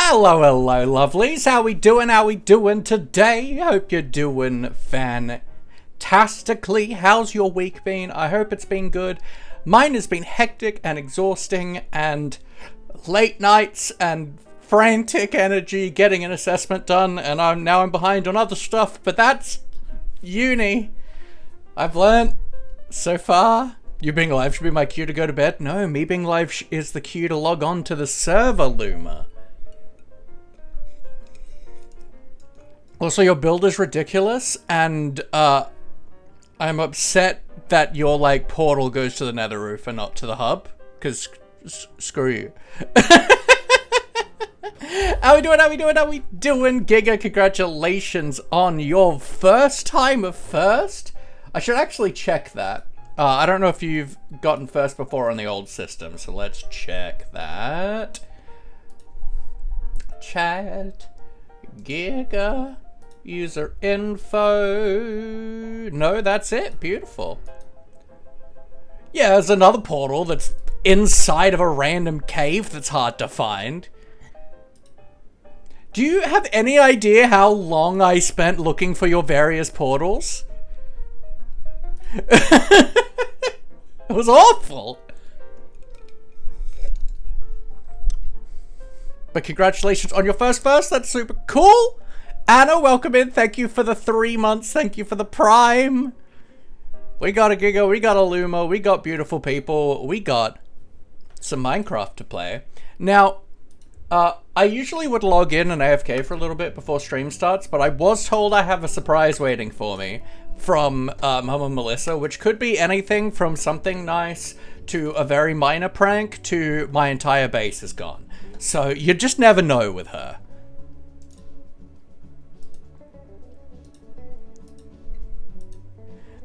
Hello, hello, lovelies. How we doing? How we doing today? Hope you're doing fantastically. How's your week been? I hope it's been good. Mine has been hectic and exhausting and late nights and frantic energy getting an assessment done, and I'm behind on other stuff, but that's uni. I've learned so far. You being live should be my cue to go to bed. No, me being live is the cue to log on to the server, Luma. Also, your build is ridiculous, and I'm upset that your like portal goes to the nether roof and not to the hub, because screw you. How we doing? How we doing? How we doing? Giga, congratulations on your first time of first. I should actually check that. I don't know if you've gotten first before on the old system, so let's check that. Chat. Giga. User info. No, that's it. Beautiful. Yeah, there's another portal that's inside of a random cave that's hard to find. Do you have any idea how long I spent looking for your various portals? It was awful. But congratulations on your first, that's super cool. Anna, welcome in. Thank you for the 3 months. Thank you for the Prime. We got a Giga, we got a Luma, we got beautiful people, we got some Minecraft to play. Now, I usually would log in and AFK for a little bit before stream starts, but I was told I have a surprise waiting for me from Mama Melissa, which could be anything from something nice to a very minor prank to my entire base is gone. So you just never know with her.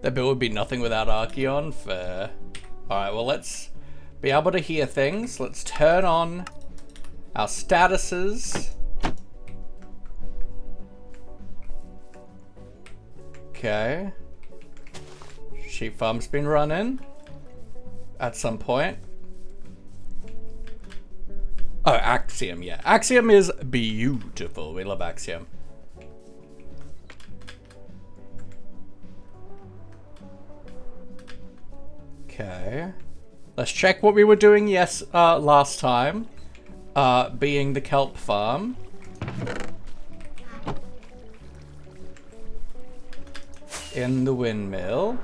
The bill would be nothing without Archeon. Fair. Alright, well, let's be able to hear things. Let's turn on our statuses. Okay. Sheep farm's been running at some point. Oh, Axiom, yeah. Axiom is beautiful. We love Axiom. Okay. Let's check what we were doing, last time. Being the kelp farm. In the windmill.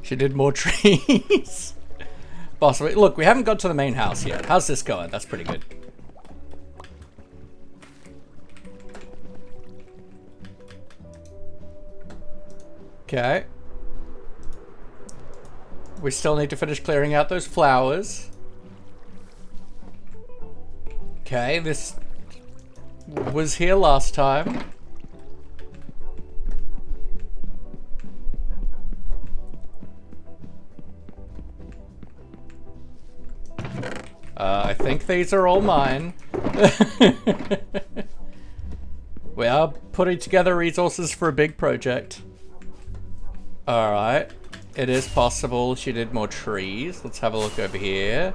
She did more trees. Boss, look, we haven't got to the main house yet. How's this going? That's pretty good. Okay. We still need to finish clearing out those flowers. Okay, this was here last time. I think these are all mine. We are putting together resources for a big project. Alright. It is possible she did more trees. Let's have a look over here.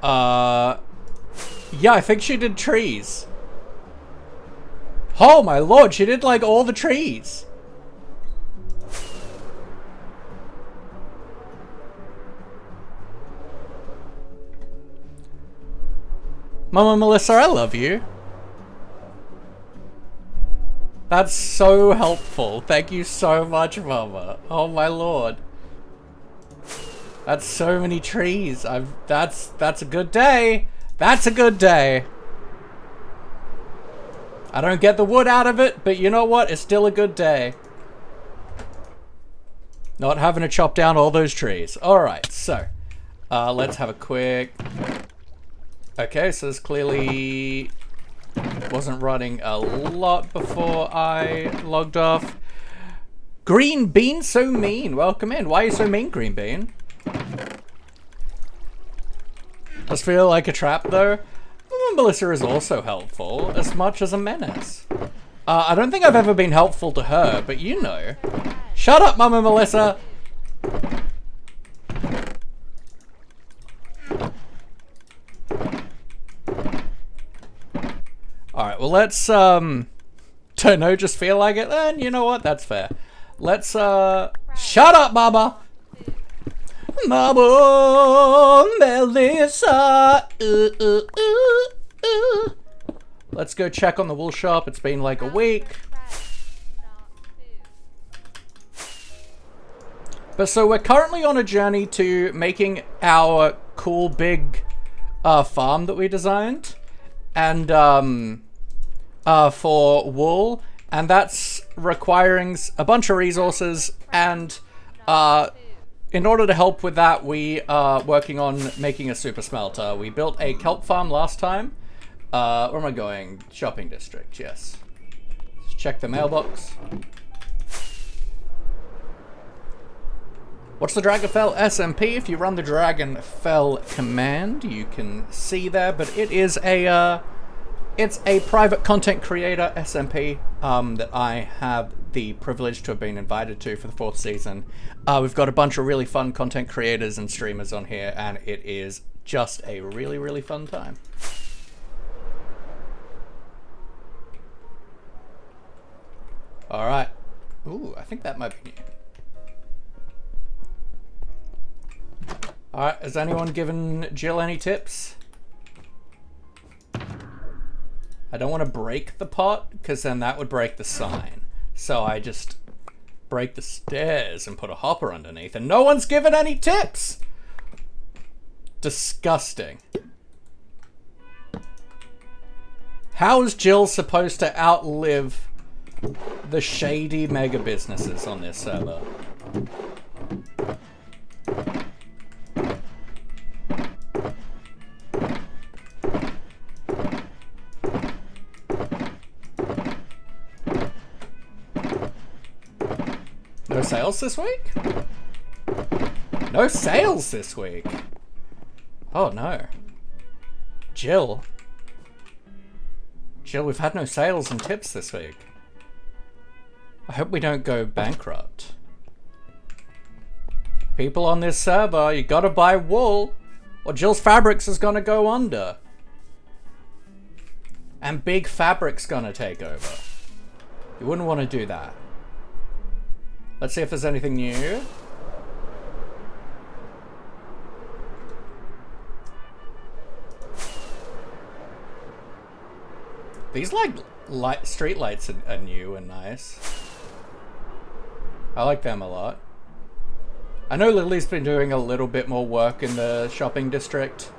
Yeah, I think she did trees. Oh my lord, she did like all the trees. Mama Melissa, I love you. That's so helpful. Thank you so much, Mama. Oh my lord. That's so many trees. That's a good day. That's a good day. I don't get the wood out of it, but you know what? It's still a good day. Not having to chop down all those trees. Alright, so let's have a quick... Okay, so this clearly wasn't running a lot before I logged off. Green Bean so mean. Welcome in. Why are you so mean, Green Bean? Does feel like a trap though. Melissa is also helpful, as much as a menace. I don't think I've ever been helpful to her, but you know. Shut up, Mama Melissa! Alright, well let's, don't know, just feel like it then? You know what? That's fair. Let's, shut up, Mama! Mama Melissa! Let's go check on the wool shop. It's been like a week. But so we're currently on a journey to making our cool big farm that we designed. And, for wool, and that's requiring a bunch of resources, and in order to help with that, we are working on making a super smelter. We built a kelp farm last time. Where am I going? Shopping district, yes. Let's check the mailbox. What's the Dragonfell SMP? If you run the Dragonfell command, you can see there, but it is a it's a private content creator SMP that I have the privilege to have been invited to for the 4th season. We've got a bunch of really fun content creators and streamers on here, and it is just a really, really fun time. All right. Ooh, I think that might be new. Alright, has anyone given Jill any tips? I don't want to break the pot, because then that would break the sign. So I just break the stairs and put a hopper underneath, and no one's given any tips! Disgusting. How is Jill supposed to outlive the shady mega businesses on this server? No sales this week? No sales this week? Oh no. Jill. Jill, we've had no sales and tips this week. I hope we don't go bankrupt. People on this server, you gotta buy wool, or Jill's Fabrics is gonna go under. And Big Fabric's gonna take over. You wouldn't want to do that. Let's see if there's anything new. These like street lights are new and nice. I like them a lot. I know Lily's been doing a little bit more work in the shopping district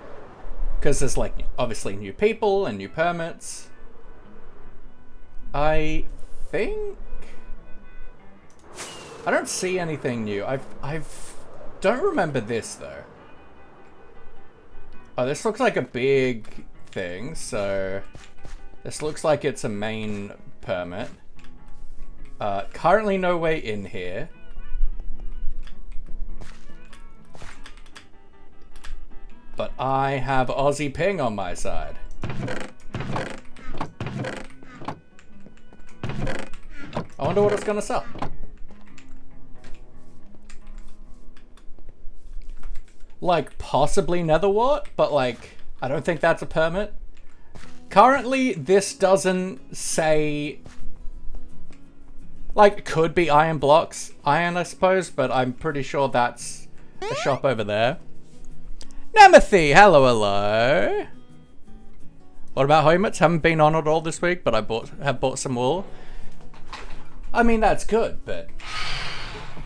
because there's like obviously new people and new permits. I think I don't see anything new. I don't remember this though. Oh, this looks like a big thing, so this looks like it's a main permit. Currently no way in here. But I have Aussie ping on my side. I wonder what it's gonna sell. Like possibly Netherwart, but like I don't think that's a permit. Currently this doesn't say, like, could be iron blocks, iron I suppose, but I'm pretty sure that's a shop over there. Nemethy, hello, hello. What about Hoymits? Haven't been on at all this week, but I have bought some wool. I mean, that's good, but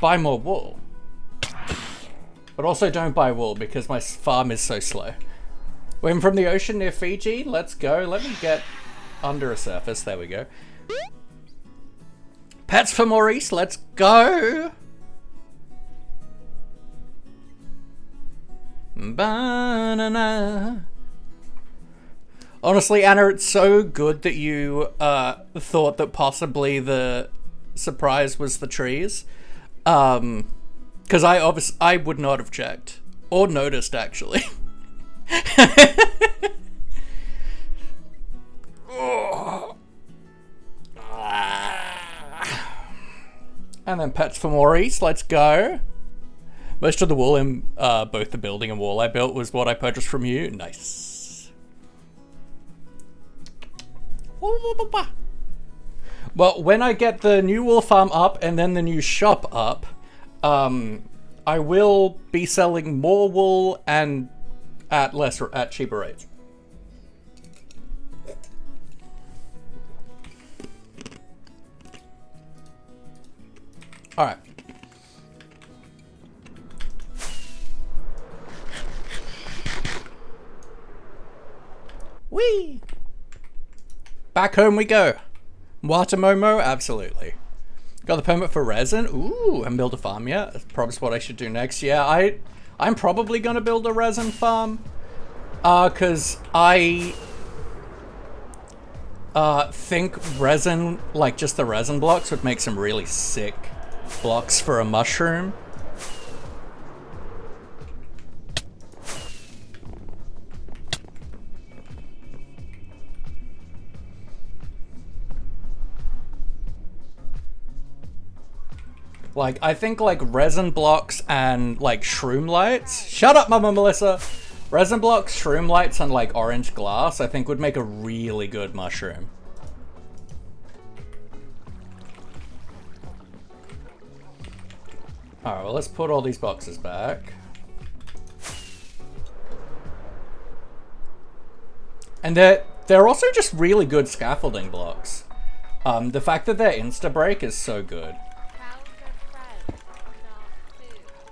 buy more wool. But also don't buy wool because my farm is so slow. We're from the ocean near Fiji. Let's go. Let me get under a surface. There we go. Pets for Maurice. Let's go. Banana. Honestly, Anna, it's so good that you thought that possibly the surprise was the trees. Because I would not have checked. Or noticed, actually. And then pets for Maurice, let's go. Most of the wool in both the building and wall I built was what I purchased from you. Nice. Well, when I get the new wool farm up and then the new shop up, I will be selling more wool and at cheaper rates. All right. Whee! Back home we go. Watamomo, absolutely. Got the permit for resin. Ooh, and build a farm, yeah. That's probably what I should do next. Yeah, I'm probably gonna build a resin farm. Cause I think resin, like just the resin blocks would make some really sick blocks for a mushroom. Like, I think, like, resin blocks and, like, shroom lights... Shut up, Mama Melissa! Resin blocks, shroom lights, and, like, orange glass, I think would make a really good mushroom. Alright, well, let's put all these boxes back. And they're also just really good scaffolding blocks. The fact that they're insta-break is so good.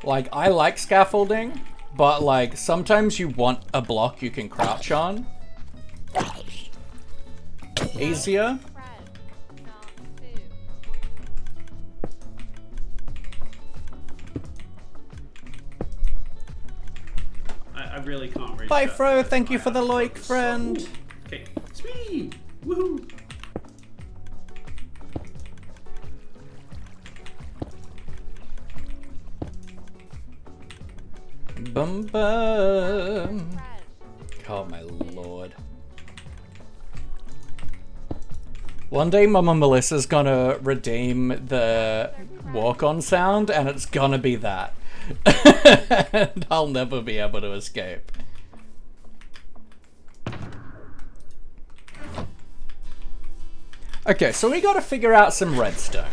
Like, I like scaffolding, but like, sometimes you want a block you can crouch on. Easier. I really can't reach. Bye, Fro. Thank you for the like, friend. Okay, sweet. Woohoo. Bum bum. Oh my lord. One day Mama Melissa's gonna redeem the walk-on sound and it's gonna be that. And I'll never be able to escape. Okay, so we gotta figure out some redstone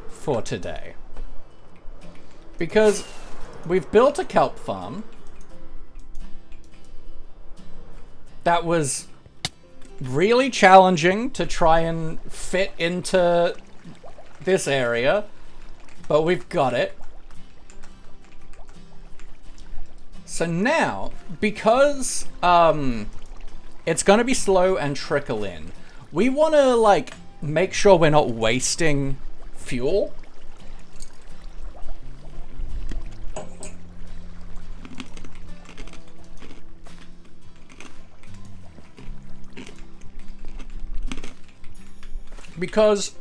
for today. Because we've built a kelp farm that was really challenging to try and fit into this area, but we've got it. So now, because it's gonna be slow and trickle in, we want to like make sure we're not wasting fuel. Because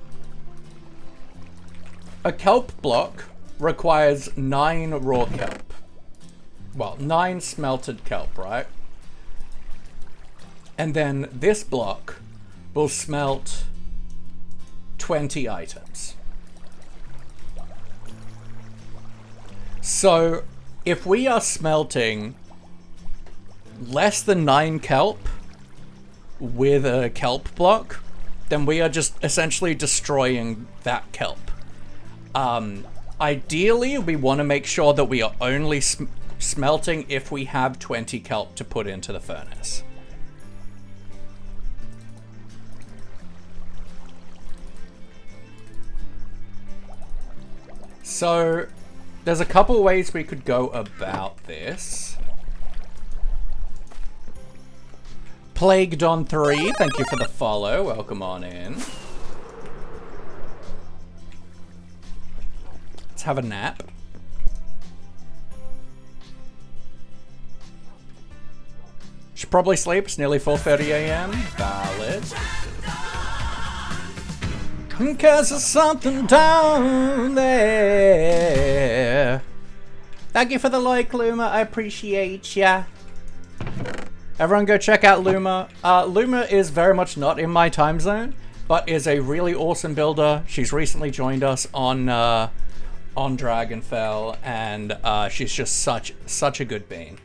a kelp block requires 9 raw kelp. Well, 9 smelted kelp, right? And then this block will smelt 20 items. So if we are smelting less than 9 kelp with a kelp block, then we are just essentially destroying that kelp. Ideally, we want to make sure that we are only smelting if we have 20 kelp to put into the furnace. So, there's a couple ways we could go about this. Plagued on 3, thank you for the follow. Welcome on in. Let's have a nap. Should probably sleep. It's nearly 4:30 a.m. Valid. Cause there's something down there. Thank you for the like, Luma. I appreciate ya. Everyone go check out Luma. Luma is very much not in my time zone, but is a really awesome builder. She's recently joined us on Dragonfell, and she's just such a good bean.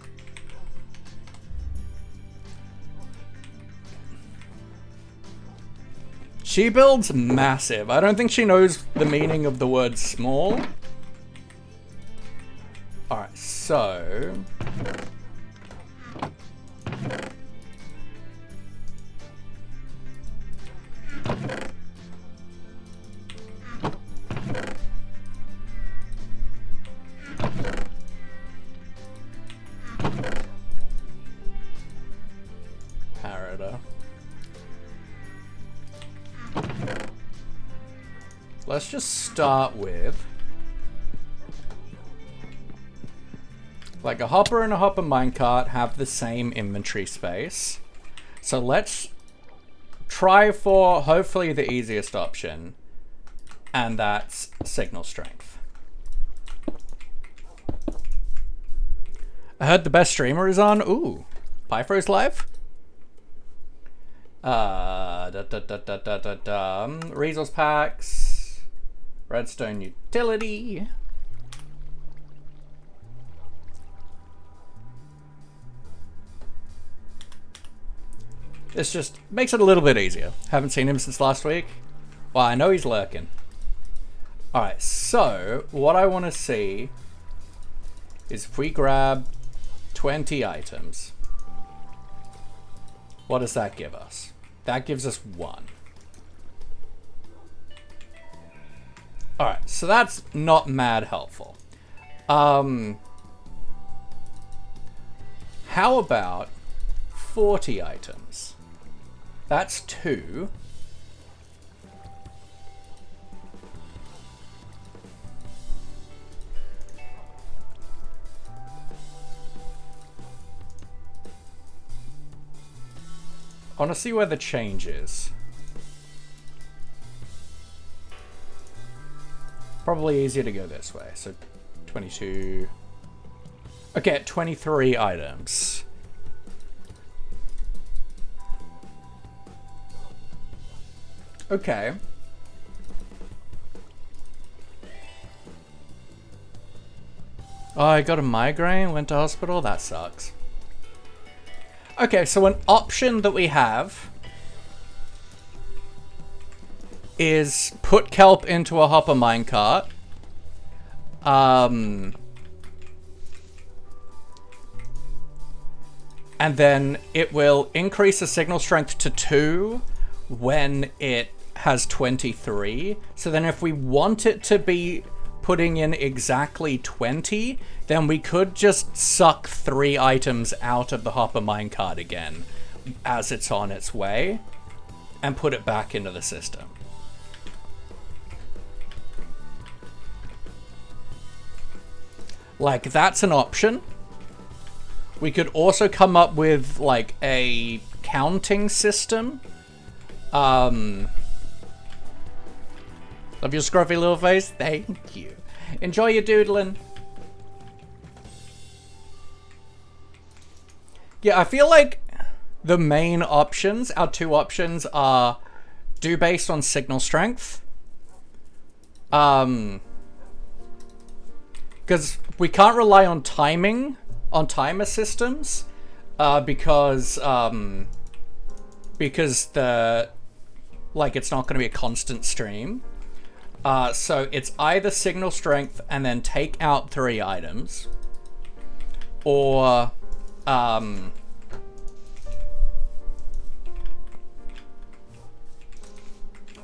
She builds massive. I don't think she knows the meaning of the word small. Alright, so... Parada. Let's just start with like a hopper and a hopper minecart have the same inventory space. So let's try for hopefully the easiest option, and that's signal strength. I heard the best streamer is on. Ooh, Pyfro's live. Resource packs, redstone utility. This just makes it a little bit easier. Haven't seen him since last week. Well, I know he's lurking. Alright, so what I want to see is if we grab 20 items. What does that give us? That gives us 1. Alright, so that's not mad helpful. How about 40 items? That's 2. I want to see where the change is. Probably easier to go this way. So 22. Okay, 23 items. Okay. Oh, I got a migraine, went to hospital. That sucks. Okay, so an option that we have is put kelp into a hopper minecart. And then it will increase the signal strength to 2 when it has 23. So then if we want it to be putting in exactly 20, then we could just suck 3 items out of the hopper minecart again as it's on its way and put it back into the system. Like, that's an option. We could also come up with like a counting system. Love your scruffy little face. Thank you. Enjoy your doodling. Yeah, I feel like the main options, our 2 options, are do based on signal strength. Because we can't rely on timing, on timer systems, because the, like, it's not going to be a constant stream. So it's either signal strength and then take out 3 items, or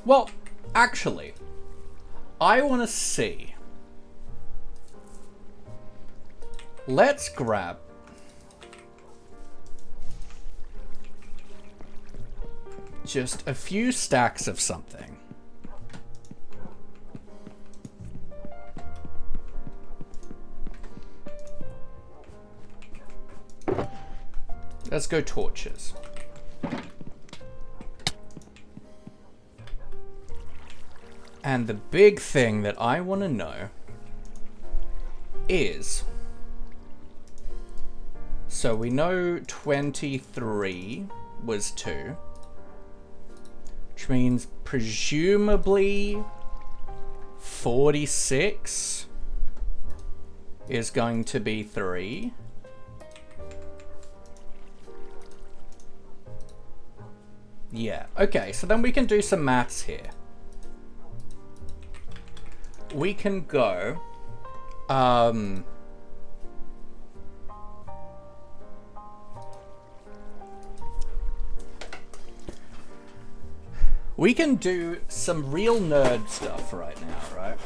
well, actually, I want to see. Let's grab just a few stacks of something. Let's go torches. And the big thing that I want to know is, so we know 23 was 2, which means presumably 46 is going to be 3. Yeah, okay, so then we can do some maths here. We can go, we can do some real nerd stuff right now, right?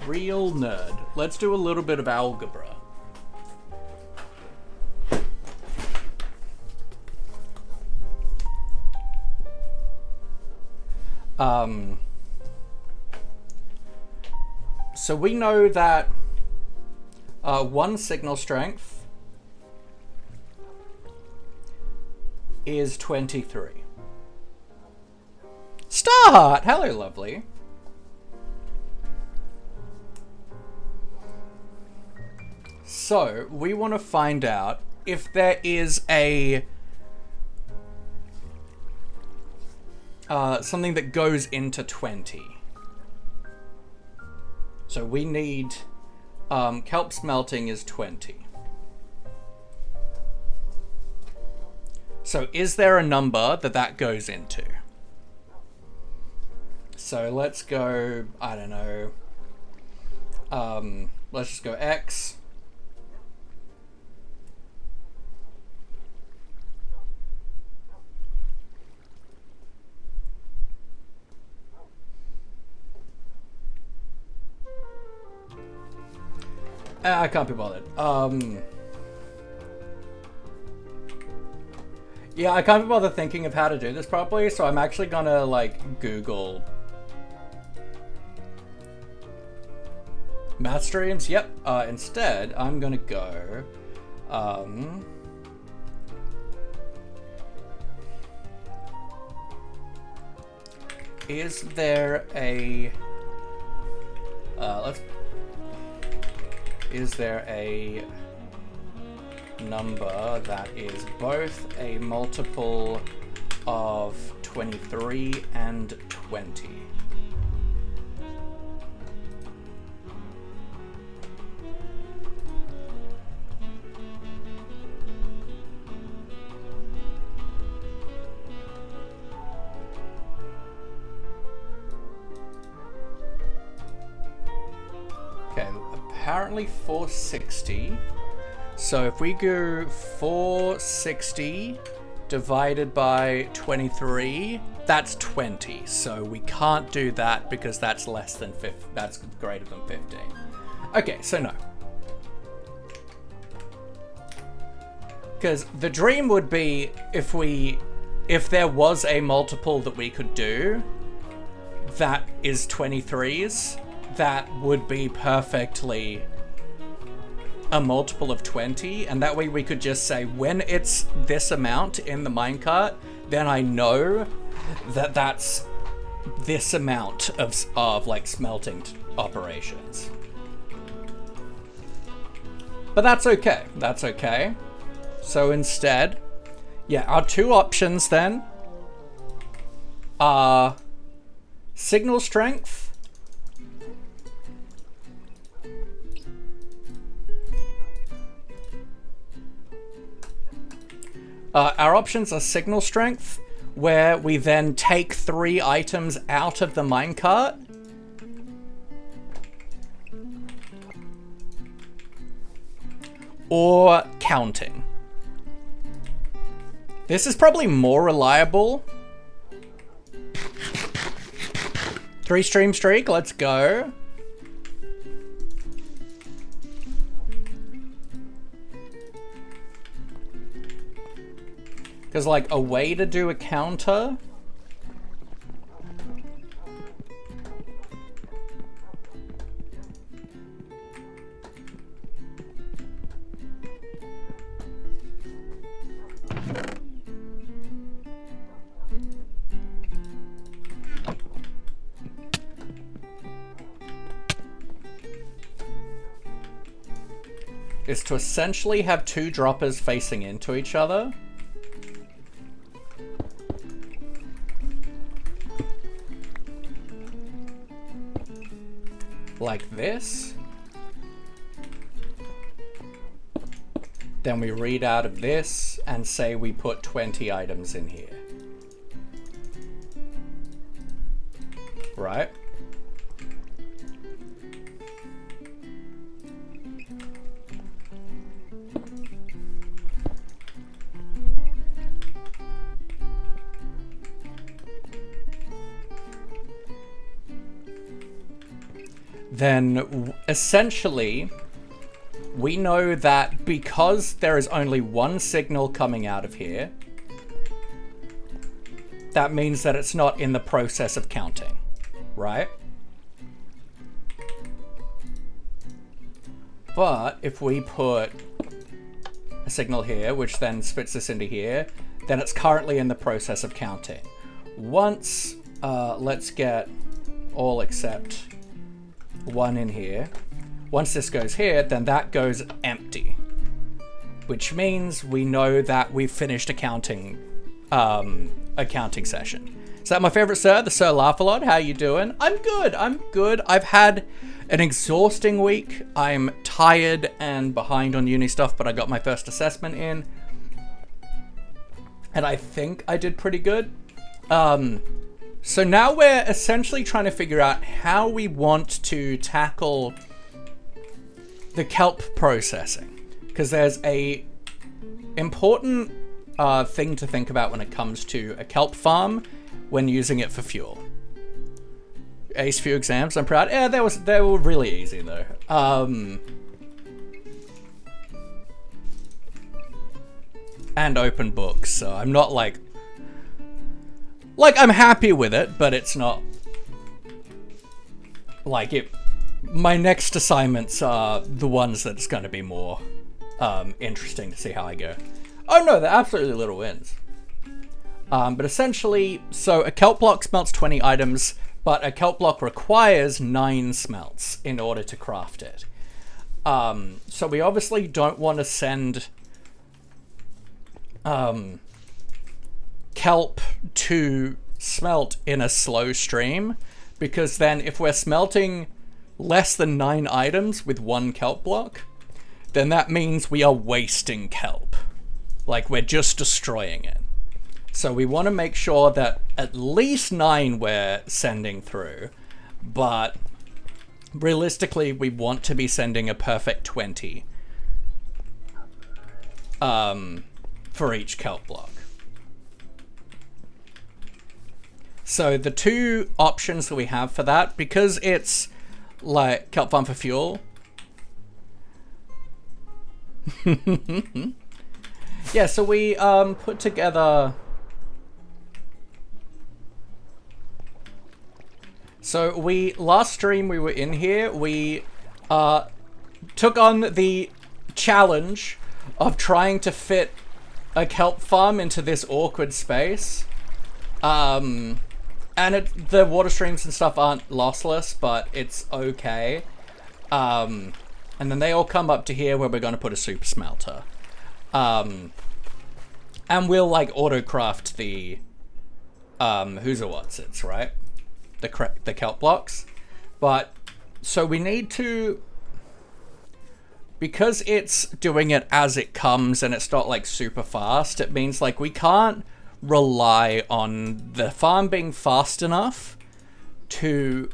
Real nerd. Let's do a little bit of algebra. So we know that 1 signal strength is 23. Start! Hello, lovely. So we want to find out if there is a something that goes into 20. So we need kelp smelting is 20. So is there a number that goes into? So let's go, I don't know, let's just go X. I can't be bothered. Yeah, I can't be bothered thinking of how to do this properly, so I'm actually gonna, like, Google math streams. Yep. Instead, I'm gonna go, is there a, is there a number that is both a multiple of 23 and 20? Okay, apparently 460. So if we go 460 divided by 23, that's 20. So we can't do that because that's less than 50. That's greater than 15. Okay, so no. Because the dream would be if there was a multiple that we could do that is 23s, that would be perfectly a multiple of 20, and that way we could just say when it's this amount in the minecart, then I know that that's this amount of like smelting operations. But that's okay. That's okay. So instead, yeah, our two options then are signal strength our options are signal strength, where we then take 3 items out of the minecart, or counting. This is probably more reliable. 3 stream streak, let's go. Because, like, a way to do a counter is to essentially have 2 droppers facing into each other. Like this. Then we read out of this and say we put 20 items in here. Right? Then essentially we know that because there is only one signal coming out of here, that means that it's not in the process of counting, right? But if we put a signal here, which then spits this into here, then it's currently in the process of counting. Once, let's get all except 1 in here. Once this goes here, then that goes empty, which means we know that we've finished a counting session. Is that my favorite sir? The Sir Laugh a Lot. How you doing? I'm good. I'm good. I've had an exhausting week. I'm tired and behind on uni stuff, but I got my first assessment in, and I think I did pretty good. So now we're essentially trying to figure out how we want to tackle the kelp processing, because there's a important thing to think about when it comes to a kelp farm when using it for fuel. Ace few exams, I'm proud. Yeah, they were really easy though. and open books, so I'm not like I'm happy with it, but it's not like it. My next assignments are the ones that's going to be more interesting to see how I go. Oh no, they're absolutely little wins. But essentially, so a kelp block smelts 20 items, but a kelp block requires 9 smelts in order to craft it. So we obviously don't want to send kelp to smelt in a slow stream, because then if we're smelting less than 9 items with 1 kelp block, then that means we are wasting kelp. Like, we're just destroying it. So we want to make sure that at least 9 we're sending through, but realistically we want to be sending a perfect 20 for each kelp block. So the 2 options that we have for that, because it's like kelp farm for fuel. Yeah, so we put together. So last stream we were in here, we took on the challenge of trying to fit a kelp farm into this awkward space. And the water streams and stuff aren't lossless, but it's okay. And then they all come up to here where we're going to put a super smelter. And we'll like auto-craft the who's or what's it's, right? The kelp blocks. But so we need to, because it's doing it as it comes and it's not like super fast, it means like we can't rely on the farm being fast enough to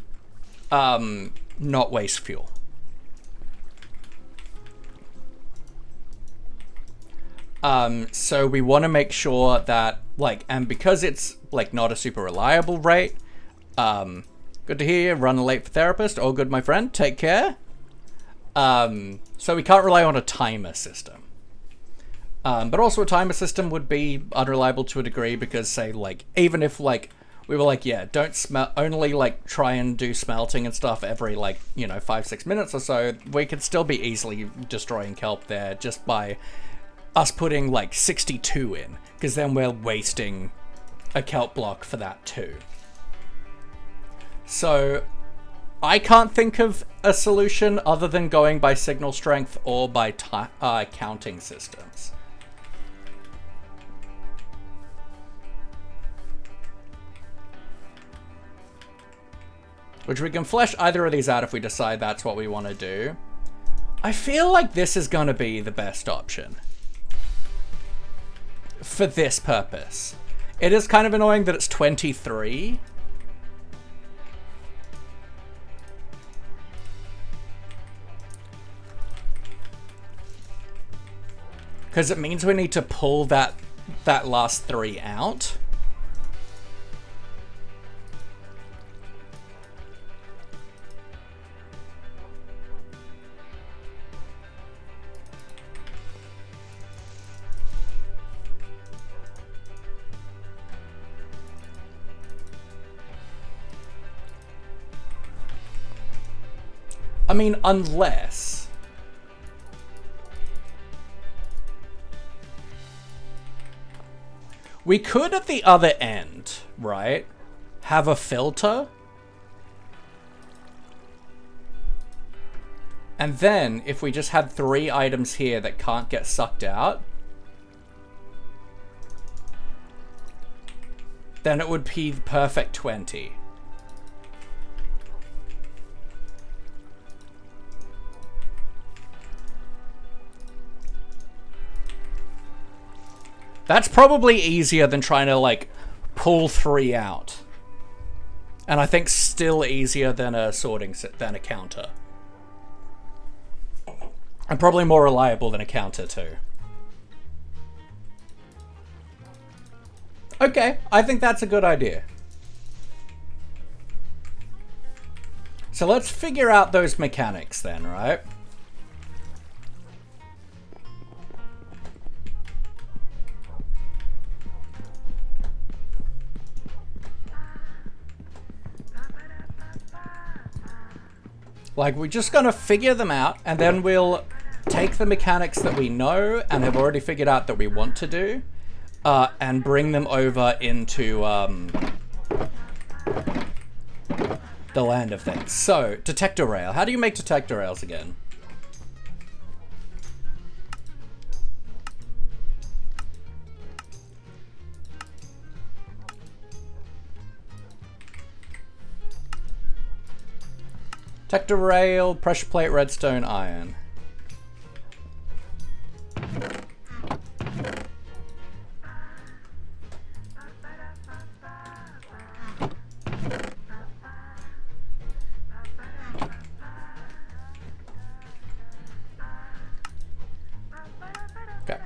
not waste fuel. So we want to make sure that like, and because it's like not a super reliable rate, good to hear you, running late for therapist. All good, my friend. Take care. So we can't rely on a timer system. But also a timer system would be unreliable to a degree, because say like, even if like we were like, yeah, don't only like try and do smelting and stuff every like, you know, 5-6 minutes or so, we could still be easily destroying kelp there just by us putting like 62 in, because then we're wasting a kelp block for that too. So I can't think of a solution other than going by signal strength or by counting systems. Which we can flesh either of these out if we decide that's what we want to do. I feel like this is going to be the best option for this purpose. It is kind of annoying that it's 23. Because it means we need to pull that last 3 out. I mean, unless we could at the other end, right, have a filter, and then if we just had 3 items here that can't get sucked out, then it would be the perfect 20. That's probably easier than trying to, like, pull 3 out. And I think still easier than a than a counter. And probably more reliable than a counter, too. Okay, I think that's a good idea. So let's figure out those mechanics then, right? Like, we're just gonna figure them out, and then we'll take the mechanics that we know and have already figured out that we want to do, and bring them over into the land of things. So, detector rail. How do you make detector rails again? Detector rail, pressure plate, redstone, iron. Okay.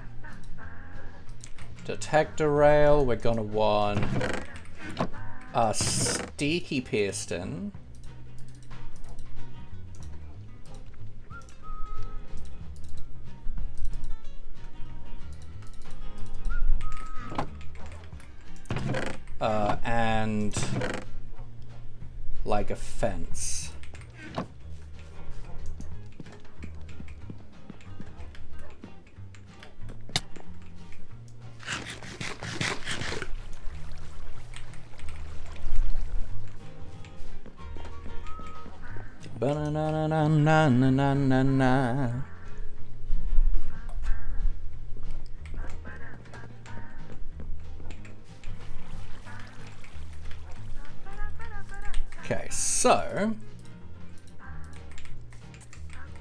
Detector rail, we're gonna want a sticky piston. And like a fence. Ba-na-na-na-na-na-na-na-na. Okay, so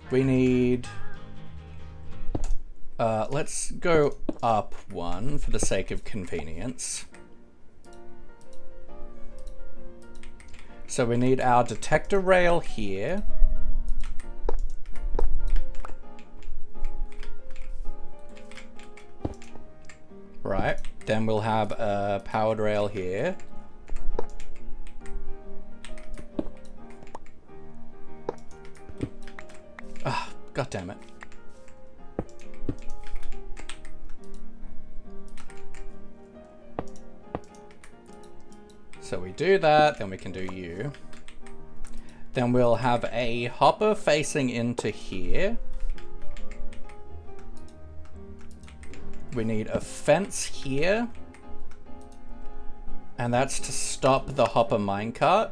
we need, let's go up one for the sake of convenience. So we need our detector rail here. Right, then we'll have a powered rail here. Ah, God damn it. So we do that, then we can do you. Then we'll have a hopper facing into here. We need a fence here. And that's to stop the hopper minecart.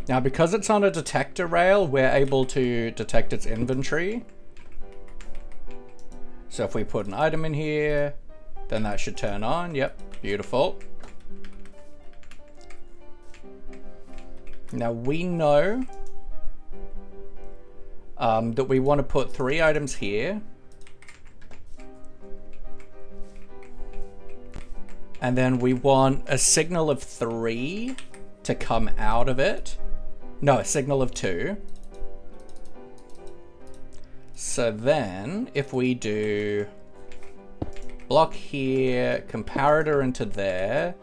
Now, because it's on a detector rail, we're able to detect its inventory. So if we put an item in here, then that should turn on. Yep, beautiful. Now we know that we want to put 3 items here. And then we want a signal of 3 to come out of it. No, a signal of 2. So then, if we do block here, comparator into there,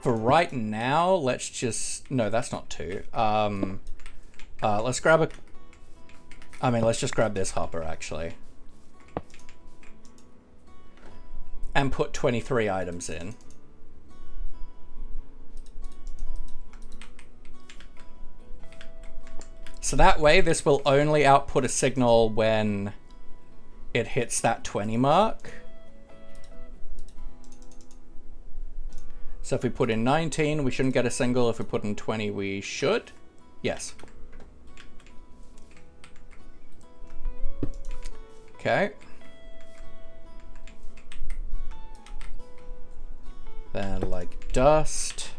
for right now, let's just, no, that's not 2. Let's grab let's just grab this hopper actually. And put 23 items in. So that way, this will only output a signal when it hits that 20 mark. So if we put in 19, we shouldn't get a single. If we put in 20, we should. Yes. Okay. Then like dust.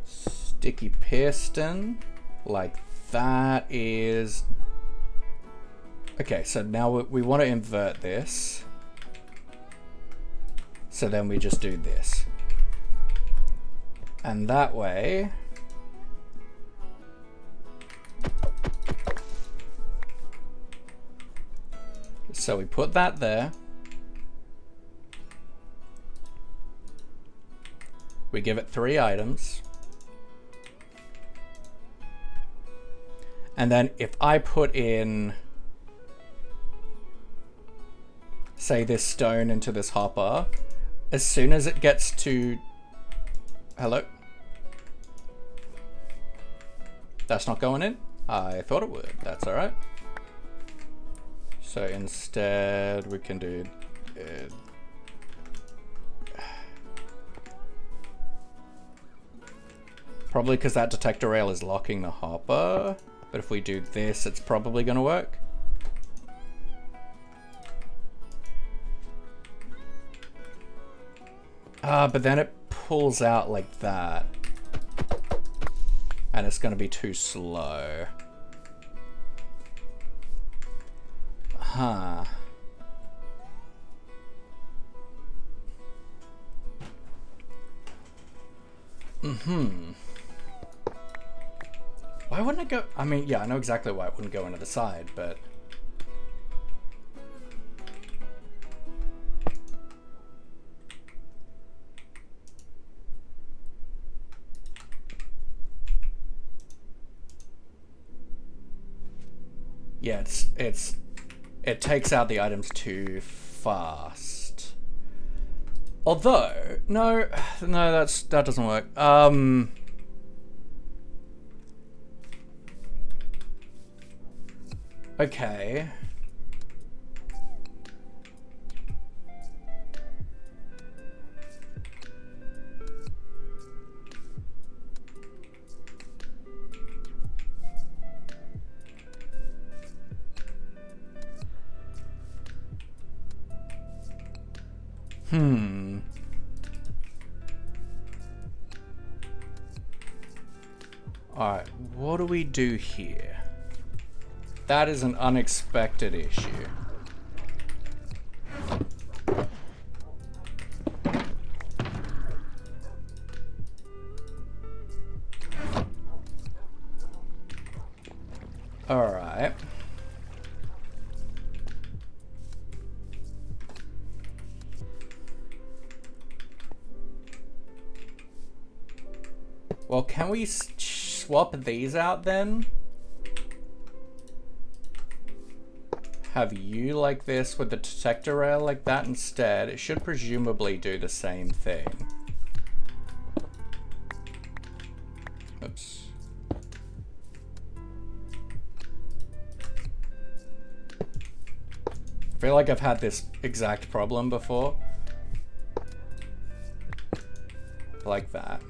Sticky piston. Like that is... Okay, so now we want to invert this. So then we just do this. And that way... So we put that there. We give it 3 items. And then if I put in, say, this stone into this hopper, as soon as it gets to... Hello? That's not going in? I thought it would. That's alright. So instead we can do... probably because that detector rail is locking the hopper. But if we do this, it's probably going to work. But then it pulls out like that. And it's going to be too slow. Huh. Why wouldn't it go? I mean, yeah, I know exactly why it wouldn't go into the side, but... yeah, it takes out the items too fast. Although, no, that doesn't work. Okay. Alright, what do we do here? That is an unexpected issue. Alright. Well, can we swap these out then? Have you like this with the detector rail like that instead? It should presumably do the same thing. Oops. I feel like I've had this exact problem before. Like that.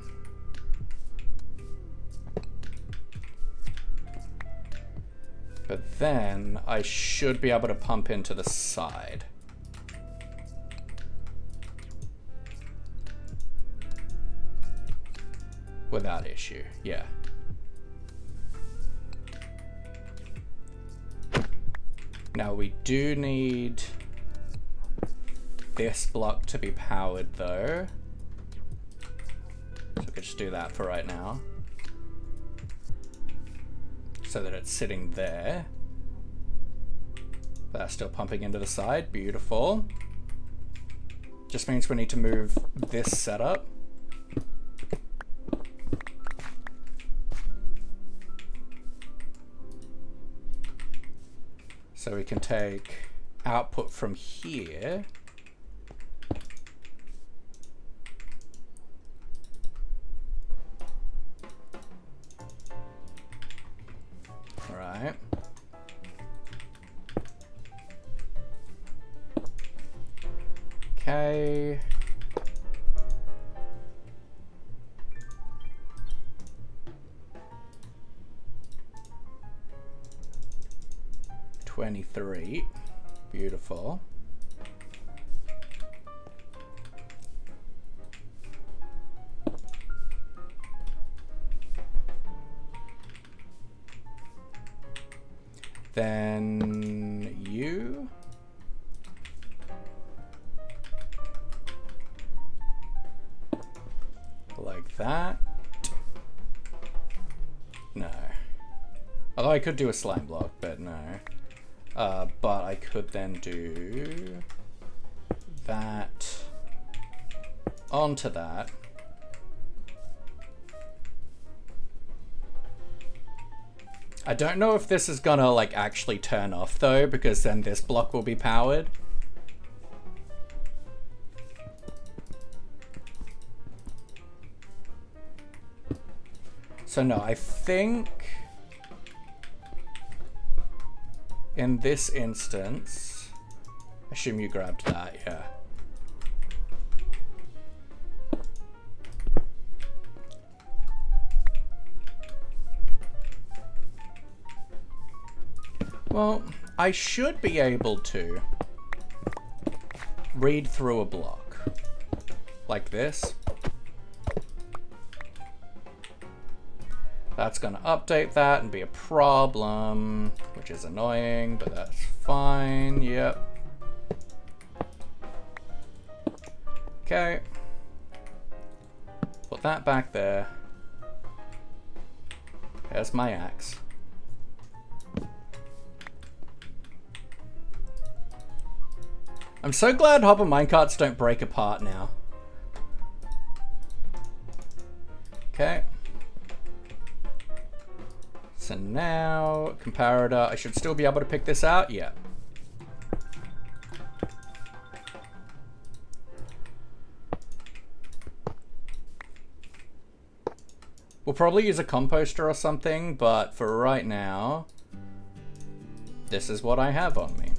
But then I should be able to pump into the side. Without issue, yeah. Now we do need this block to be powered though. So we could just do that for right now. So that it's sitting there. But that's still pumping into the side. Beautiful. Just means we need to move this setup. So we can take output from here. Right. Okay. $23. Beautiful. Then you. Like that. No. Although I could do a slime block, but no. But I could then do that onto that. I don't know if this is gonna like actually turn off though, because then this block will be powered. So no, I think in this instance, I assume you grabbed that, yeah. Well, I should be able to read through a block like this. That's gonna update that and be a problem, which is annoying, but that's fine, yep. Okay. Put that back there. There's my axe. I'm so glad hopper minecarts don't break apart now. Okay. So now, comparator, I should still be able to pick this out? Yeah. We'll probably use a composter or something, but for right now, this is what I have on me.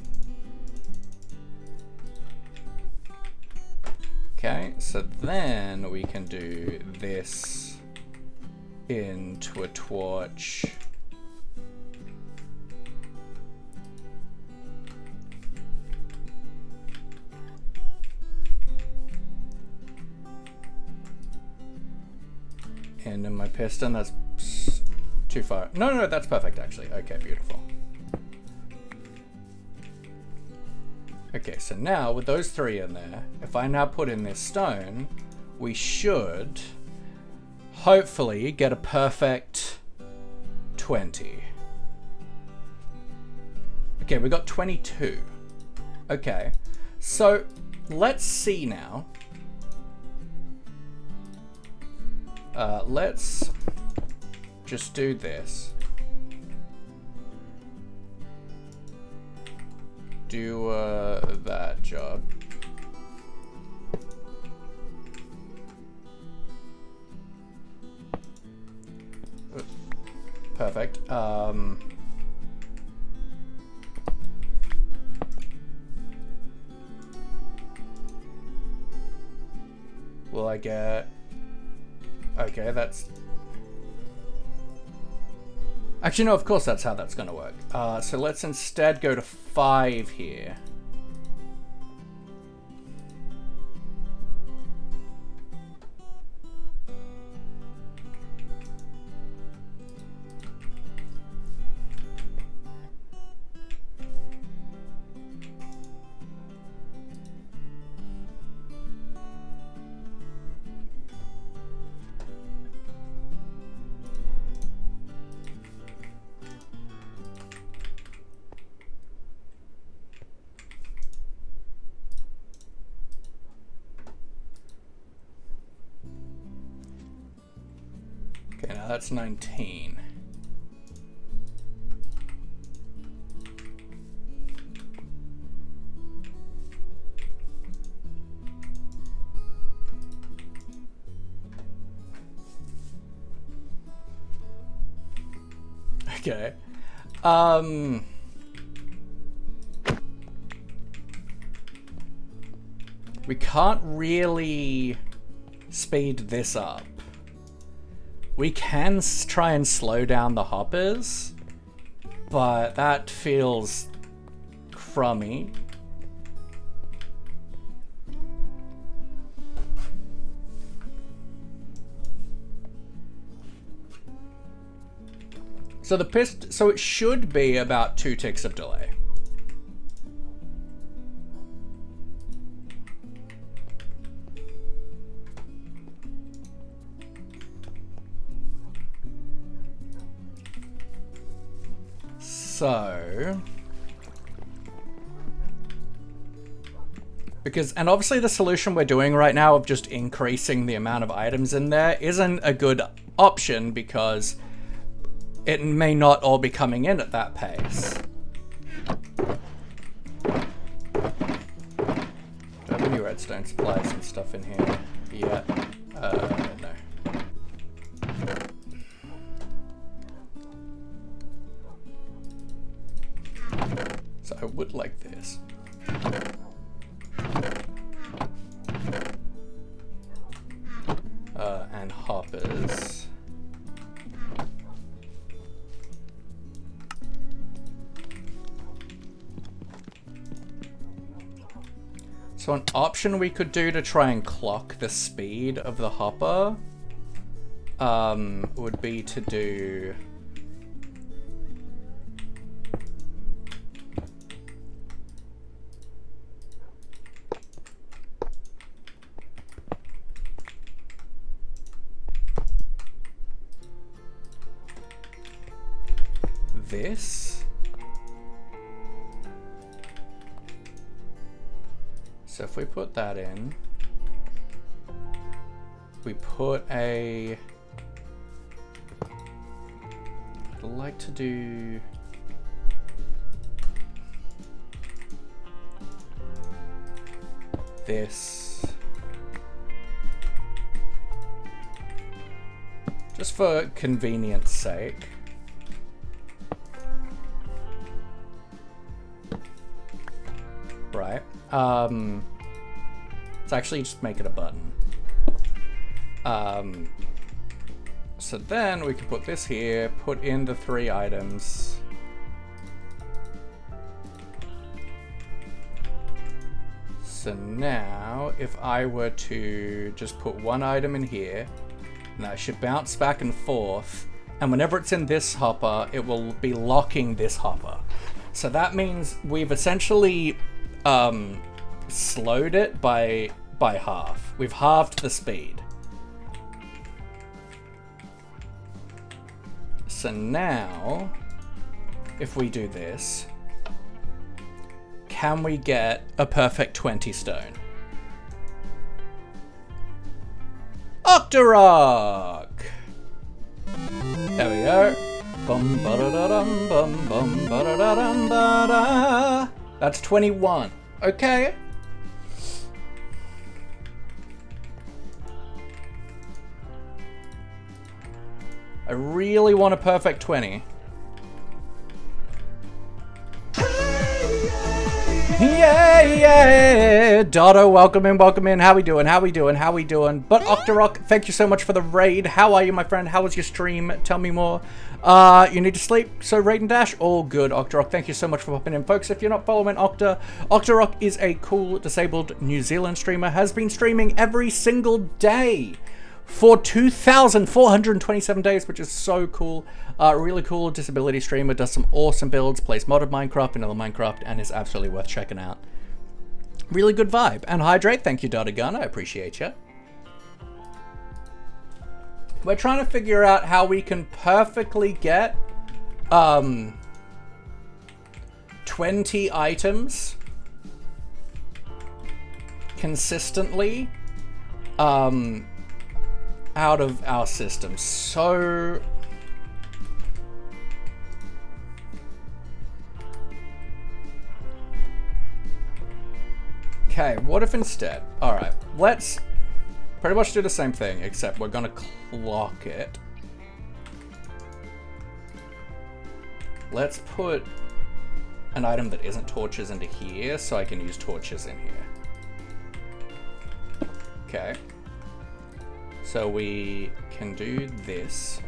Okay, so then we can do this into a torch. And in my piston, that's too far. No, no, that's perfect actually. Okay, beautiful. Okay, so now with those three in there, if I now put in this stone, we should hopefully get a perfect 20. Okay, we got 22. Okay, so let's see now. Let's just do this. Do that job. Perfect. Will I get... Okay, that's... Actually, no, of course that's how that's going to work. So let's instead go to 5 here. Okay, now that's 19. Okay. We can't really speed this up. We can try and slow down the hoppers, but that feels crummy. So so it should be about 2 ticks of delay. So Because, and obviously the solution we're doing right now of just increasing the amount of items in there isn't a good option because it may not all be coming in at that pace. Do I have any redstone supplies and stuff in here? Yeah. No. So I would like this. And hoppers. So an option we could do to try and clock the speed of the hopper would be to do this. So if we put that in, we put a, I'd like to do this, just for convenience sake. Right. Let's actually just make it a button. So then we can put this here, put in the 3 items. So now, if I were to just put 1 item in here, and that should bounce back and forth, and whenever it's in this hopper, it will be locking this hopper. So that means we've essentially slowed it by half. We've halved the speed. So now, if we do this, can we get a perfect 20 stone? Octorok! There we go. Bum ba da da dum bum bum ba da da dum ba da. That's 21. Okay. I really want a perfect 20. Yeah! Dotto, welcome in, welcome in. How we doing? How we doing? How we doing? But Octorok, thank you so much for the raid. How are you, my friend? How was your stream? Tell me more. You need to sleep, so raid and dash. All good, Octorok. Thank you so much for popping in, folks. If you're not following Octorok is a cool, disabled New Zealand streamer. Has been streaming every single day for 2,427 days, which is so cool. Really cool disability streamer, does some awesome builds, plays modded Minecraft, vanilla Minecraft, and is absolutely worth checking out. Really good vibe. And Hydrate, thank you, Dotto Gun, I appreciate you. We're trying to figure out how we can perfectly get 20 items consistently out of our system. So okay, what if instead, all right, let's pretty much do the same thing, except we're gonna clock it. Let's put an item that isn't torches into here so I can use torches in here. Okay. So we can do this.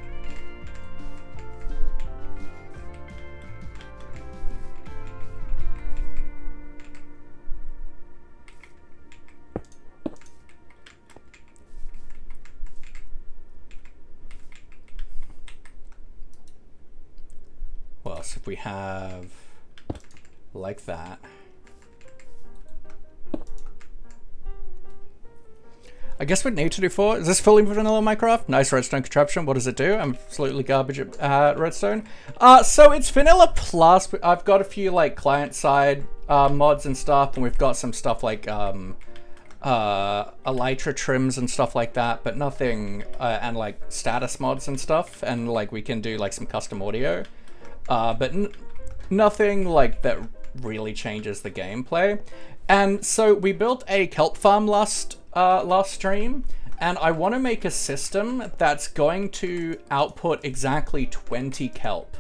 What else? If we have like that. I guess we'd need to do 4. Is this fully vanilla Minecraft? Nice redstone contraption. What does it do? I'm absolutely garbage at redstone. So it's vanilla plus. I've got a few like client side mods and stuff, and we've got some stuff like elytra trims and stuff like that, but nothing, and like status mods and stuff, and like we can do like some custom audio, but nothing like that really changes the gameplay. And so we built a kelp farm last stream, and I want to make a system that's going to output exactly 20 kelp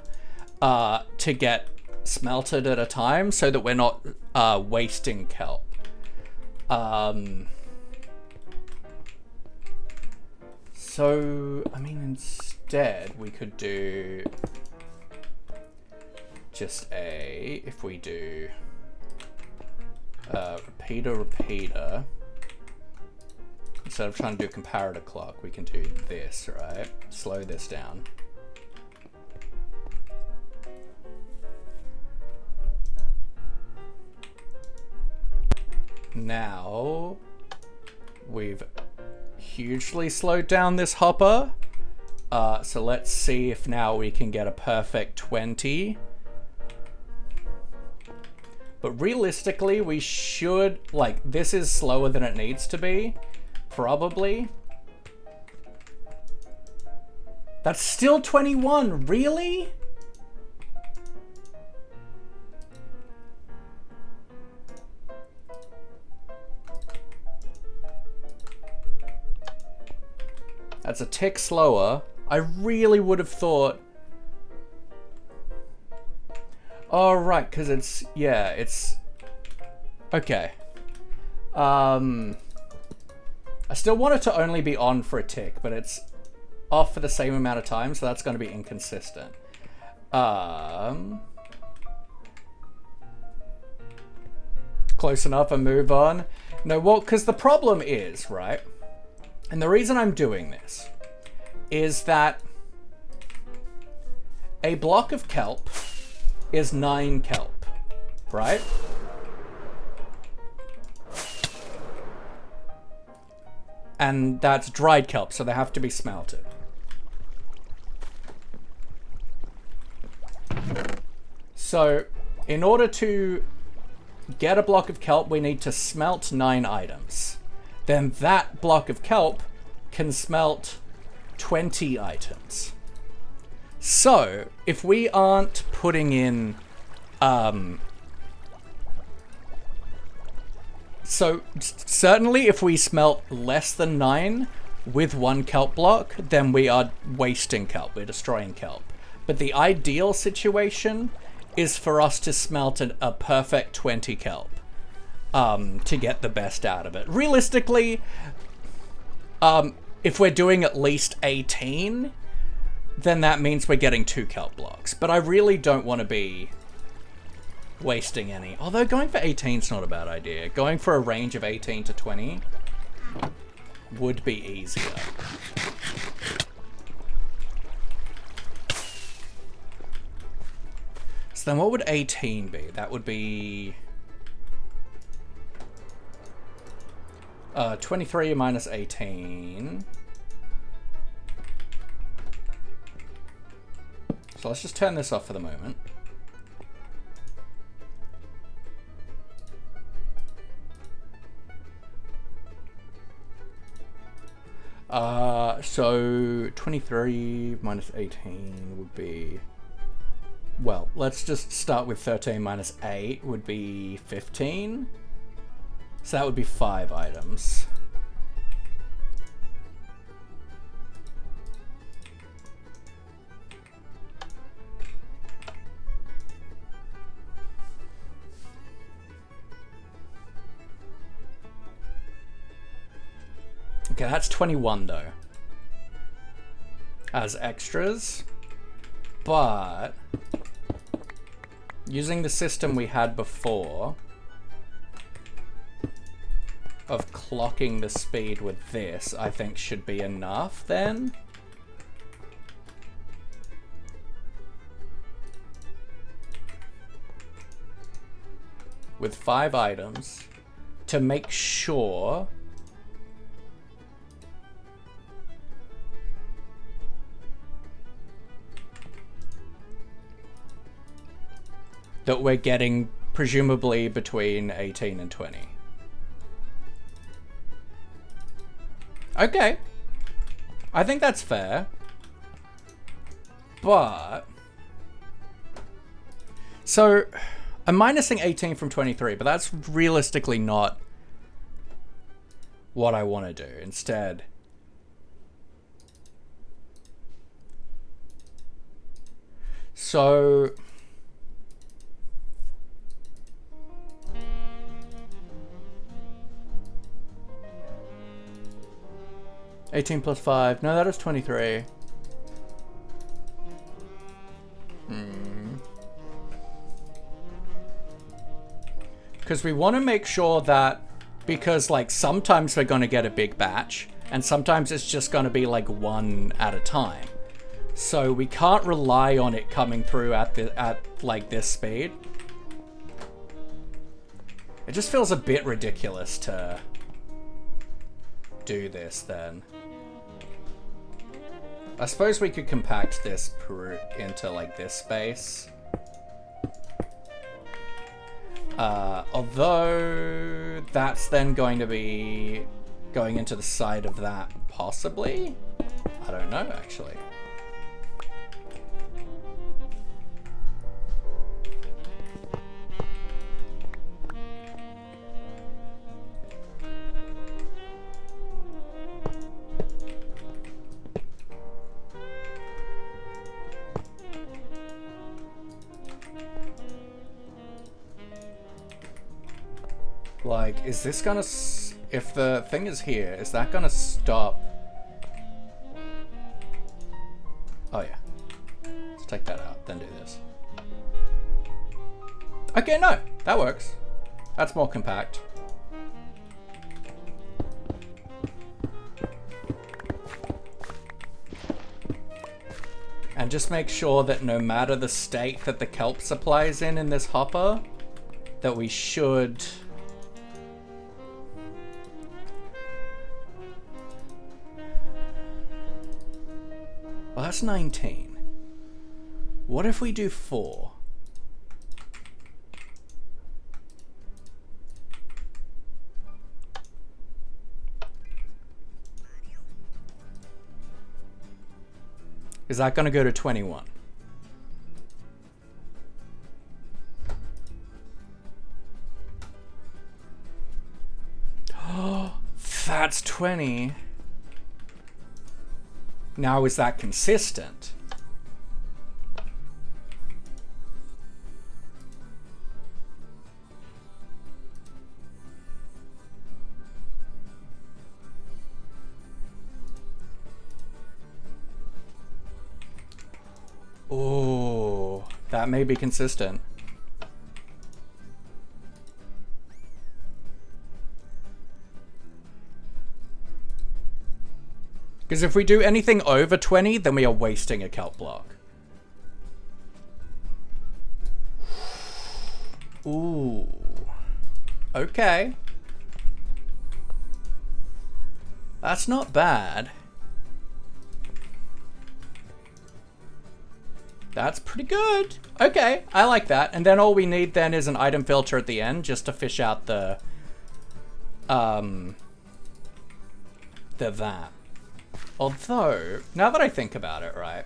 to get smelted at a time, so that we're not wasting kelp. So, I mean, instead we could do just if we do repeater, instead of trying to do comparator clock, we can do this, right? Slow this down. Now, we've hugely slowed down this hopper. So let's see if now we can get a perfect 20. But realistically, we should, like, this is slower than it needs to be, probably. That's still 21, really? That's a tick slower. I really would have thought... Oh, right, because it's... Yeah, it's... Okay. I still want it to only be on for a tick, but it's off for the same amount of time, so that's going to be inconsistent. Close enough and move on. No, well, because the problem is, right... And the reason I'm doing this is that a block of kelp is 9 kelp, right? And that's dried kelp, so they have to be smelted. So, in order to get a block of kelp, we need to smelt 9 items. Then that block of kelp can smelt 20 items. So, if we aren't putting in... So, certainly if we smelt less than 9 with 1 kelp block, then we are wasting kelp, we're destroying kelp. But the ideal situation is for us to smelt a perfect 20 kelp. To get the best out of it. Realistically, if we're doing at least 18, then that means we're getting 2 kelp blocks. But I really don't want to be wasting any. Although going for 18 is not a bad idea. Going for a range of 18 to 20 would be easier. So then what would 18 be? That would be... 23 minus 18. So let's just turn this off for the moment. So 23 minus 18 would be... Well, let's just start with 13 minus 8 would be 15. So that would be 5 items. Okay, that's 21 though. As extras. But using the system we had before of clocking the speed with this, I think should be enough then. With 5 items to make sure that we're getting presumably between 18 and 20. Okay. I think that's fair. But... So, I'm minusing 18 from 23, but that's realistically not what I want to do. Instead... So... 18 plus 5. No, that is 23. Because we want to make sure that, because like sometimes we're going to get a big batch and sometimes it's just going to be like one at a time. So we can't rely on it coming through at like this speed. It just feels a bit ridiculous to do this then. I suppose we could compact this into like this space. Although that's then going to be going into the side of that, possibly? I don't know, actually. Like, is this gonna... if the thing is here, is that gonna stop? Oh yeah. Let's take that out, then do this. Okay, no, that works. That's more compact. And just make sure that no matter the state that the kelp supply is in this hopper, that we should... Well, that's 19. What if we do 4? Is that going to go to 21? Oh, that's 20. Now, is that consistent? Oh, that may be consistent. Because if we do anything over 20, then we are wasting a kelp block. Ooh. Okay. That's not bad. That's pretty good. Okay, I like that. And then all we need then is an item filter at the end just to fish out the that. Although, now that I think about it, right?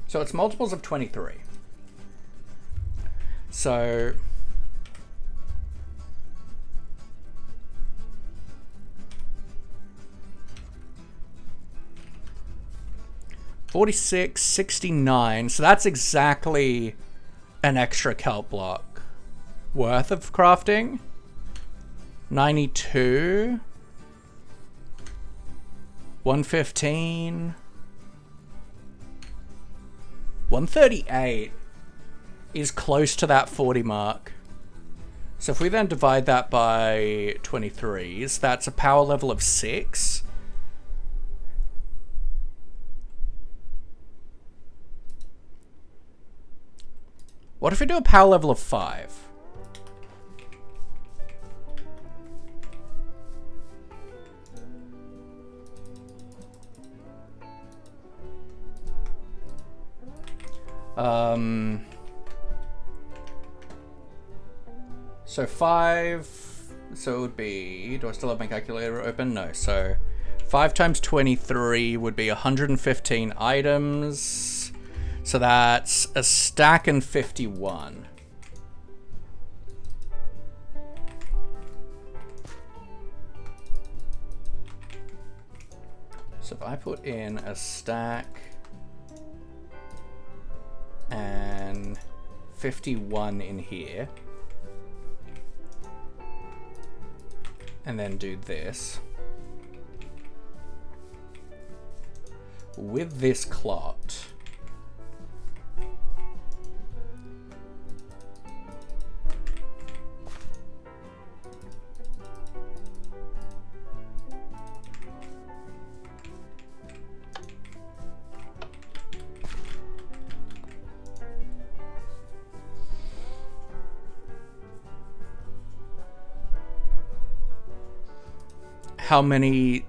So it's multiples of 23. So... $46, $69. So that's exactly an extra kelp block worth of crafting. $92. $115. $138 is close to that 40 mark. So if we then divide that by 23s, that's a power level of 6. What if we do a power level of 5? So 5, so it would be, do I still have my calculator open? No, so 5 times 23 would be 115 items. So that's a stack and 51. So if I put in a stack and 51 in here, and then do this with this clot, how many,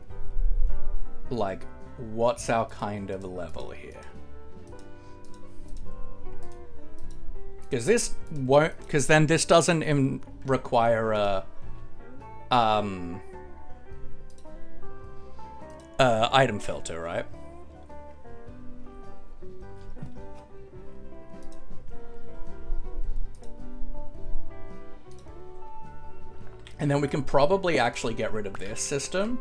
like, what's our kind of level here? Because this won't, because then this doesn't require a item filter, right? And then we can probably actually get rid of this system.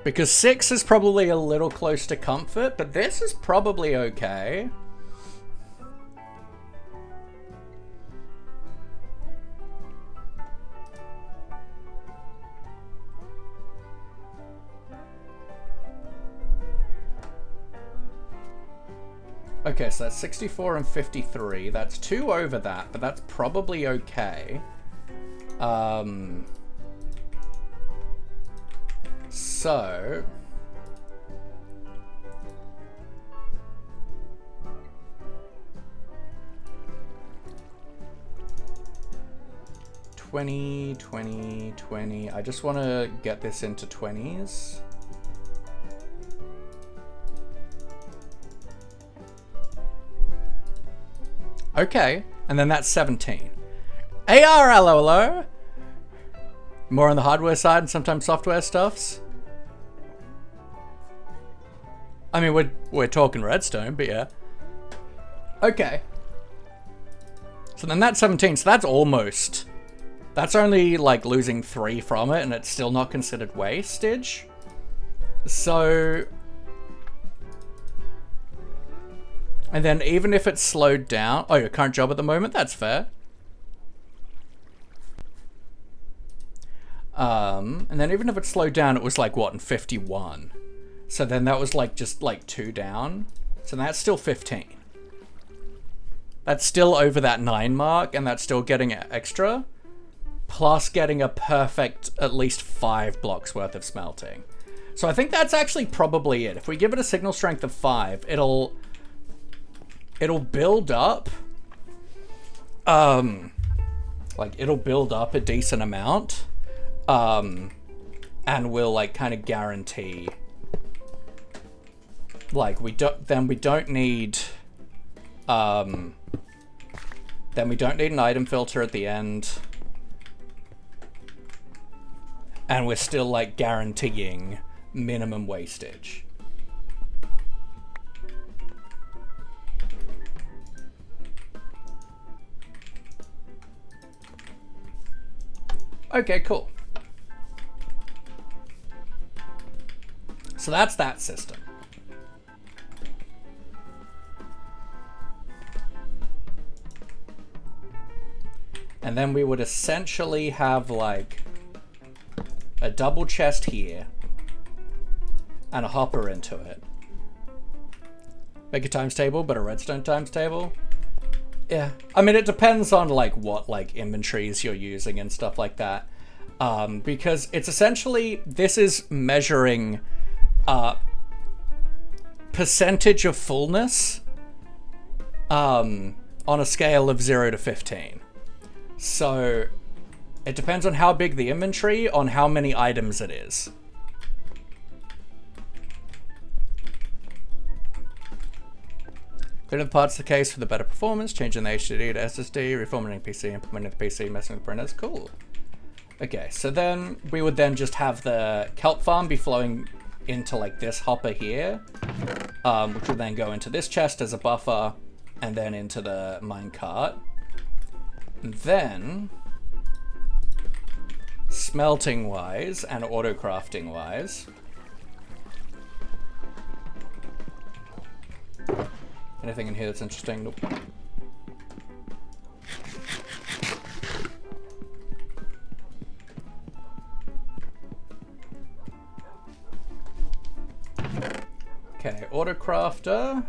Because 6 is probably a little close to comfort, but this is probably okay. Okay, so that's 64 and 53. That's 2 over that, but that's probably okay. So... $20, $20, $20. I just want to get this into 20s. Okay, and then that's 17. AR, hello. More on the hardware side and sometimes software stuffs. I mean, we're talking redstone, but yeah. Okay. So then that's 17, so that's almost... That's only, like, losing 3 from it, and it's still not considered wastage. So... And then even if it's slowed down... Oh, your current job at the moment? That's fair. And then even if it slowed down, it was like, what, in 51? So then that was like, just like 2 down. So that's still 15. That's still over that 9 mark, and that's still getting extra. Plus getting a perfect, at least 5 blocks worth of smelting. So I think that's actually probably it. If we give it a signal strength of 5, it'll build up. Like, it'll build up a decent amount. And we'll, like, kind of guarantee, like, we don't need an item filter at the end, and we're still, like, guaranteeing minimum wastage. Okay, cool. So that's that system. And then we would essentially have like a double chest here and a hopper into it. Make a times table, but a redstone times table. Yeah, I mean, it depends on like what like inventories you're using and stuff like that. Because it's essentially, this is measuring percentage of fullness on a scale of 0 to 15. So it depends on how big the inventory, on how many items it is. Clearing the parts of the case for the better performance, changing the HDD to SSD, reformatting PC, implementing the PC, messing with printers. Cool. Okay, so then we would then just have the kelp farm be flowing into like this hopper here, which would then go into this chest as a buffer, and then into the minecart. And then, smelting wise and auto crafting wise, anything in here that's interesting? Nope. Okay, auto crafter.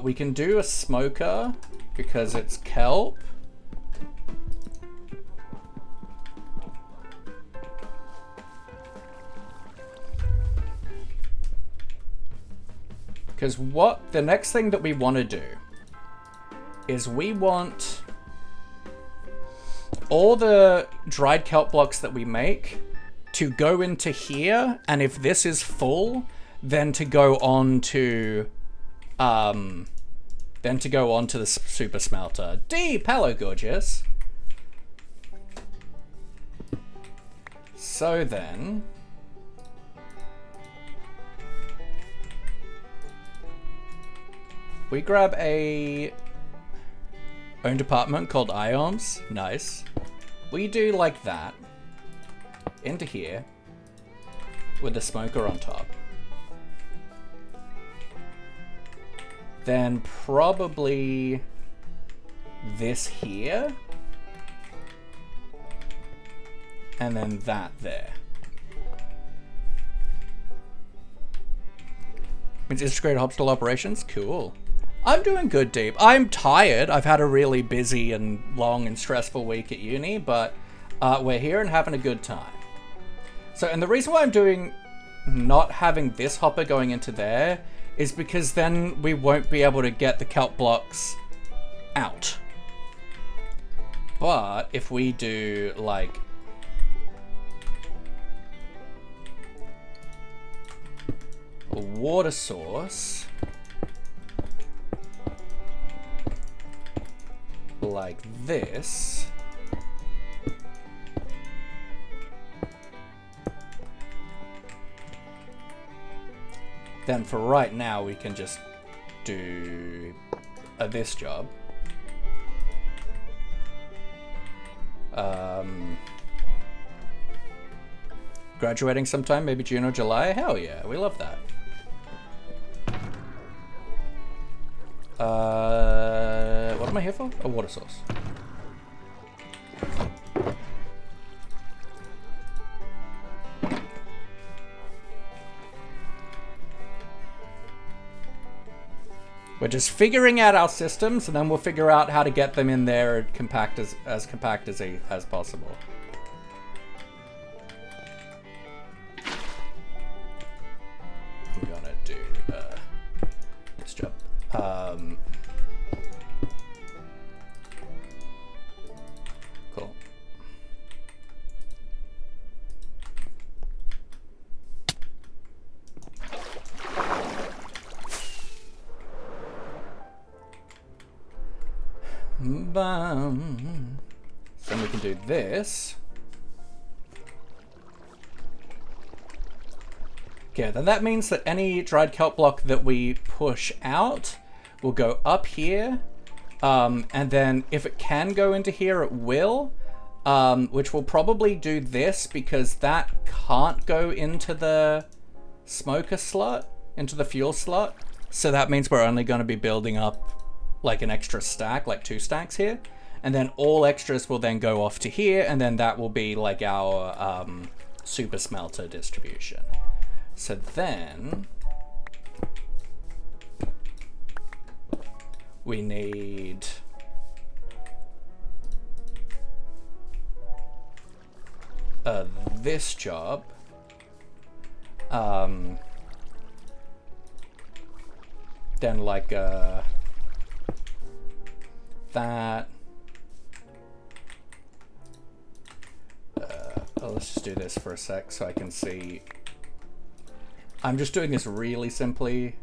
We can do a smoker because it's kelp. Because what the next thing that we want to do is we want all the dried kelp blocks that we make to go into here, and if this is full, then to go on to the super smelter. Deep, hello, gorgeous. So then, we grab a own department called ions. Nice. We do like that. Into here with the smoker on top. Then probably this here. And then that there. Means integrated hospital operations? Cool. I'm doing good, Deep. I'm tired. I've had a really busy and long and stressful week at uni, but we're here and having a good time. So, and the reason why I'm doing not having this hopper going into there is because then we won't be able to get the kelp blocks out. But if we do like a water source like this, then for right now we can just do this job. Graduating sometime, maybe June or July? Hell yeah, we love that. What am I here for? A water source. We're just figuring out our systems, and then we'll figure out how to get them in there compact as compact as possible. I'm gonna do this job. Cool. Then we can do this. Okay, then that means that any dried kelp block that we push out will go up here. And then if it can go into here, it will. Which will probably do this because that can't go into the smoker slot, into the fuel slot. So that means we're only going to be building up like an extra stack, like 2 stacks here. And then all extras will then go off to here, and then that will be like our super smelter distribution. So then we need this job. Then like that. Let's just do this for a sec so I can see. I'm just doing this really simply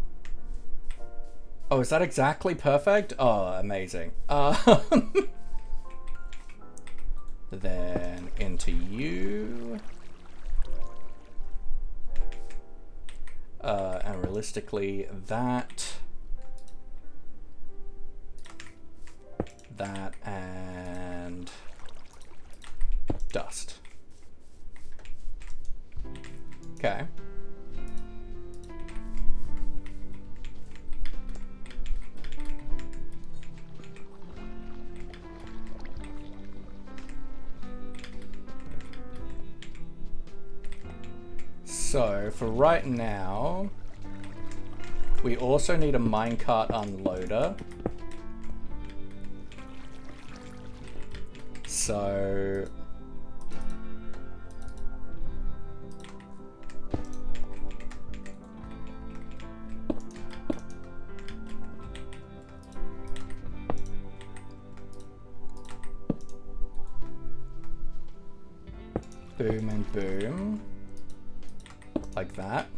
Oh, is that exactly perfect? Oh, amazing. Then into you. And realistically, that, and dust. Okay. So, for right now, we also need a minecart unloader. So... boom and boom. Like that.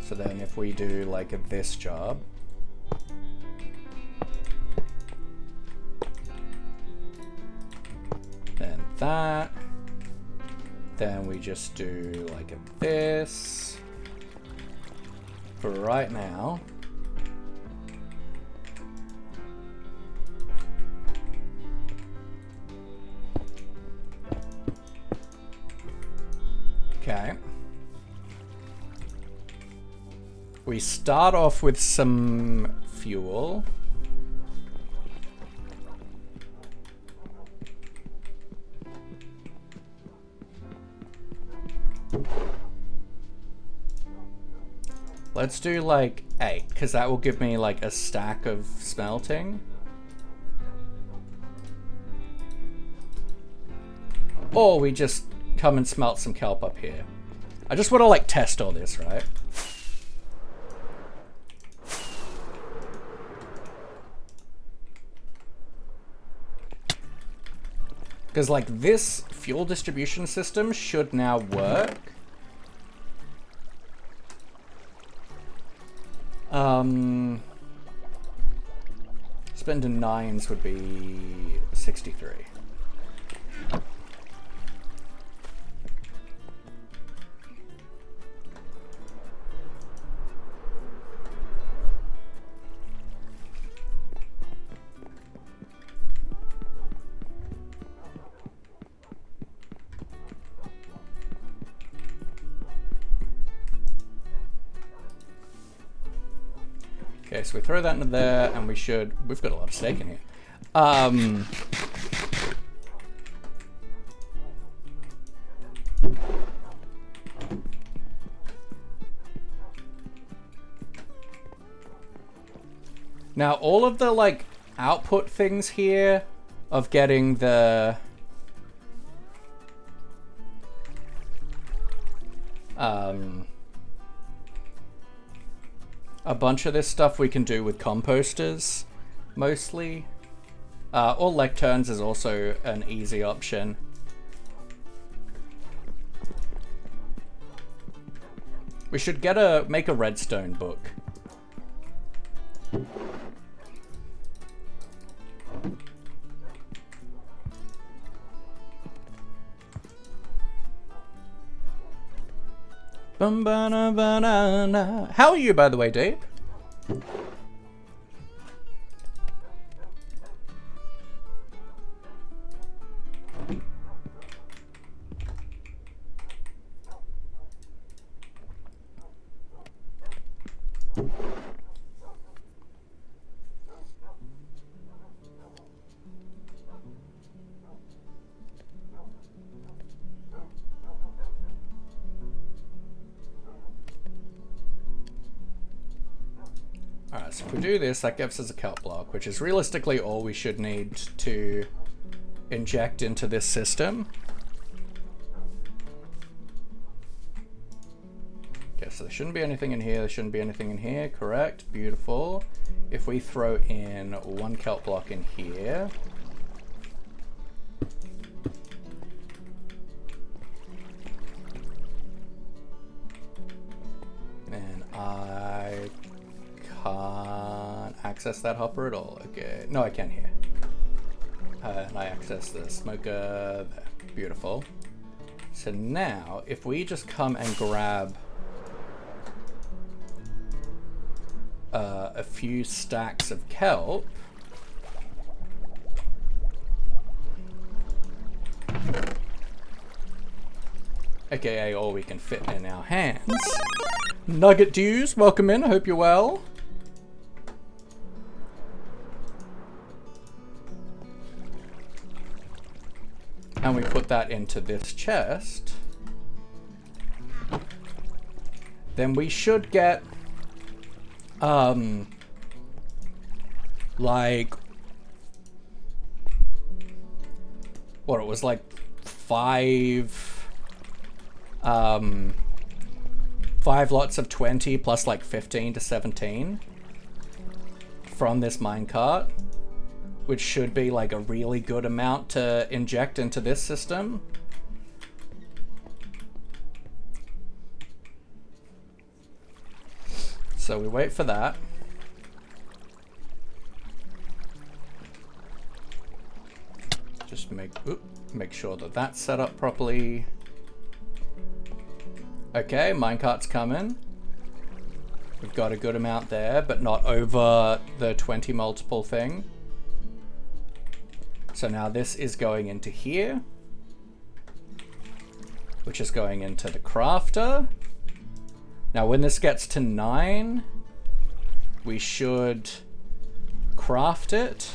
So then if we do like this job, then that, then we just do like this for right now. Okay. We start off with some fuel. Let's do like 8, because that will give me like a stack of smelting. Or we just come and smelt some kelp up here. I just want to like test all this, right? Because like this fuel distribution system should now work. Spending 9s would be 63. Okay, so we throw that into there, and we've got a lot of steak in here. Now, all of the, like, output things here of getting the... a bunch of this stuff we can do with composters, mostly. Or lecterns is also an easy option. We should make a redstone book. How are you, by the way, Dave? Alright, so if we do this, that gives us a kelp block, which is realistically all we should need to inject into this system. Okay, so there shouldn't be anything in here, there shouldn't be anything in here, correct, beautiful. If we throw in 1 kelp block in here, access that hopper at all? Okay, no, I can here. And I access the smoker there. Beautiful. So now, if we just come and grab a few stacks of kelp, aka all we can fit in our hands. Nugget Dews, welcome in, I hope you're well. And we put that into this chest. Then we should get, like, what it was like 5 lots of 20 plus like 15 to 17 from this minecart, which should be like a really good amount to inject into this system. So we wait for that. Just make sure that that's set up properly. Okay, minecart's coming. We've got a good amount there, but not over the 20 multiple thing. So now this is going into here, which is going into the crafter. Now when this gets to 9, we should craft it.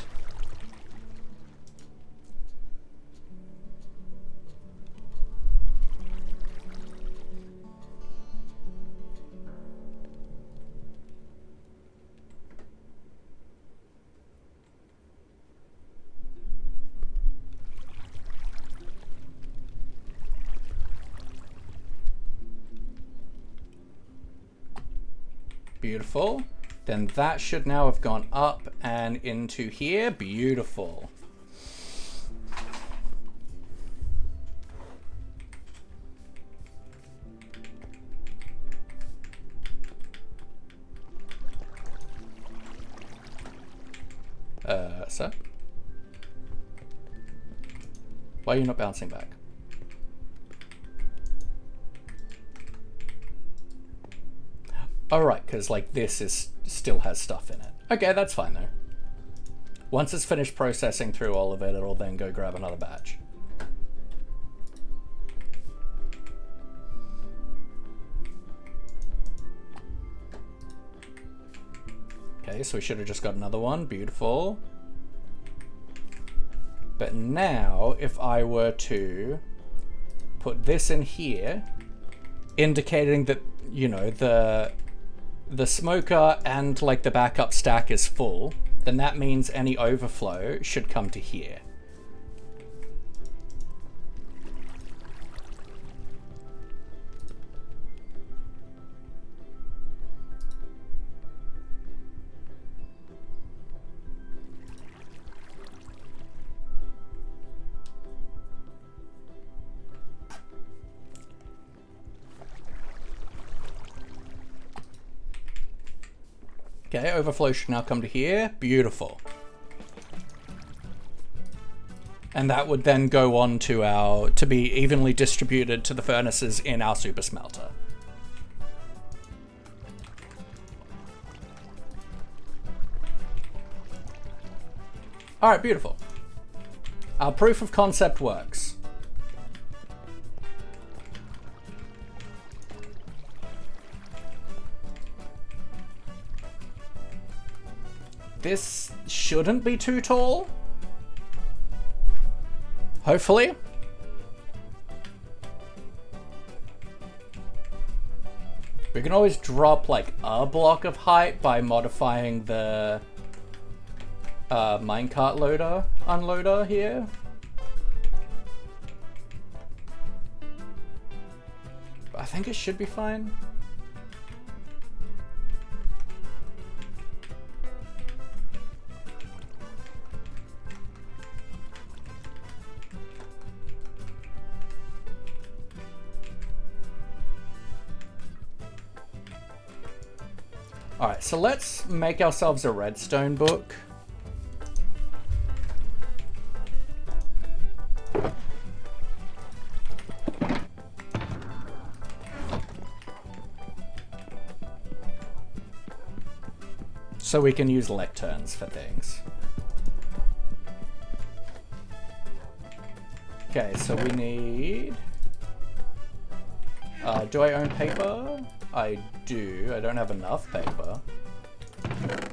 Beautiful. Then that should now have gone up and into here. Beautiful. Sir? Why are you not bouncing back? Oh, right, because like this still has stuff in it. Okay, that's fine though. Once it's finished processing through all of it, it'll then go grab another batch. Okay, so we should have just got another one. Beautiful. But now, if I were to put this in here, indicating that, you know, the smoker and like the backup stack is full, then that means any overflow should come to here. Okay, overflow should now come to here. Beautiful. And that would then go on to be evenly distributed to the furnaces in our super smelter. All right, beautiful. Our proof of concept works. This shouldn't be too tall. Hopefully. We can always drop like a block of height by modifying the minecart loader, unloader here. But I think it should be fine. Alright, so let's make ourselves a redstone book. So we can use lecterns for things. Okay, so we need... do I own paper? I do. I don't have enough paper.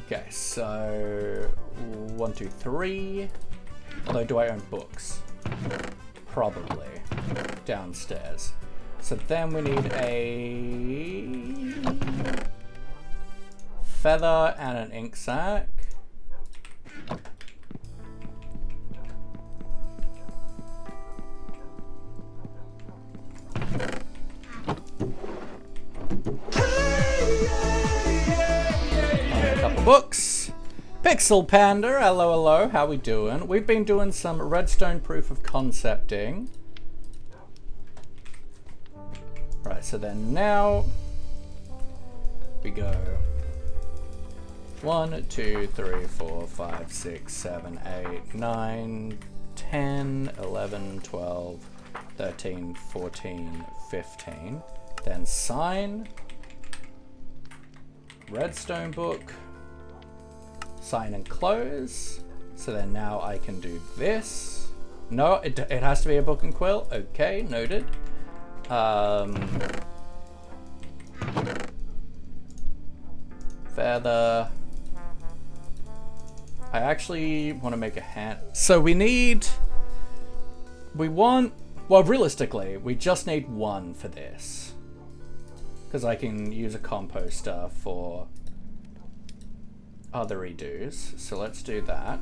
Okay, so 1, 2, 3. Although, do I own books? Probably. Downstairs. So then we need a feather and an ink sac. Books. Pixel Panda, hello, hello, how we doing? We've been doing some redstone proof of concepting. Right, so then now we go 1, 2, 3, 4, 5, 6, 7, 8, 9, 10, 11, 12, 13, 14, 15. Then sign, redstone book, sign and close. So then now I can do this. No, it has to be a book and quill. Okay, noted. Feather. I actually want to make a hand. So we want, well, realistically, we just need one for this. Because I can use a composter for other redos. So let's do that.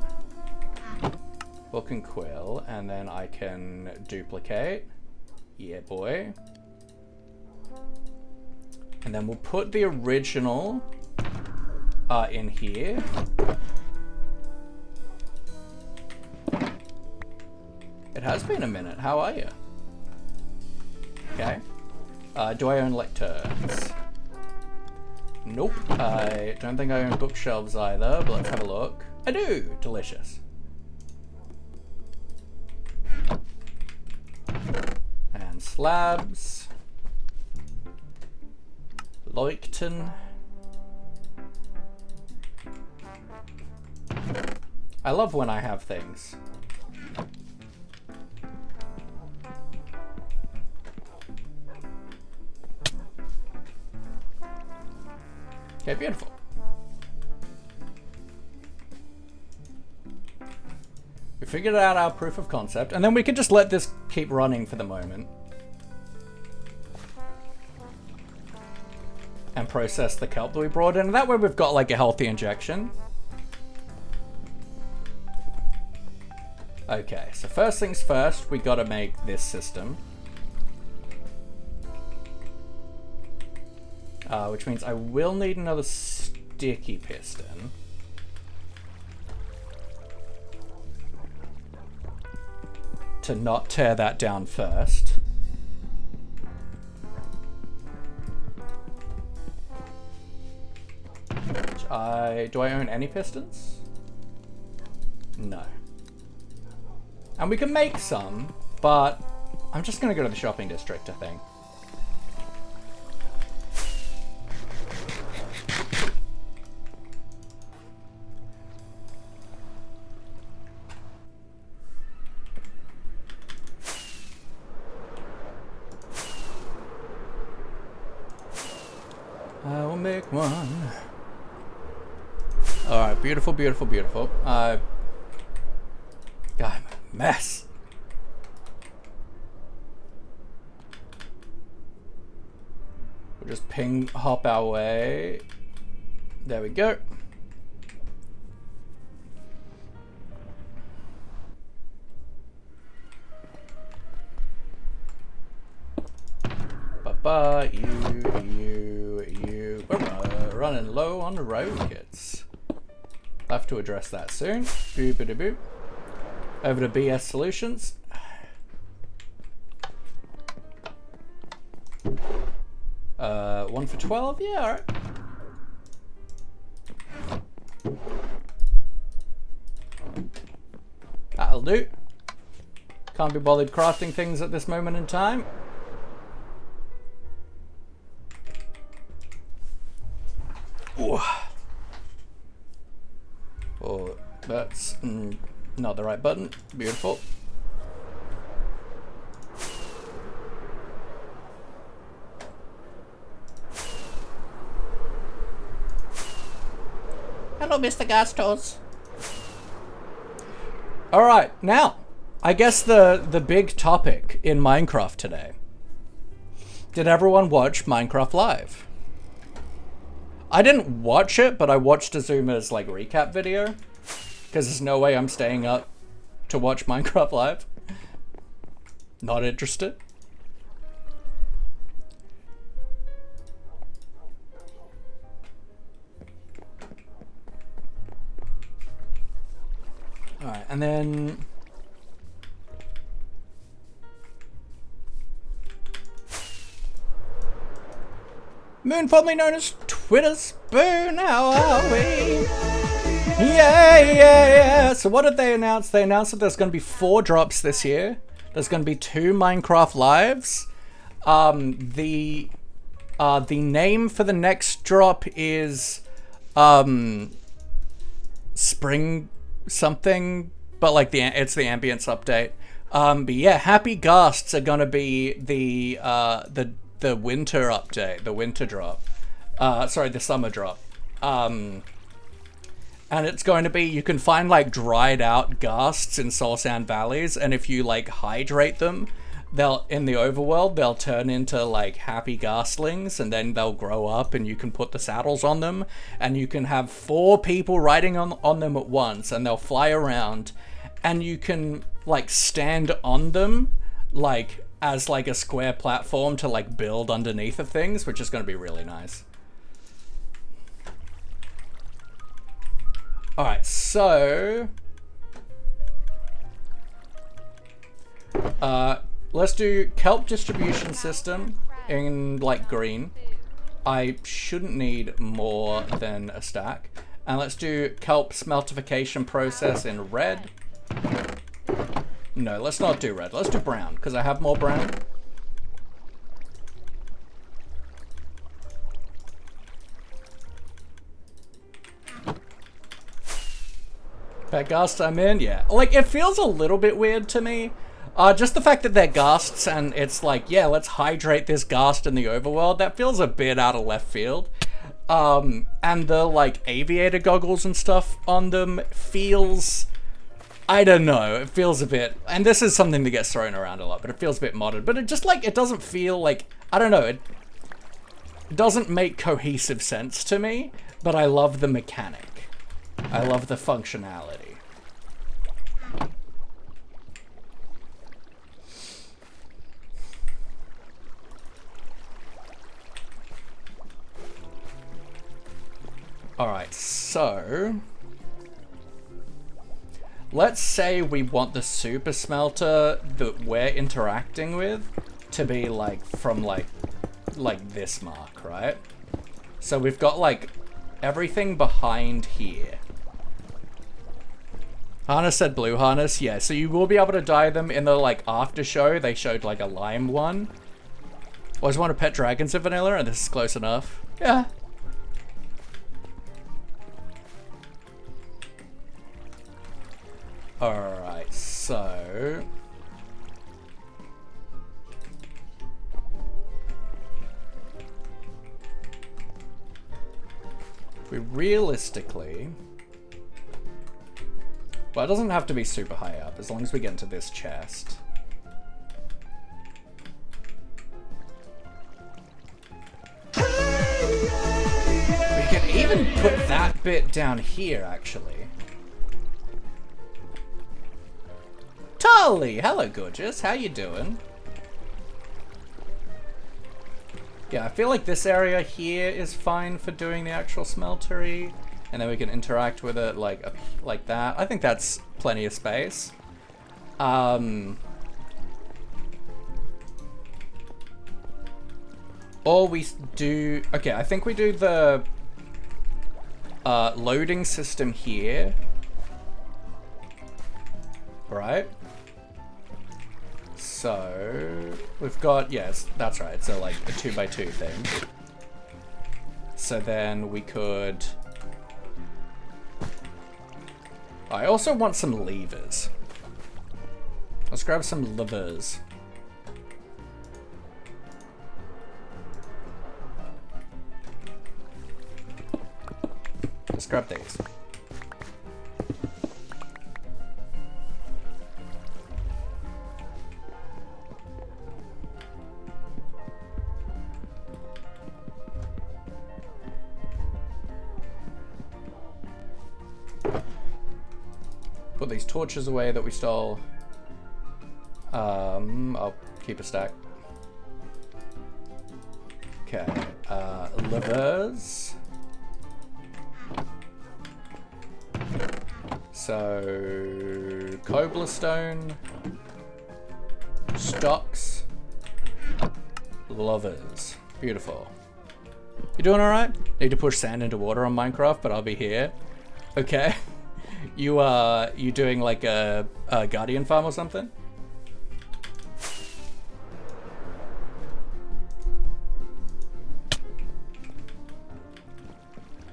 Book and quill, and then I can duplicate. Yeah, boy. And then we'll put the original in here. It has been a minute. How are you? Okay. Do I own lecterns? Nope. I don't think I own bookshelves either, but let's have a look. I do! Delicious. And slabs. Leuchten. I love when I have things. Okay, beautiful. We figured out our proof of concept, and then we can just let this keep running for the moment. And process the kelp that we brought in. That way we've got like a healthy injection. Okay, so first things first, we gotta make this system. Which means I will need another sticky piston. To not tear that down first. Do I own any pistons? No. And we can make some, but I'm just gonna go to the shopping district, I think. I will make one. Alright, beautiful, beautiful, beautiful. God, I'm a mess. We'll just ping hop our way. There we go. Ba-ba, you. We're running low on the rockets. I'll have to address that soon. Boop-a-da-boop. Over to BS Solutions. 1 for 12? Yeah, alright. That'll do. Can't be bothered crafting things at this moment in time. Ooh. Oh, that's not the right button. Beautiful. Hello, Mr. Gastos. Alright, now, I guess the big topic in Minecraft today. Did everyone watch Minecraft Live? I didn't watch it, but I watched Azuma's like recap video. Because there's no way I'm staying up to watch Minecraft Live. Not interested. Alright, and then... Moon, formerly known as Twitter Spoon, how are we? Yeah. So what did they announce? They announced that there's going to be 4 drops this year. There's going to be 2 Minecraft Lives. The name for the next drop is Spring something, but like it's the ambience update. But yeah, Happy Ghasts are going to be the winter update, the winter drop. Sorry, the summer drop. And it's going to be, you can find like dried out ghasts in Soul Sand Valleys, and if you like hydrate them, they'll, in the overworld, they'll turn into like happy ghastlings, and then they'll grow up and you can put the saddles on them, and you can have 4 people riding on them at once, and they'll fly around, and you can like stand on them like as like a square platform to like build underneath of things, which is going to be really nice. Alright, so let's do kelp distribution system in like green. I shouldn't need more than a stack. And let's do kelp smeltification process in red. No, let's not do red. Let's do brown, because I have more brown. That ghast I'm in, yeah. Like, it feels a little bit weird to me. Just the fact that they're ghasts and it's like, yeah, let's hydrate this ghast in the overworld. That feels a bit out of left field. And the, like, aviator goggles and stuff on them feels... I don't know, it feels a bit, and this is something that gets thrown around a lot, but it feels a bit modern, but it just like, it doesn't feel like, I don't know, it doesn't make cohesive sense to me, but I love the mechanic. I love the functionality. Alright, so... let's say we want the super smelter that we're interacting with to be like from like this mark, right? So we've got like everything behind here. Harness said blue harness, yeah, so you will be able to dye them in the like after show. They showed like a lime one. Always want to pet dragons in vanilla, and this is close enough. Yeah. Alright, so... we realistically... well, it doesn't have to be super high up, as long as we get into this chest. We can even put that bit down here, actually. Tali! Hello, gorgeous. How you doing? Yeah, I feel like this area here is fine for doing the actual smeltery. And then we can interact with it like that. I think that's plenty of space. Or we do... okay, I think we do the... loading system here. Right? So we've got, yes, that's right. So like a 2x2 thing. So then we could... I also want some levers. Let's grab some levers. Let's grab these. Put these torches away that we stole. I'll keep a stack. Okay, levers. So, cobblestone, stocks, levers. Beautiful. You doing alright? Need to push sand into water on Minecraft, but I'll be here. Okay. You doing like a guardian farm or something?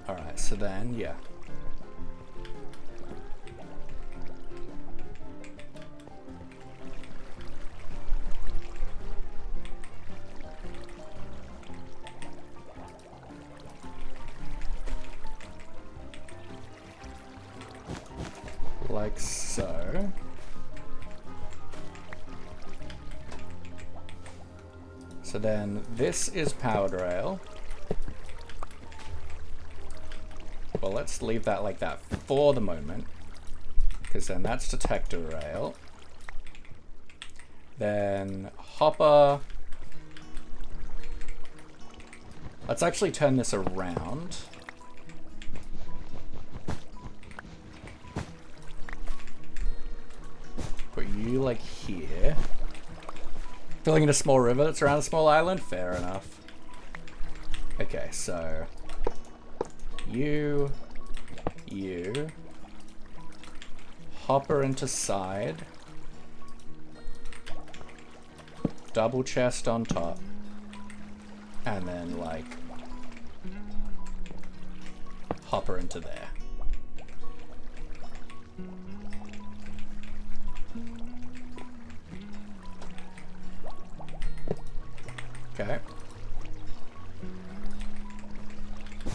Alright, so then, yeah. Like so. So then this is powered rail. Well, let's leave that like that for the moment, because then that's detector rail. Then hopper. Let's actually turn this around. Put you like here. Filling in a small river that's around a small island? Fair enough. Okay, so you, hopper into side, double chest on top, and then like hopper into there. Okay.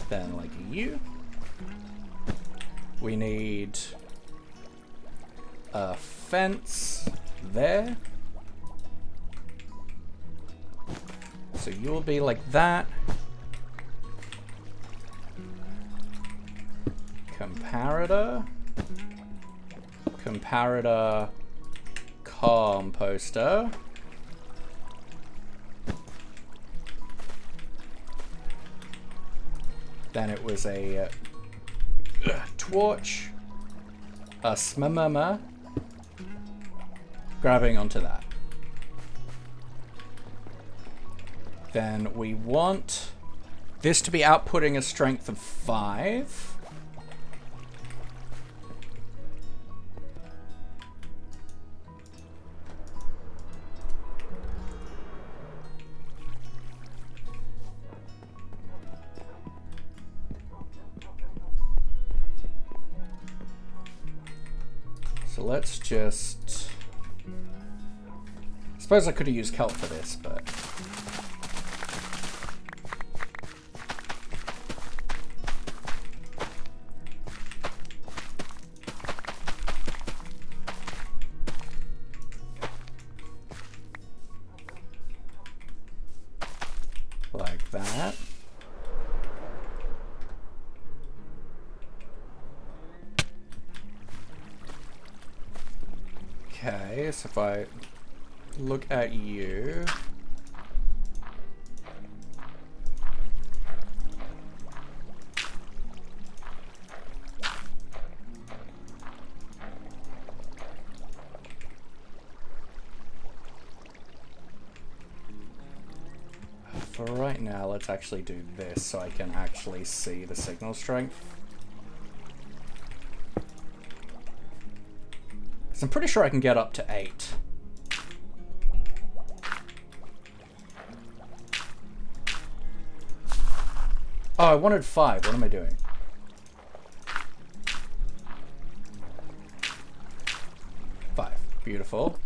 Then like you. We need a fence there. So you'll be like that. Comparator. Comparator composter. Then it was a torch, a smmma, grabbing onto that. Then we want this to be outputting a strength of 5. So let's just... I suppose I could have used kelp for this, but... like that. Okay, so if I look at you... For right now, let's actually do this so I can actually see the signal strength. Because I'm pretty sure I can get up to 8. Oh, I wanted 5. What am I doing? Beautiful.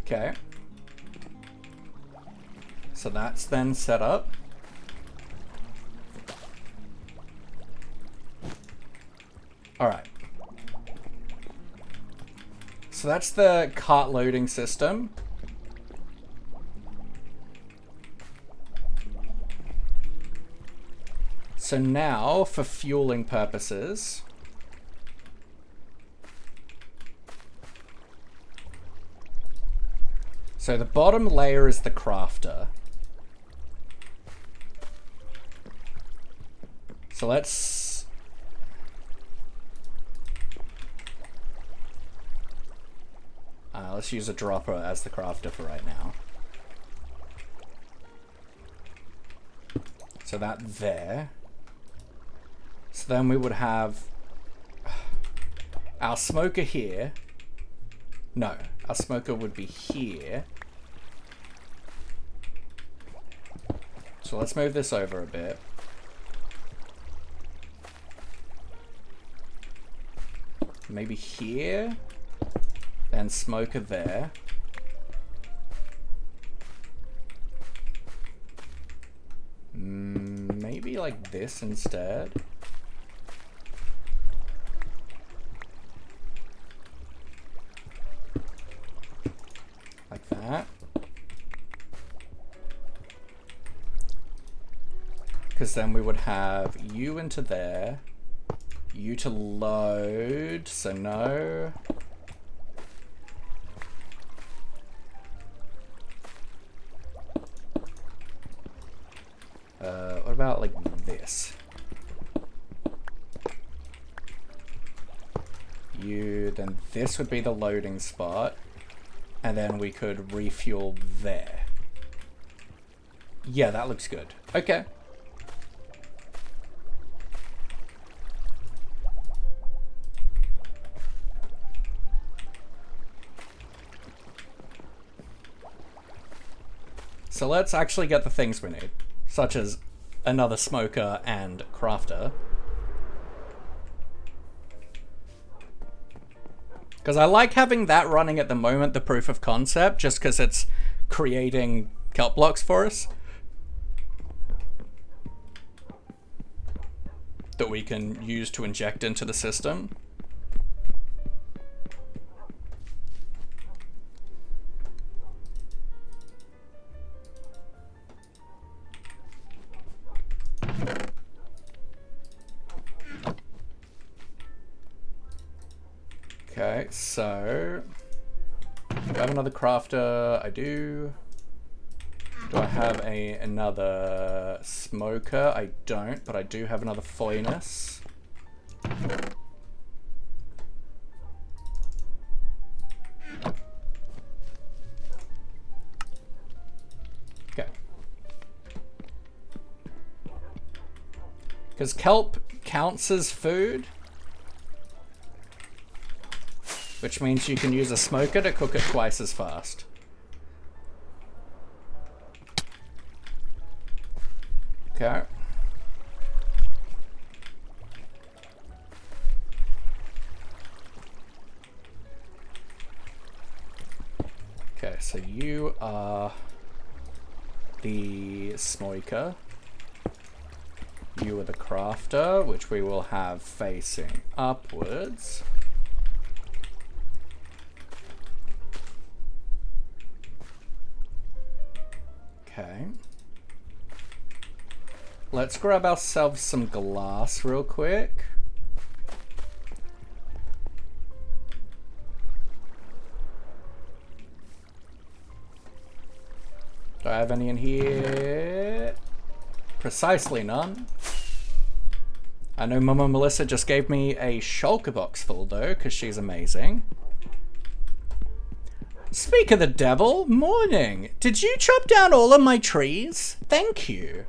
Okay. So that's then set up. All right. So that's the cart loading system. So now, for fueling purposes, so the bottom layer is the crafter. So let's use a dropper as the crafter for right now. So that there. So then we would have our smoker here. No, our smoker would be here. So let's move this over a bit. Maybe here. Then smoker there. Maybe like this instead. Like that. Because then we would have you into there. You to load, so no. What about like this? You, then this would be the loading spot. And then we could refuel there. Yeah, that looks good. Okay. So let's actually get the things we need, such as another smoker and crafter. Because I like having that running at the moment, the proof of concept, just because it's creating kelp blocks for us that we can use to inject into the system. Okay, so do I have another crafter? I do. Do I have another smoker? I don't, but I do have another furnace. Okay. Because kelp counts as food, which means you can use a smoker to cook it twice as fast. Okay. Okay, so you are the smoker. You are the crafter, which we will have facing upwards. Okay. Let's grab ourselves some glass real quick. Do I have any in here? Precisely none. I know Mama Melissa just gave me a shulker box full though, because she's amazing. Speak of the devil, morning. Did you chop down all of my trees? Thank you.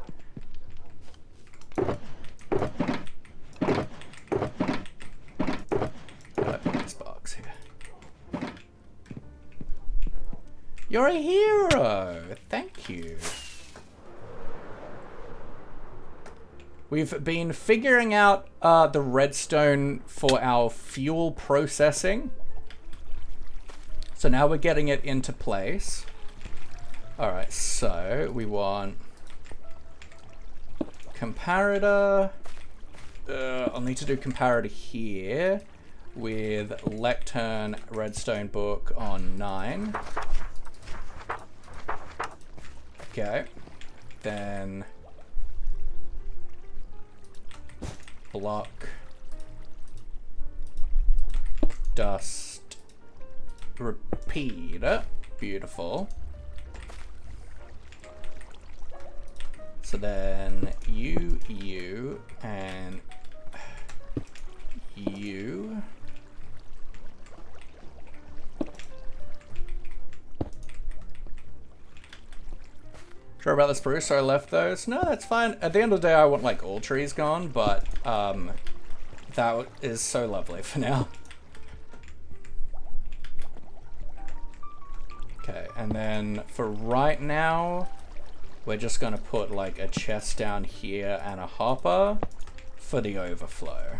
You're a hero. Thank you. We've been figuring out the redstone for our fuel processing. So now we're getting it into place. All right, so we want comparator. I'll need to do comparator here with lectern redstone book on 9. Okay, then block dust repeater. Beautiful. So then you, and you. Sure about this, Bruce? So I left those. No, that's fine. At the end of the day, I want like all trees gone, but that is so lovely for now. Okay, and then for right now, we're just gonna put like a chest down here and a hopper for the overflow.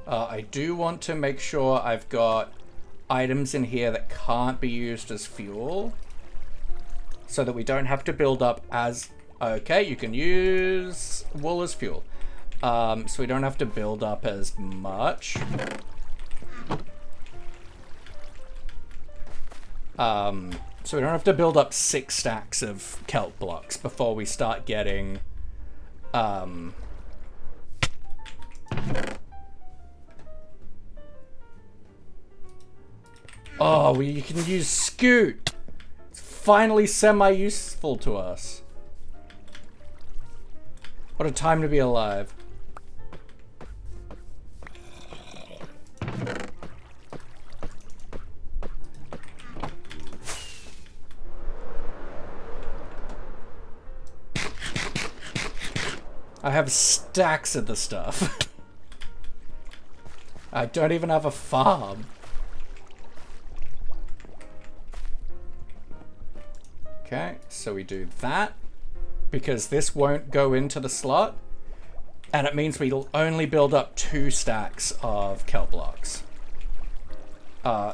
I do want to make sure I've got items in here that can't be used as fuel, so that we don't have to build up as... Okay, you can use wool as fuel. So we don't have to build up as much. So we don't have to build up 6 stacks of kelp blocks before we start getting... Oh, you can use scoot. It's finally semi-useful to us. What a time to be alive. I have stacks of the stuff. I don't even have a farm. Okay, so we do that, because this won't go into the slot, and it means we'll only build up 2 stacks of kelp blocks.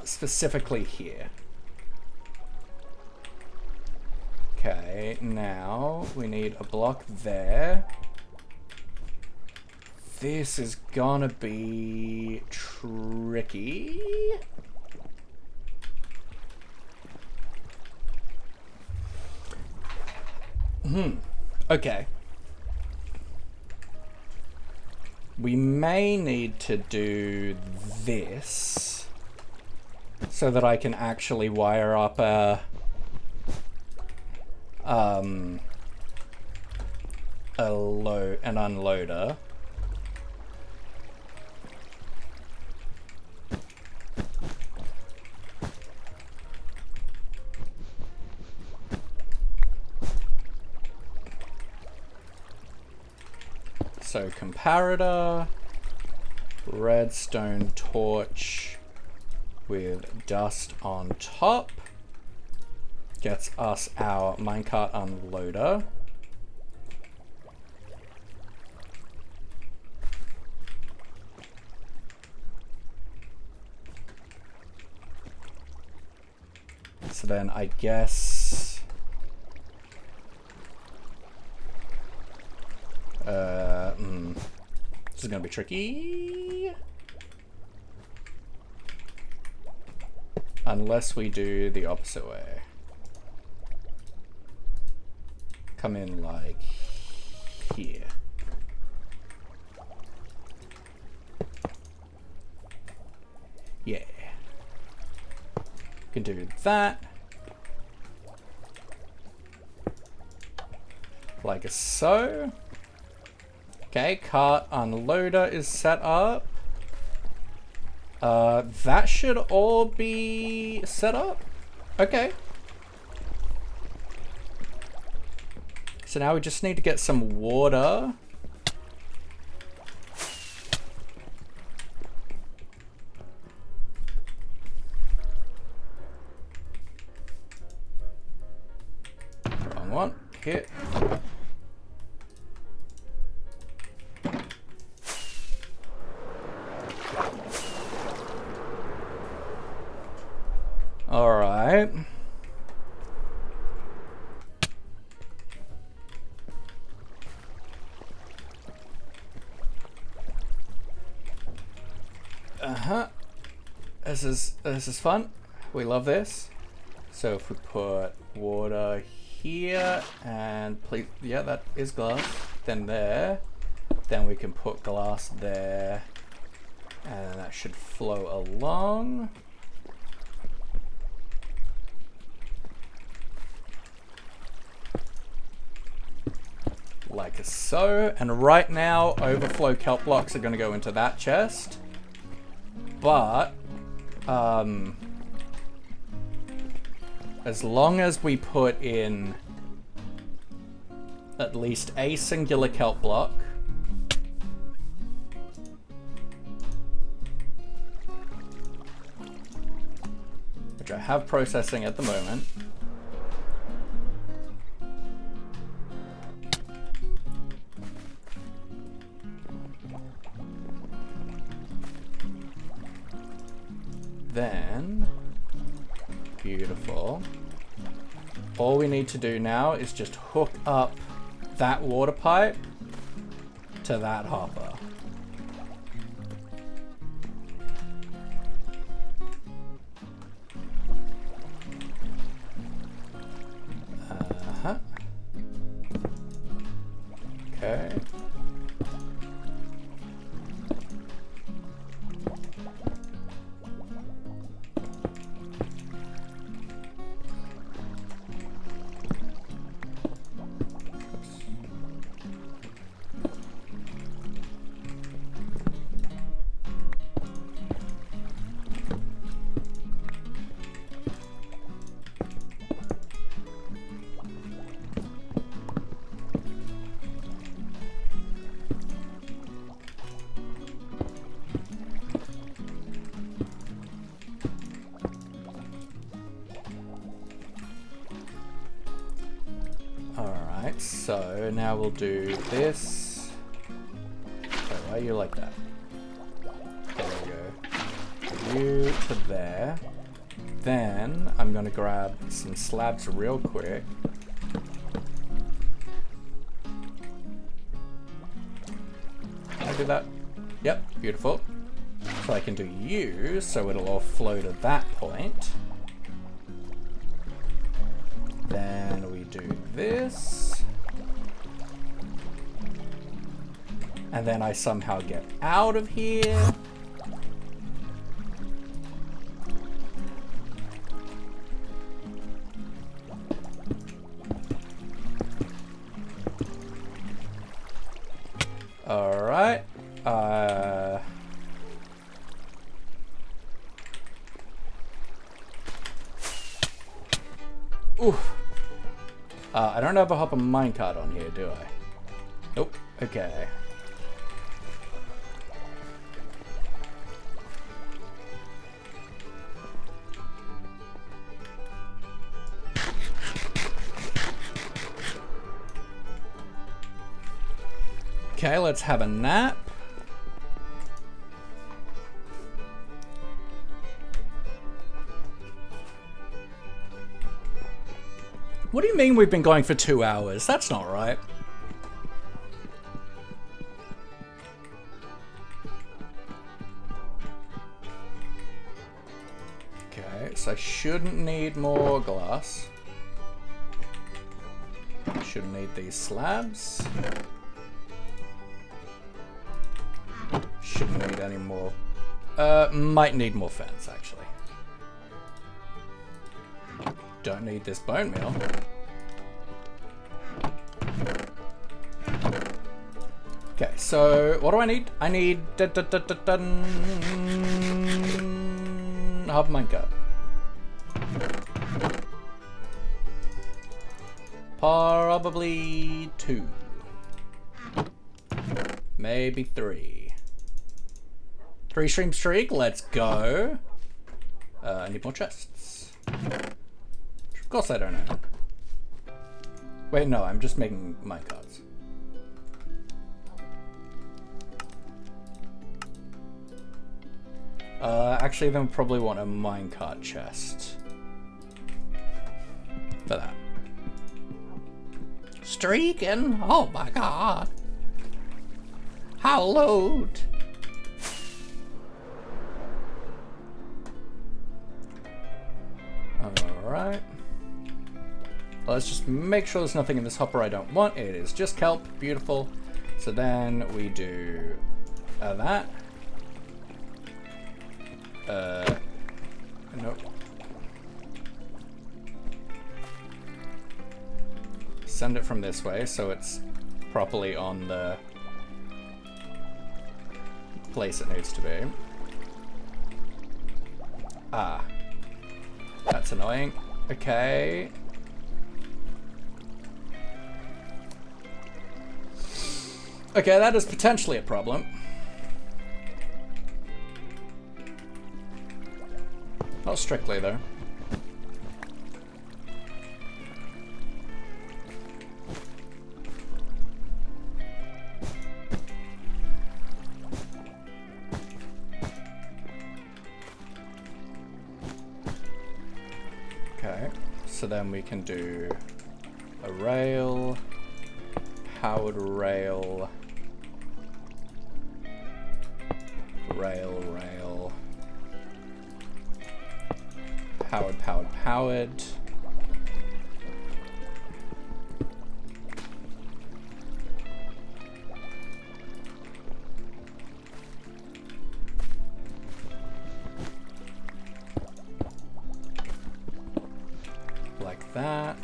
Specifically here. Okay, now we need a block there. This is gonna be tricky. Okay. We may need to do this so that I can actually wire up an unloader. So comparator, redstone torch with dust on top gets us our minecart unloader. So then I guess this is gonna be tricky. Unless we do the opposite way. Come in like here. Yeah. Can do that. Like so. Okay, cart unloader is set up. That should all be set up. Okay. So now we just need to get some water. Wrong one. Here. All right. This is fun. We love this. So if we put water here and please, yeah, that is glass. Then there. Then we can put glass there, and that should flow along. Like so. And right now, overflow kelp blocks are going to go into that chest. But as long as we put in at least a singular kelp block, which I have processing at the moment, then beautiful. All we need to do now is just hook up that water pipe to that hopper. Okay. So now we'll do this. Wait, why are you like that? Okay, there we go. You to there. Then I'm gonna grab some slabs real quick. Can I do that? Yep, beautiful. So I can do you, so it'll all flow to that point. Then we do this. And then I somehow get out of here. All right. Oof. I don't have a hopper minecart on here, do I? Nope. Okay. Okay, let's have a nap. What do you mean we've been going for 2 hours? That's not right. Okay, so I shouldn't need more glass. Shouldn't need these slabs. Shouldn't need any more. Might need more fence, actually. Don't need this bone meal. Okay, so what do I need? I need hub minecart. Probably 2. Maybe 3. 3 stream streak, let's go. I need more chests. Of course I don't know. Wait, no, I'm just making minecarts. Actually, then probably want a minecart chest. For that. Streaking? Oh my god. How load? Alright. Let's just make sure there's nothing in this hopper I don't want. It is just kelp. Beautiful. So then we do that. Nope. Send it from this way so it's properly on the place it needs to be. Ah. That's annoying. Okay. Okay, that is potentially a problem. Not strictly, though. Okay, so then we can do a rail, powered rail, rail, powered. Like that.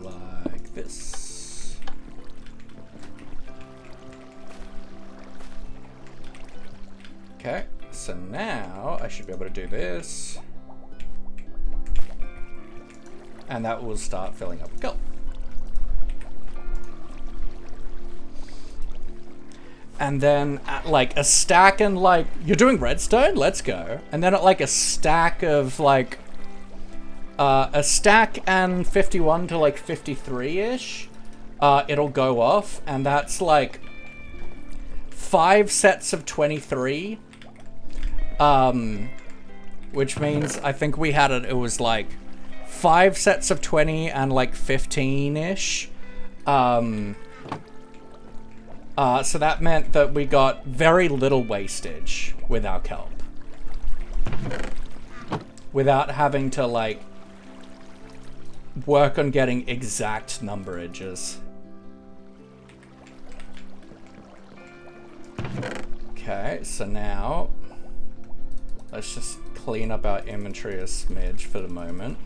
Like this. Okay, so now I should be able to do this. And that will start filling up with gold. And then at like a stack and like, you're doing redstone? Let's go. And then at like a stack of like, a stack and 51 to like 53-ish, it'll go off. And that's like 5 sets of 23. Which means I think we had it was like 5 sets of 20 and like 15-ish. So that meant that we got very little wastage with our kelp. Without having to like work on getting exact numberages. Okay, so now let's just clean up our inventory a smidge for the moment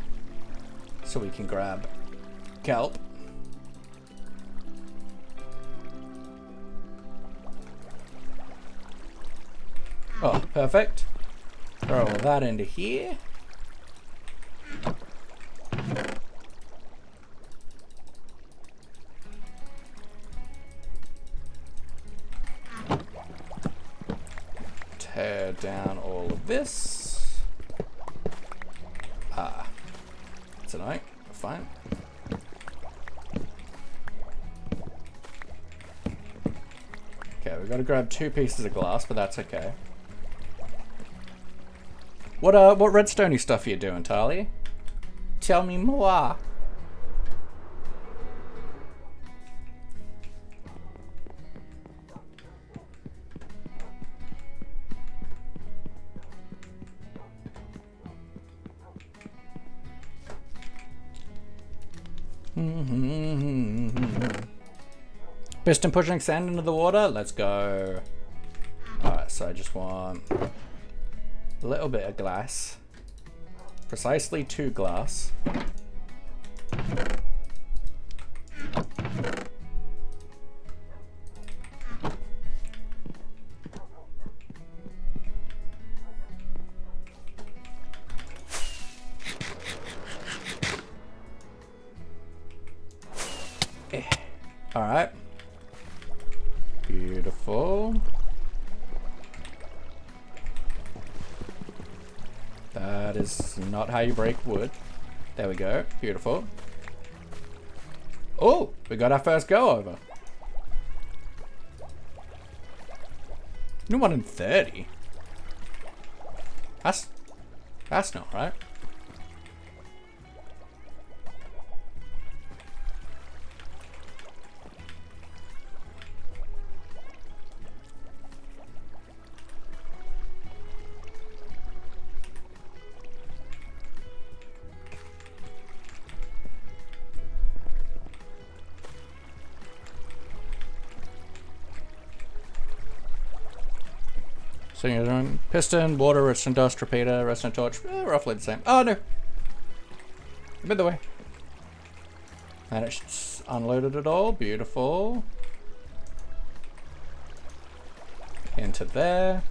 so we can grab kelp. Oh, perfect. Throw all that into here. Tear down all of this. Ah. It's annoying. Fine. Okay, we gotta grab 2 pieces of glass, but that's okay. What redstone-y stuff are you doing, Tali? Tell me more. Piston pushing sand into the water? Let's go. Alright, so I just want a little bit of glass. Precisely 2 glass. Alright. Beautiful. That is not how you break wood. There we go. Beautiful. Oh, we got our first go over. New 1 in 30. That's not right. So you're doing piston, water, redstone dust, repeater, redstone torch, roughly the same. Oh no! By the way. And it's unloaded it all, beautiful. Into there.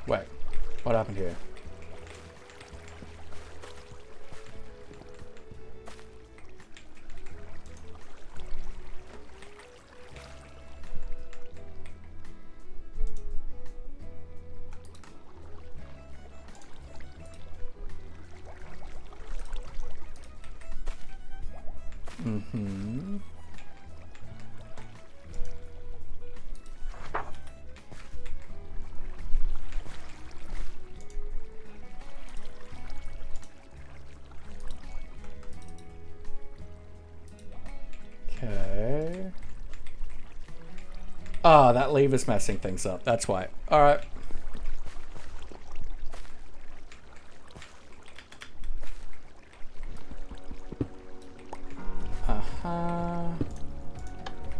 Wait, what happened here? Mm-hmm. Okay. Ah, that lever's messing things up. That's why. All right.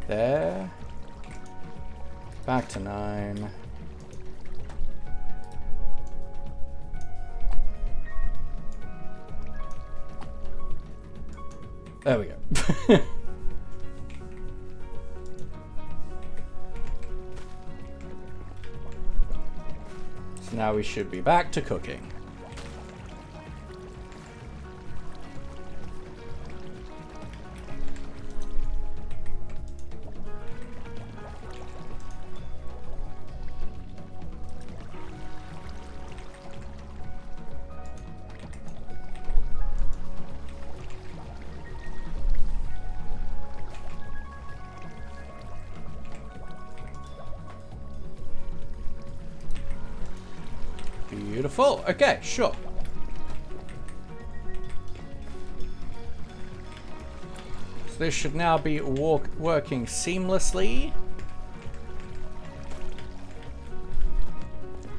There. Back to 9. There we go. So now we should be back to cooking. Beautiful. Okay, sure. So this should now be working seamlessly.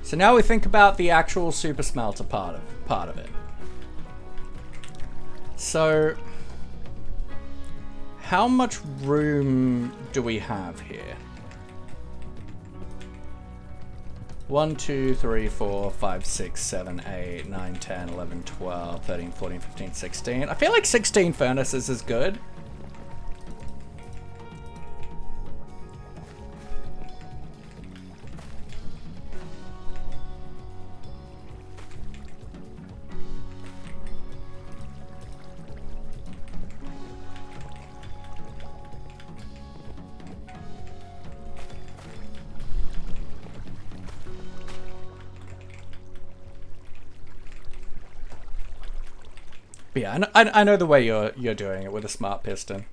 So now we think about the actual super smelter part of it. So how much room do we have here? 1, 2, 3, 4, 5, 6, 7, 8, 9, 10, 11, 12, 13, 14, 15, 16. I feel like 16 furnaces is good. But yeah, I know the way you're doing it with a smart piston.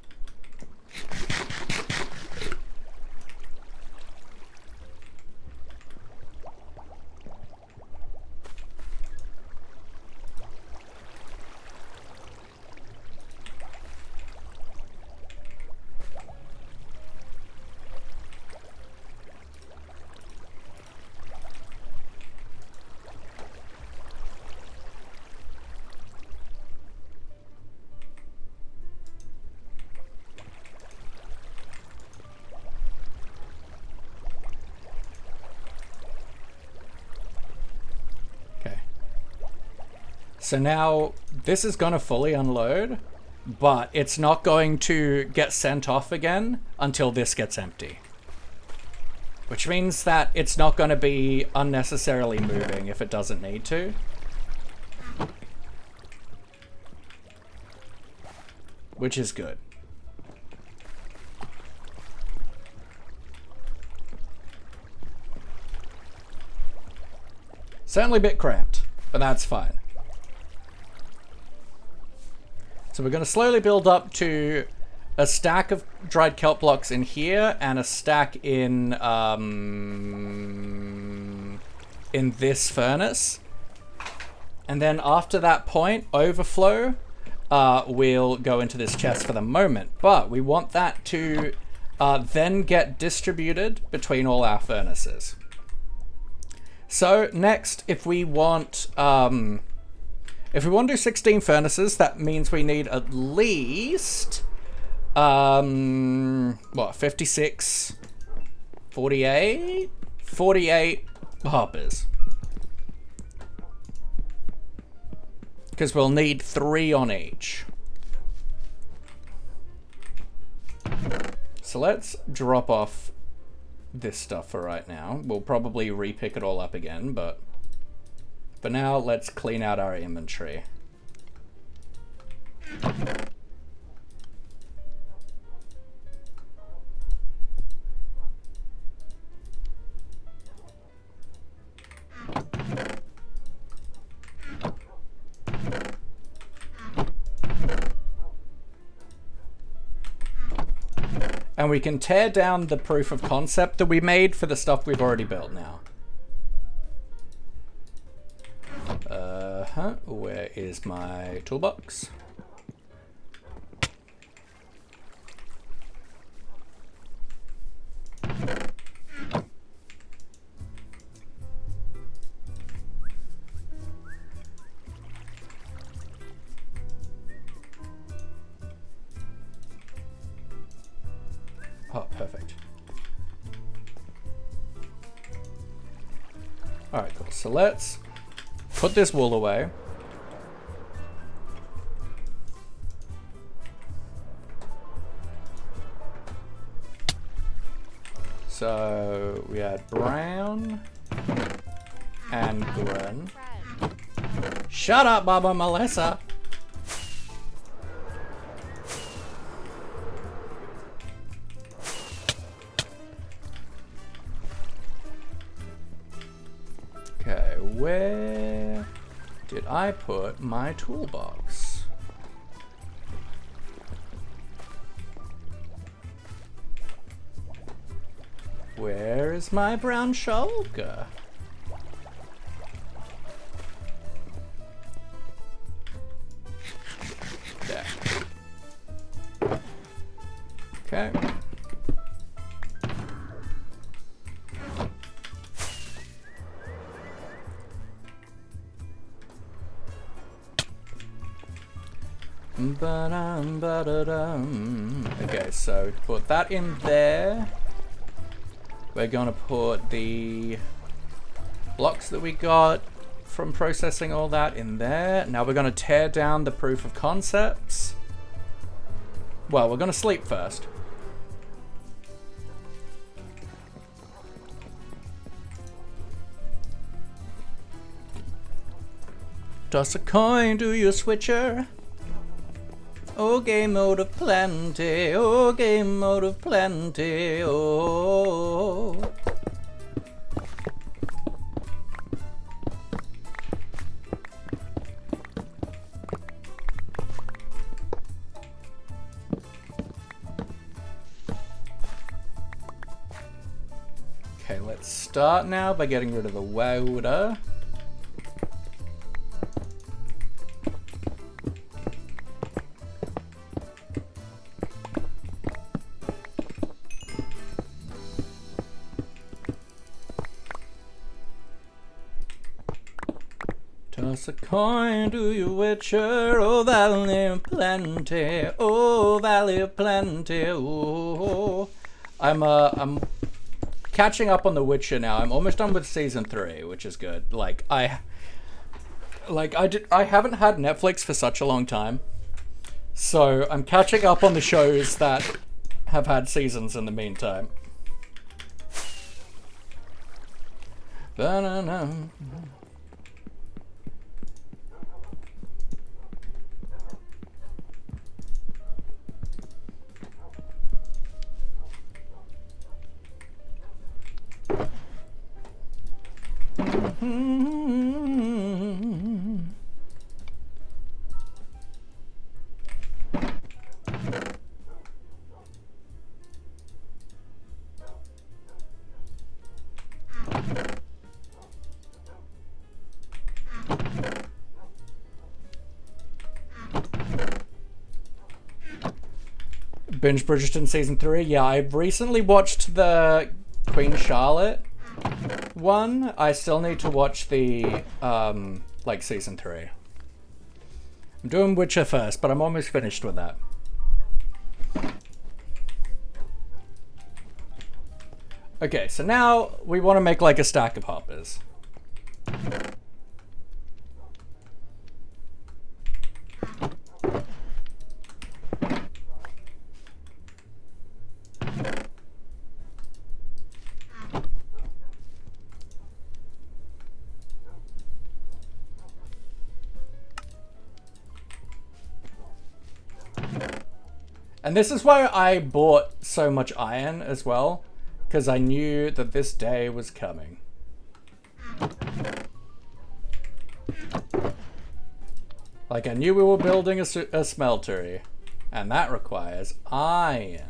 So now this is going to fully unload, but it's not going to get sent off again until this gets empty. Which means that it's not going to be unnecessarily moving if it doesn't need to. Which is good. Certainly a bit cramped, but that's fine. So we're going to slowly build up to a stack of dried kelp blocks in here and a stack in this furnace. And then after that point, overflow will go into this chest for the moment. But we want that to then get distributed between all our furnaces. So next, if we want to do 16 furnaces, that means we need at least, 56, 48 hoppers. Because we'll need 3 on each. So let's drop off this stuff for right now. We'll probably repick it all up again, but for now, let's clean out our inventory. And we can tear down the proof of concept that we made for the stuff we've already built now. Where is my toolbox? Oh, perfect. Alright, cool. So let's put this wool away. So we had brown and Gwen. Shut up, Baba Melissa. Okay, where did I put my toolbox? Where is my brown shulker? There. Okay. Okay, so put that in there. We're gonna put the blocks that we got from processing all that in there. Now we're gonna tear down the proof of concepts. Well, we're gonna sleep first. Toss a coin to your switcher. Oh, game mode of plenty. Oh, game mode of plenty. Oh. Okay, let's start now by getting rid of the water. Toss a coin to your witcher, oh valley of plenty, oh valley of plenty, oh. I'm catching up on The Witcher now. I'm almost done with season 3, which is good. I haven't had Netflix for such a long time, so I'm catching up on the shows that have had seasons in the meantime. Ba-na-na. Binge Bridgerton season 3. Yeah, I recently watched the Queen Charlotte one. I still need to watch the like season 3. I'm doing Witcher first, but I'm almost finished with that. Okay, so now we want to make like a stack of hoppers. And this is why I bought so much iron as well, because I knew that this day was coming. Like, I knew we were building a smeltery, and that requires iron.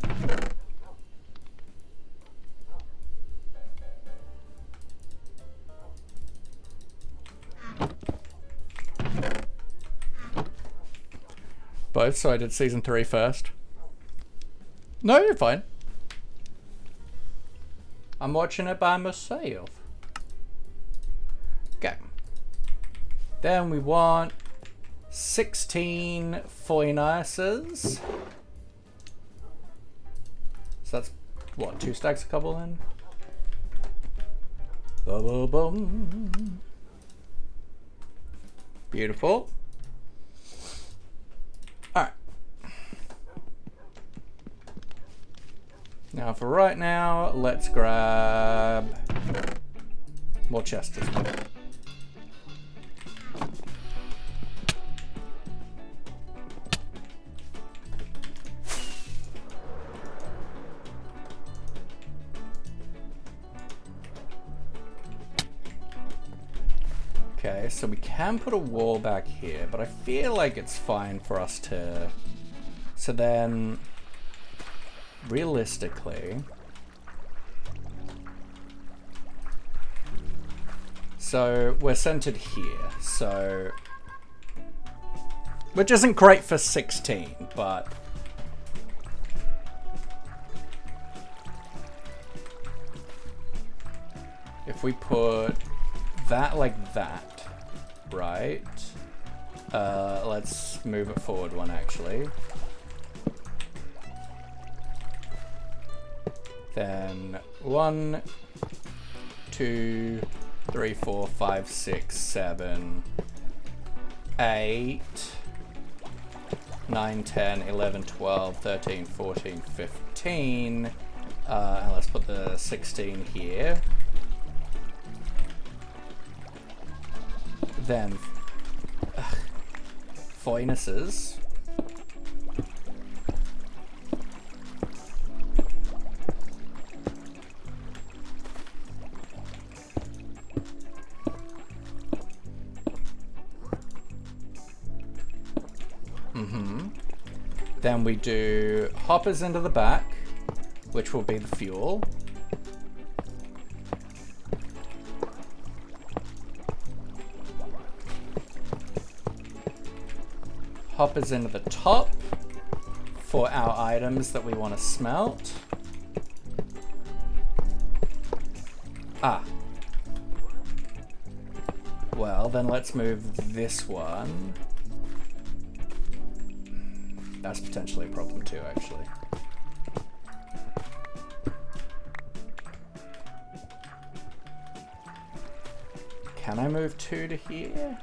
Both, so I did season 3 first. No, you're fine. I'm watching it by myself. Okay. Then we want 16 furnaces. So that's, what, 2 stacks of cobble then? Ba-ba-bum. Beautiful. Alright. Now for right now, let's grab more chests as well. Okay, so we can put a wall back here, but I feel like it's fine for us to... So then, realistically... So, we're centered here, so... Which isn't great for 16, but... If we put that like that... Right. Let's move it forward one actually. Then 1, 2, 3, 4, 5, 6, 7, 8, 9, 10, 11, 12, 13, 14, 15. And let's put the 16 here. Then furnaces. Then we do hoppers into the back, which will be the fuel. Hoppers into the top for our items that we want to smelt. Ah. Well, then let's move this one. That's potentially a problem too, actually. Can I move 2 to here?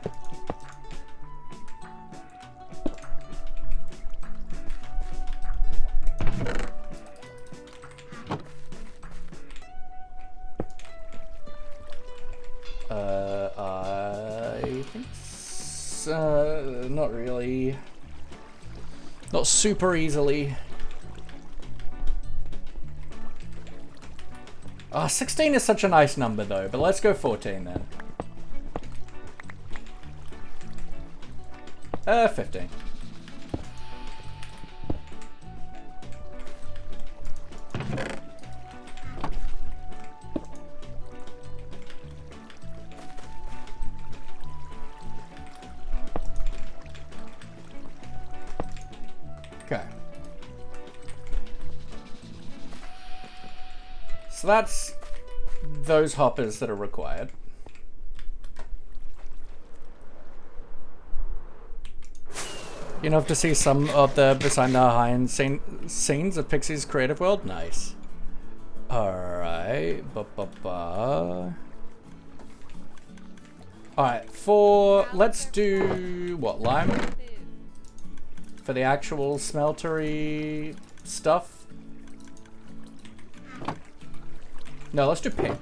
Not really. Not super easily. 16 is such a nice number though, but let's go 14 then. 15. Okay. So that's those hoppers that are required. Enough to see some of the behind scenes of Pixie's creative world? Nice. Alright. Alright, let's do, what, lime? For the actual smeltery stuff? No, let's do pink.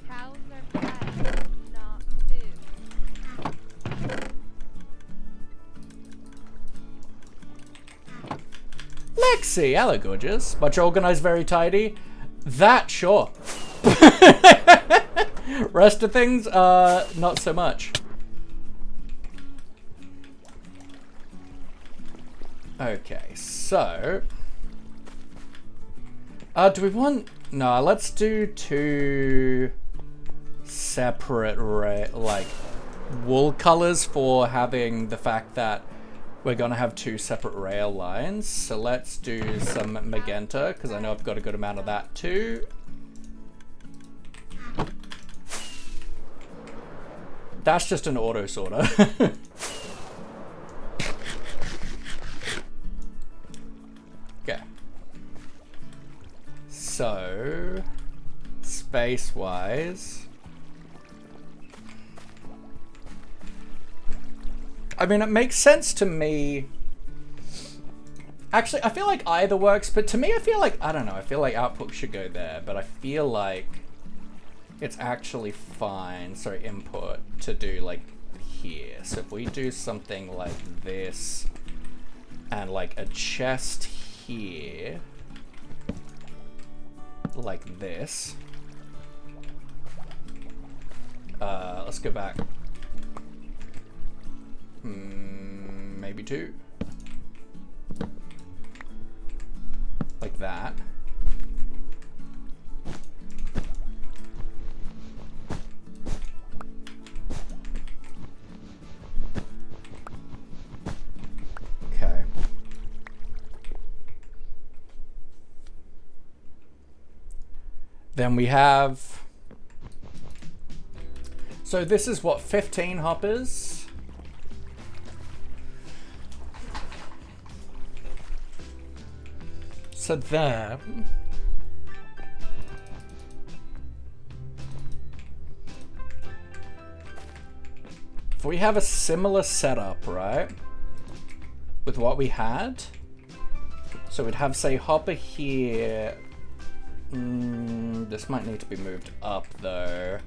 Cows are fed, not food. Lexi, hello gorgeous. Much organized, very tidy. That, sure. Rest of things, not so much. Okay, so... do we want... No, let's do 2 separate, like, wool colors for having the fact that we're gonna have 2 separate rail lines. So let's do some magenta, because I know I've got a good amount of that too. That's just an auto sorter. Okay. So, space-wise, I mean, it makes sense to me. Actually, I feel like either works, but to me, I feel like, I don't know, I feel like output should go there, but I feel like it's actually fine, sorry, input, to do like here. So if we do something like this, and like a chest here, like this. Let's go back. Maybe 2. Like that. Okay. Then we have... So this is what, 15 hoppers? So there. If we have a similar setup, right? With what we had. So we'd have, say, hopper here. This might need to be moved up though.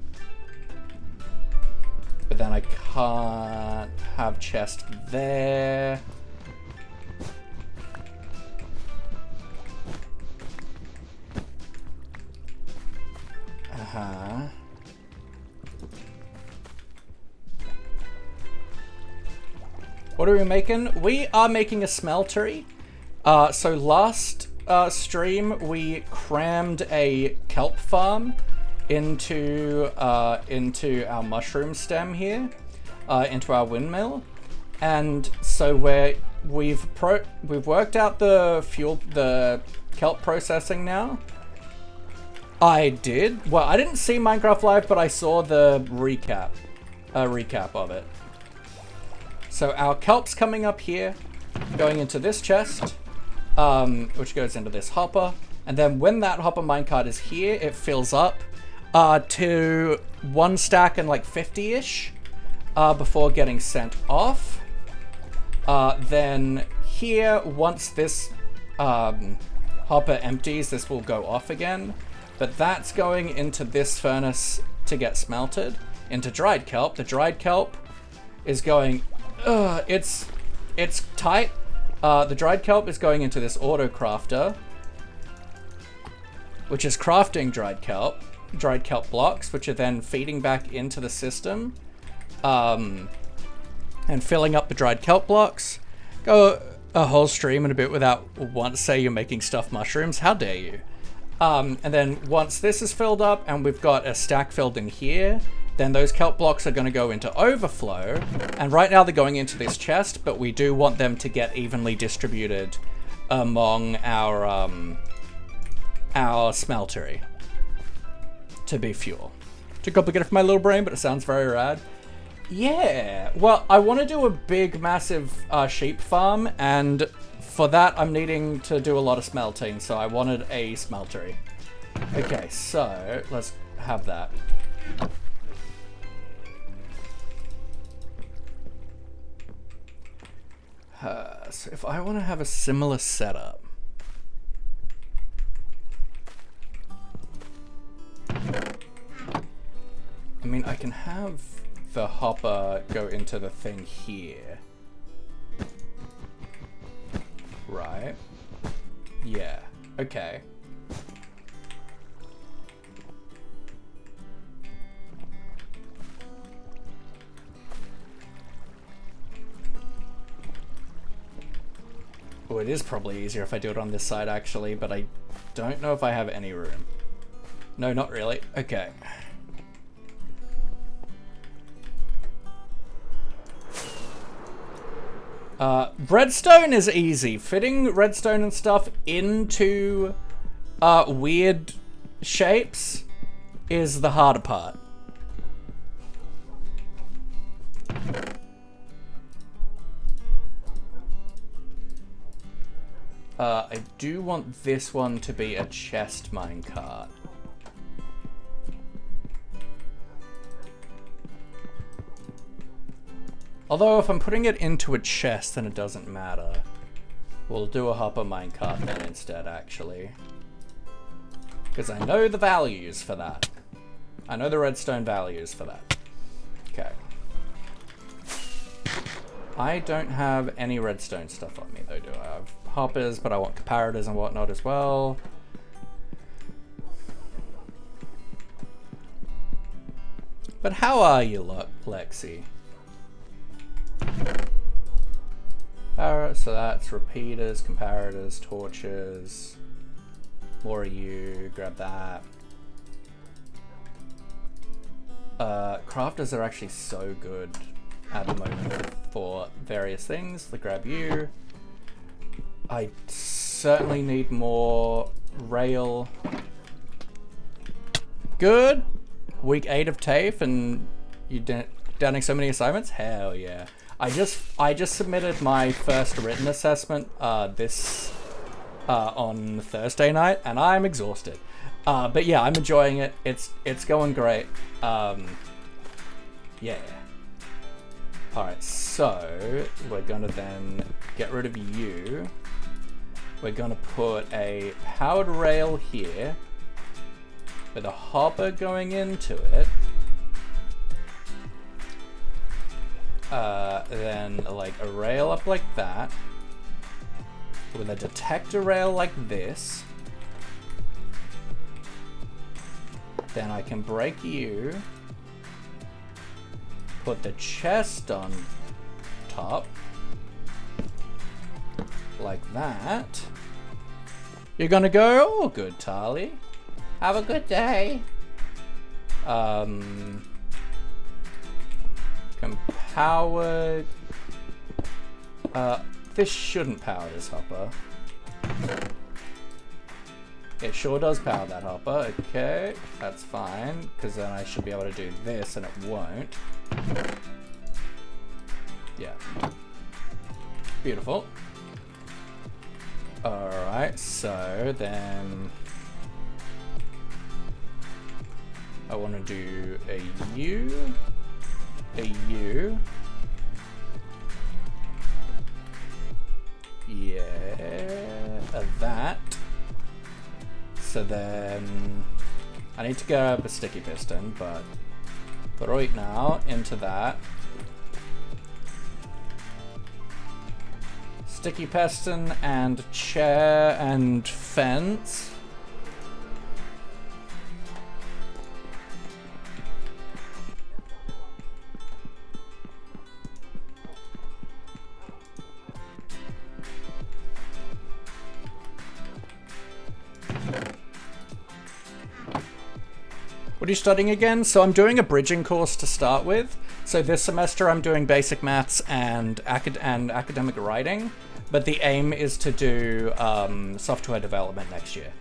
But then I can't have chest there. What are we making? We are making a smeltery. So last stream we crammed a kelp farm into our mushroom stem here, into our windmill, and so we've worked out the kelp processing now. I did. Well, I didn't see Minecraft Live, but I saw the recap of it. So our kelp's coming up here, going into this chest, which goes into this hopper, and then when that hopper minecart is here, it fills up to 1 stack and like 50-ish before getting sent off. Then here, once this hopper empties, this will go off again. But that's going into this furnace to get smelted into dried kelp. The dried kelp is going It's tight. The dried kelp is going into this auto crafter, which is crafting dried kelp blocks, which are then feeding back into the system, and filling up the dried kelp blocks. Go a whole stream in a bit without once say you're making stuffed mushrooms. How dare you? And then once this is filled up and we've got a stack filled in here, then those kelp blocks are going to go into overflow. And right now they're going into this chest, but we do want them to get evenly distributed among our smeltery to be fuel. Too complicated for my little brain, but it sounds very rad. Yeah, well, I want to do a big, massive sheep farm, and for that I'm needing to do a lot of smelting, so I wanted a smeltery. Okay, so let's have that. So if I want to have a similar setup, I mean, I can have the hopper go into the thing here. Right. Yeah. Okay. Oh, it is probably easier if I do it on this side, actually, but I don't know if I have any room. No, not really. Okay. Redstone is easy. Fitting redstone and stuff into weird shapes is the harder part. I do want this one to be a chest minecart. Although if I'm putting it into a chest, then it doesn't matter. We'll do a hopper minecart then instead, actually. Because I know the values for that. I know the redstone values for that. Okay. I don't have any redstone stuff on me though, do I? I have hoppers, but I want comparators and whatnot as well. But how are you, Lexi? So that's repeaters, comparators, torches. More of you, grab that. Crafters are actually so good at the moment for various things. Let's grab you. I certainly need more rail. Good. Week 8 of TAFE and you downing so many assignments? Hell yeah. I just submitted my first written assessment on Thursday night, and I'm exhausted. But yeah, I'm enjoying it. It's going great. Yeah. All right, so we're gonna then get rid of you. We're gonna put a powered rail here with a hopper going into it. Then like a rail up like that, with a detector rail like this. Then I can break you, put the chest on top, like that. You're gonna go, oh good Tali, have a good day. Powered. This shouldn't power this hopper. It sure does power that hopper. Okay, that's fine, because then I should be able to do this and it won't. Yeah. Beautiful. Alright, so then I want to do a U. A U. Yeah, a that. So then I need to grab a sticky piston, but right now into that. Sticky peston and chair and fence. What are you studying again? So I'm doing a bridging course to start with. So this semester I'm doing basic maths and academic writing, but the aim is to do software development next year.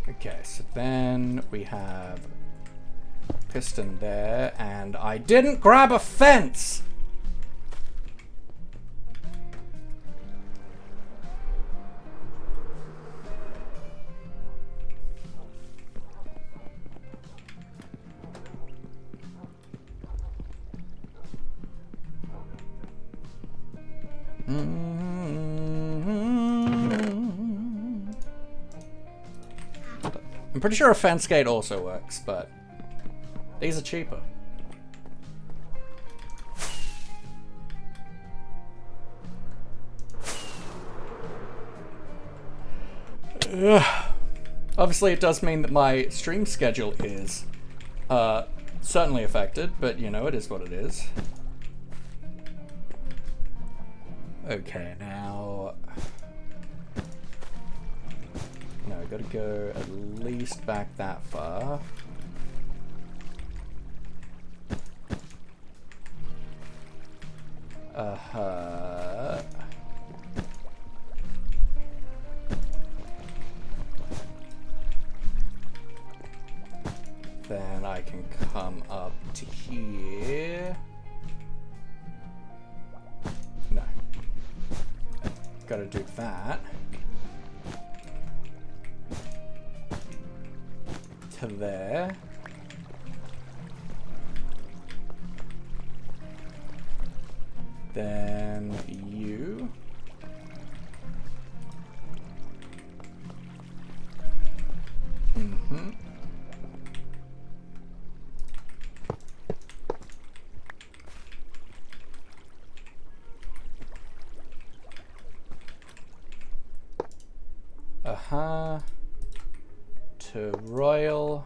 Okay, so then we have piston there, and I didn't grab a fence! I'm pretty sure a fence gate also works, but these are cheaper. Obviously it does mean that my stream schedule is certainly affected, but you know, it is what it is. Okay, now... No, I gotta go at least back that far. Then I can come up to here. No. Gotta do that. To there. Then you. Mm-hmm. To royal,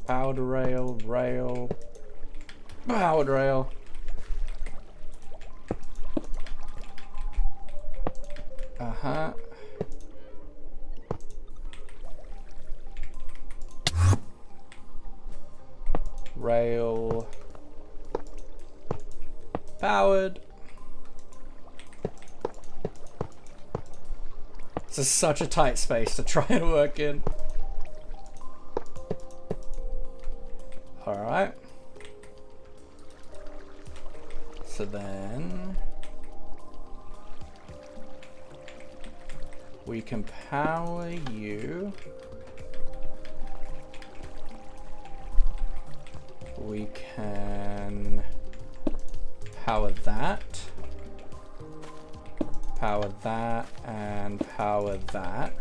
powered rail, rail, powered rail. Rail, powered. This is such a tight space to try and work in. Alright. So then... we can power you. We can power that. Power that and power that.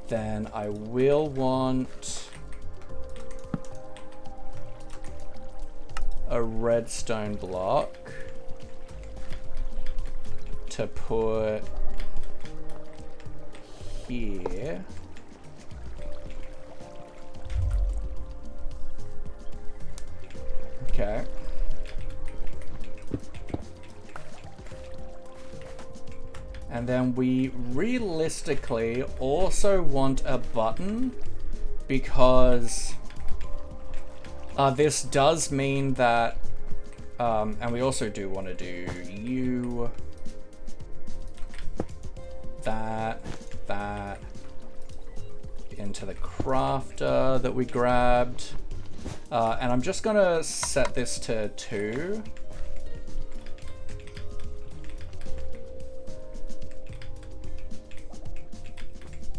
Then I will want a redstone block to put here. Okay. And then we realistically also want a button because this does mean that, and we also do want to do you, that, into the crafter that we grabbed. And I'm just gonna set this to 2.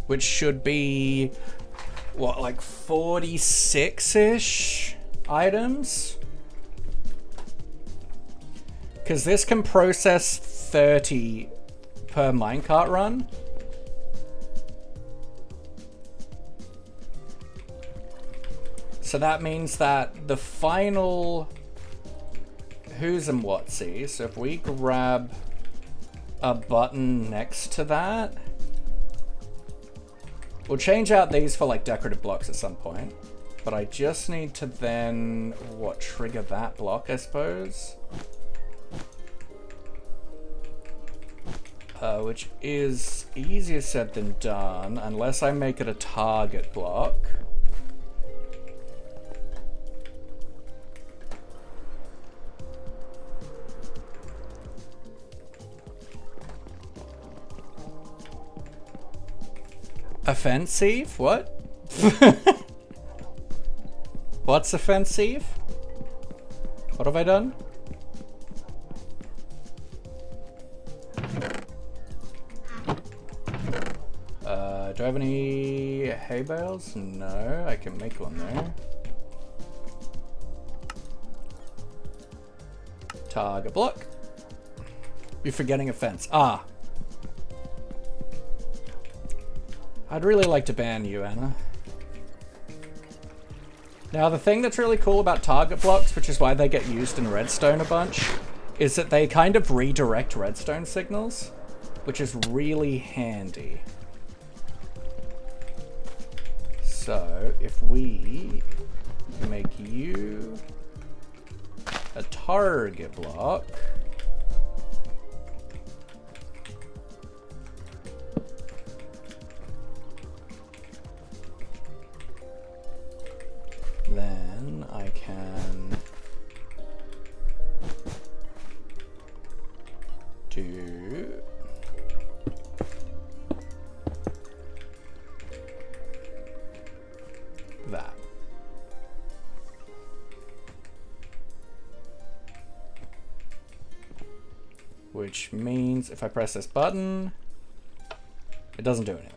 Which should be what, like 46-ish items? Because this can process 30 per minecart run. So that means that the final who's and whatsy. So if we grab a button next to that, we'll change out these for like decorative blocks at some point. But I just need to then, what, trigger that block, I suppose? Which is easier said than done, unless I make it a target block. Offensive? What? What's offensive? What have I done? Do I have any hay bales? No, I can make one there. Target block. You're forgetting a fence. Ah. I'd really like to ban you, Anna. Now, the thing that's really cool about target blocks, which is why they get used in redstone a bunch, is that they kind of redirect redstone signals, which is really handy. So, if we make you a target block, then I can do that. Which means if I press this button, it doesn't do anything.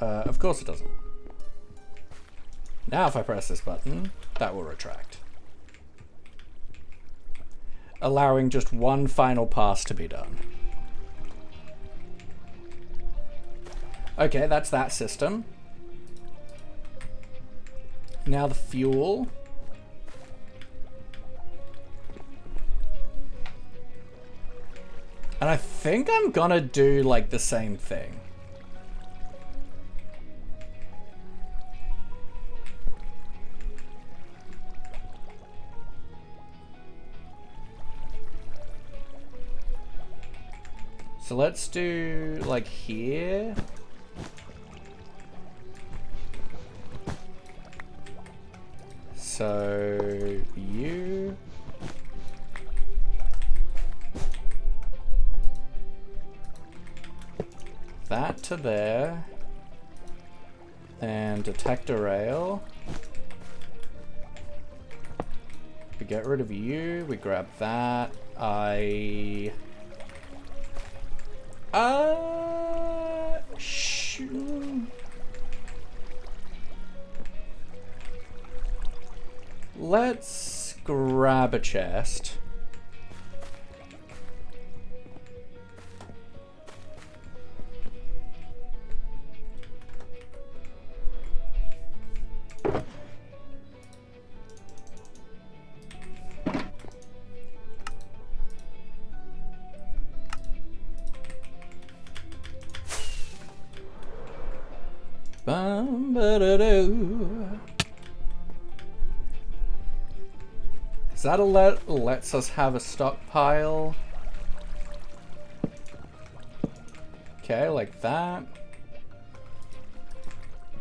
Of course it doesn't. Now if I press this button, that will retract, allowing just one final pass to be done. Okay, that's that system. Now the fuel. And I think I'm gonna do like the same thing. So let's do like here. So you. That to there. And detector rail. We get rid of you, we grab that. Let's grab a chest. That lets us have a stockpile. Okay, like that.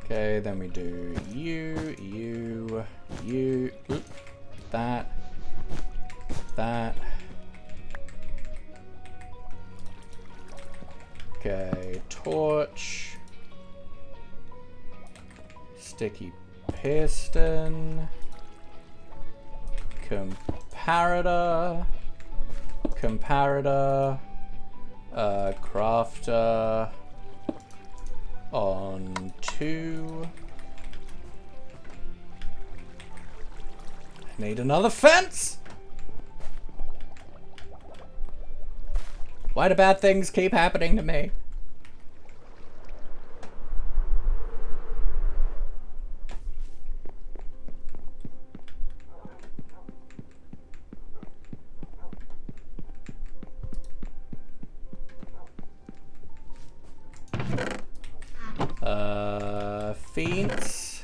Okay, then we do you, oop, that. Okay, torch. Sticky piston. Comparator, crafter, on 2. I need another fence! Why do bad things keep happening to me? Fence.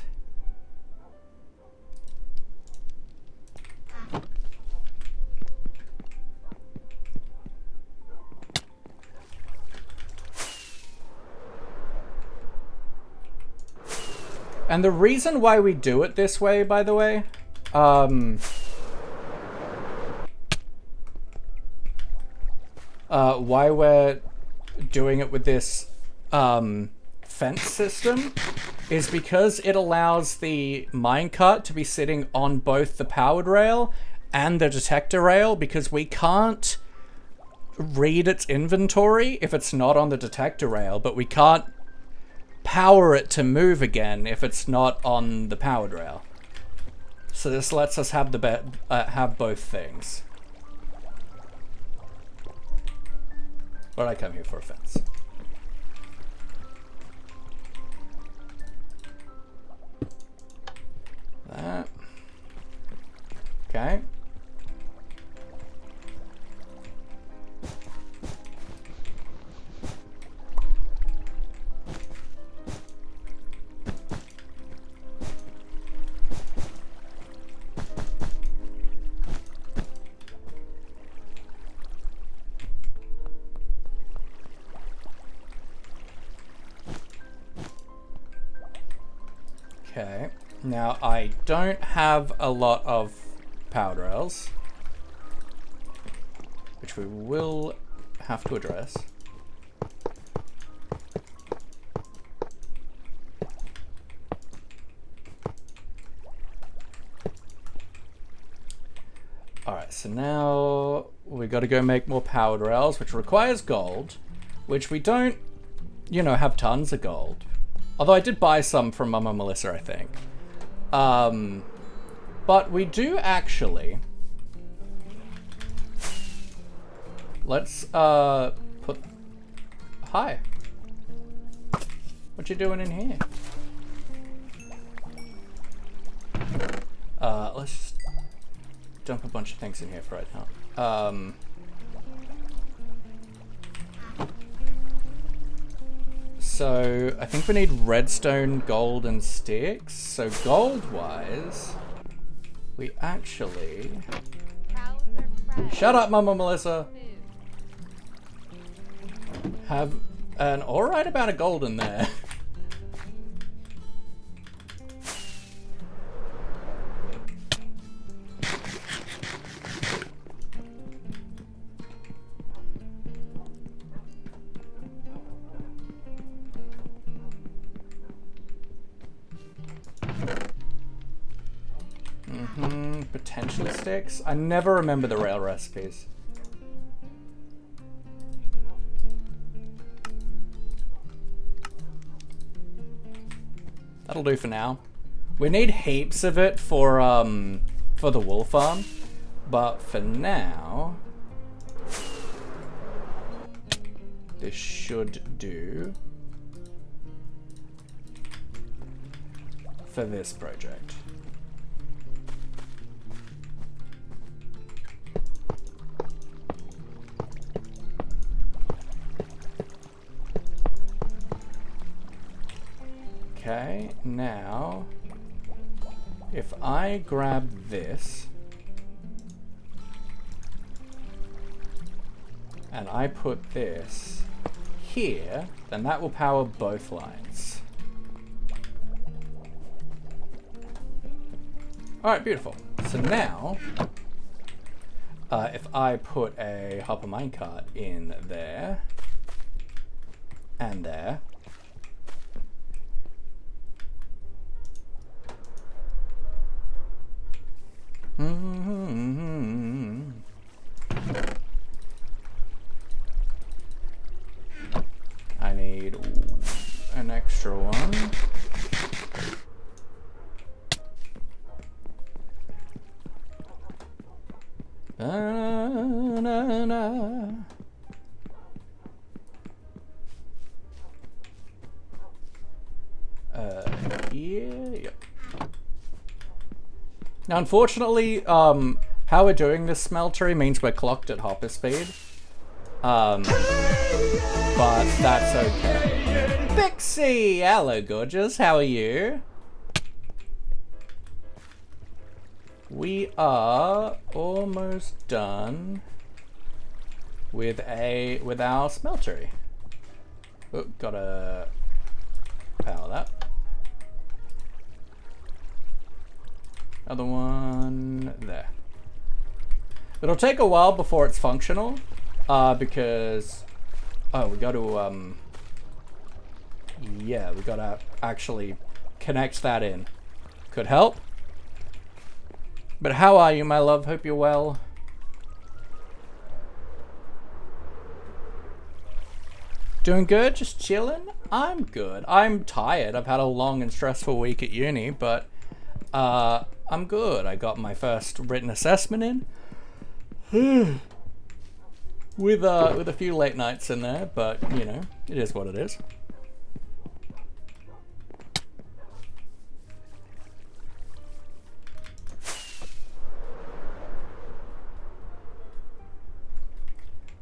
And the reason why we do it this way, by the way, why we're doing it with this fence system is because it allows the minecart to be sitting on both the powered rail and the detector rail, because we can't read its inventory if it's not on the detector rail, but we can't power it to move again if it's not on the powered rail. So this lets us have have both things. But I come here for a fence. That. Okay. Okay. Now, I don't have a lot of powered rails, which we will have to address. Alright, so now we got to go make more powered rails, which requires gold, which we don't, you know, have tons of gold. Although I did buy some from Mama Melissa, I think. But we do actually. Let's put. Hi. What you doing in here? Let's just dump a bunch of things in here for right now. So I think we need redstone, gold, and sticks. So gold-wise, we actually... Shut up, Mama Melissa! Have an alright amount of gold in there. Potentially sticks. I never remember the rail recipes. That'll do for now. We need heaps of it for the wool farm, but for now, this should do for this project. Okay, now, if I grab this, and I put this here, then that will power both lines. Alright, beautiful. So now, if I put a hopper minecart in there, and there, I need an extra one. Na. Yep. Now, unfortunately, how we're doing this smeltery means we're clocked at hopper speed. But that's okay. Pixie! Hello, gorgeous. How are you? We are almost done with our smeltery. Oh, gotta power that. Other one there. It'll take a while before it's functional, because we got to yeah, we gotta actually connect that in. Could help. But how are you, my love? Hope you're well. Doing good? Just chilling? I'm good. I'm tired. I've had a long and stressful week at uni, but I'm good. I got my first written assessment in. with a few late nights in there, but you know, it is what it is.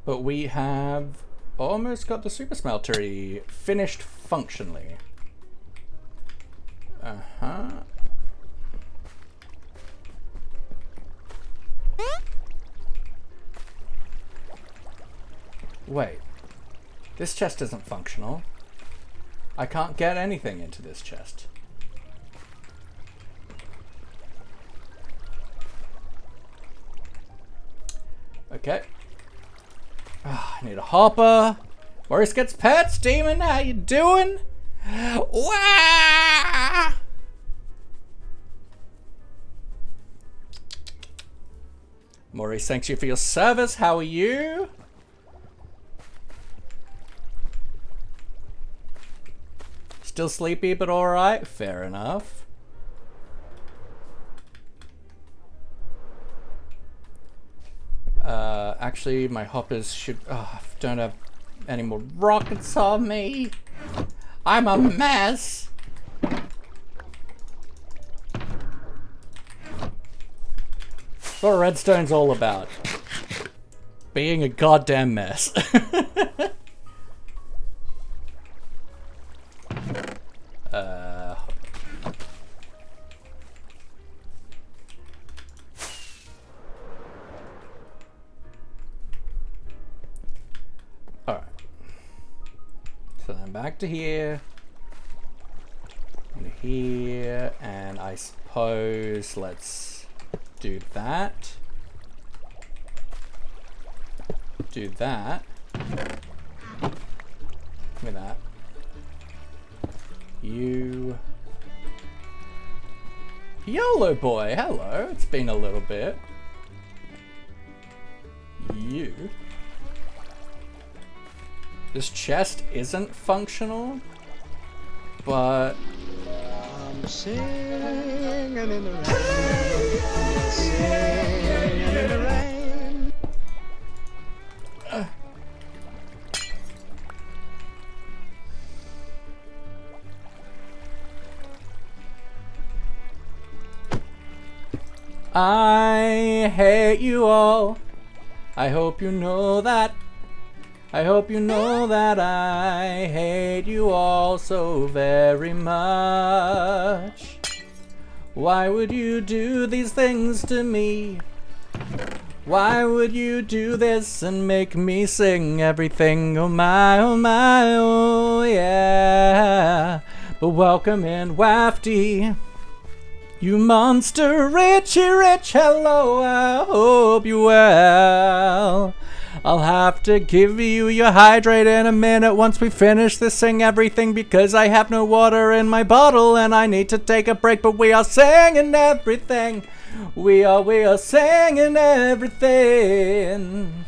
But we have almost got the super smeltery finished functionally. Wait, this chest isn't functional. I can't get anything into this chest. Okay. I need a hopper. Maurice gets pets. Demon, how you doing? Wah! Maurice, thanks you for your service. How are you? Still sleepy, but alright. Fair enough. Actually, my hoppers should... Oh, I don't have any more rockets on me. I'm a mess. That's what redstone's all about. Being a goddamn mess. Back to here, and here, and I suppose let's do that. Do that. Give me that. You. YOLO boy, hello. It's been a little bit. You. This chest isn't functional, but I'm singing in the rain, singing in the rain. I hate you all. I hope you know that. I hope you know that I hate you all so very much. Why would you do these things to me? Why would you do this and make me sing everything? Oh my, oh yeah. But welcome in, Wafty. You monster, Richie Rich, hello, I hope you well. I'll have to give you your hydrate in a minute once we finish this sing everything, because I have no water in my bottle and I need to take a break, but we are singing everything. We are singing everything.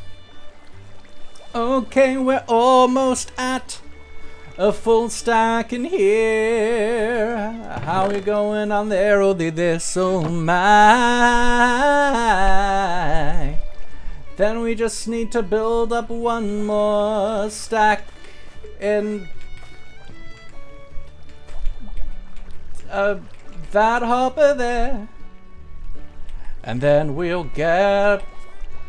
Okay, we're almost at a full stack in here. How we going on there? Oh, this, oh my. Then we just need to build up one more stack in that hopper there. And then we'll get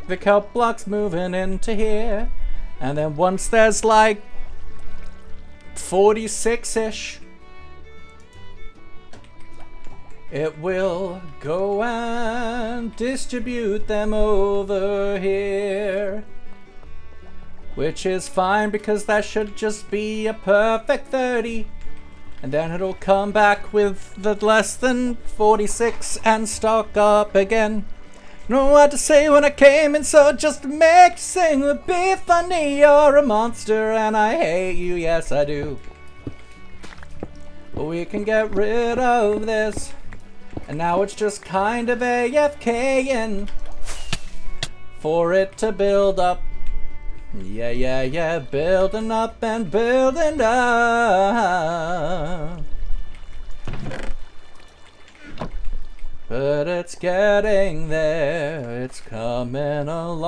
the kelp blocks moving into here. And then once there's like 46-ish, it will go and distribute them over here. Which is fine because that should just be a perfect 30. And then it'll come back with the less than 46 and stock up again. Know what to say when I came in, so just to make you sing would be funny. You're a monster and I hate you, yes I do. But we can get rid of this. And now it's just kind of AFKing for it to build up. Yeah, building up and building up. But it's getting there, it's coming along.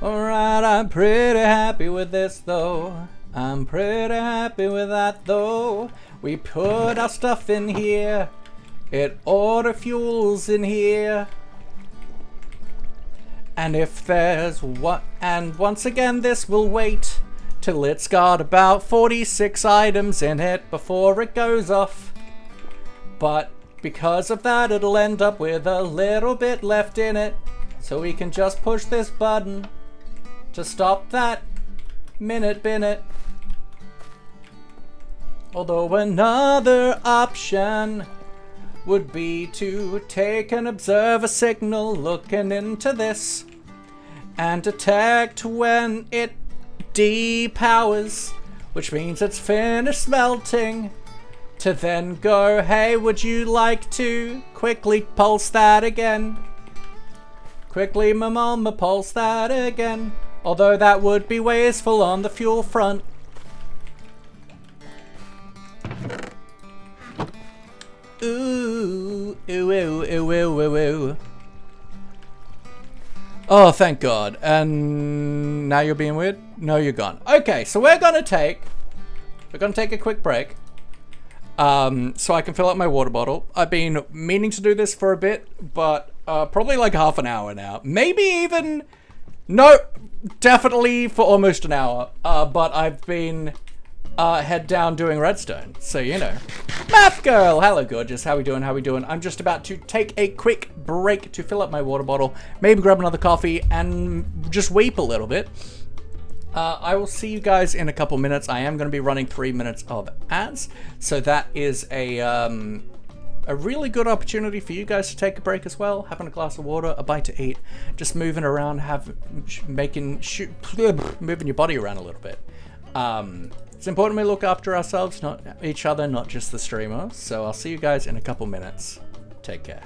Alright, I'm pretty happy with this though. I'm pretty happy with that though. We put our stuff in here. It auto fuels in here. And if there's what, and once again this will wait till it's got about 46 items in it before it goes off. But because of that it'll end up with a little bit left in it. So we can just push this button to stop that minute binnet. Although another option would be to take and observe a signal looking into this and detect when it depowers, which means it's finished smelting, to then go, hey, would you like to quickly pulse that again? Quickly, mama, pulse that again. Although that would be wasteful on the fuel front. Ooh, ooh, ooh, ooh, ooh, ooh, ooh. Oh, thank God. And now you're being weird? No, you're gone. Okay, so we're gonna take a quick break. So I can fill up my water bottle. I've been meaning to do this for a bit, but probably like half an hour now. Maybe even, no, definitely for almost an hour. But I've been head down doing redstone, so you know. Math girl, hello gorgeous, how we doing, I'm just about to take a quick break to fill up my water bottle, maybe grab another coffee and just weep a little bit. I will see you guys in a couple minutes. I am going to be running 3 minutes of ads, so that is a really good opportunity for you guys to take a break as well, having a glass of water, a bite to eat, just moving around, moving your body around a little bit. It's important we look after ourselves, not each other, not just the streamer. So I'll see you guys in a couple minutes. Take care.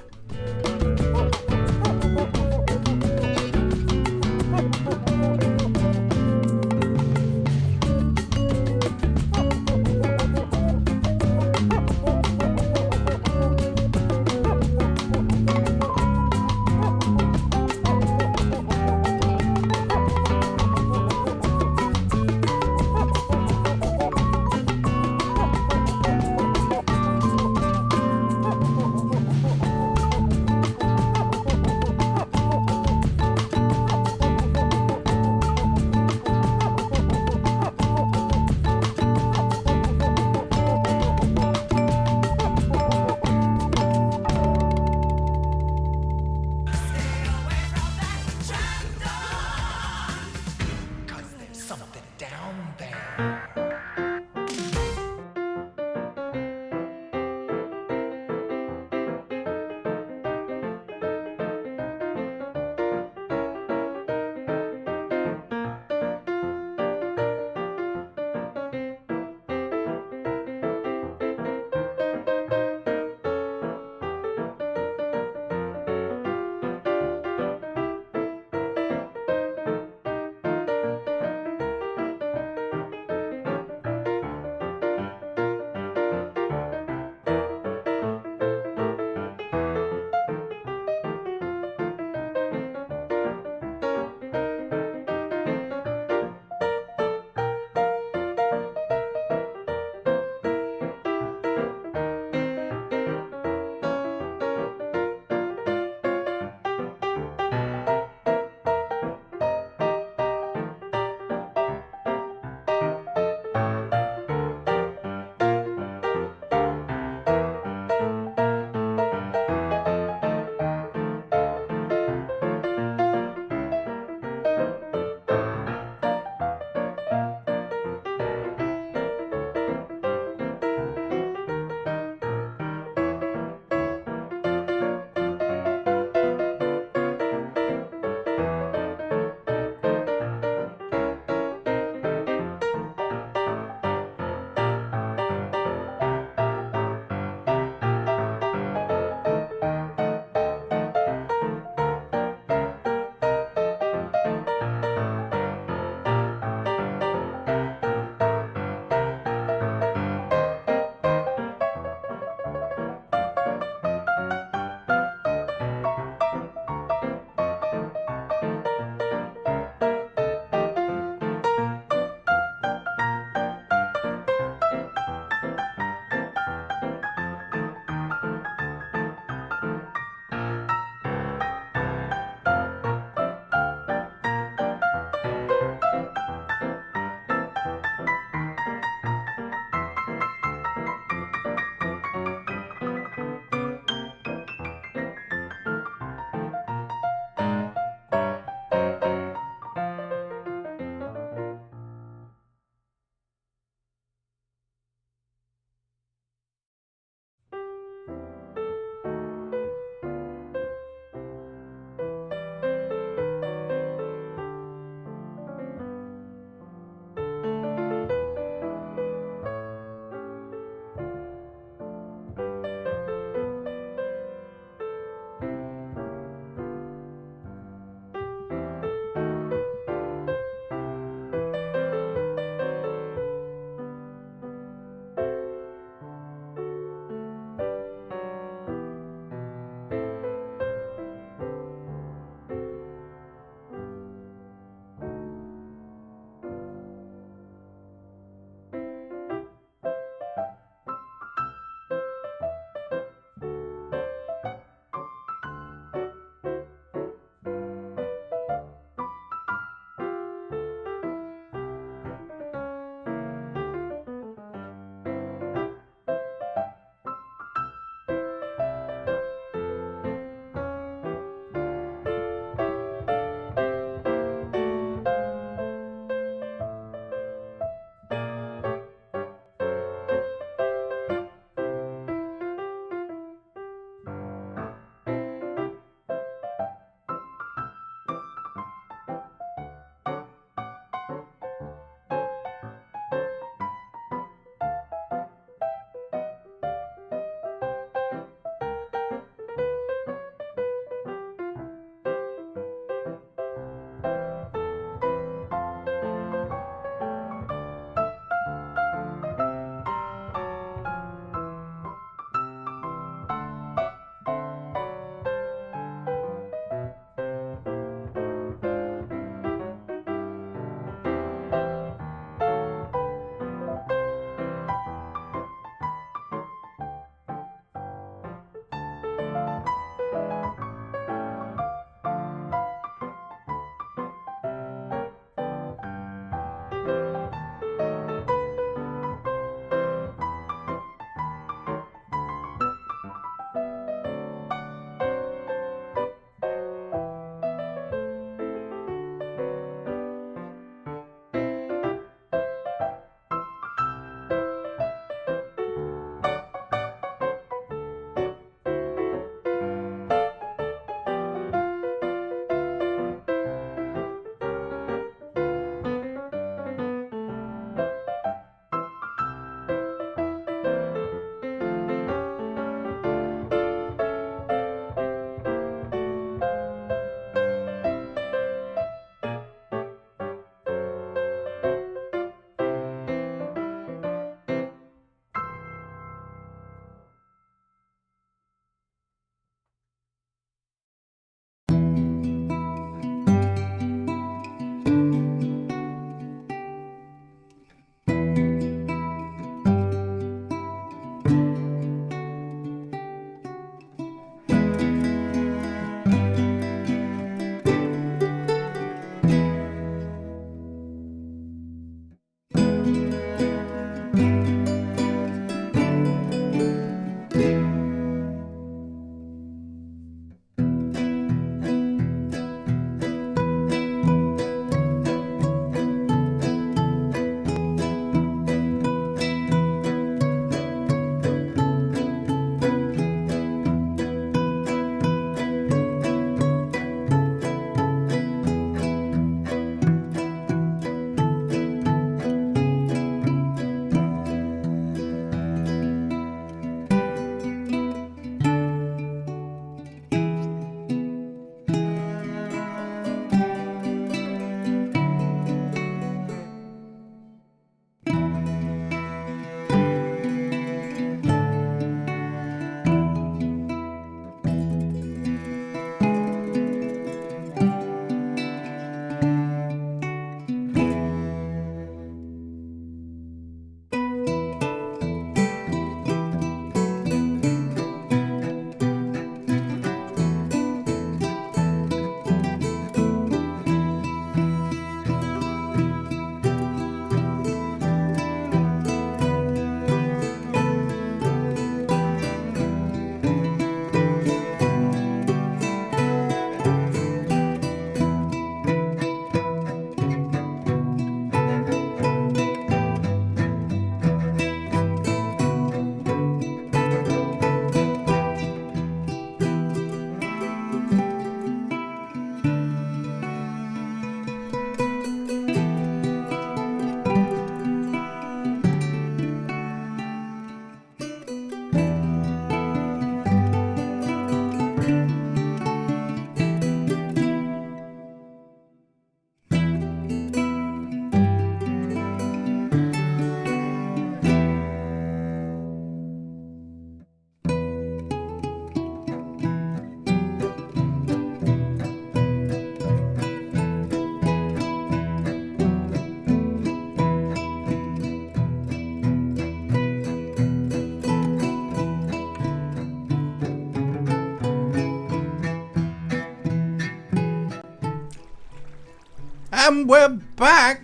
And we're back.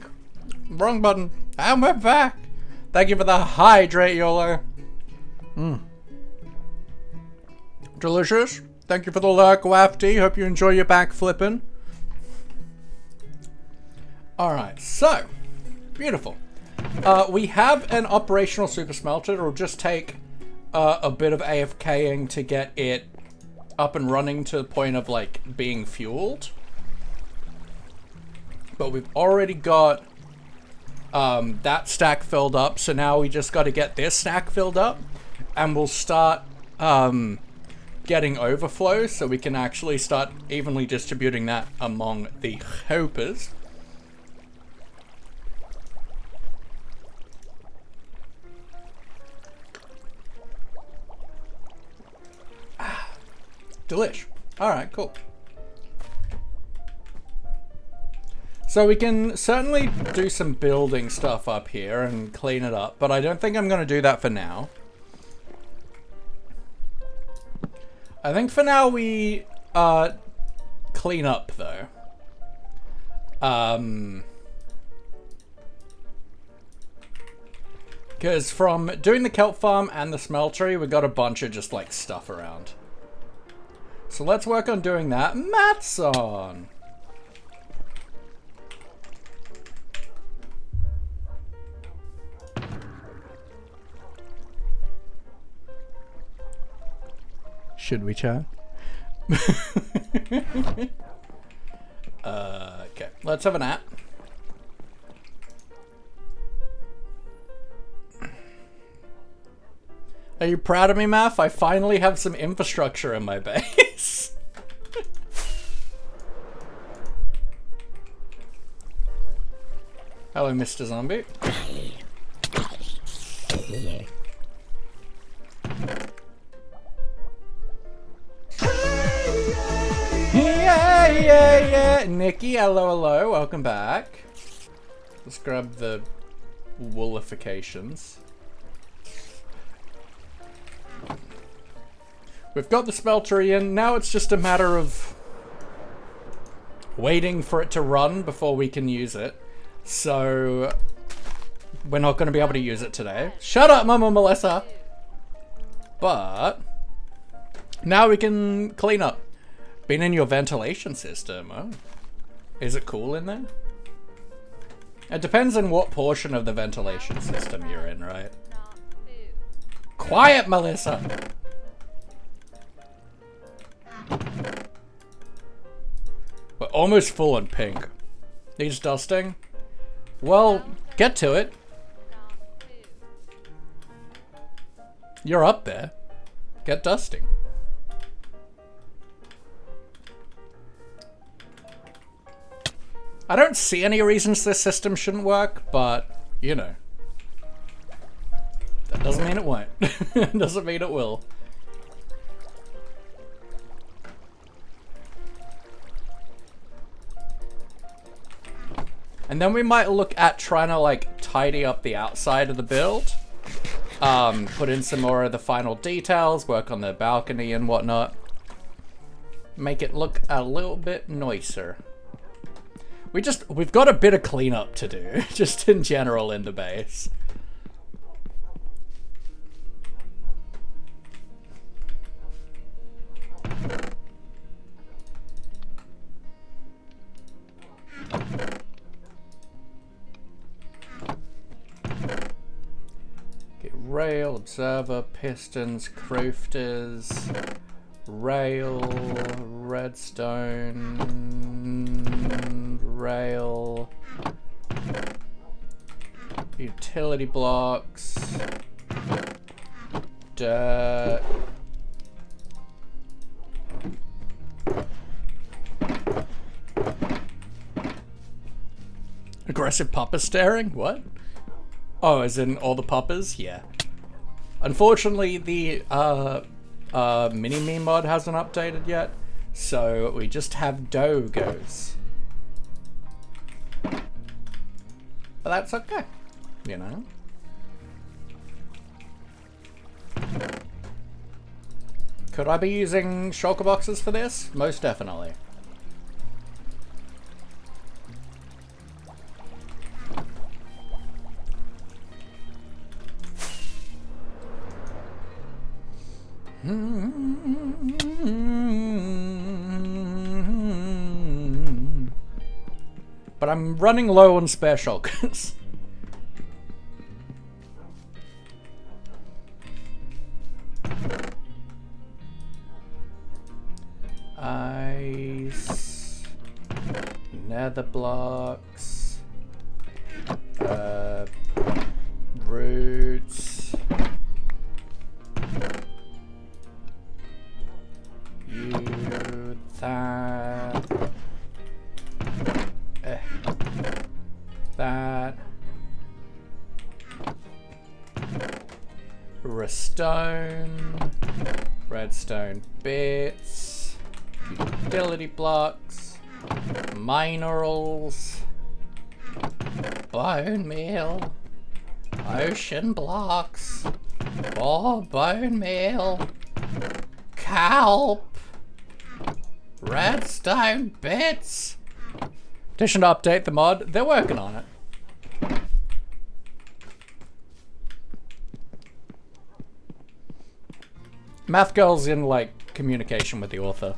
Wrong button. And we're back. Thank you for the hydrate, YOLO. Delicious. Thank you for the lurk, Wafty. Hope you enjoy your back flipping. Alright, so. Beautiful. We have an operational super smelter. It'll just take a bit of AFKing to get it up and running to the point of like being fueled. But we've already got that stack filled up, so now we just got to get this stack filled up, and we'll start getting overflow so we can actually start evenly distributing that among the hoppers. Delish. Alright, cool. So we can certainly do some building stuff up here and clean it up, but I don't think I'm going to do that for now. I think for now we clean up though. Because from doing the kelp farm and the smeltery, we got a bunch of just like stuff around. So let's work on doing that. Matson! Should we chat? Okay, let's have a nap. Are you proud of me, Math? I finally have some infrastructure in my base. Hello, Mr. Zombie. Yeah. Nikki, hello. Welcome back. Let's grab the woolifications. We've got the smeltery in. Now it's just a matter of waiting for it to run before we can use it. So we're not going to be able to use it today. Shut up, Mama Melissa. But now we can clean up. Been in your ventilation system. Oh. Is it cool in there? It depends on what portion of the ventilation system you're in, right? Quiet, Melissa! We're almost full on pink. Needs dusting? Well, get to it. You're up there. Get dusting. I don't see any reasons this system shouldn't work, but, you know. That doesn't mean it won't. Doesn't mean it will. And then we might look at trying to, like, tidy up the outside of the build. Put in some more of the final details, work on the balcony and whatnot. Make it look a little bit nicer. We've got a bit of cleanup to do, just in general in the base. Okay, rail, observer, pistons, crofters, rail, redstone, rail, utility blocks, dirt, aggressive pupper staring? What? Oh, as in all the puppers? Yeah. Unfortunately, the mini-me mod hasn't updated yet, so we just have dogos. But that's okay, you know? Could I be using shulker boxes for this? Most definitely. But I'm running low on spare shulkers. Ice. Nether blocks. Roots. You, that. That. Redstone. Redstone bits. Utility blocks. Minerals. Bone meal. Ocean blocks. More bone meal. Kelp. Redstone bits. Addition to update the mod. They're working on it. Math girl's in like communication with the author.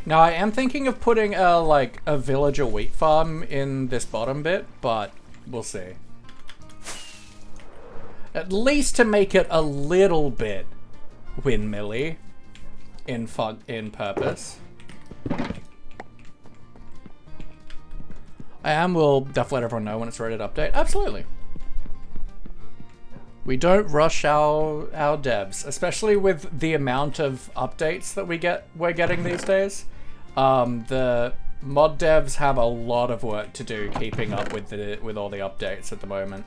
Now I am thinking of putting a villager wheat farm in this bottom bit, but we'll see. At least to make it a little bit windmilly in purpose. We'll definitely let everyone know when it's ready to update. Absolutely. We don't rush our devs, especially with the amount of updates that we're getting these days. The mod devs have a lot of work to do keeping up with all the updates at the moment.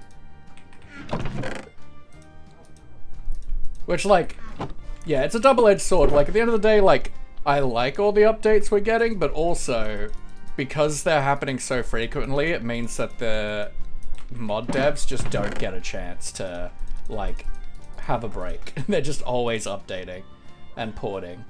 Which, like, yeah, it's a double-edged sword. Like, at the end of the day, like, I like all the updates we're getting, but also, because they're happening so frequently, it means that the mod devs just don't get a chance to, like, have a break. They're just always updating and porting.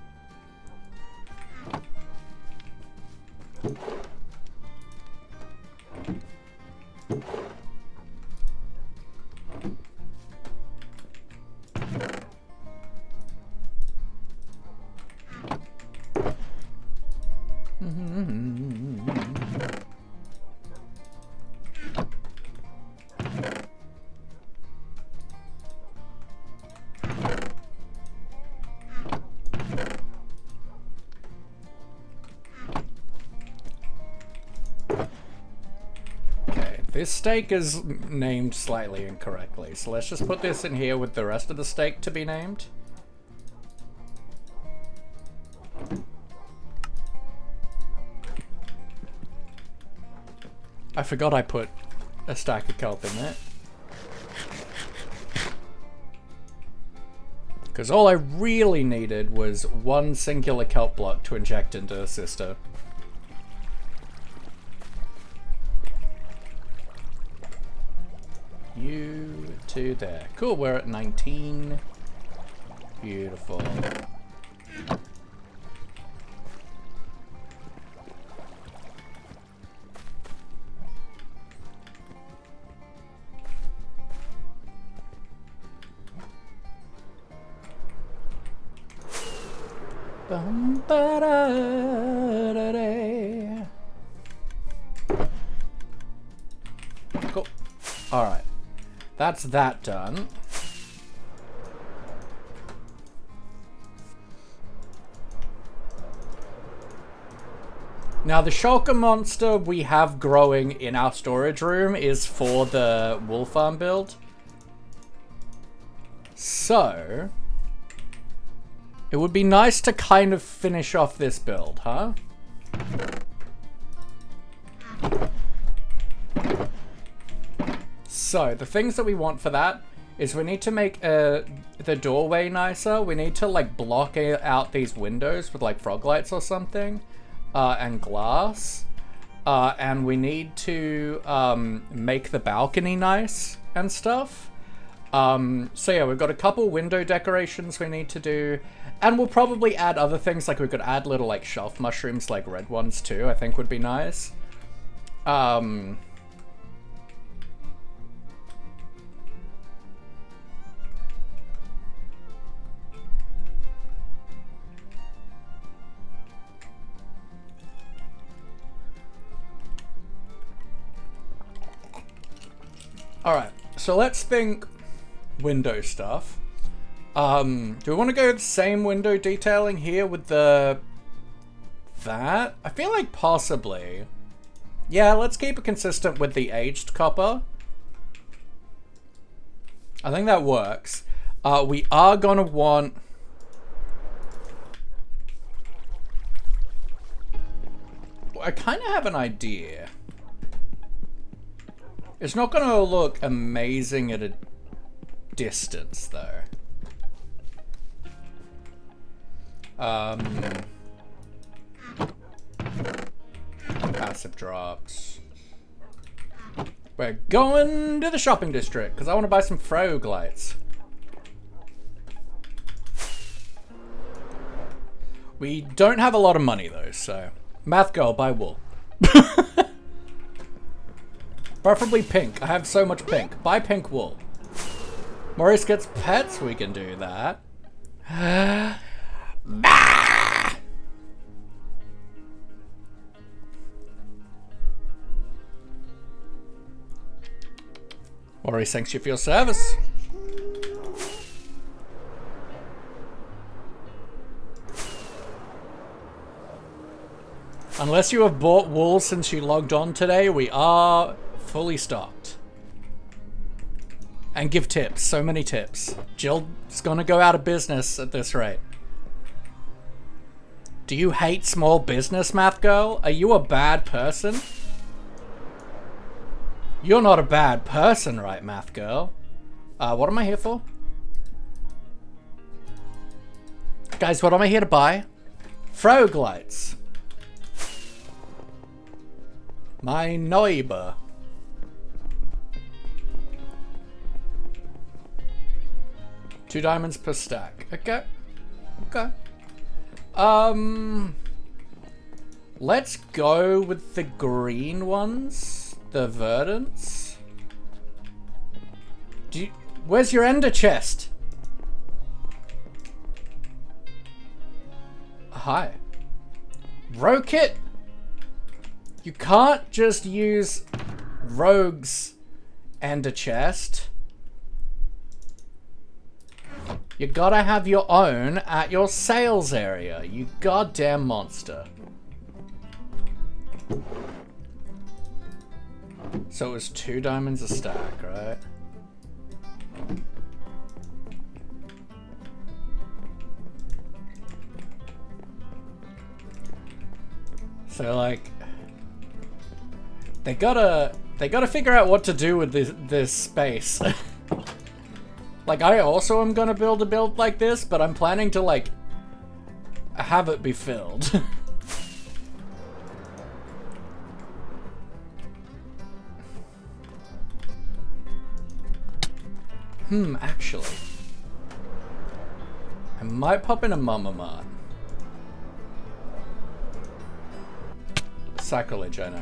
This steak is named slightly incorrectly, so let's just put this in here with the rest of the steak to be named. I forgot I put a stack of kelp in there. Because all I really needed was one singular kelp block to inject into the sister. You to there. Cool, we're at 19. Beautiful. Cool. Alright. That's that done. Now the shulker monster we have growing in our storage room is for the wool farm build. So it would be nice to kind of finish off this build, huh? So the things that we want for that is we need to make the doorway nicer. We need to like block out these windows with like frog lights or something, and glass. And we need to make the balcony nice and stuff. So yeah, we've got a couple window decorations we need to do. And we'll probably add other things, like we could add little like shelf mushrooms, like red ones too, I think would be nice. Alright, so let's think window stuff. Do we want to go the same window detailing here with that? I feel like possibly. Yeah, let's keep it consistent with the aged copper. I think that works. We are gonna want... I kind of have an idea. It's not gonna look amazing at a distance, though. Passive drops. We're going to the shopping district because I want to buy some frog lights. We don't have a lot of money though, so math girl, buy wool. Preferably pink. I have so much pink. Buy pink wool. Maurice gets pets. We can do that. Maurice, thanks you for your service. Unless you have bought wool since you logged on today, we are fully stocked. And give tips, so many tips. Jill's gonna go out of business at this rate. Do you hate small business, math girl? Are you a bad person? You're not a bad person, right, math girl? What am I here for? Guys, what am I here to buy? Frog lights. My neighbor. $2 diamonds per stack. Okay. Okay. Let's go with the green ones. The verdants. Where's your ender chest? Hi. Rogue-kit? You can't just use Rogue's ender chest. You gotta have your own at your sales area, you goddamn monster. So it was 2 diamonds a stack, right? So like, they gotta figure out what to do with this space. Like, I also am gonna build a build like this, but I'm planning to like have it be filled. Actually. I might pop in a Mama Mart. Sacrilege, I know.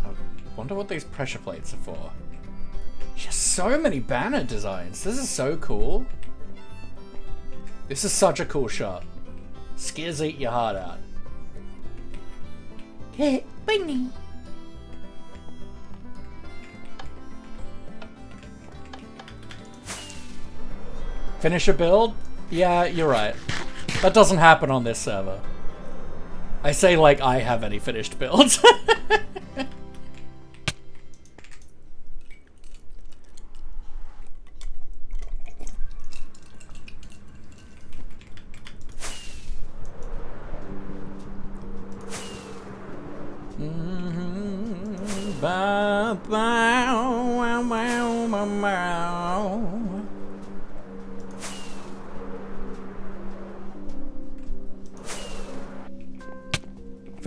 I wonder what these pressure plates are for. There's so many banner designs. This is so cool. This is such a cool shop. Scares eat your heart out. Hey, bunny. Finish a build? Yeah, you're right. That doesn't happen on this server. I say like I have any finished builds.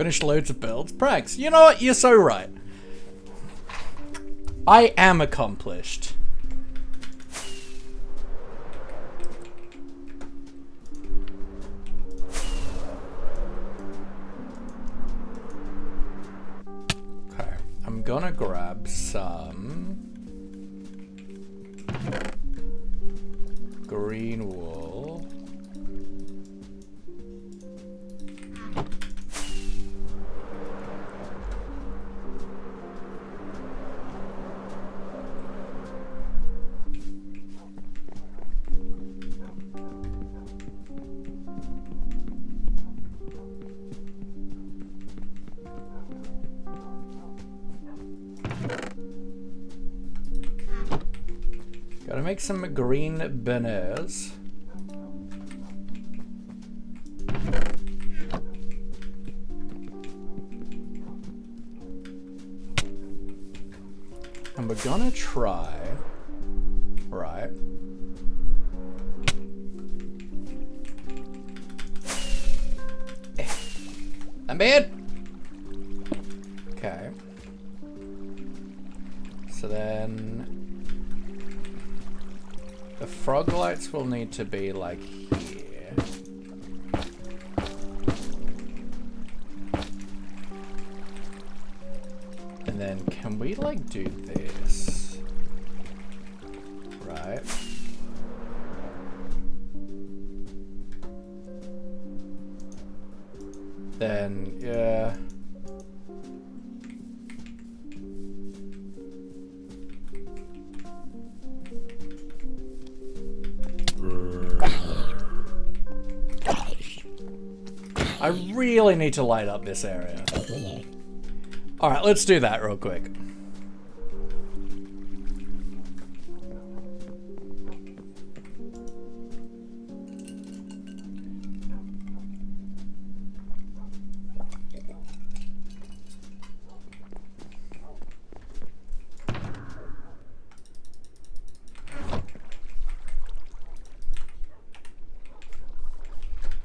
Finished loads of builds. Prags. You know what? You're so right. I am accomplished. Okay. I'm gonna grab some green wool. Gotta make some green bananas. And we're gonna try, right? I'm in. Okay. So then the frog lights will need to be like here. And then can we like do this? Right. Then, yeah. I really need to light up this area. Alright, let's do that real quick.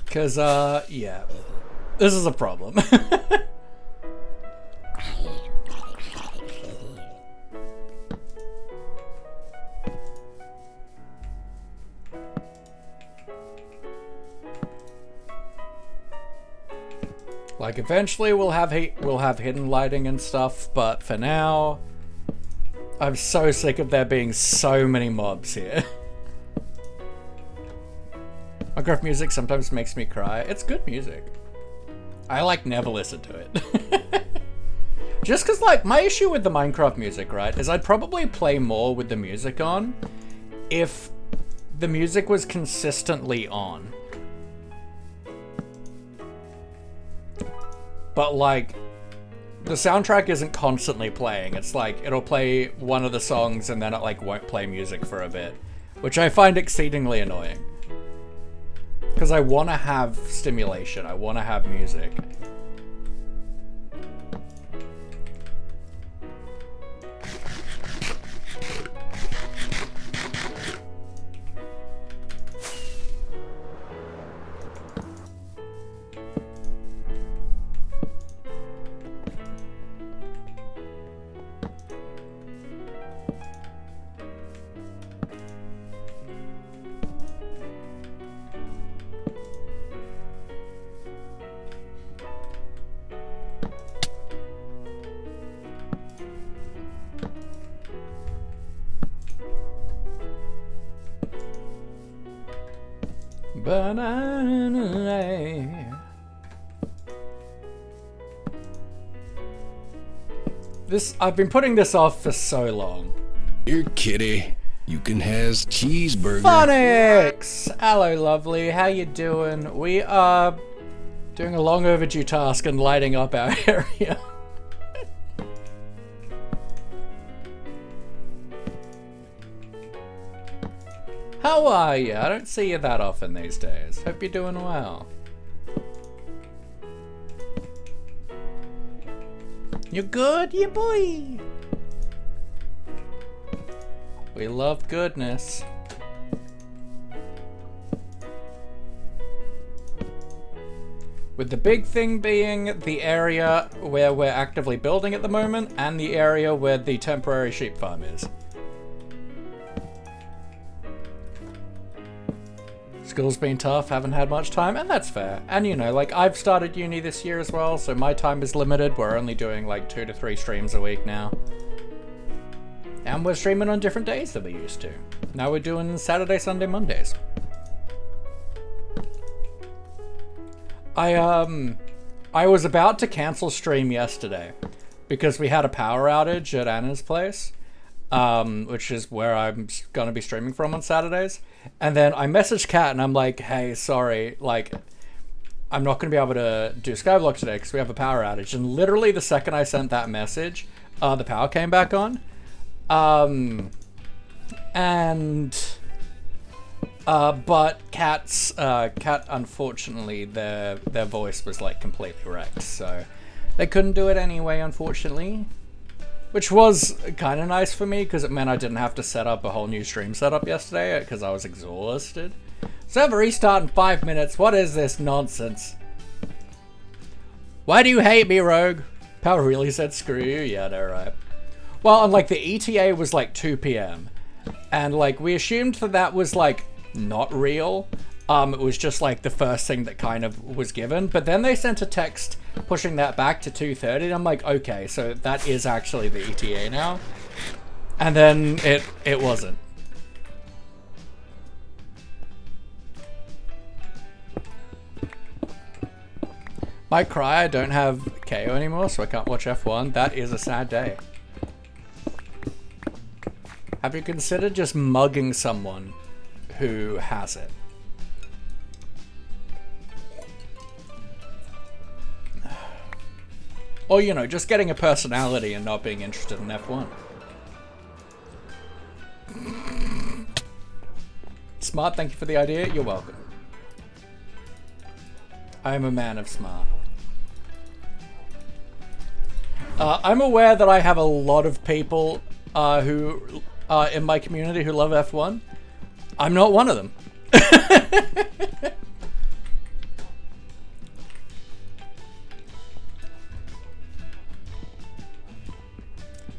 Because, yeah. This is a problem. Like, eventually we'll have hidden lighting and stuff, but for now, I'm so sick of there being so many mobs here. Minecraft music sometimes makes me cry. It's good music. I like never listen to it. Just cause like my issue with the Minecraft music, right, is I'd probably play more with the music on if the music was consistently on. But like the soundtrack isn't constantly playing. It's like it'll play one of the songs and then it like won't play music for a bit, which I find exceedingly annoying. Because I want to have stimulation, I want to have music. I've been putting this off for so long. Here, kitty. You can has cheeseburger. Phonics! Hello, lovely. How you doing? We are doing a long overdue task and lighting up our area. How are you? I don't see you that often these days. Hope you're doing well. You good, you boy? We love goodness. With the big thing being the area where we're actively building at the moment and the area where the temporary sheep farm is. School's been tough, haven't had much time, and that's fair. And you know, like, I've started uni this year as well, so my time is limited. We're only doing like 2 to 3 streams a week now. And we're streaming on different days than we used to. Now we're doing Saturday, Sunday, Mondays. I was about to cancel stream yesterday because we had a power outage at Anna's place, which is where I'm gonna be streaming from on Saturdays. And then I messaged Kat and I'm like, hey, sorry, like, I'm not gonna be able to do Skyblock today because we have a power outage. And literally the second I sent that message, the power came back on. But Kat, unfortunately, their voice was like completely wrecked, so they couldn't do it anyway, unfortunately. Which was kind of nice for me, because it meant I didn't have to set up a whole new stream setup yesterday, because I was exhausted. Server restart in 5 minutes, what is this nonsense? Why do you hate me, Rogue? Power really said screw you? Yeah, no, right. Well, and like the ETA was like 2 PM, and like we assumed that was like not real. It was just like the first thing that kind of was given, but then they sent a text pushing that back to 2:30, and I'm like, okay, so that is actually the ETA now. And then it wasn't. Might cry, I don't have KO anymore, so I can't watch F1. That is a sad day. Have you considered just mugging someone who has it? Or, you know, just getting a personality and not being interested in F1. Smart, thank you for the idea. You're welcome. I am a man of smart. I'm aware that I have a lot of people who in my community who love F1. I'm not one of them.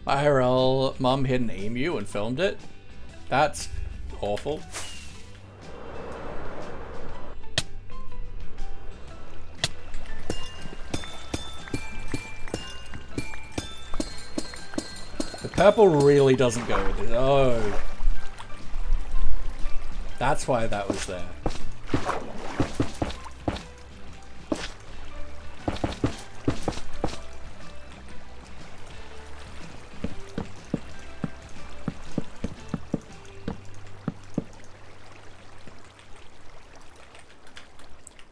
IRL mom hid an emu and filmed it. That's awful. The purple really doesn't go with it. Oh. That's why that was there.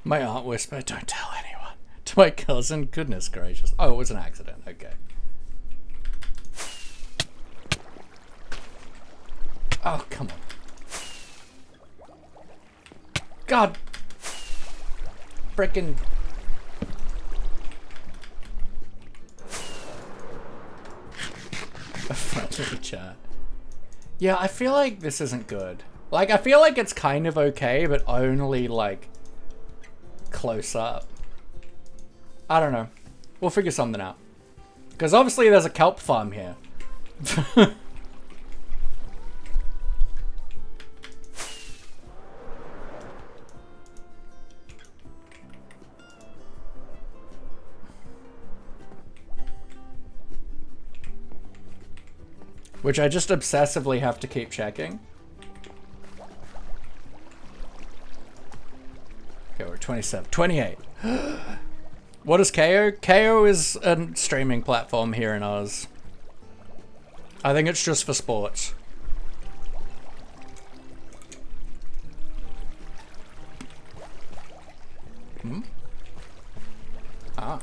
My aunt whispered, don't tell anyone. To my cousin, goodness gracious. Oh, it was an accident, okay. Oh, come on. God. Frickin'. A friendly chat. Yeah, I feel like this isn't good. Like, I feel like it's kind of okay, but only, like, close up. I don't know. We'll figure something out. Because obviously there's a kelp farm here. Which I just obsessively have to keep checking. Okay, we're 27. 28. What is KO? KO is a streaming platform here in Oz. I think it's just for sports. Hmm? Ah.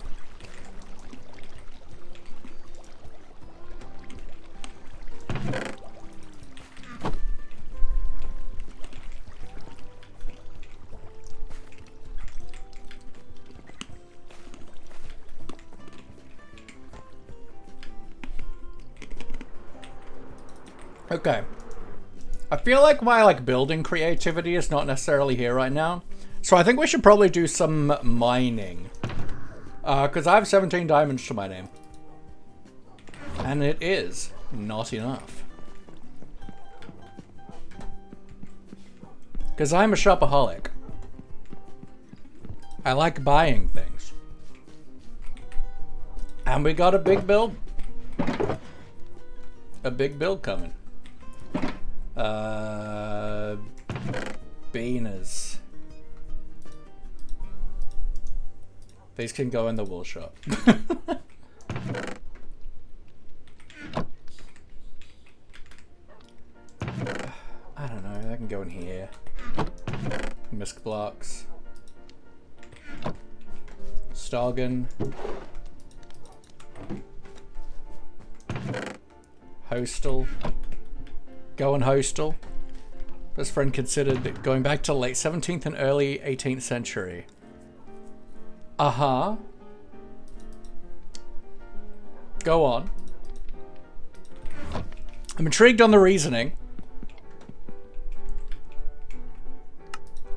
Okay. I feel like my building creativity is not necessarily here right now, So I think we should probably do some mining. Because I have 17 diamonds to my name. And it is not enough. Because I'm a shopaholic. I like buying things. And we got a big build. A big build coming. Beaners. These can go in the wool shop. I don't know, that can go in here. Misc blocks. Stargan. Hostel. Go in hostel. This friend considered going back to late 17th and early 18th century. Uh-huh. Go on. I'm intrigued on the reasoning.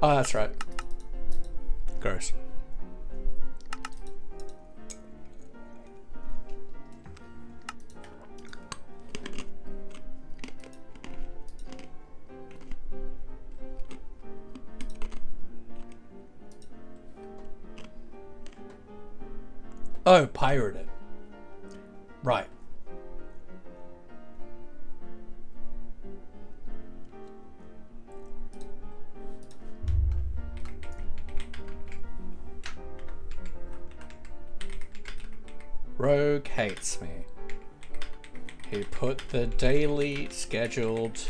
Oh, that's right. Gross. Oh, pirated. Right. Rogue hates me. He put the daily scheduled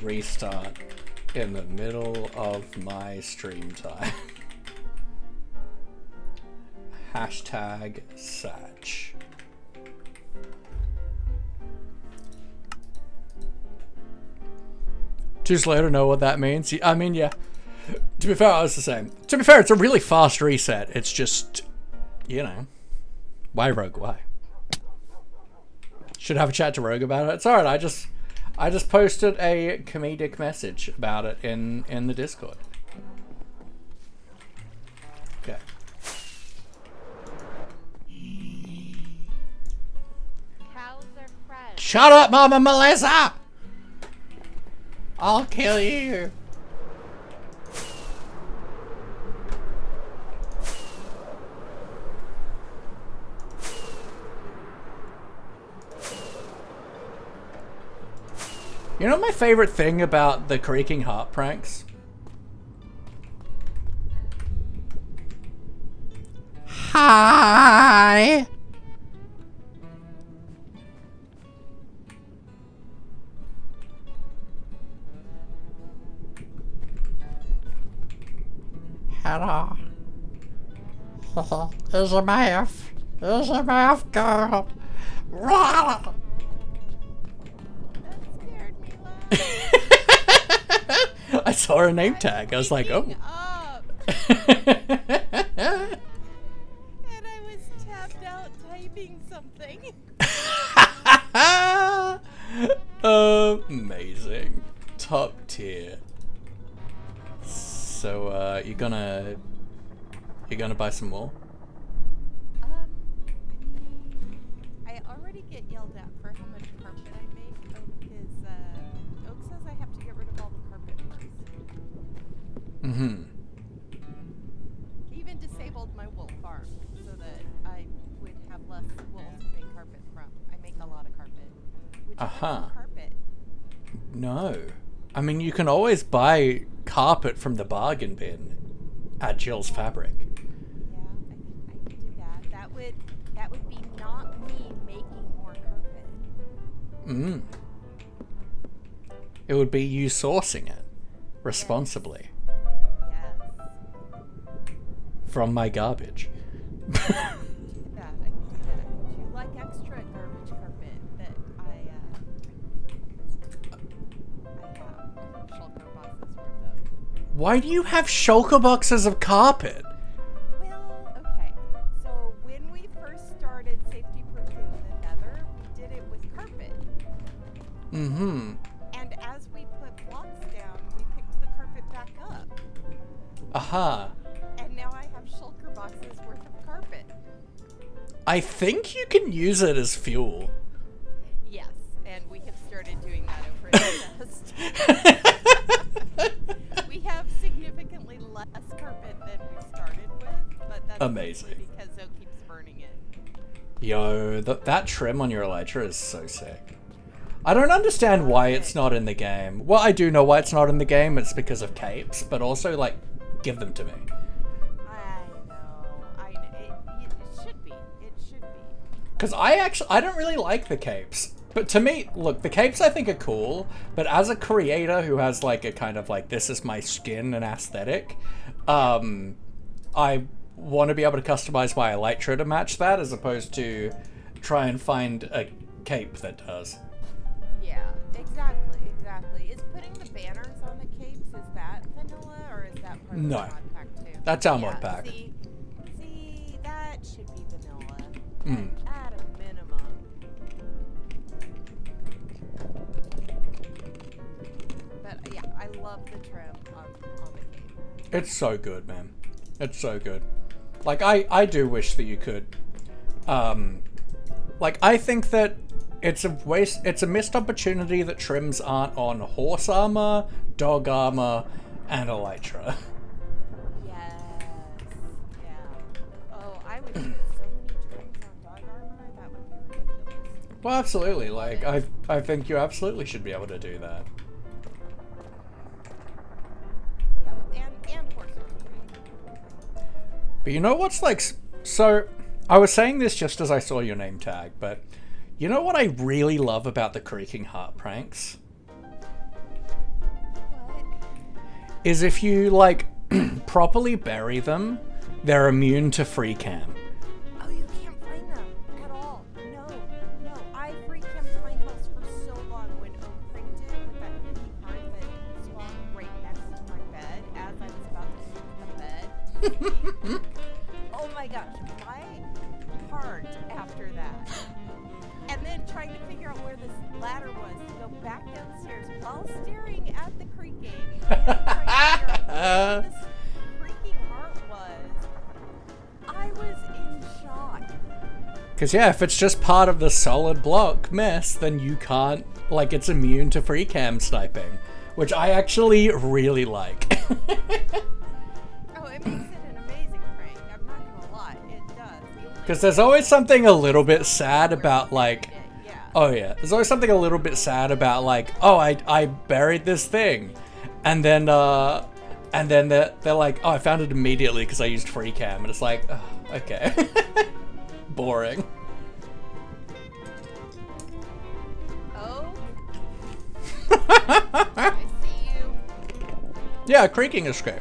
restart in the middle of my stream time. Hashtag Satch. Too slow to know what that means. I mean, yeah. To be fair, I was the same. To be fair, it's a really fast reset. It's just, you know, why Rogue? Why? Should have a chat to Rogue about it. It's alright. I just posted a comedic message about it in the Discord. Okay. Cows are friends. Shut up, Mama Melissa! I'll kill you. You know my favorite thing about the creaking heart pranks? Hi. Hello. There's a math. There's a math girl. That scared me loud. I saw her name tag. I was like, oh. Up. And I was tapped out typing something. Amazing. Top tier. So, you gonna buy some more? I already get yelled at for how much carpet I make because Oak says I have to get rid of all the carpet first. Mm-hmm. He even disabled my wool farm so that I would have less wool to make carpet from. I make a lot of carpet. Would you like some carpet? No. I mean, you can always buy carpet from the bargain bin at Jill's Fabric. Yeah, I could do that. That would be not me making more carpet. Mm. It would be you sourcing it responsibly. Yes. From my garbage. I can do that. Would you like extra garbage carpet that I have shulker boxes worth of? Why do you have shulker boxes of carpet? Well, okay. So when we first started safety proofing the Nether, we did it with carpet. Mm-hmm. And as we put blocks down, we picked the carpet back up. Aha. And now I have shulker boxes worth of carpet. I think you can use it as fuel. Yes, and we have started doing that over at Nest. We have significantly less carpet than we started with, but that's Amazing. mostly because Zoe keeps burning it. Yo, that trim on your elytra is so sick. I don't understand why it's not in the game. Well, I do know why it's not in the game. It's because of capes, but also, like, give them to me. I know. It should be. It should be. Because I don't really like the capes. But to me, look, the capes I think are cool, but as a creator who has, like, a kind of, like, this is my skin and aesthetic, I want to be able to customize my elytra to match that, as opposed to try and find a cape that does. Yeah, exactly. Is putting the banners on the capes, is that vanilla, or is that part of the mod pack too? That's our mod pack. See, that should be vanilla. Mm. At a minimum. But yeah, I love the trim on the cape. It's so good, man. It's so good. Like, I do wish that you could, like, I think that it's a missed opportunity that trims aren't on horse armor, dog armor, and elytra. Yes. Yeah. Oh, I would put so many trims on dog armor, that would be ridiculous. Well, absolutely. Like, I think you absolutely should be able to do that. Yeah, and horse armor. But you know what's like, so I was saying this just as I saw your name tag, but you know what I really love about the creaking heart pranks? What? Is if you, like, properly bury them, they're immune to free cam. Oh, you can't find them at all. No. I free cammed my house for so long when Oak cranked it with that creaking heart that swung right next to my bed as I was about to move the bed. Oh my gosh, my heart after that. And then trying to figure out where this ladder was to go back downstairs while staring at the creaking and trying to figure out where this creaking heart was. I was in shock. Because, yeah, if it's just part of the solid block mess, then you can't, like, it's immune to free cam sniping, which I actually really like. Oh, it makes it an amazing prank. I'm not gonna lie, it does. Because there's always something a little bit sad about, like, Yeah. oh yeah, there's always something a little bit sad about, like, oh, I buried this thing, and then they're like, oh, I found it immediately because I used free cam, and it's like, oh, okay. Boring. Oh. I see you. Yeah, creaking escape.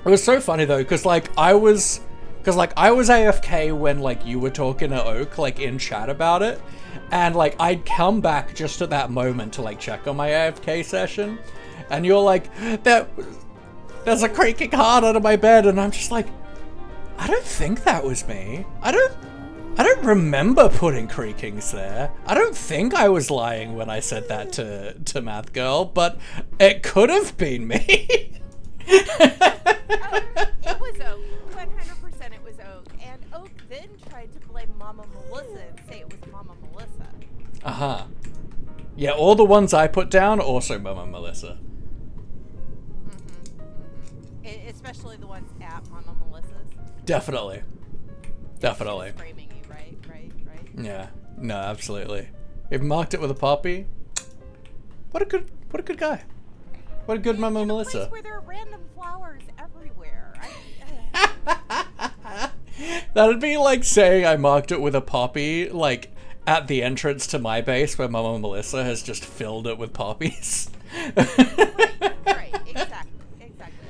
It was so funny though, because I was AFK when, like, you were talking to Oak, like, in chat about it, and, like, I'd come back just at that moment to, like, check on my AFK session, and you're like, there's a creaking heart under my bed, and I'm just like, I don't think that was me. I don't remember putting creakings there. I don't think I was lying when I said that to Math Girl, but it could have been me. It was Oak. 100% it was Oak. And Oak then tried to blame Mama Melissa and say it was Mama Melissa. Uh-huh. Yeah, all the ones I put down, also Mama Melissa. Especially the ones at Mama Melissa's. Definitely. Definitely. Framing you, right? Yeah. No, absolutely. If marked it with a poppy, what a good guy. What a good Mama In a Melissa. place where there are random flowers everywhere. That'd be like saying I marked it with a poppy, like, at the entrance to my base where Mama Melissa has just filled it with poppies. Right, exactly.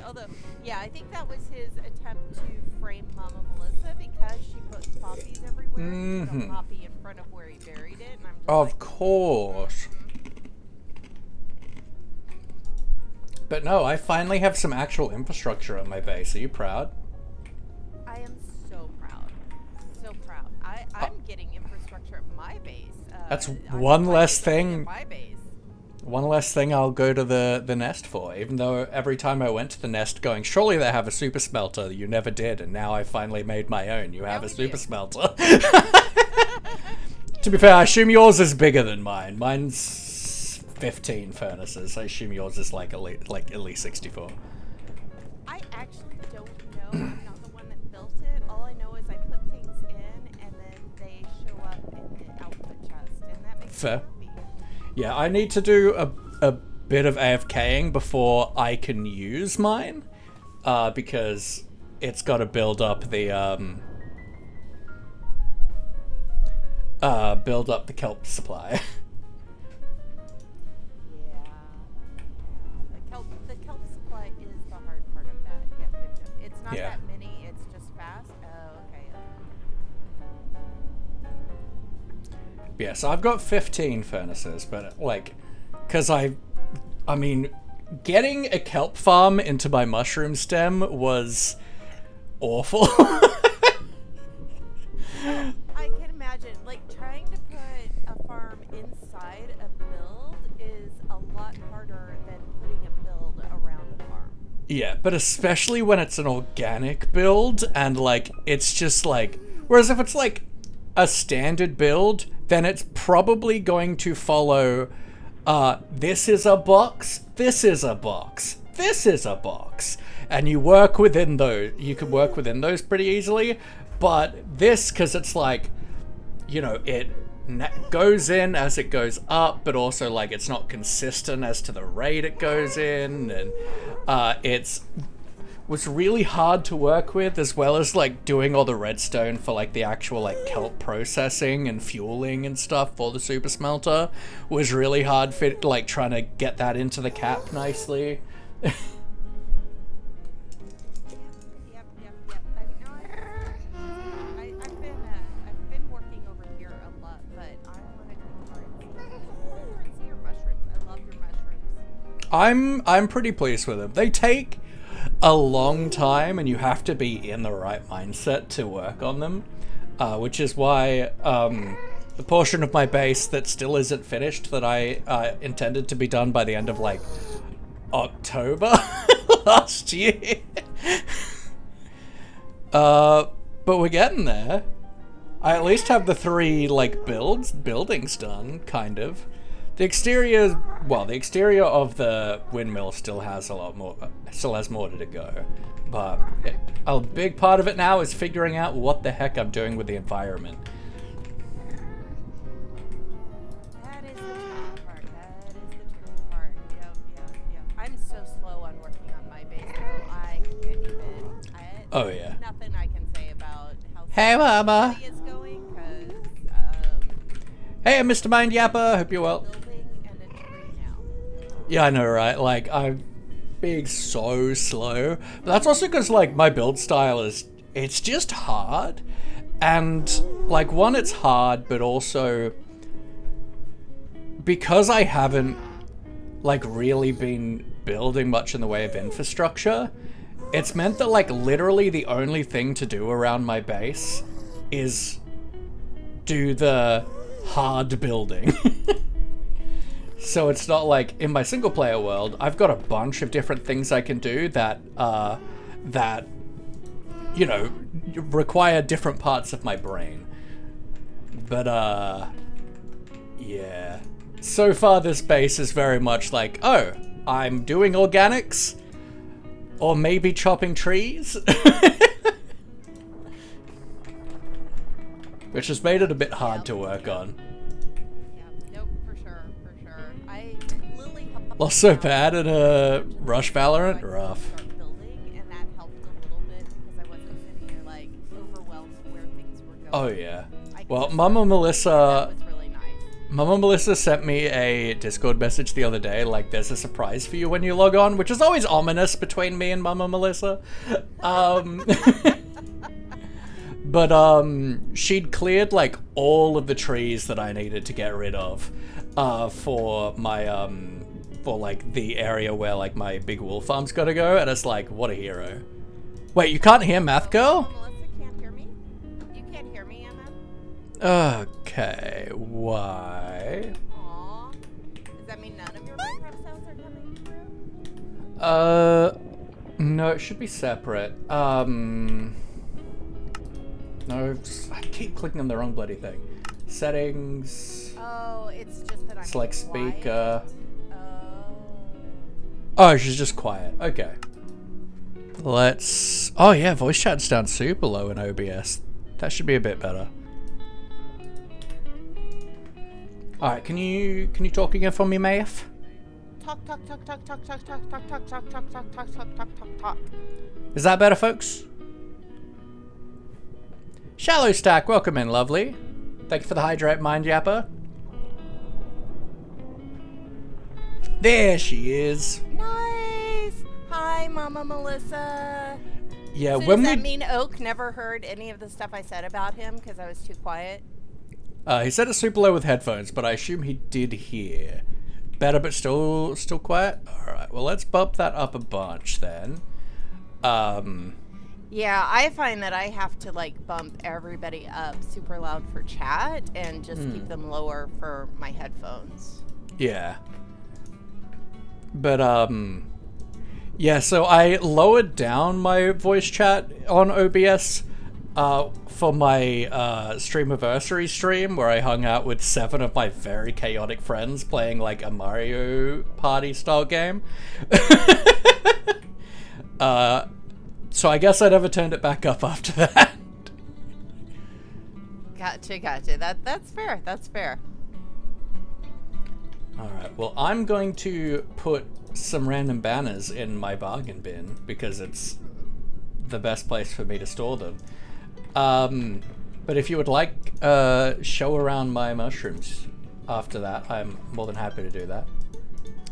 Although, yeah, I think that was his attempt to frame Mama Melissa because she puts poppies everywhere. There's a poppy in front of where he buried it, and I'm just Of course. But no, I finally have some actual infrastructure at my base. Are you proud? I am so proud. So proud. I'm getting infrastructure at my base. That's I'm one planning less something thing. At my base. one less thing I'll go to the nest for, even though every time I went to the nest going, surely they have a super smelter. You never did, and now I finally made my own. You have a super smelter. To be fair, I assume yours is bigger than mine. Mine's 15 furnaces. I assume yours is like at least 64. I actually don't know. I'm not the one that built it. All I know is I put things in, and then they show up in the output chest, and that makes Fair. me happy. Yeah, I need to do a bit of AFKing before I can use mine, because it's got to build up the kelp supply. The kelp supply is the hard part of that. Yep. It's not Yeah. that many, it's just fast. Oh, okay. Yeah, so I've got 15 furnaces, but like, because I mean, getting a kelp farm into my mushroom stem was awful. I can imagine, like, trying to put a farm inside a build is a lot harder than putting a build around a farm. Yeah, but especially when it's an organic build and like it's just like, whereas if it's like a standard build, then it's probably going to follow this is a box, this is a box, this is a box, and you work within those. You can work within those pretty easily. But this, because it's like, you know, it goes in as it goes up, but also like it's not consistent as to the rate it goes in, and was really hard to work with, as well as like doing all the redstone for like the actual like kelp processing and fueling and stuff for the super smelter was really hard for like trying to get that into the cap nicely. Yep. I've been working over here a lot, but I want to come over and see your mushrooms. I love your mushrooms. I'm pretty pleased with them. They take a long time, and you have to be in the right mindset to work on them, which is why the portion of my base that still isn't finished that I intended to be done by the end of like October last year. But we're getting there. I at least have the 3 like buildings done, kind of. The exterior of the windmill still has more to go. But a big part of it now is figuring out what the heck I'm doing with the environment. That is the tricky part. Yep. I'm so slow on working on my base, though. I can't even. Oh, yeah. Nothing I can say about how Hey, Mama. it is going, because Hey, Mr. Mind Yapper. Hope you're well. building and a tree now. Yeah, I know, right? Like, I'm being so slow. But that's also because, like, my build style it's just hard. And, like, one, it's hard, but also because I haven't, like, really been building much in the way of infrastructure, it's meant that, like, literally the only thing to do around my base is do the hard building. So it's not like in my single player world, I've got a bunch of different things I can do that you know, require different parts of my brain. But yeah. So far this base is very much like, oh, I'm doing organics or maybe chopping trees. Which has made it a bit hard to work on. Yeah, nope, for sure. Lily Lost so bad at Rush Valorant? Rough. start building, and that helped a little bit because I wasn't sitting here like overwhelmed where things were going. Oh yeah. I could Well, just Mama that Melissa was really nice. Mama Melissa sent me a Discord message the other day, like, there's a surprise for you when you log on, which is always ominous between me and Mama Melissa. But she'd cleared like all of the trees that I needed to get rid of for my for like the area where like my big wool farm's gotta go, and it's like, what a hero. Wait, you can't hear Math Girl? Melissa can't hear me? You can't hear me, Emma? Okay, why? Aw. Does that mean none of your No, it should be separate. No, I keep clicking on the wrong bloody thing. Settings. Oh, it's just that I'm Select speaker. quiet. Oh, she's just quiet. Okay. Let's... Oh yeah, voice chat's down super low in OBS. That should be a bit better. Alright, can you talk again for me, Maeve? Talk. Is that better, folks? Shallow Stack, welcome in, lovely. Thank you for the hydrate, Mind Yapper. There she is. Nice. Hi, Mama Melissa. Yeah, So when does that we... mean Oak never heard any of the stuff I said about him because I was too quiet? He said it's super low with headphones, but I assume he did hear. Better, but still quiet? Alright, well, let's bump that up a bunch, then. Yeah, I find that I have to, like, bump everybody up super loud for chat and just keep them lower for my headphones. Yeah. But, yeah, so I lowered down my voice chat on OBS for my Streamiversary stream, where I hung out with 7 of my very chaotic friends playing, like, a Mario Party style game. So I guess I never turned it back up after that. Gotcha. That's fair. That's fair. Alright, well, I'm going to put some random banners in my bargain bin because it's the best place for me to store them. But if you would like show around my mushrooms after that, I'm more than happy to do that.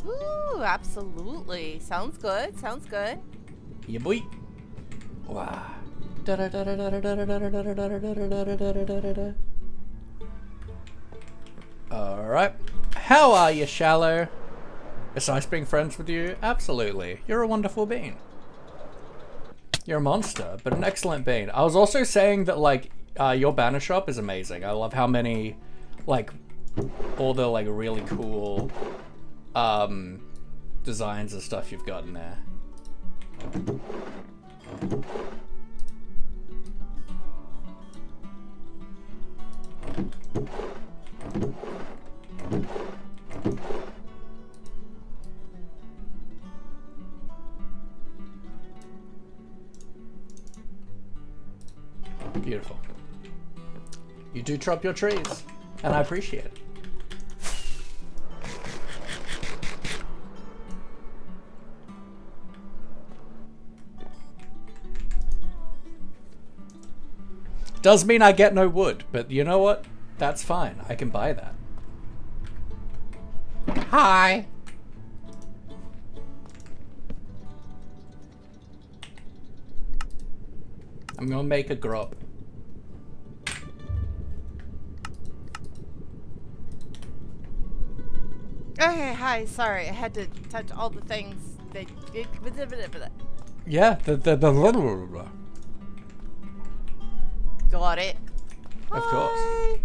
Ooh, absolutely. Sounds good. Yeah, boy. Wow. Alright. How are you, Shallow? It's nice being friends with you. Absolutely. You're a wonderful being. You're a monster, but an excellent being. I was also saying that, like, your banner shop is amazing. I love how many, like, all the, like, really cool designs and stuff you've got in there. Beautiful. You do chop your trees, and I appreciate it. Does mean I get no wood, but you know what? That's fine. I can buy that. Hi. I'm gonna make a grub. Okay, hi. Sorry, I had to touch all the things that. Yeah, Got it. Of course.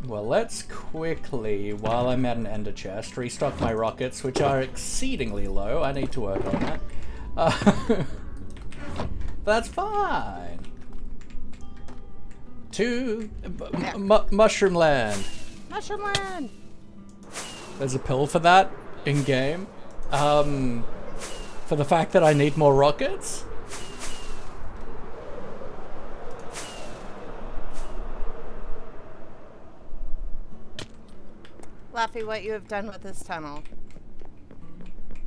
Well, let's quickly, while I'm at an ender chest, restock my rockets, which are exceedingly low. I need to work on that. That's fine. To Mushroom Land. Mushroom Land. There's a pill for that in game. For the fact that I need more rockets. Laffy, what you have done with this tunnel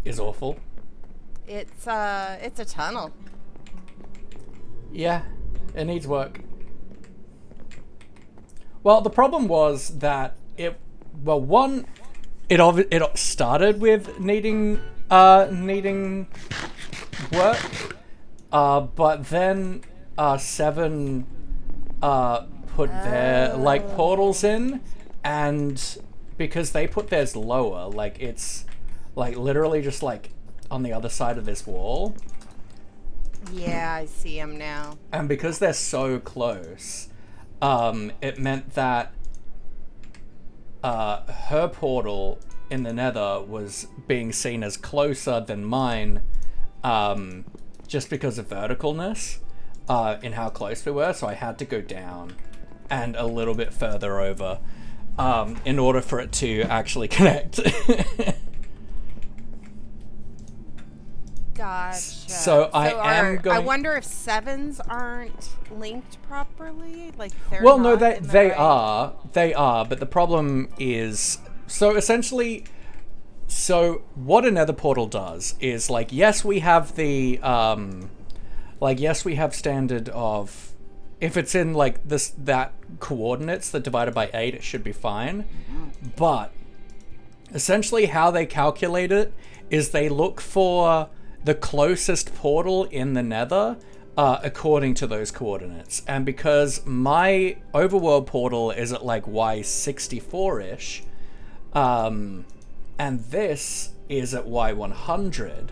Is awful. it's a tunnel. Yeah, it needs work. Well, the problem was that it started with needing work, but then 7 put their like portals in, and because they put theirs lower, like it's like literally just like on the other side of this wall. Yeah, I see him now. And because they're so close, it meant that her portal in the nether was being seen as closer than mine just because of verticalness in how close we were, so I had to go down and a little bit further over in order for it to actually connect. Gotcha. So I wonder if 7s aren't linked properly. Like they're well, no, not they are, but the problem is, so essentially, so what a nether portal does is like, yes, we have the yes, we have standard of, if it's in like that coordinates that divided by 8, it should be fine. But essentially how they calculate it is they look for the closest portal in the nether according to those coordinates. And because my overworld portal is at like Y64-ish, and this is at Y100,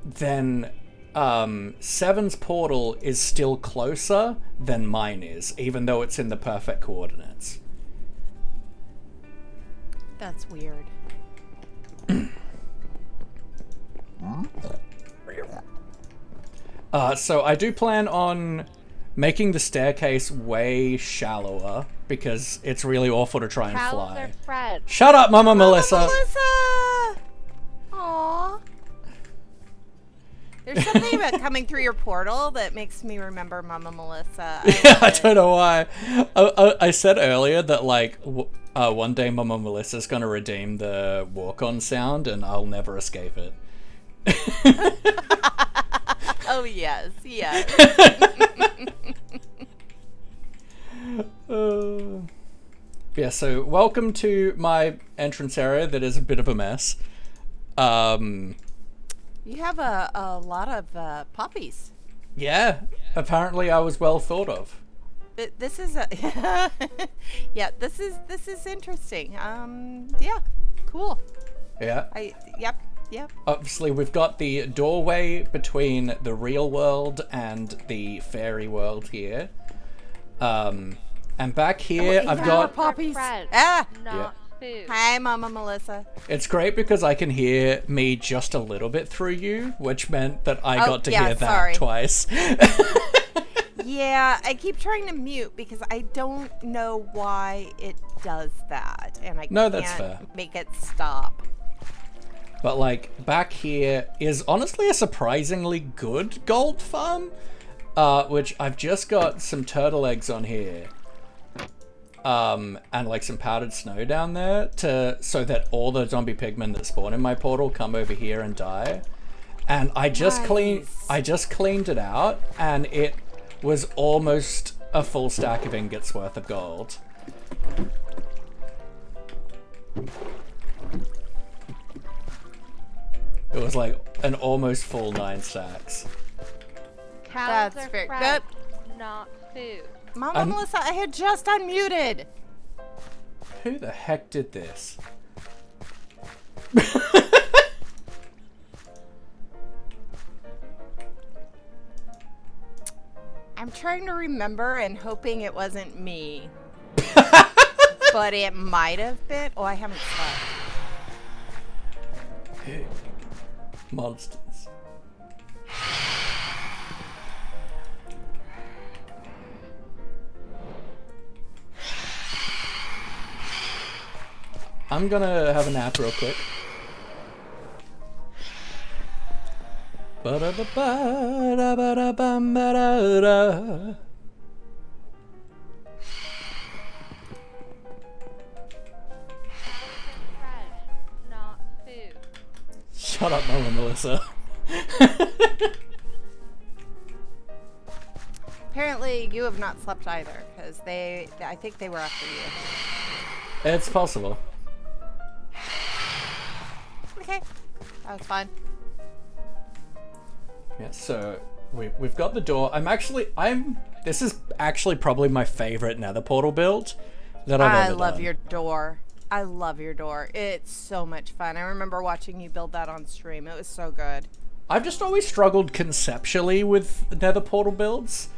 then 7's portal is still closer than mine is, even though it's in the perfect coordinates. That's weird. So I do plan on making the staircase way shallower because it's really awful to try and fly. Fred. Shut up, Mama Melissa! Melissa! Aww. There's something about coming through your portal that makes me remember Mama Melissa. I don't know why. I said earlier that like one day Mama Melissa's gonna redeem the walk-on sound and I'll never escape it. Oh yes, yes. Yeah, so welcome to my entrance area that is a bit of a mess. You have a lot of poppies. Yeah, apparently I was well thought of. This is yeah. This is interesting. Yeah, cool. Yeah. Yep. Obviously, we've got the doorway between the real world and the fairy world here. And back here, I've got... poppies. Fred. Ah. Not food. Hi, Mama Melissa. It's great because I can hear me just a little bit through you, which meant that I got to hear that sorry. twice. Yeah, I keep trying to mute because I don't know why it does that, and I that's can't fair. make it stop. But like back here is honestly a surprisingly good gold farm, which I've just got some turtle eggs on here, and like some powdered snow down there so that all the zombie pigmen that spawn in my portal come over here and die. And I just cleaned it out, and it was almost a full stack of ingots worth of gold. It was like an almost full 9 stacks. Cows That's are fair. Fred, not food. Mama Melissa, I had just unmuted. Who the heck did this? I'm trying to remember and hoping it wasn't me. But it might have been. Oh, I haven't slept. Monsters. I'm gonna have a nap real quick. Ba-da-ba-ba-da-ba-da-bum-ba-da-da. Fred, not food. Shut up, Mama Melissa. Apparently, you have not slept either, because I think they were after you. It's possible. Okay, that was fine. Yeah, so we've got the door. This is actually probably my favorite nether portal build that I've ever done. I love your door. I love your door. It's so much fun. I remember watching you build that on stream. It was so good. I've just always struggled conceptually with nether portal builds.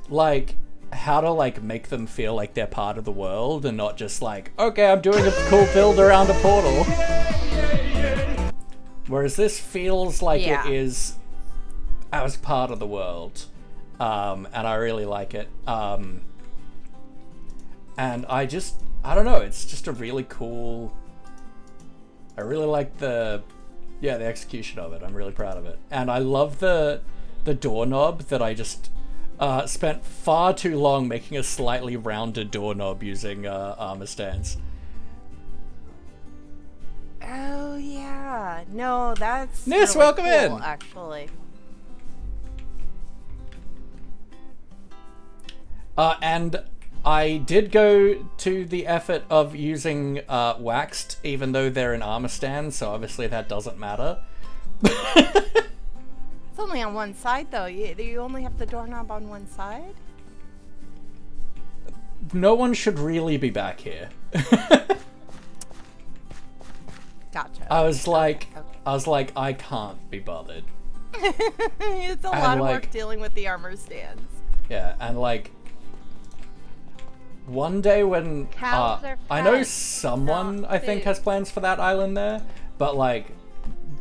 Like, how to, like, make them feel like they're part of the world and not just like, okay, I'm doing a cool build around a portal. Whereas this feels like Yeah. it is as part of the world. And I really like it. And I don't know, it's just a really cool... I really like the execution of it. I'm really proud of it. And I love the doorknob that I just spent far too long making a slightly rounded doorknob using armor stands. Oh yeah, no, that's Nis, really welcome cool, in. Actually, And I did go to the effort of using waxed, even though they're in armor stands, so obviously that doesn't matter. it's only on one side though. You only have the doorknob on one side. No one should really be back here. Gotcha. I was like, okay. I can't be bothered. It's a And, lot of like- work dealing with the armor stands. Yeah, and like, one day when Cows are I know friends, someone not I think food. has plans for that island there, but like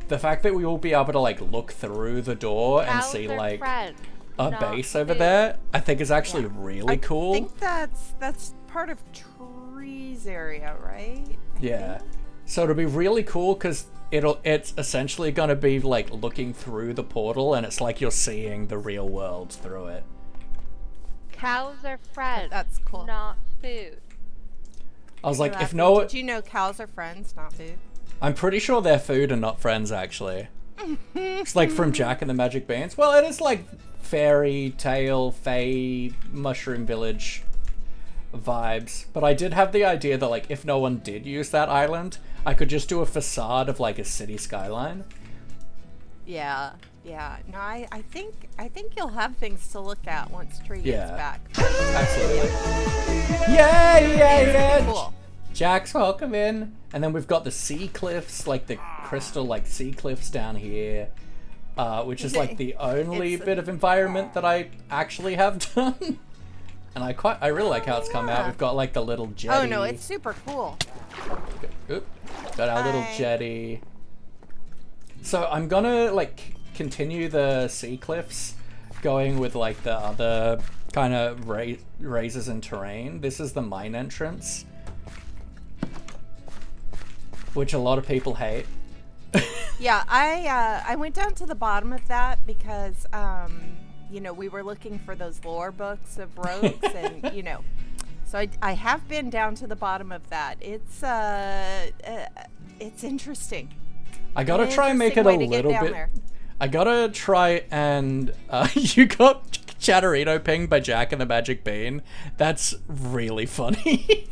the fact that we will be able to like look through the door and Cows see are like friends, a not base over food. there, I think is actually really I cool. think that's part of Tree's area, right? I Yeah. think. So it'll be really cool because it's essentially going to be like looking through the portal, and it's like you're seeing the real world through it. Cows are friends. That's cool. Not food. I was like, You're if laughing. no, Did you know cows are friends, not food? I'm pretty sure they're food and not friends, actually. It's like from Jack and the Magic Beans. Well, it is like fairy tale, fae, mushroom village vibes. But I did have the idea that like if no one did use that island, I could just do a facade of like a city skyline. Yeah. No, I think you'll have things to look at once Tree gets Yeah. back. Absolutely. Yeah. Cool. Jack's welcome in. And then we've got the sea cliffs, like the crystal like sea cliffs down here. Which is like the only It's- bit of environment that I actually have done. And I really like how it's come out. yeah. We've got like the little jetty. Oh no, it's super cool. Oop. Got our little Hi. jetty. So I'm gonna like continue the sea cliffs, going with like the other kind of raises in terrain. This is the mine entrance, which a lot of people hate. Yeah, I went down to the bottom of that because we were looking for those lore books of rogues and so I have been down to the bottom of that. It's interesting. I gotta try and make it a Interesting way to get little down bit. there. I gotta try and you got Chatterino pinged by Jack and the Magic Bean. That's really funny.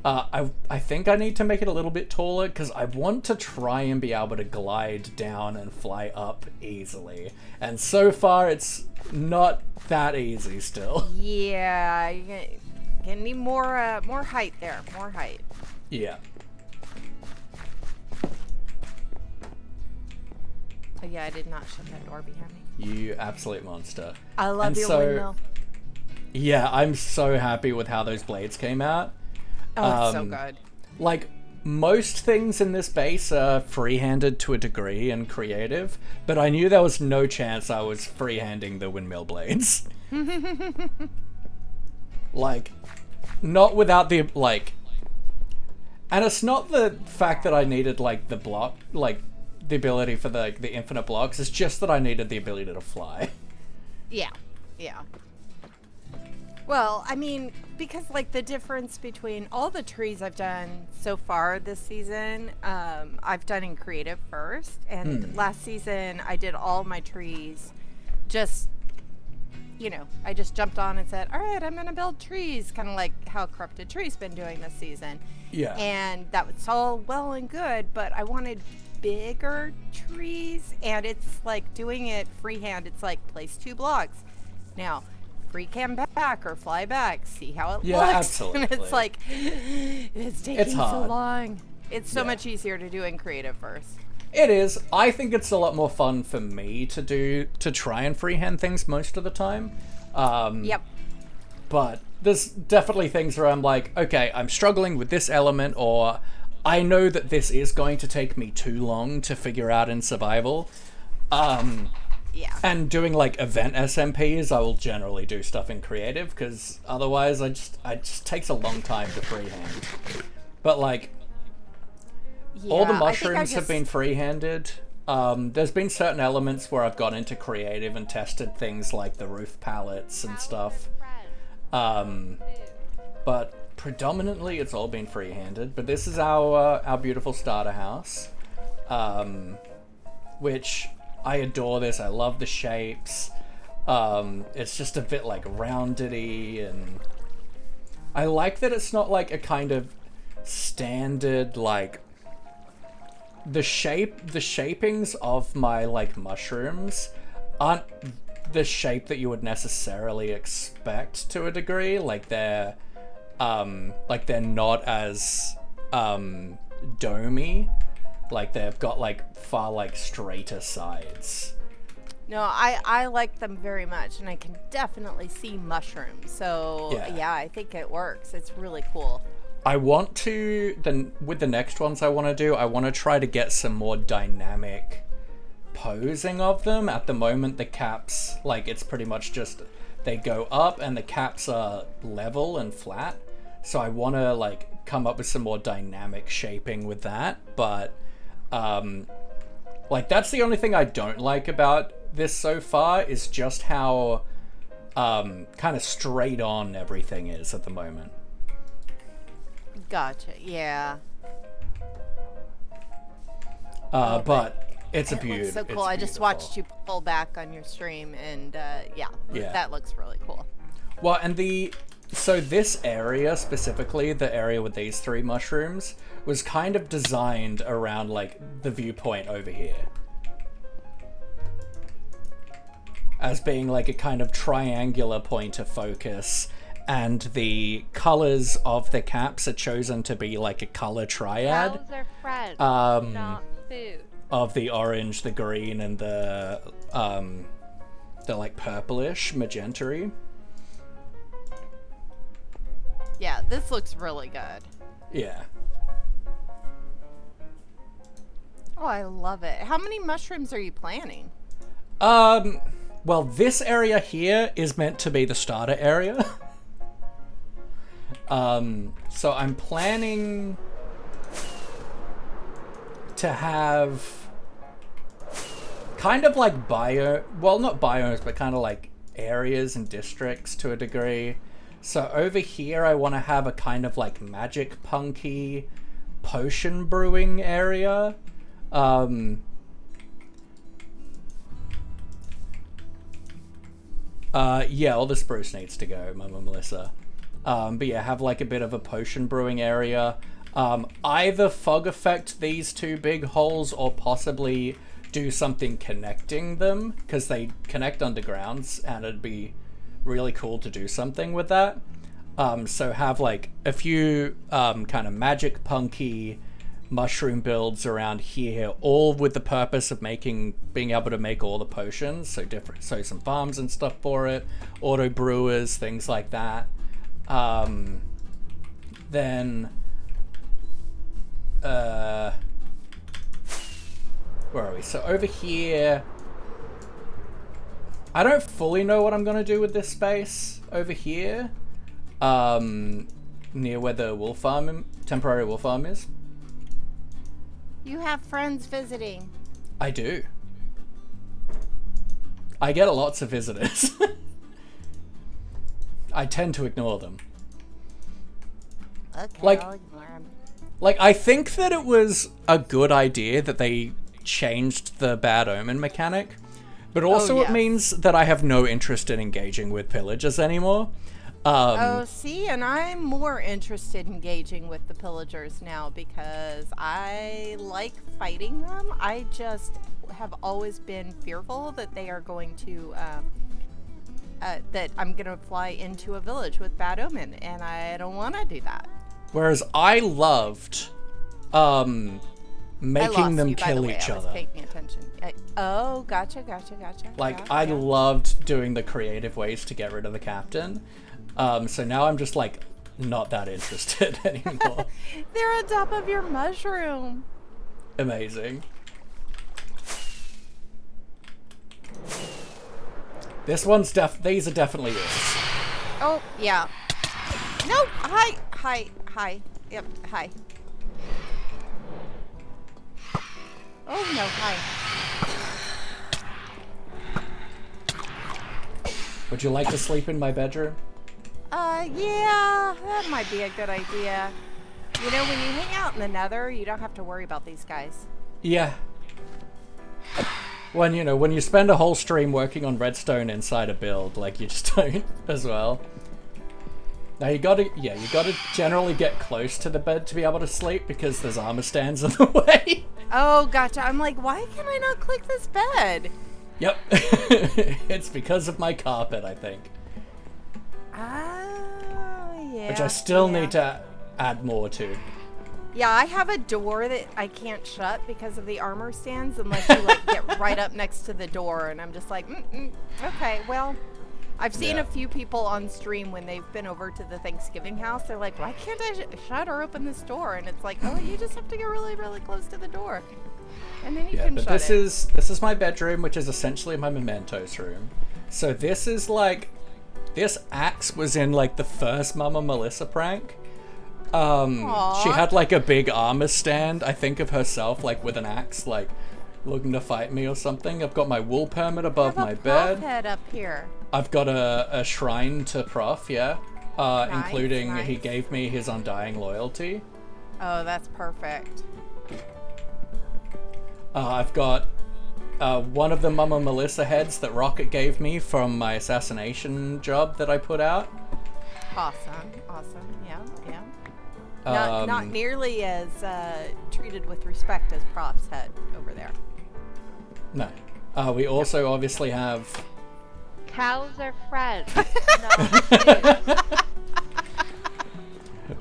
I think I need to make it a little bit taller because I want to try and be able to glide down and fly up easily. And so far, it's not that easy still. Yeah, you're gonna need more height there. More height. Yeah. Oh, yeah, I did not shut that door behind me. You absolute monster. I love And your so- windmill. Yeah, I'm so happy with how those blades came out. Oh, it's so um, good. Like, most things in this base are free-handed to a degree and creative, but I knew there was no chance I was free-handing the windmill blades. Like, not without the, like... And it's not the fact that I needed, like, the block, like, the ability for the infinite blocks, it's just that I needed the ability to fly. Yeah. Well, I mean, because like the difference between all the trees I've done so far this season, I've done in creative first, and last season I did all my trees just, I just jumped on and said, all right, I'm going to build trees, kind of like how Corrupted Tree's been doing this season. Yeah. And that was all well and good, but I wanted bigger trees, and it's like doing it freehand. It's like place 2 blocks. Now, free cam back or fly back, see how it Yeah, looks. absolutely. And it's like, it's taking so hard. long. It's so Yeah. much easier to do in creative first. It is. I think it's a lot more fun for me to try and freehand things most of the time. Yep. But there's definitely things where I'm like, okay, I'm struggling with this element, or I know that this is going to take me too long to figure out in survival. Yeah. And doing like event SMPs, I will generally do stuff in creative because otherwise it just takes a long time to freehand. But like all the mushrooms have been freehanded. There's been certain elements where I've gone into creative and tested things like the roof palettes and stuff. But predominantly it's all been freehanded. But this is our beautiful starter house, which I adore this. I love the shapes. It's just a bit like roundedy, and I like that it's not like a kind of standard like the shapings of my like mushrooms aren't the shape that you would necessarily expect to a degree. Like they're not as domey. Like they've got like far like straighter sides. No, I like them very much, and I can definitely see mushrooms. So yeah, I think it works. It's really cool. I want to, with the next ones I want to do, I want to try to get some more dynamic posing of them. At the moment, the caps, like, it's pretty much just, they go up and the caps are level and flat. So I want to, like, come up with some more dynamic shaping with that. But, like, that's the only thing I don't like about this so far is just how, kind of straight on everything is at the moment. Gotcha. Yeah. But it's a beauty. Looks so cool. I just watched you pull back on your stream, and yeah, that looks really cool. Well, and so this area specifically, the area with these 3 mushrooms, was kind of designed around like the viewpoint over here, as being like a kind of triangular point of focus. And the colors of the caps are chosen to be like a color triad. Cows are friends, not food. Of the orange, the green, and the like purplish magenta-y. Yeah, this looks really good. Yeah. Oh, I love it. How many mushrooms are you planning? Well, this area here is meant to be the starter area. So I'm planning to have kind of like not biomes, but kind of like areas and districts to a degree. So over here, I want to have a kind of like magic punky potion brewing area. Yeah, all the spruce needs to go, Mama Melissa. But yeah, have like a bit of a potion brewing area. Either fog effect these 2 big holes or possibly do something connecting them, because they connect undergrounds and it'd be really cool to do something with that. So have like a few kind of magic punky mushroom builds around here, all with the purpose of being able to make all the potions. So some farms and stuff for it, auto brewers, things like that. Then where are we? So over here, I don't fully know what I'm gonna do with this space over here, near where the temporary wolf farm is. You have friends visiting. I do. I get lots of visitors. I tend to ignore them. Okay, I'll ignore them. Like, I think that it was a good idea that they changed the bad omen mechanic, but also it means that I have no interest in engaging with pillagers anymore. See, and I'm more interested in engaging with the pillagers now because I like fighting them. I just have always been fearful that they are going to, that I'm going to fly into a village with bad omen, and I don't want to do that. Whereas I loved making them kill each other. I was paying attention. Oh, gotcha. Like, I loved doing the creative ways to get rid of the captain. So now I'm just like not that interested anymore. They're on top of your mushroom. Amazing. These are definitely yours. Oh, yeah. No, hi. Yep, hi. Oh, no, hi. Would you like to sleep in my bedroom? Yeah, that might be a good idea. You know, when you hang out in the Nether, you don't have to worry about these guys. Yeah. When you spend a whole stream working on redstone inside a build, like, you just don't as well. Now you gotta generally get close to the bed to be able to sleep because there's armor stands in the way. Oh, gotcha. I'm like, why can I not click this bed? Yep. It's because of my carpet, I think. Oh, yeah. Which I still need to add more to. Yeah, I have a door that I can't shut because of the armor stands unless you like get right up next to the door, and I'm just like, okay, well, I've seen a few people on stream when they've been over to the Thanksgiving house. They're like, why can't I shut or open this door? And it's like, oh, you just have to get really, really close to the door, and then you can but shut this it. this is my bedroom, which is essentially my mementos room. So this is like, this axe was in like the first Mama Melissa prank. She had like a big armor stand, I think, of herself, like with an axe, like looking to fight me or something. I've got my wool permit above my bed. Head up here. I've got a shrine to Prof, including nice. he gave me his undying loyalty. Oh, that's perfect. I've got one of the Mama Melissa heads that Rocket gave me from my assassination job that I put out. Awesome, yeah. Not nearly as treated with respect as Prof's head over there. No. We also obviously have... Cows are friends, not food.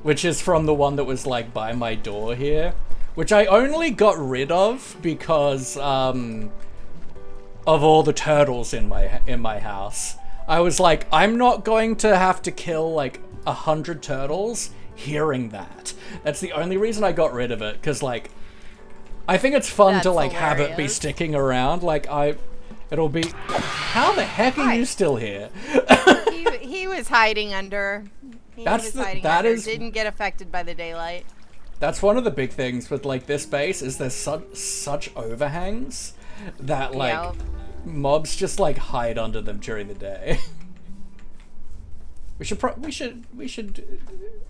Which is from the one that was like by my door here. Which I only got rid of because of all the turtles in my house. I was like, I'm not going to have to kill like 100 turtles hearing that. That's the only reason I got rid of it, because like I think it's fun to like have it be sticking around. Like it'll be, how the heck are you still here? he was hiding under. Didn't get affected by the daylight. That's one of the big things with like this base, is there's such overhangs that like mobs just like hide under them during the day. We should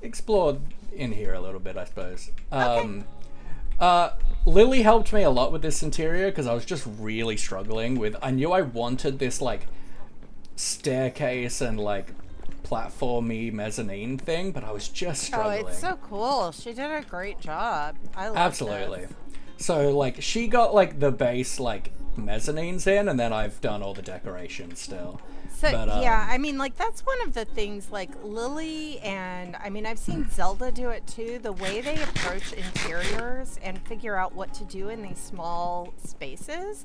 explore in here a little bit, I suppose. Lily helped me a lot with this interior because I was just really struggling with. I knew I wanted this like staircase and like platformy mezzanine thing, but I was just struggling. Oh, it's so cool. She did a great job. I love Absolutely. this. So like she got like the base like mezzanines in, and then I've done all the decorations still. So yeah, I mean, like that's one of the things like Lily, and I mean I've seen Zelda do it too. The way they approach interiors and figure out what to do in these small spaces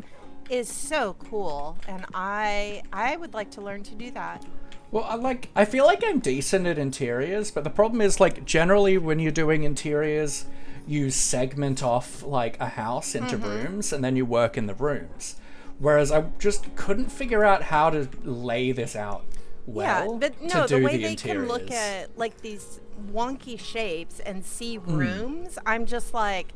is so cool, and I would like to learn to do that. Well, I feel like I'm decent at interiors, but the problem is like generally when you're doing interiors, you segment off like a house into rooms, and then you work in the rooms. Whereas I just couldn't figure out how to lay this out well. Yeah, but no, to do the way they interiors. can look at like these wonky shapes and see rooms, I'm just like,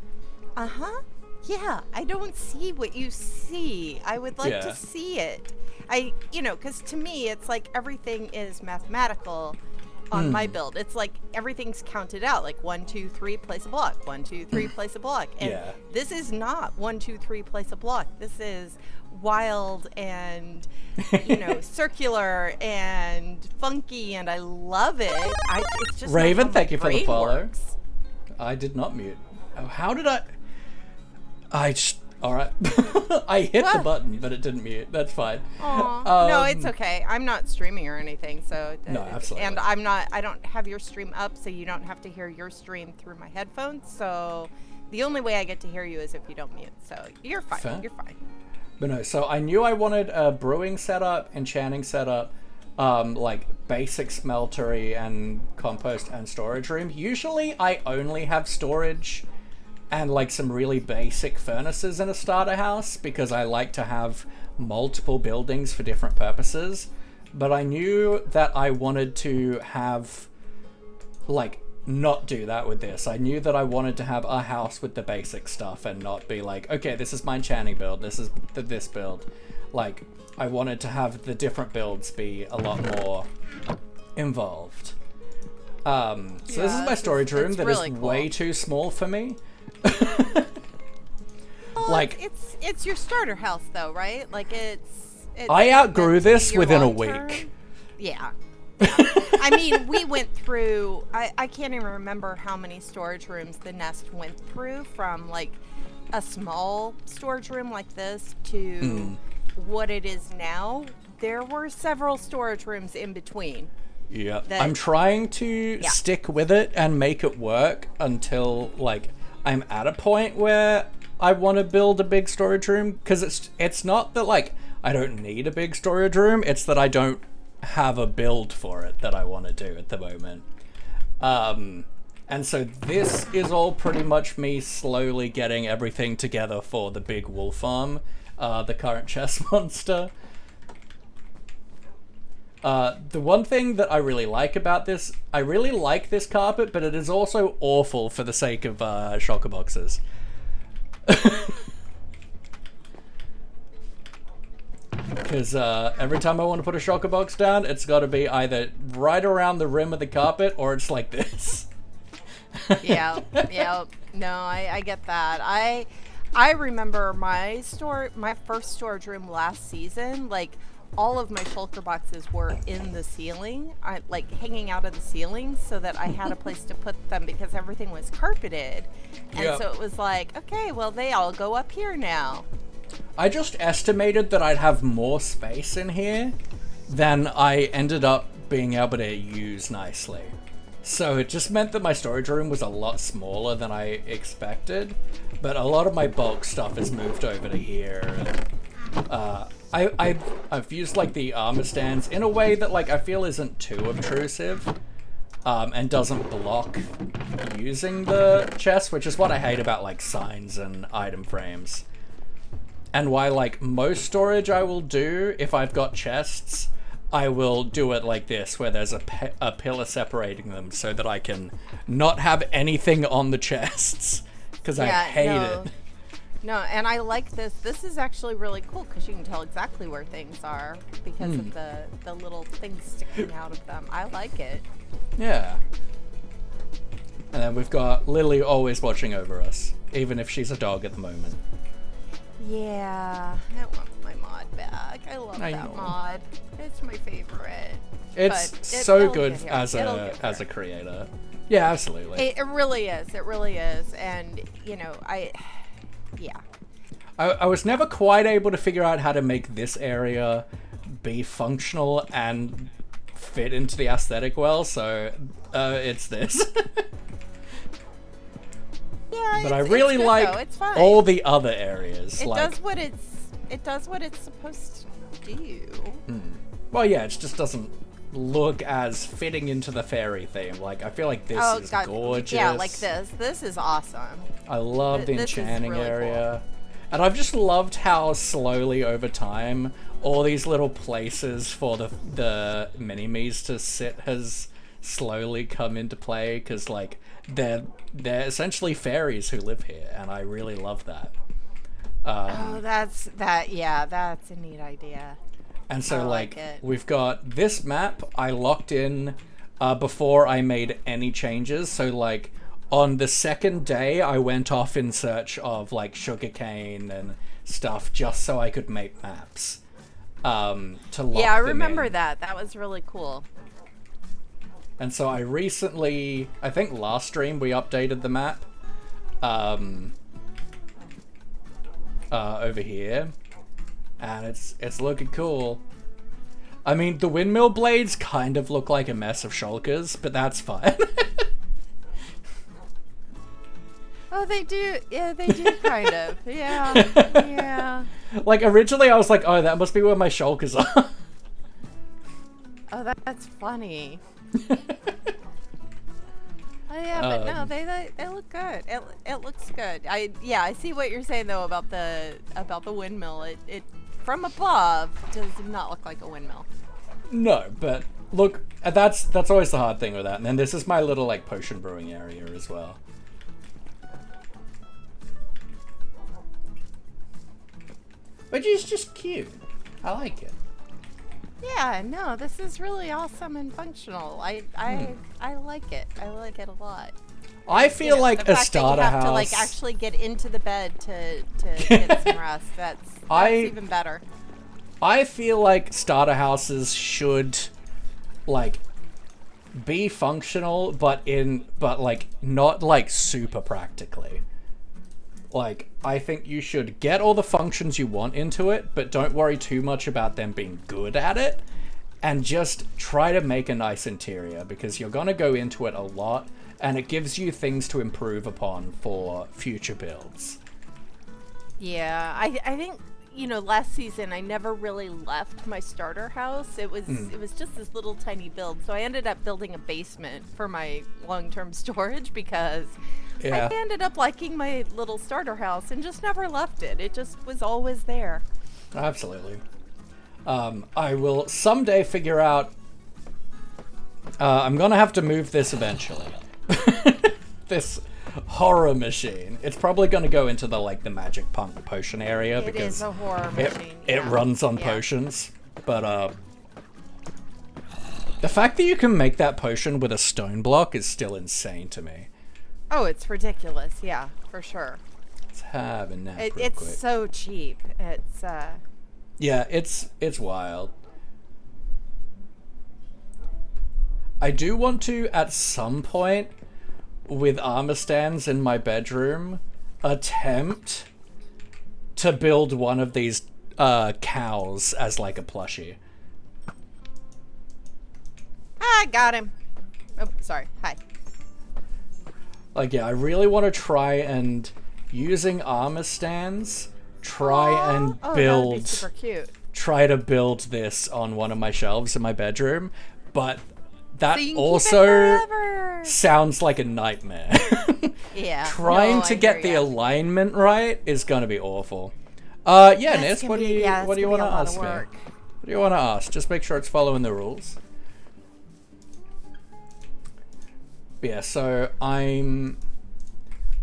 yeah, I don't see what you see. I would like to see it. Because to me, it's like everything is mathematical on my build. It's like everything's counted out, like 1, 2, 3, place a block. 1, 2, 3, place a block. And this is not 1, 2, 3, place a block. This is wild and circular and funky, and I love it. It's just Raven, thank you for the follow. Works. I did not mute. Oh, how did all right. I hit the button, but it didn't mute. That's fine. No, it's okay. I'm not streaming or anything, so no, absolutely. And I don't have your stream up, so you don't have to hear your stream through my headphones. So the only way I get to hear you is if you don't mute. So you're fine. Fair. You're fine. But no, so I knew I wanted a brewing setup, enchanting setup, like basic smeltery and compost and storage room. Usually I only have storage and like some really basic furnaces in a starter house because I like to have multiple buildings for different purposes. But I knew that I wanted to have, like, not do that with this. I knew that I wanted to have a house with the basic stuff and not be like, okay, this is my enchanting build, this is this build. Like, I wanted to have the different builds be a lot more involved. So this is my storage room that really is cool. Way too small for me. Well, like, it's your starter house though, right? Like it's I outgrew this within a week. Yeah. I mean, we went through, I can't even remember how many storage rooms the Nest went through, from like a small storage room like this to what it is now. There were several storage rooms in between. Yeah. I'm trying to stick with it and make it work until like I'm at a point where I want to build a big storage room, because it's not that like I don't need a big storage room, it's that I don't have a build for it that I want to do at the moment. And so this is all pretty much me slowly getting everything together for the big wool farm, the current chest monster. The one thing that I really like about this, I really like this carpet, but it is also awful for the sake of shulker boxes. Because every time I want to put a shulker box down, it's got to be either right around the rim of the carpet or it's like this. Yeah. No, I get that. I remember my first storage room last season. Like, all of my shulker boxes were in the ceiling, like hanging out of the ceiling, so that I had a place to put them because everything was carpeted. And so it was like, okay, well, they all go up here now. I just estimated that I'd have more space in here than I ended up being able to use nicely. So it just meant that my storage room was a lot smaller than I expected, but a lot of my bulk stuff is moved over to here. And, I've used like the armor stands in a way that like I feel isn't too obtrusive, and doesn't block using the chest, which is what I hate about like signs and item frames. And why, like, most storage I will do, if I've got chests, I will do it like this, where there's a pillar separating them so that I can not have anything on the chests, because I hate it. No, and I like this. This is actually really cool, because you can tell exactly where things are because of the little things sticking out of them. I like it. Yeah. And then we've got Lily always watching over us, even if she's a dog at the moment. Yeah, I want my mod back. I love that mod. It's my favorite. It's so good as a creator. Yeah, absolutely. It really is. It really is. And, you know, I was never quite able to figure out how to make this area be functional and fit into the aesthetic well, so it's this. Yeah, but I really like all the other areas. It does what it's supposed to do. Well, yeah, it just doesn't look as fitting into the fairy theme. Like, I feel like this is gorgeous. Yeah, like this. This is awesome. I love the enchanting really area. Cool. And I've just loved how slowly over time all these little places for the mini-me's to sit has slowly come into play, because like they're essentially fairies who live here, and I really love that. That's a neat idea. And so like we've got this map I locked in before I made any changes. So like on the second day I went off in search of like sugarcane and stuff just so I could make maps to lock them in. Yeah, I remember that. That was really cool. And so I recently, I think last stream, we updated the map over here, and it's looking cool. I mean, the windmill blades kind of look like a mess of shulkers, but that's fine. Oh, they do. Yeah, they do kind of. Yeah. Like, originally I was like, oh, that must be where my shulkers are. Oh, that's funny. Oh yeah, but no, they look good. It looks good. I see what you're saying though about the windmill. It from above does not look like a windmill. No, but look, that's always the hard thing with that. And then this is my little like potion brewing area as well. Which is just cute. I like it. Yeah, no, this is really awesome and functional. I like it. I like it a lot. I feel like a starter house. You have house. to like actually get into the bed to get some rest. That's even better. I feel like starter houses should like be functional, but like not like super practically. Like, I think you should get all the functions you want into it, but don't worry too much about them being good at it. And just try to make a nice interior, because you're going to go into it a lot, and it gives you things to improve upon for future builds. Yeah, I think, you know, last season I never really left my starter house. It was just this little tiny build. So I ended up building a basement for my long-term storage because I ended up liking my little starter house and just never left it. It just was always there. Absolutely. I will someday figure out... I'm going to have to move this eventually. This horror machine. It's probably going to go into the magic punk potion area because it is a horror machine. It runs on potions. But the fact that you can make that potion with a stone block is still insane to me. Oh, it's ridiculous. Yeah, for sure. Let's have a nap. It's quick. so cheap. It's Yeah, it's wild. I do want to at some point, with armor stands in my bedroom, attempt to build one of these cows as like a plushie. I got him. Oh, sorry. Hi. Like, yeah, I really want to try and, using armor stands, try and build... That'd be super cute. Try to build this on one of my shelves in my bedroom, but that So also sounds like a nightmare. Yeah. Trying to get the alignment right is gonna be awful. Yeah, Nis, what do you want to ask me? What do you want to ask? Just make sure it's following the rules. Yeah, so I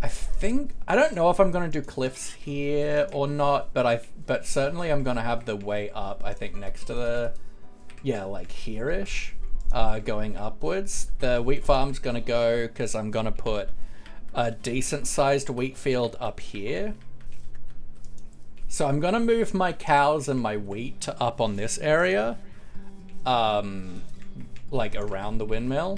don't know if I'm gonna do cliffs here or not, but certainly I'm gonna have the way up, I think, next to the, like here-ish, going upwards. The wheat farm's gonna go, because I'm gonna put a decent sized wheat field up here. So I'm gonna move my cows and my wheat to up on this area, like around the windmill.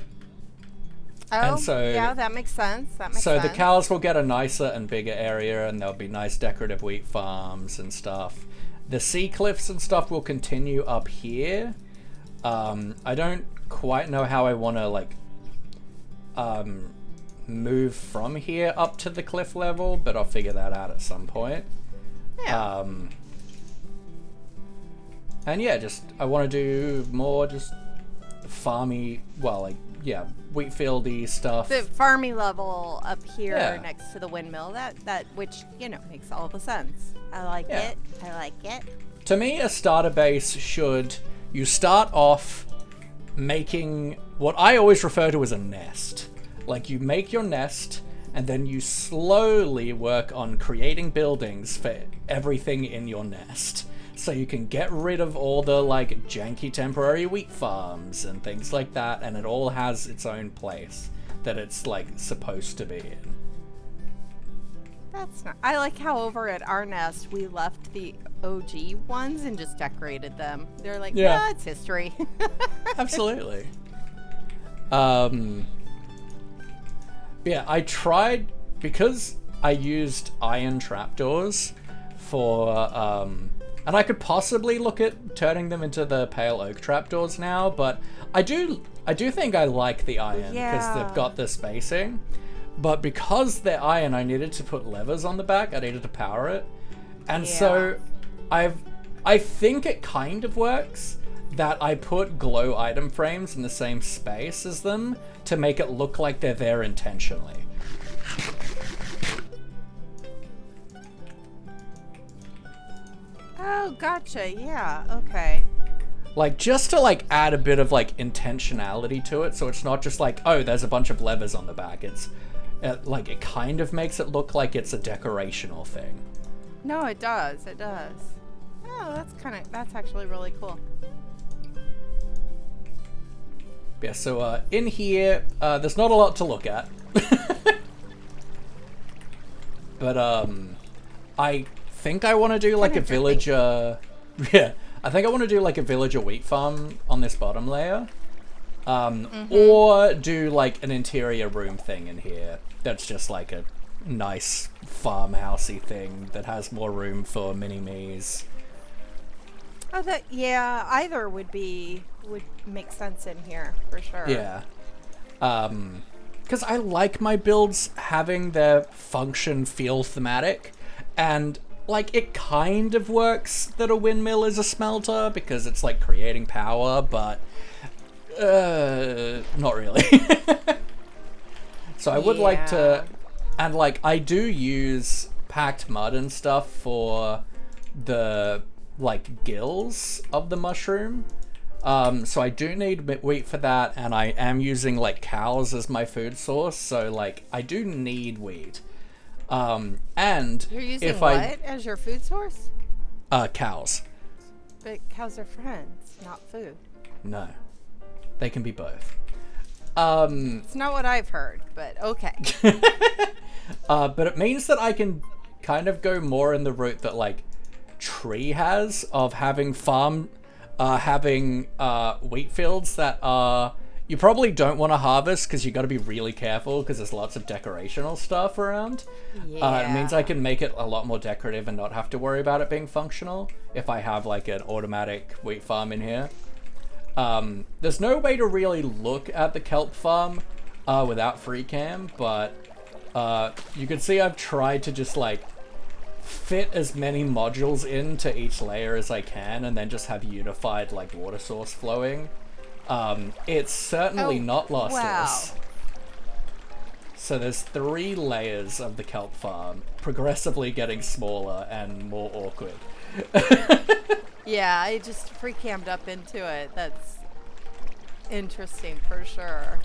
Oh, and so, yeah, that makes sense. So the cows will get a nicer and bigger area, and there'll be nice decorative wheat farms and stuff. The sea cliffs and stuff will continue up here. I don't quite know how I want to, like, move from here up to the cliff level, but I'll figure that out at some point. Yeah. And yeah, I want to do more just farmy, wheat fieldy stuff. The farmy level up here next to the windmill, that which, you know, makes all the sense. I like it. I like it. To me, a starter base you start off making what I always refer to as a nest. Like, you make your nest, and then you slowly work on creating buildings for everything in your nest. So you can get rid of all the, like, janky temporary wheat farms and things like that, and it all has its own place that it's, like, supposed to be in. That's not... I like how over at our nest we left the OG ones and just decorated them. They're like, yeah, it's history. Absolutely. Yeah, I tried, because I used iron trapdoors for, and I could possibly look at turning them into the pale oak trapdoors now, but I do think I like the iron because they've got the spacing. But because they're iron, I needed to put levers on the back. I needed to power it, and so I think it kind of works. that I put glow item frames in the same space as them to make it look like they're there intentionally. Oh, gotcha. Yeah. Okay. Like, just to, like, add a bit of, like, intentionality to it, so it's not just like, oh, there's a bunch of levers on the back. It's, like, it kind of makes it look like it's a decorational thing. No, it does. It does. Oh, that's actually really cool. Yeah, so, in here, there's not a lot to look at. But, I think I want to do, like, a villager... Yeah, I think I want to do, like, a villager wheat farm on this bottom layer. Or do, like, an interior room thing in here. That's just, like, a nice farmhousey thing that has more room for mini-me's. Oh, yeah, either would make sense in here, for sure. Yeah. Because I like my builds having their function feel thematic, and, like, it kind of works that a windmill is a smelter, because it's, like, creating power, but, not really. So I would like to, and, like, I do use packed mud and stuff for the, like, gills of the mushroom. So I do need wheat for that, and I am using, like, cows as my food source, so, like, I do need wheat. And You're using if what as your food source? Cows. But cows are friends, not food. No. They can be both. It's not what I've heard, but okay. But it means that I can kind of go more in the route that, like, Tree has, of having wheat fields that are... You probably don't want to harvest because you got to be really careful because there's lots of decorational stuff around. Yeah. It means I can make it a lot more decorative and not have to worry about it being functional if I have, like, an automatic wheat farm in here. There's no way to really look at the kelp farm without free cam, but you can see I've tried to just, like, fit as many modules into each layer as I can and then just have unified, like, water source flowing. It's certainly not lossless. Wow. So there's 3 layers of the kelp farm, progressively getting smaller and more awkward. Yeah, I just free cammed up into it. That's interesting for sure.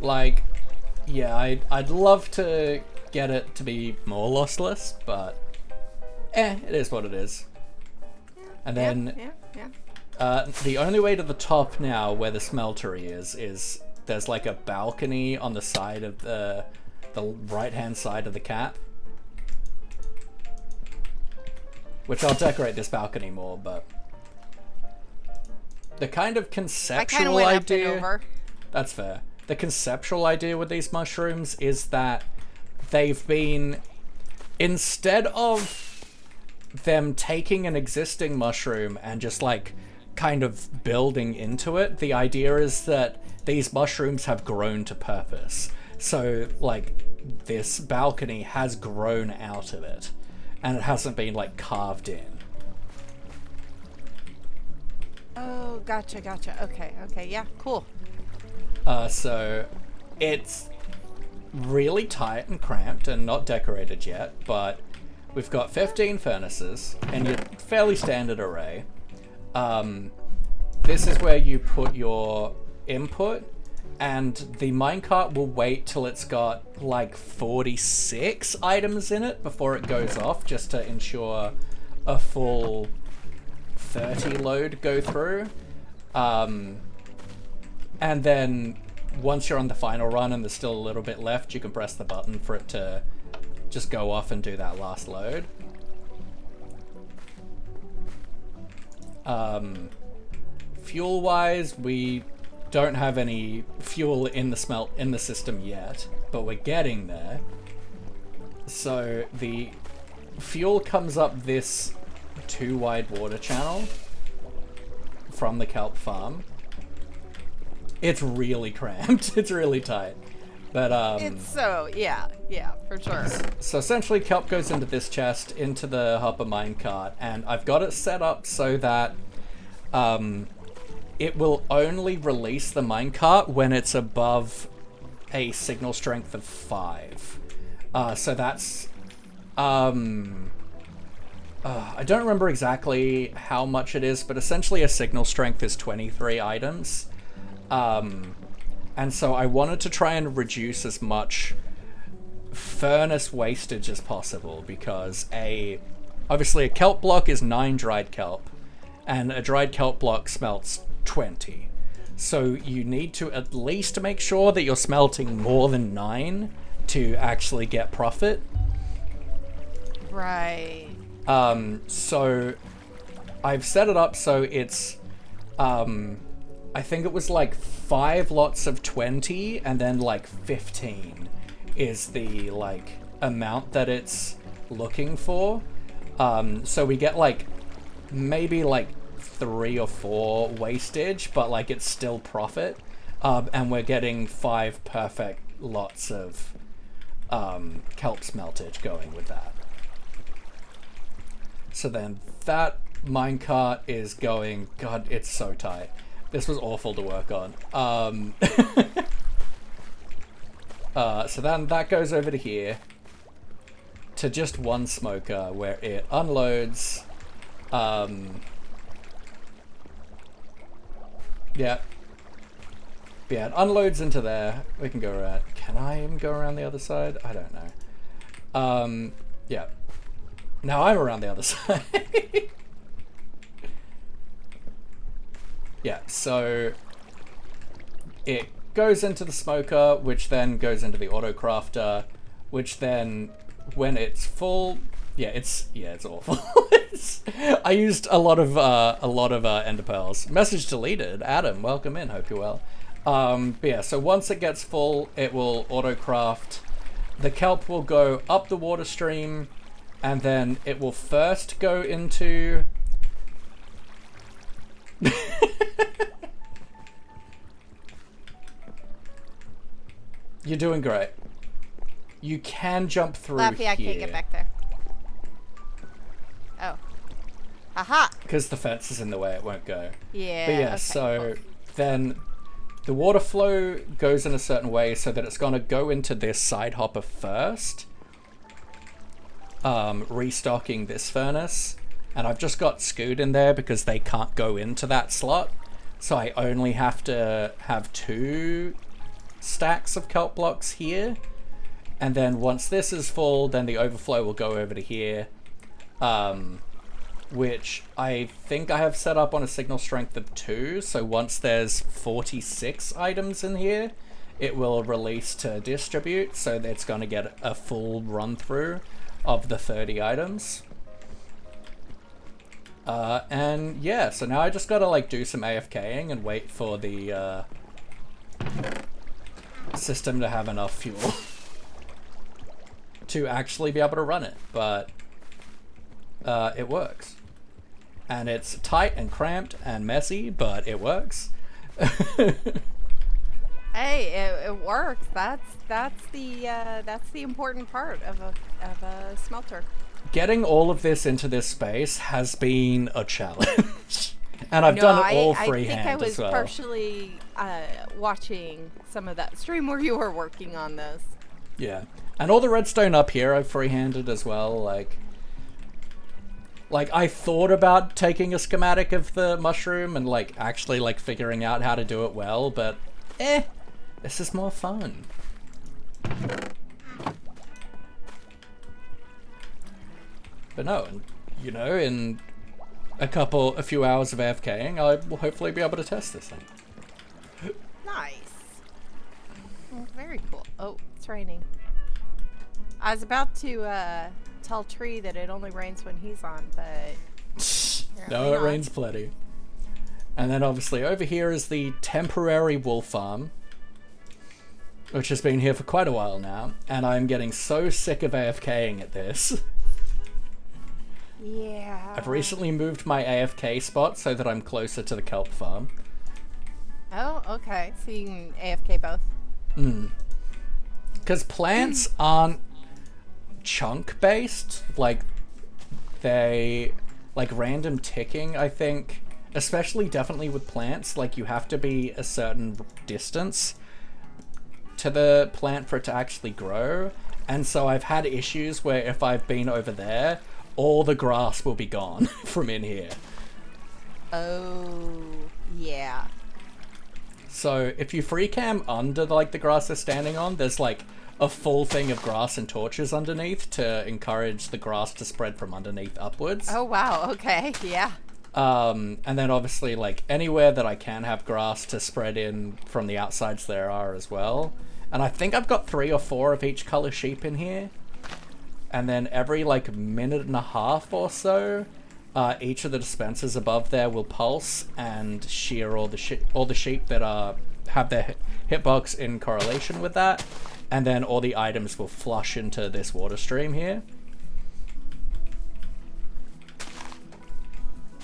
Like, yeah, I'd love to get it to be more lossless, but it is what it is. And then the only way to the top now, where the smeltery is there's, like, a balcony on the side of the right-hand side of the cap. Which I'll decorate this balcony more, but the kind of conceptual idea... That's fair. The conceptual idea with these mushrooms is that they've been... Instead of them taking an existing mushroom and just, like, kind of building into it, the idea is that these mushrooms have grown to purpose. So, like, this balcony has grown out of it, and it hasn't been, like, carved in. Oh, gotcha. Okay, yeah, cool. So it's really tight and cramped and not decorated yet, but we've got 15 furnaces and your fairly standard array. This is where you put your input, and the minecart will wait till it's got, like, 46 items in it before it goes off, just to ensure a full 30 load go through. And then once you're on the final run and there's still a little bit left, you can press the button for it to just go off and do that last load. Fuel-wise, we don't have any fuel in the system yet, but we're getting there. So the fuel comes up this 2-wide water channel from the kelp farm. It's really cramped. It's really tight. But It's so, yeah, for sure. so essentially kelp goes into this chest, into the hopper minecart, and I've got it set up so that it will only release the minecart when it's above a signal strength of 5. So that's... I don't remember exactly how much it is, but essentially a signal strength is 23 items. And so I wanted to try and reduce as much furnace wastage as possible, because obviously a kelp block is 9 dried kelp, and a dried kelp block smelts 20. So you need to at least make sure that you're smelting more than 9 to actually get profit. Right. So I've set it up so it's, I think it was like 5 lots of 20 and then like 15 is the like amount that it's looking for. So we get like maybe like 3 or 4 wastage, but like it's still profit. And we're getting 5 perfect lots of kelp smeltage going with that. So then that minecart is going... God, it's so tight. This was awful to work on. So then that goes over to here to just one smoker where it unloads. Yeah. Yeah, it unloads into there. We can go around. Can I even go around the other side? I don't know. Yeah. Now I'm around the other side. Yeah, so it goes into the smoker, which then goes into the auto crafter, which then, when it's full, it's awful. I used a lot of ender pearls. Message deleted. Adam, welcome in. Hope you're well. But yeah, so once it gets full, it will auto craft. The kelp will go up the water stream, and then it will first go into... You're doing great. You can jump through Laffy, here. I can't get back there. Oh. Aha! Because the fence is in the way, it won't go. Yeah. But yeah, okay, so cool. then the water flow goes in a certain way so that it's going to go into this side hopper first. Restocking this furnace. And I've just got Scoot in there because they can't go into that slot. So I only have to have 2 stacks of kelp blocks here. And then once this is full, then the overflow will go over to here. Which I think I have set up on a signal strength of 2. So once there's 46 items in here, it will release to distribute. So it's going to get a full run through of the 30 items. And yeah, so now I just gotta like do some AFKing and wait for the system to have enough fuel to actually be able to run it. But it works. And it's tight and cramped and messy, but it works. Hey, it works. That's the important part of a smelter. Getting all of this into this space has been a challenge. And I've done it all freehand as well. I think I was partially watching some of that stream where you were working on this. Yeah. And all the redstone up here I've freehanded as well. Like I thought about taking a schematic of the mushroom and like actually like figuring out how to do it well, but this is more fun. But no, you know, in a few hours of AFKing, I will hopefully be able to test this thing. Nice. Well, very cool. Oh, it's raining. I was about to tell Tree that it only rains when he's on, but... No, it rains plenty. And then obviously over here is the temporary wool farm, which has been here for quite a while now, and I'm getting so sick of AFKing at this. Yeah. I've recently moved my AFK spot so that I'm closer to the kelp farm. Oh, okay. So you can AFK both. Because plants aren't chunk based, like they like random ticking I think especially definitely with plants, like you have to be a certain distance to the plant for it to actually grow. And so I've had issues where if I've been over there, all the grass will be gone from in here. Oh, yeah. So if you free cam under like the grass they're standing on, there's like a full thing of grass and torches underneath to encourage the grass to spread from underneath upwards. Oh, wow. Okay. Yeah. And then obviously like anywhere that I can have grass to spread in from the outsides there are as well. And I think I've got 3 or 4 of each color sheep in here. And then every like minute and a half or so, each of the dispensers above there will pulse and shear all the sheep that have their hitbox in correlation with that. And then all the items will flush into this water stream here.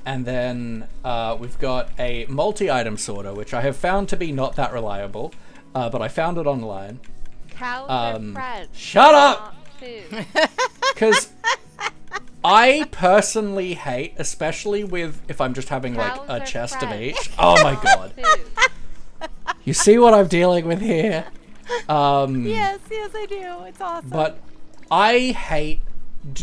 And then we've got a multi-item sorter, which I have found to be not that reliable. But I found it online. Cows are friends. Shut up! Not food. Because I personally hate, especially with if I'm just having like Cows a are chest of friends. each. Oh my god. Food. You see what I'm dealing with here? Yes, I do. It's awesome. But I hate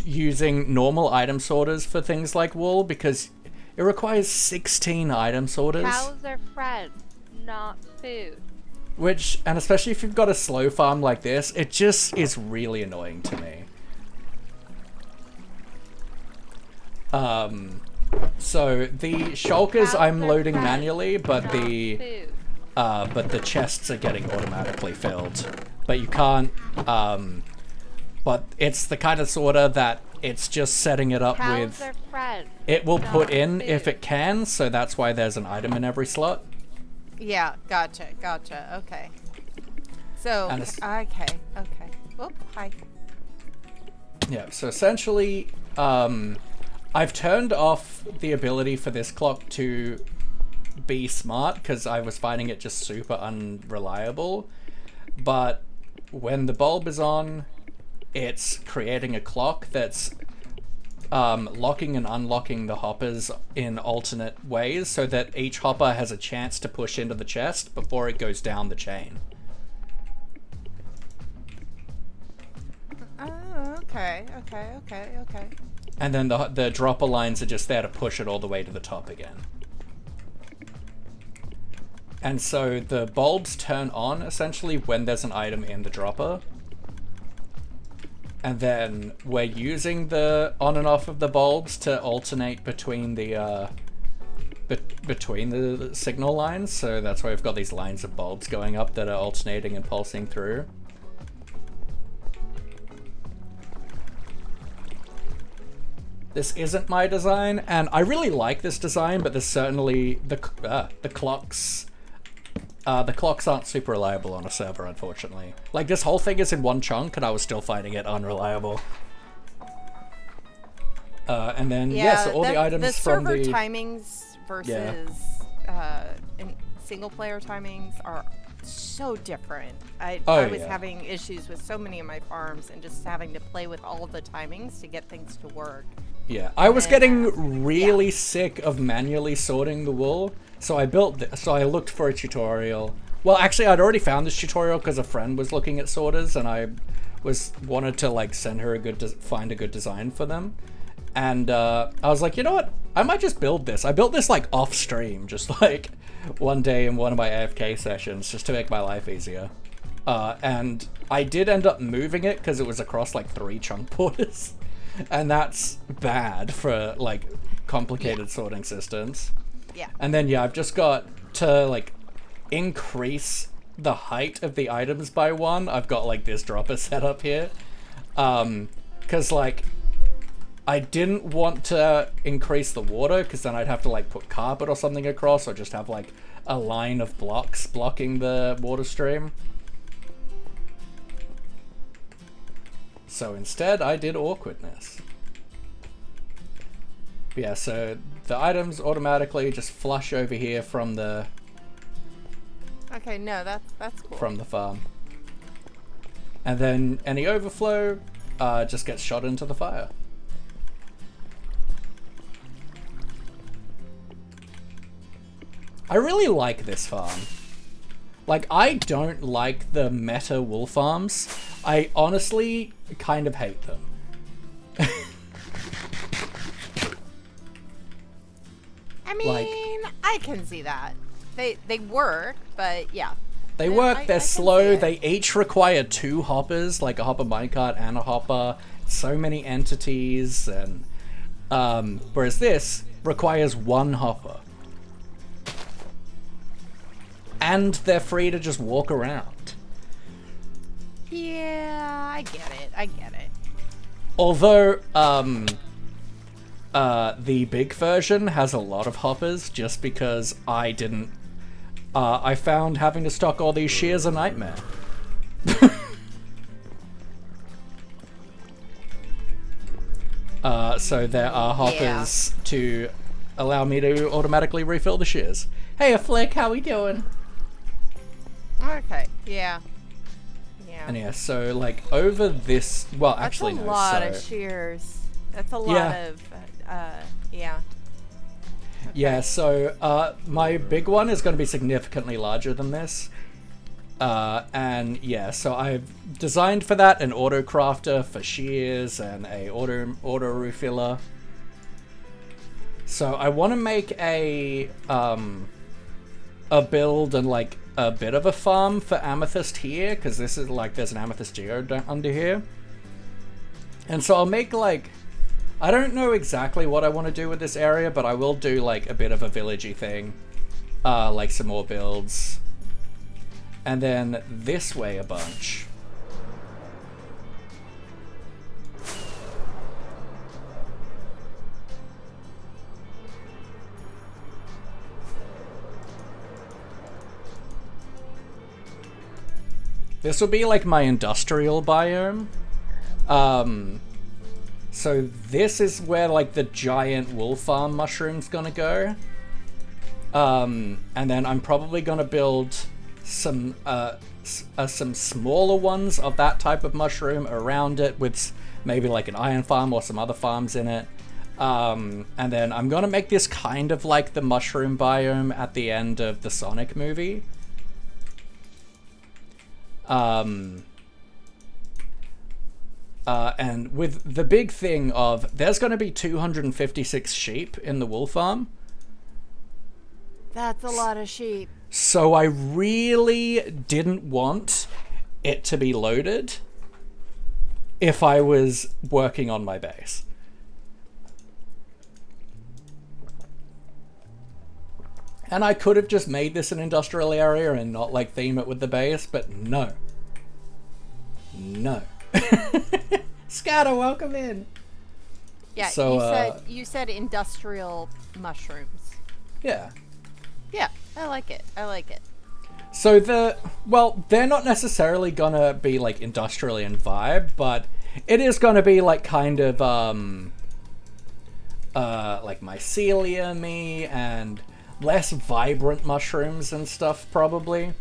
using normal item sorters for things like wool because it requires 16 item sorters. Cows are friends, not food. Which, and especially if you've got a slow farm like this, it just is really annoying to me. So the shulkers I'm loading manually, but the chests are getting automatically filled. But you can't, but it's the kind of sorter that it's just setting it up Cows with, are friends, it will put not in food. if it can, so that's why there's an item in every slot. Yeah, gotcha. Okay. So, And it's- okay. Whoop, hi. Yeah, so essentially, I've turned off the ability for this clock to be smart because I was finding it just super unreliable. But when the bulb is on, it's creating a clock that's locking and unlocking the hoppers in alternate ways so that each hopper has a chance to push into the chest before it goes down the chain. Oh, okay. And then the dropper lines are just there to push it all the way to the top again. And so the bulbs turn on essentially when there's an item in the dropper. And then we're using the on and off of the bulbs to alternate between the between the signal lines. So that's why we've got these lines of bulbs going up that are alternating and pulsing through. This isn't my design, and I really like this design, but there's certainly the clocks. The clocks aren't super reliable on a server, unfortunately. Like, this whole thing is in one chunk, and I was still finding it unreliable. And then, so all the items the from server the... timings versus single-player timings are so different. I was having issues with so many of my farms and just having to play with all of the timings to get things to work. Yeah, I was getting really sick of manually sorting the wool, so I I looked for a tutorial. Well, actually, I'd already found this tutorial because a friend was looking at sorters, and I wanted to like send her find a good design for them. And I was like, you know what? I might just build this. I built this like off stream, just like one day in one of my AFK sessions, just to make my life easier. And I did end up moving it because it was across like 3 chunk borders. And that's bad for like complicated sorting systems. Yeah. And then I've just got to like increase the height of the items by 1. I've got like this dropper set up here. Cause like I didn't want to increase the water because then I'd have to like put carpet or something across, or just have like a line of blocks blocking the water stream. So instead, I did awkwardness. But yeah, so the items automatically just flush over here from the... Okay, no, that's cool. From the farm. And then any overflow just gets shot into the fire. I really like this farm. Like, I don't like the meta wool farms. I honestly kind of hate them. I mean, I can see that. They work, but yeah. They Yeah, work, I they're can see slow, it. they each require 2 hoppers, like a hopper minecart and a hopper. So many entities, and whereas this requires 1 hopper. And they're free to just walk around. Yeah, I get it. I get it. Although, the big version has a lot of hoppers, just because I didn't... I found having to stock all these shears a nightmare. So there are hoppers to allow me to automatically refill the shears. Hey, Flick, how we doing? Okay. Yeah. Yeah. And yeah, so like over this, well, That's actually a no. lot so, of shears. That's a lot Yeah. of. Yeah. Yeah, so my big one is going to be significantly larger than this. And yeah, so I've designed for that an auto crafter for shears and a auto refiller. So I want to make a build and like a bit of a farm for amethyst here, because this is like there's an amethyst geode under here. And so I'll make like, I don't know exactly what I want to do with this area, but I will do like a bit of a villagey thing, like some more builds. And then this way a bunch. This will be like my industrial biome. So this is where like the giant wool farm mushroom's gonna go. And then I'm probably gonna build some smaller ones of that type of mushroom around it with maybe like an iron farm or some other farms in it. And then I'm gonna make this kind of like the mushroom biome at the end of the Sonic movie. And with the big thing of there's going to be 256 sheep in the wool farm. That's a lot of sheep. So I really didn't want it to be loaded if I was working on my base. And I could have just made this an industrial area and not like theme it with the base, but no. No. Scatter, welcome in. Yeah, So, you said industrial mushrooms. Yeah. Yeah, I like it. I like it. So they're not necessarily gonna be like industrially in vibe, but it is gonna be like kind of like mycelium-y and less vibrant mushrooms and stuff probably.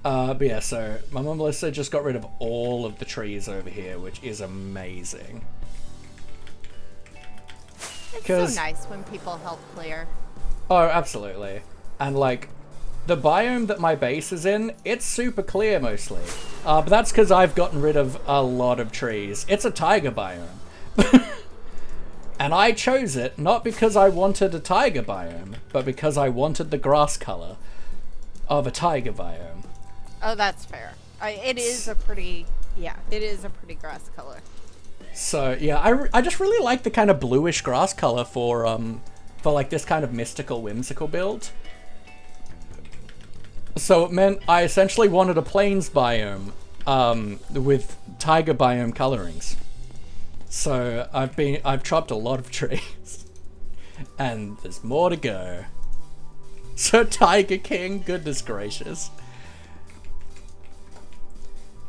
But yeah, so my mum Melissa just got rid of all of the trees over here, which is amazing. It's so nice when people help clear. Oh, absolutely. And like, the biome that my base is in, it's super clear mostly. But that's because I've gotten rid of a lot of trees. It's a taiga biome. And I chose it not because I wanted a taiga biome, but because I wanted the grass color of a taiga biome. Oh, that's fair. It is a pretty grass color. So yeah, I just really like the kind of bluish grass color for like this kind of mystical, whimsical build. So it meant I essentially wanted a plains biome with taiga biome colorings. So I've chopped a lot of trees, and there's more to go. So Tiger King, goodness gracious.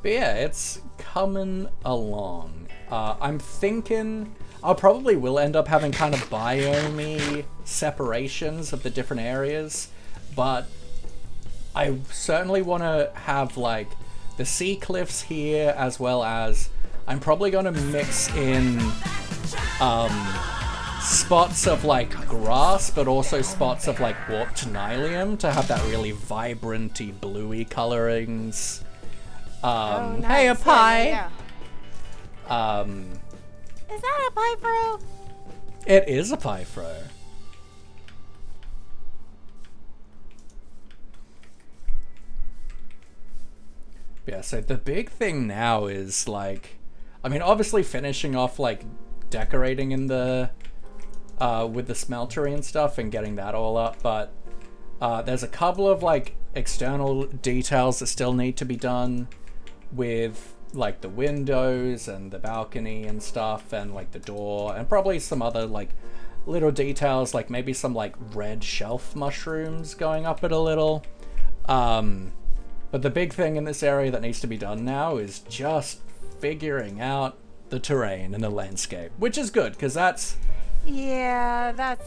But yeah, it's coming along. I'm thinking I probably will end up having kind of biome separations of the different areas, but I certainly want to have like the sea cliffs here, as well as I'm probably going to mix in spots of like grass, but also spots of like warped nylium to have that really vibranty bluey colorings. Oh, nice. Hey, a pie. Yeah. Is that a pie bro? It is a pie fro. Yeah, so the big thing now is like, I mean, obviously finishing off like decorating in the with the smeltery and stuff and getting that all up, but there's a couple of like external details that still need to be done with like the windows and the balcony and stuff, and like the door, and probably some other like little details, like maybe some like red shelf mushrooms going up it a little. But the big thing in this area that needs to be done now is just figuring out the terrain and the landscape, which is good because that's that's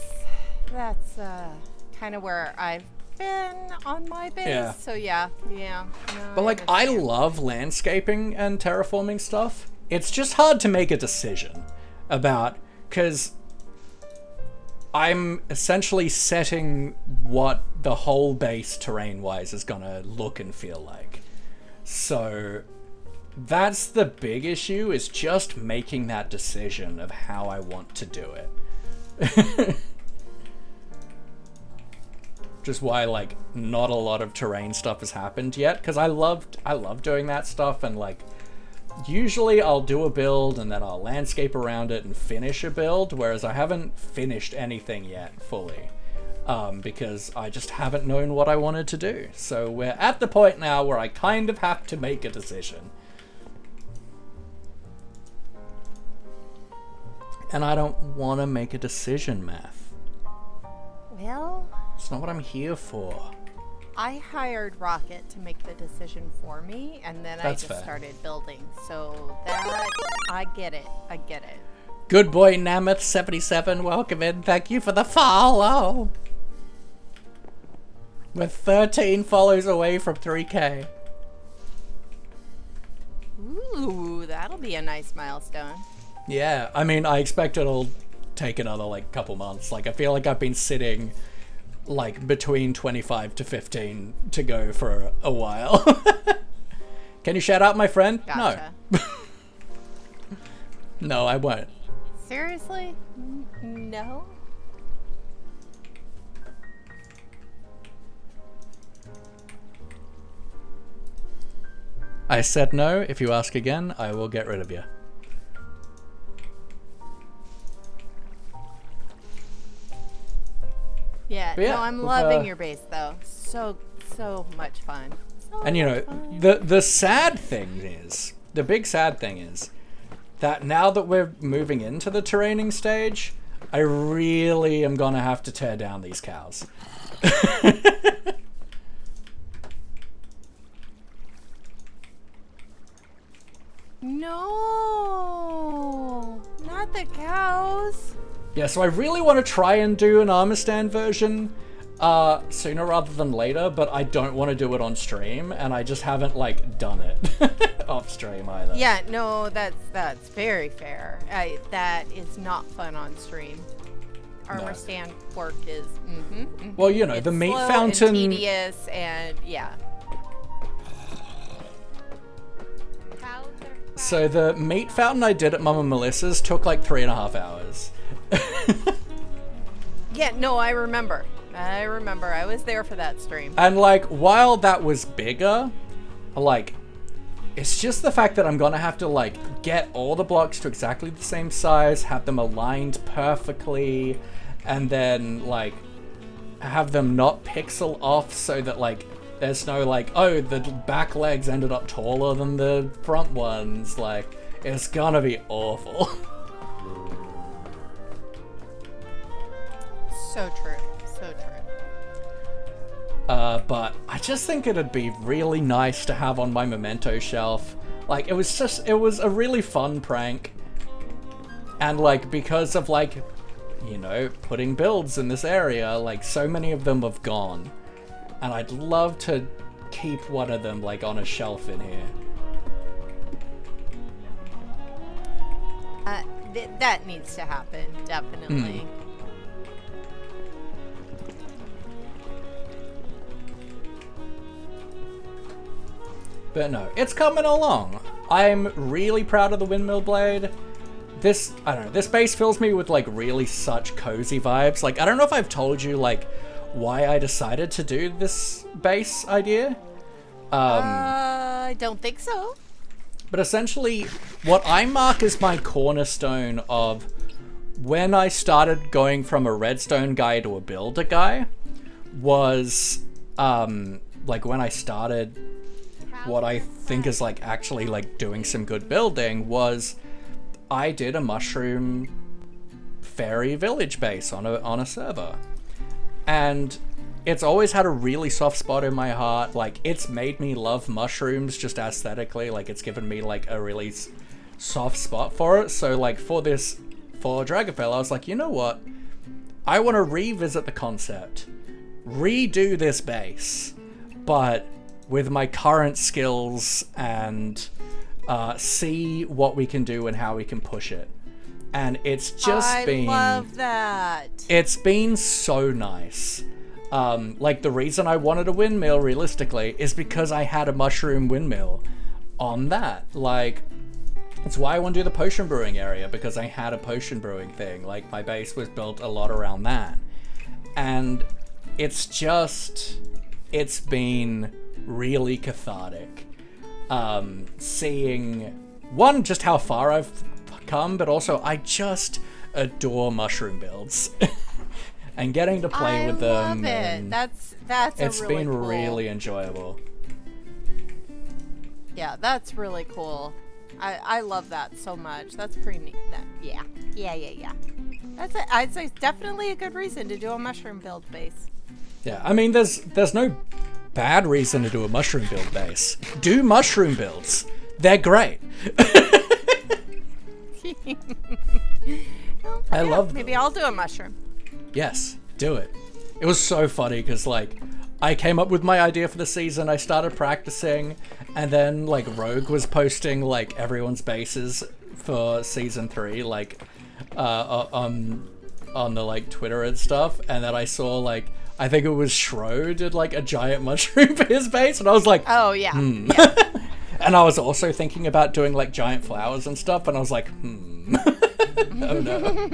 kind of where I've been on my base. Yeah. So yeah. No, but like I understand. love landscaping and terraforming stuff. It's just hard to make a decision about, because I'm essentially setting what the whole base terrain-wise is gonna look and feel like. So that's the big issue, is just making that decision of how I want to do it. Just why like not a lot of terrain stuff has happened yet, because I love doing that stuff, and like usually I'll do a build and then I'll landscape around it and finish a build, whereas I haven't finished anything yet fully, because I just haven't known what I wanted to do. So we're at the point now where I kind of have to make a decision. And I don't want to make a decision, Math. Well, It's not what I'm here for. I hired Rocket to make the decision for me, and then That's I just fair. started building. So that, I get it. Good boy, Namath77, welcome in. Thank you for the follow. We're 13 follows away from 3K. Ooh, that'll be a nice milestone. Yeah, I mean, I expect it'll take another, like, couple months. Like, I feel like I've been sitting, like, between 25 to 15 to go for a while. Can you shout out my friend? Gotcha. No. No, I won't. Seriously? No? I said no. If you ask again, I will get rid of you. Yeah, But yeah, no, I'm with, loving your base though. So much fun. And you know, the sad thing is, the big sad thing is, that now that we're moving into the terraining stage, I really am gonna have to tear down these cows. No, not the cows. Yeah, so I really want to try and do an armor stand version sooner rather than later, but I don't want to do it on stream, and I just haven't, like, done it off stream either. Yeah, no, that's very fair. That is not fun on stream. Armor No. stand work is, Well, you know, it's the meat slow fountain... and tedious, and yeah. Cows are fat. So the meat fountain I did at Mama Melissa's took like 3.5 hours. Yeah, no, I remember. I was there for that stream. And like, while that was bigger, like, it's just the fact that I'm gonna have to like get all the blocks to exactly the same size, have them aligned perfectly, and then like have them not pixel off so that like there's no like, oh, the back legs ended up taller than the front ones. Like, it's gonna be awful. So true. But I just think it'd be really nice to have on my memento shelf. Like, it was a really fun prank. And like, because of like, you know, putting builds in this area, like so many of them have gone. And I'd love to keep one of them like on a shelf in here. that needs to happen, definitely. But no, it's coming along. I'm really proud of the windmill blade. This, I don't know, this base fills me with like really such cozy vibes. Like, I don't know if I've told you like why I decided to do this base idea. I don't think so. But essentially, what I mark as my cornerstone of when I started going from a redstone guy to a builder guy was, like when I started what I think is like actually like doing some good building was I did a mushroom fairy village base on a server. And it's always had a really soft spot in my heart. Like, it's made me love mushrooms just aesthetically. Like, it's given me, like, a really soft spot for it. So, like, for Dragonfell, I was like, you know what? I want to revisit the concept. Redo this base. But with my current skills and see what we can do and how we can push it. And it's just been... I love that. It's been so nice. Like, the reason I wanted a windmill, realistically, is because I had a mushroom windmill on that. Like, it's why I want to do the potion brewing area, because I had a potion brewing thing. Like, my base was built a lot around that. And it's been really cathartic. Seeing, one, just how far I've come, but also I just adore mushroom builds. And getting to play with them. I love it. That's it's really been cool. really enjoyable. Yeah, that's really cool. I love that so much. That's pretty neat. Yeah. I'd say it's definitely a good reason to do a mushroom build base. Yeah, I mean, there's no bad reason to do a mushroom build base. Do mushroom builds. They're great. I love them. Maybe I'll do a mushroom. Yes, do it. It was so funny because, like, I came up with my idea for the season, I started practicing, and then, like, Rogue was posting, like, everyone's bases for season 3, like, on the, like, Twitter and stuff, and then I saw, like, I think it was Shro did, like, a giant mushroom for his base, and I was like, oh, yeah. yeah. And I was also thinking about doing, like, giant flowers and stuff, and I was like, oh no.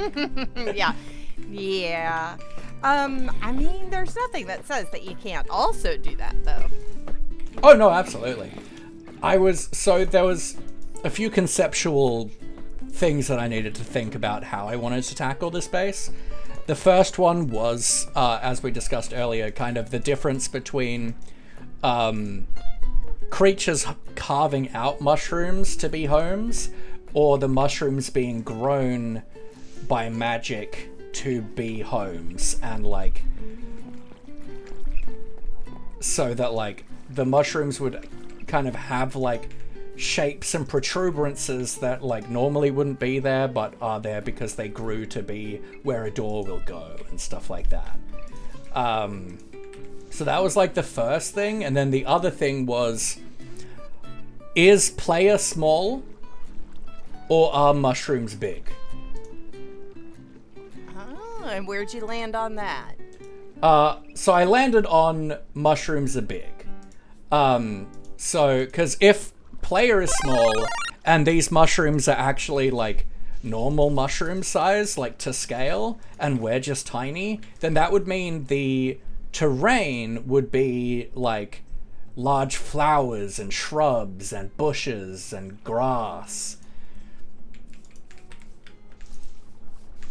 Yeah. I mean, there's nothing that says that you can't also do that, though. Oh, no, absolutely. There was a few conceptual things that I needed to think about how I wanted to tackle this base. The first one was, as we discussed earlier, kind of the difference between creatures carving out mushrooms to be homes, or the mushrooms being grown by magic to be homes, and like so that like the mushrooms would kind of have like shapes and protuberances that like normally wouldn't be there but are there because they grew to be where a door will go and stuff like that. So that was like the first thing, and then the other thing was, is player small or are mushrooms big? And where'd you land on that? So I landed on mushrooms are big. Because if player is small and these mushrooms are actually like normal mushroom size, like to scale, and we're just tiny, then that would mean the terrain would be like large flowers and shrubs and bushes and grass.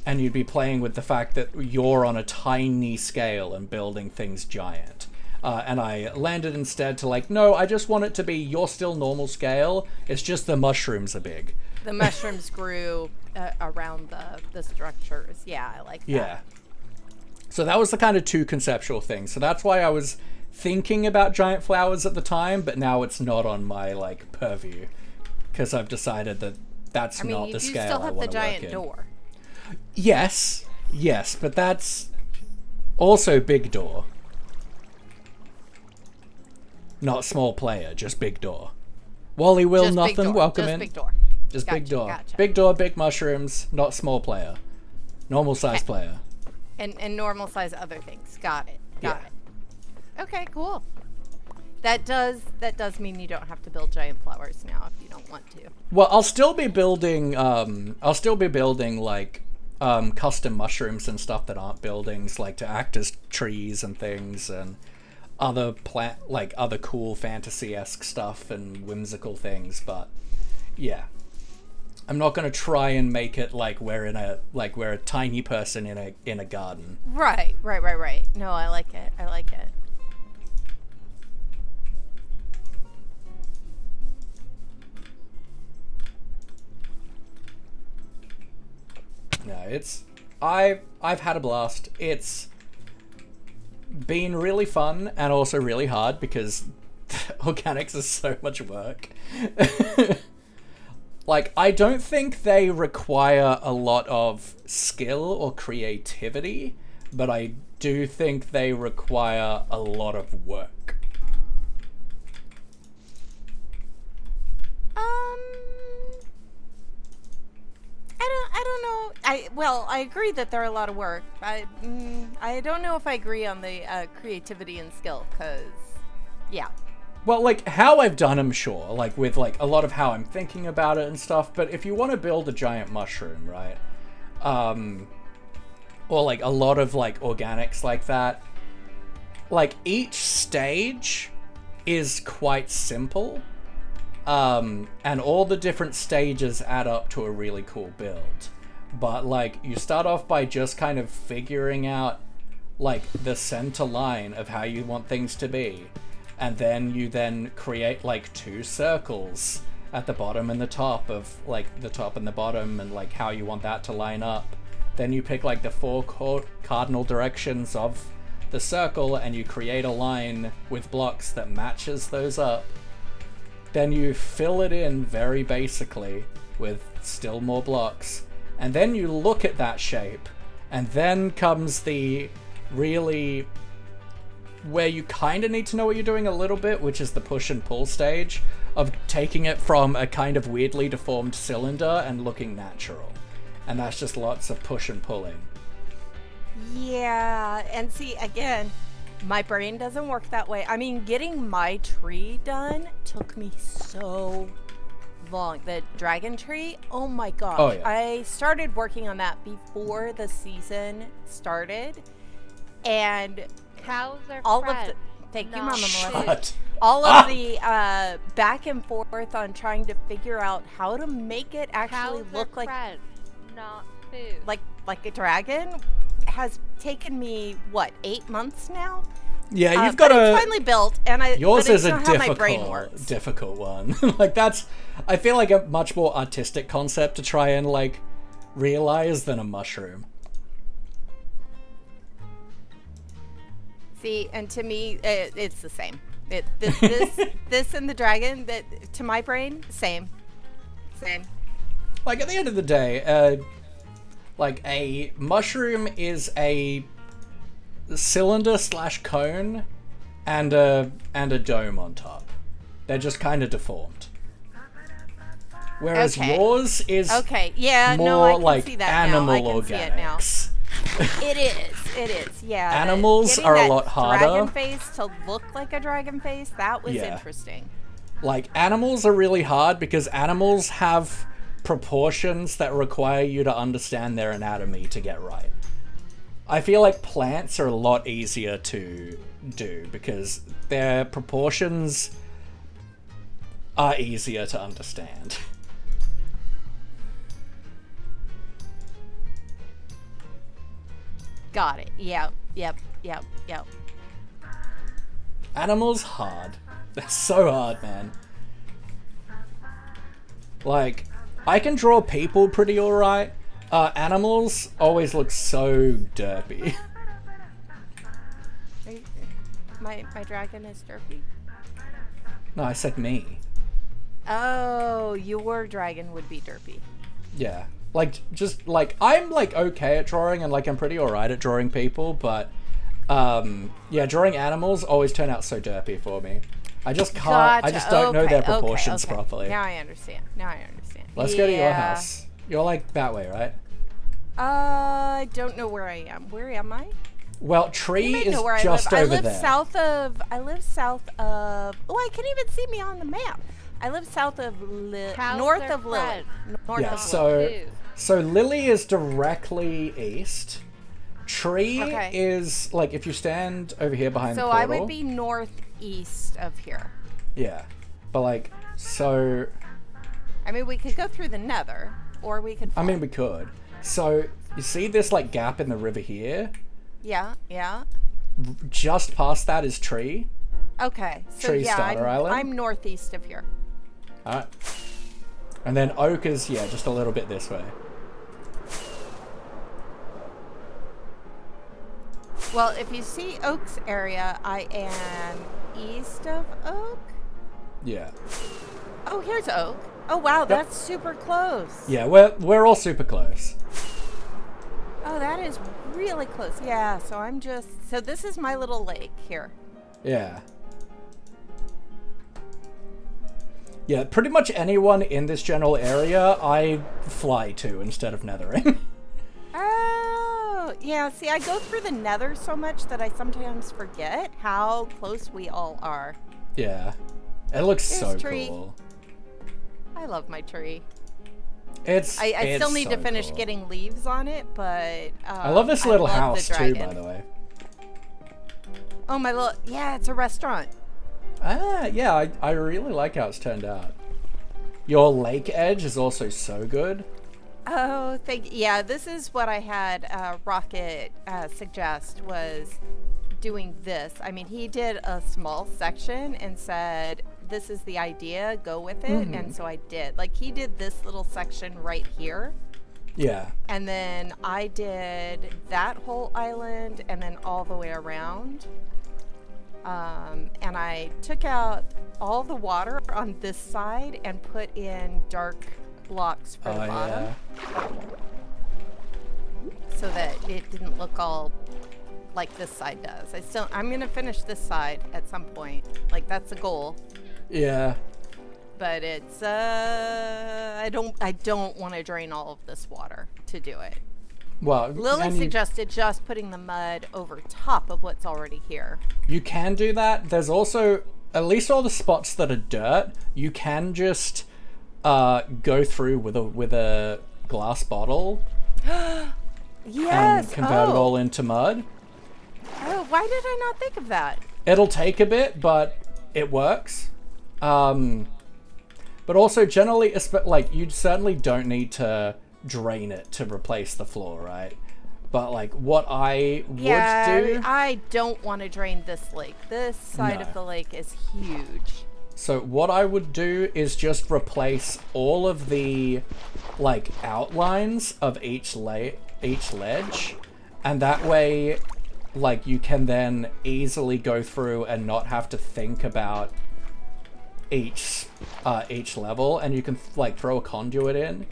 And you'd be playing with the fact that you're on a tiny scale and building things giant. And I landed instead to like, no, I just want it to be, you're still normal scale, it's just the mushrooms are big. The mushrooms grew around the structures. Yeah, I like that. Yeah. So that was the kind of two conceptual things. So that's why I was thinking about giant flowers at the time, but now it's not on my like purview. Because I've decided that that's not the scale I want to work in. You still have the giant door. Yes, but that's also big door. Not small player, just big door. Wally will Just nothing, big door. welcome Just in. Big door. Just Gotcha, big door. gotcha. Big door, big mushrooms, not small player. Normal size player. And normal size other things. Got it. Got Yeah. it. Okay, cool. That does mean you don't have to build giant flowers now if you don't want to. Well, I'll still be building like custom mushrooms and stuff that aren't buildings, like to act as trees and things, and other other cool fantasy-esque stuff and whimsical things. But yeah, I'm not gonna try and make it like we're a tiny person in a garden. Right. No, I like it. No, I've had a blast. It's been really fun and also really hard because organics is so much work. Like, I don't think they require a lot of skill or creativity, but I do think they require a lot of work. I don't know. I agree that they're a lot of work. I don't know if I agree on the creativity and skill, cause yeah. Well, like, how I've done them, sure, like, with, like, a lot of how I'm thinking about it and stuff, but if you want to build a giant mushroom, right, or, like, a lot of, like, organics like that, like, each stage is quite simple, and all the different stages add up to a really cool build. But, like, you start off by just kind of figuring out, like, the center line of how you want things to be. And then you then create, like, 2 circles at the bottom and the top of, like, the top and the bottom, and, like, how you want that to line up. Then you pick, like, the 4 cardinal directions of the circle, and you create a line with blocks that matches those up. Then you fill it in very basically with still more blocks. And then you look at that shape, and then comes the really... where you kind of need to know what you're doing a little bit, which is the push and pull stage of taking it from a kind of weirdly deformed cylinder and looking natural. And that's just lots of push and pulling. Yeah, and see, again, my brain doesn't work that way. I mean, getting my tree done took me so long. The dragon tree, oh my gosh. Oh, yeah. I started working on that before the season started, and Cows are all fed. of the... Thank you, not Mama food. Melissa. But All of the back and forth on trying to figure out how to make it actually Cows look are like fed, not food. a dragon has taken me, what, 8 months now? yeah, you've But got it's a... finally built, and Yours but is it's a not how my brain works. difficult one. Like, that's... I feel like a much more artistic concept to try and, like, realize than a mushroom. See, and to me, it's the same. This and the dragon, that to my brain, same. Like, at the end of the day, like, a mushroom is a cylinder / cone and a dome on top. They're just kind of deformed. Whereas Okay. yours is Yeah, more no, I can like see that animal now. I can see it now. organics. It is, yeah. Animals Getting are a that lot harder. Dragon face to look like a dragon face, that was Yeah. interesting. Like, animals are really hard because animals have proportions that require you to understand their anatomy to get right. I feel like plants are a lot easier to do because their proportions are easier to understand. Got it. Yep. Animals hard. They're so hard, man. Like, I can draw people pretty alright. Animals always look so derpy. My dragon is derpy. No, I said me. Oh, your dragon would be derpy. Yeah. Like, just, like, I'm, like, okay at drawing, and, like, I'm pretty alright at drawing people, but, yeah, drawing animals always turn out so derpy for me. I just can't. I just don't know their proportions okay. properly. Now I understand. Let's go to your house. You're like that way, right? I don't know where I am. Where am I? Well, tree You may is know where just I live. over I live there. I live south of. Oh, I can even see me on the map. I live south of Cows north are of Lily. friends. North Yeah, of so Lily is directly east. Tree Okay. is like if you stand over here behind the So portal. I would be northeast of here. Yeah, but like so. I mean, we could go through the Nether, or we could. I mean, we could. So you see this like gap in the river here? Yeah. Just past that is tree. Okay. So Tree yeah, starter island? I'm northeast of here. Alright. And then oak is just a little bit this way. Well, if you see Oak's area, I am east of Oak. Yeah. Oh, here's Oak. Oh wow, that's super close. Yeah, we're all super close. Oh, that is really close. Yeah, so this is my little lake here. Yeah. Yeah, pretty much anyone in this general area I fly to instead of nethering. Oh, yeah, see, I go through the Nether so much that I sometimes forget how close we all are. Yeah. It looks There's so tree. cool. I love my tree. It's I still need so to finish cool. getting leaves on it, but I love this little love house the too, dragon. by the way. Oh, my little, yeah, it's a restaurant. Ah, yeah, I really like how it's turned out. Your lake edge is also so good. Oh, yeah, this is what I had Rocket suggest was doing this. I mean, he did a small section and said, this is the idea, go with it. And so I did. Like, he did this little section right here. Yeah. And then I did that whole island and then all the way around. And I took out all the water on this side and put in dark blocks for the bottom. So that it didn't look all like this side does. I'm gonna finish this side at some point. Like, that's the goal. Yeah. But it's I don't want to drain all of this water to do it. Well, Lily suggested just putting the mud over top of what's already here. you can do that. There's also, at least all the spots that are dirt, you can just go through with a glass bottle Yes. and convert it all into mud. Oh, why did I not think of that? It'll take a bit, but it works. But also generally, like, you certainly don't need to drain it to replace the floor, right? But like what I would do, I don't want to drain this lake. This side of the lake is huge. So what I would do is just replace all of the like outlines of each ledge, and that way like you can then easily go through and not have to think about each level, and you can like throw a conduit in,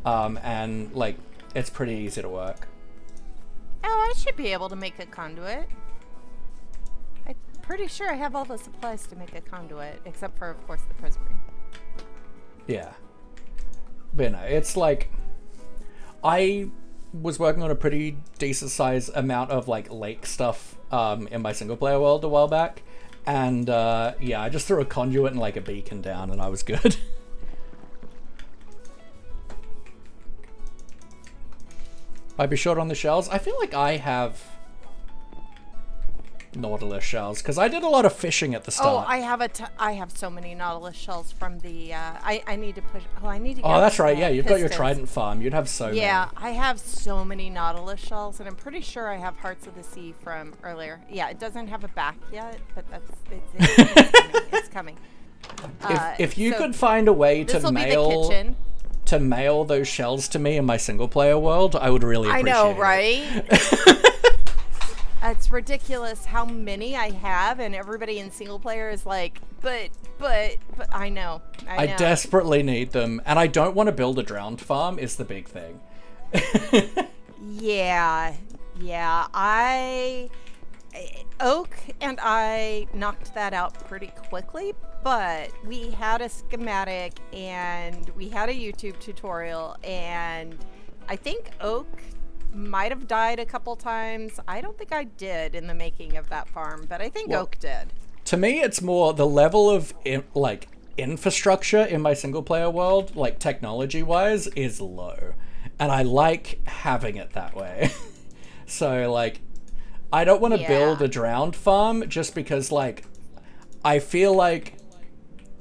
and like it's pretty easy to work. Oh, I should be able to make a conduit. I'm pretty sure I have all the supplies to make a conduit, except for, of course, the prism ring. Yeah. But no, it's like, I was working on a pretty decent size amount of like lake stuff in my single player world a while back, and yeah, I just threw a conduit and like a beacon down and I was good. I'd be short on the shells. I feel like I have Nautilus shells because I did a lot of fishing at the start. Oh, I have so many Nautilus shells from the. I need to push. Oh, I need to. Get, oh, that's right. Yeah, you've got your pistons. trident farm. You'd have so many. Yeah, I have so many Nautilus shells, and I'm pretty sure I have Hearts of the Sea from earlier. Yeah, it doesn't have a back yet, but it's coming. If you so could find a way to this'll be the mail kitchen. to mail those shells to me in my single player world, I would really appreciate I know, it. right? It's ridiculous how many I have, and everybody in single player is like, but I know. I desperately need them, and I don't want to build a drowned farm is the big thing. Yeah. Oak and I knocked that out pretty quickly, but we had a schematic and we had a YouTube tutorial, and I think Oak might have died a couple times. I don't think I did in the making of that farm, but I think Oak did. To me, it's more the level of infrastructure in my single player world, like technology wise, is low, and I like having it that way. So like, I don't want to build a drowned farm just because like I feel like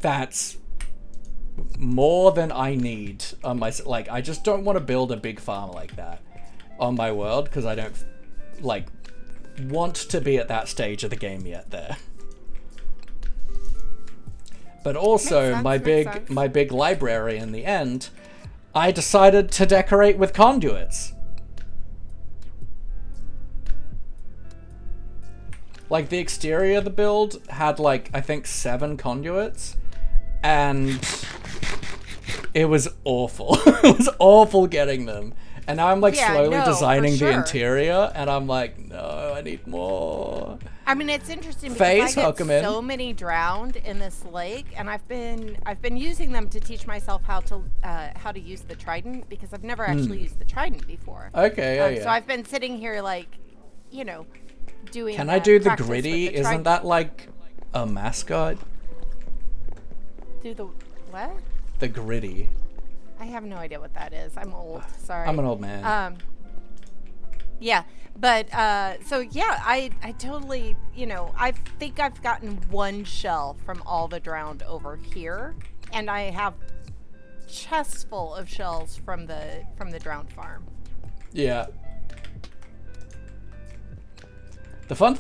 that's more than I need on my, like, I just don't want to build a big farm like that on my world because I don't like want to be at that stage of the game yet there. But also my big library in the end, I decided to decorate with conduits. Like the exterior of the build had like I think 7 conduits, and it was awful. It was awful getting them. And now I'm like slowly designing the interior, and I'm like, no, I need more. I mean, it's interesting because I get so in. many drowned in this lake, and I've been using them to teach myself how to use the trident, because I've never actually used the trident before. Okay, So I've been sitting here like, you know, doing. Can I do the gritty? Isn't that like a mascot? Do the what? The gritty. I have no idea what that is. I'm old. Sorry. I'm an old man. Yeah, but so yeah, I totally, you know, I think I've gotten 1 shell from all the drowned over here, and I have chests full of shells from the drowned farm. Yeah. The fun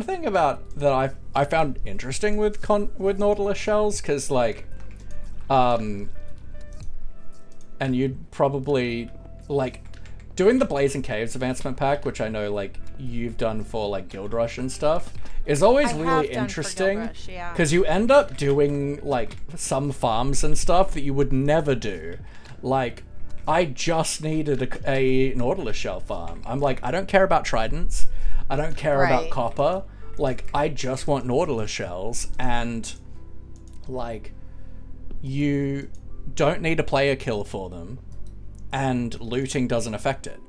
thing about that I found interesting with Nautilus shells, because like, and you'd probably like doing the Blazing Caves advancement pack, which I know like you've done for like Guild Rush and stuff, is always really interesting because you end up doing like some farms and stuff that you would never do. Like, I just needed a Nautilus shell farm. I'm like, I don't care about tridents. I don't care about copper. Like, I just want Nautilus shells, and like, you don't need a player kill for them, and looting doesn't affect it.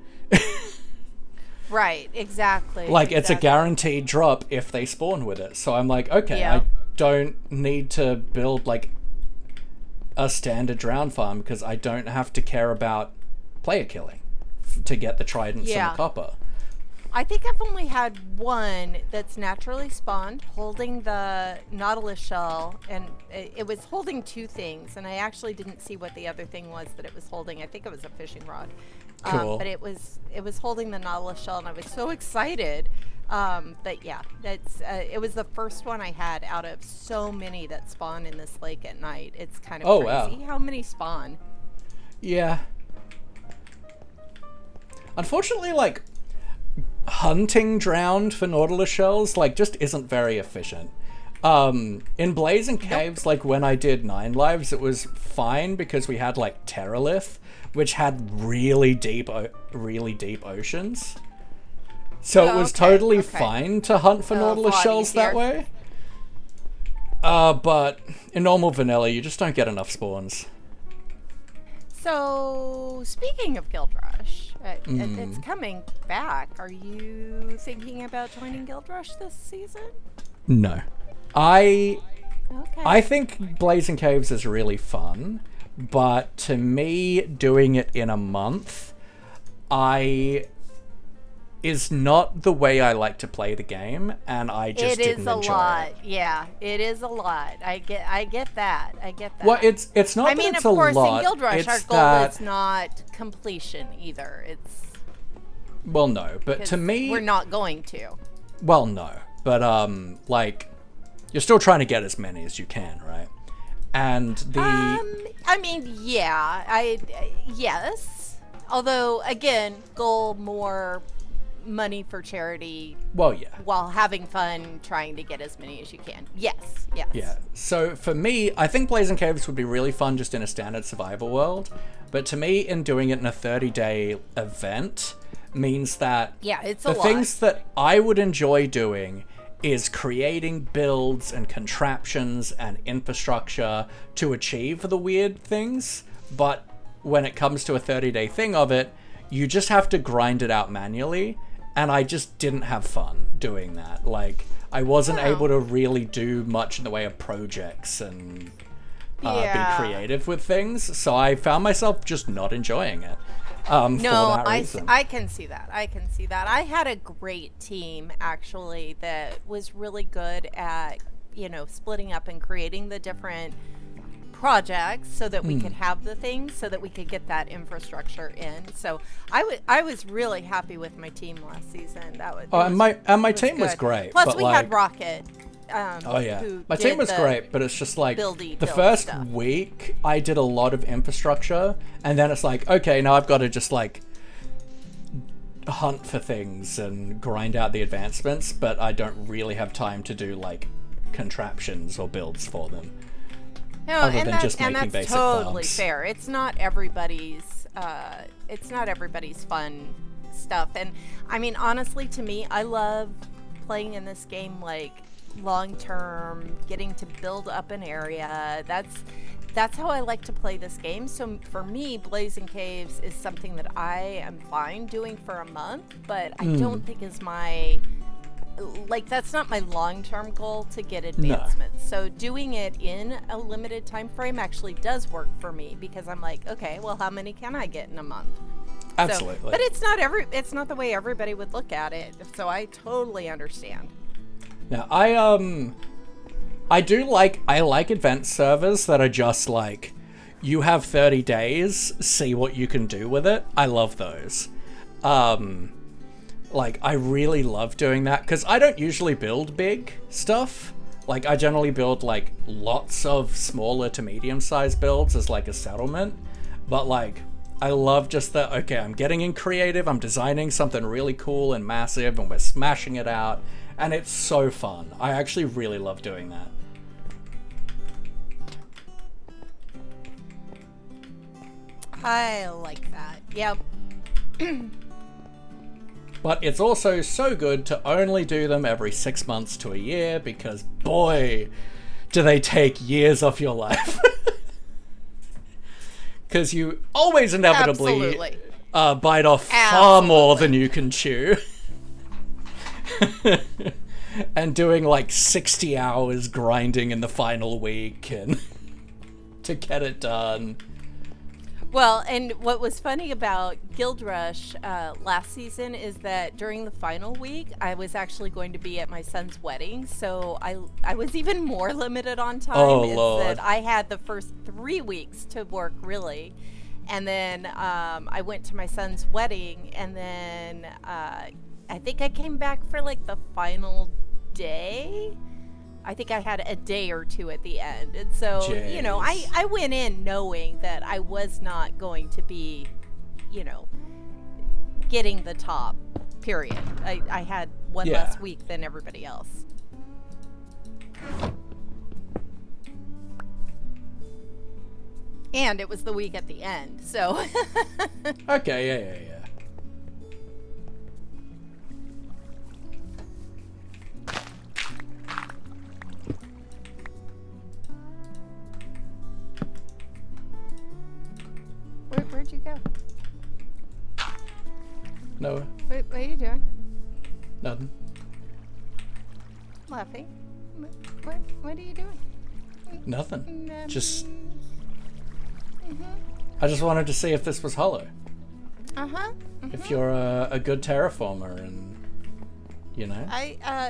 Right, exactly. Like, it's a guaranteed drop if they spawn with it. So I'm like, okay, I don't need to build like a standard drown farm because I don't have to care about player killing to get the tridents and the copper. I think I've only had 1 that's naturally spawned holding the Nautilus shell, and it was holding 2 things, and I actually didn't see what the other thing was that it was holding. I think it was a fishing rod. Cool. But it was holding the Nautilus shell, and I was so excited. But yeah, it was the first one I had out of so many that spawn in this lake at night. It's kind of crazy how many spawn. Yeah. Unfortunately, like, hunting drowned for Nautilus shells like just isn't very efficient. In Blazing Caves, like when I did 9 lives, it was fine because we had like Terralith, which had really deep oceans. So it was totally fine to hunt for Nautilus shells that way. But in normal vanilla, you just don't get enough spawns. So, speaking of Guild Rush, it's coming back. Are you thinking about joining Guild Rush this season? No. I think Blazing Caves is really fun, but to me, doing it in a month, is not the way I like to play the game, and I just didn't enjoy it. It is a lot. Yeah, it is a lot. I get that. Well, it's not that it's a lot. I mean, of course, in Guild Rush, our goal is not completion either. It's... Well, no, but to me... We're not going to. Well, no, but, like, you're still trying to get as many as you can, right? And the... I mean, yeah, yes. Although, again, goal more... money for charity. Well, yeah. While having fun trying to get as many as you can. Yes. Yeah. So for me, I think Blazing Caves would be really fun just in a standard survival world. But to me, in doing it in a 30-day event, means that Yeah, it's a the lot. things that I would enjoy doing is creating builds and contraptions and infrastructure to achieve the weird things, but when it comes to a 30-day thing of it, you just have to grind it out manually, and I just didn't have fun doing that. Like, I wasn't able to really do much in the way of projects and be creative with things, so I found myself just not enjoying it. For that reason. I can see that. I had a great team, actually, that was really good at, splitting up and creating the different projects so that we could have the things, so that we could get that infrastructure in. So I was really happy with my team last season. And my team was great. Plus, but we had Rocket. My team was great, but it's just like the first stuff. week I did a lot of infrastructure, and then it's like, okay, now I've got to just like hunt for things and grind out the advancements, but I don't really have time to do like contraptions or builds for them. No, other and than that's, just and making that's basic totally farms. fair. It's not everybody's. It's not everybody's fun stuff. And I mean, honestly, to me, I love playing in this game like long term, getting to build up an area. That's how I like to play this game. So for me, Blazing Caves is something that I am fine doing for a month, but I don't think is my. Like, that's not my long-term goal to get advancements. So doing it in a limited time frame actually does work for me, because I'm like, okay, well, how many can I get in a month? Absolutely. So, but it's not the way everybody would look at it. So I totally understand. Now, I like event servers that are just like, you have 30 days, see what you can do with it. I love those. Like, I really love doing that, because I don't usually build big stuff. Like, I generally build, like, lots of smaller to medium-sized builds as, like, a settlement. But, like, I love just that, okay, I'm getting in creative, I'm designing something really cool and massive, and we're smashing it out, and it's so fun. I actually really love doing that. I like that. Yep. But it's also so good to only do them every 6 months to a year, because boy, do they take years off your life. Because you always inevitably bite off far more than you can chew. And doing like 60 hours grinding in the final week and to get it done. Well, and what was funny about Guild Rush last season is that during the final week, I was actually going to be at my son's wedding, so I was even more limited on time. Oh, Lord. That I had the first 3 weeks to work, really. And then I went to my son's wedding, and then I think I came back for like the final day. I think I had a day or two at the end. And so, you know, I went in knowing that I was not going to be, you know, getting the top, period. I had one less week than everybody else. And it was the week at the end, so. Okay, yeah. Where'd you go? No, What are you doing? nothing. Laughing? What are you doing? Nothing. Just... I just wanted to see if this was hollow. Uh-huh. If you're a good terraformer and, you know.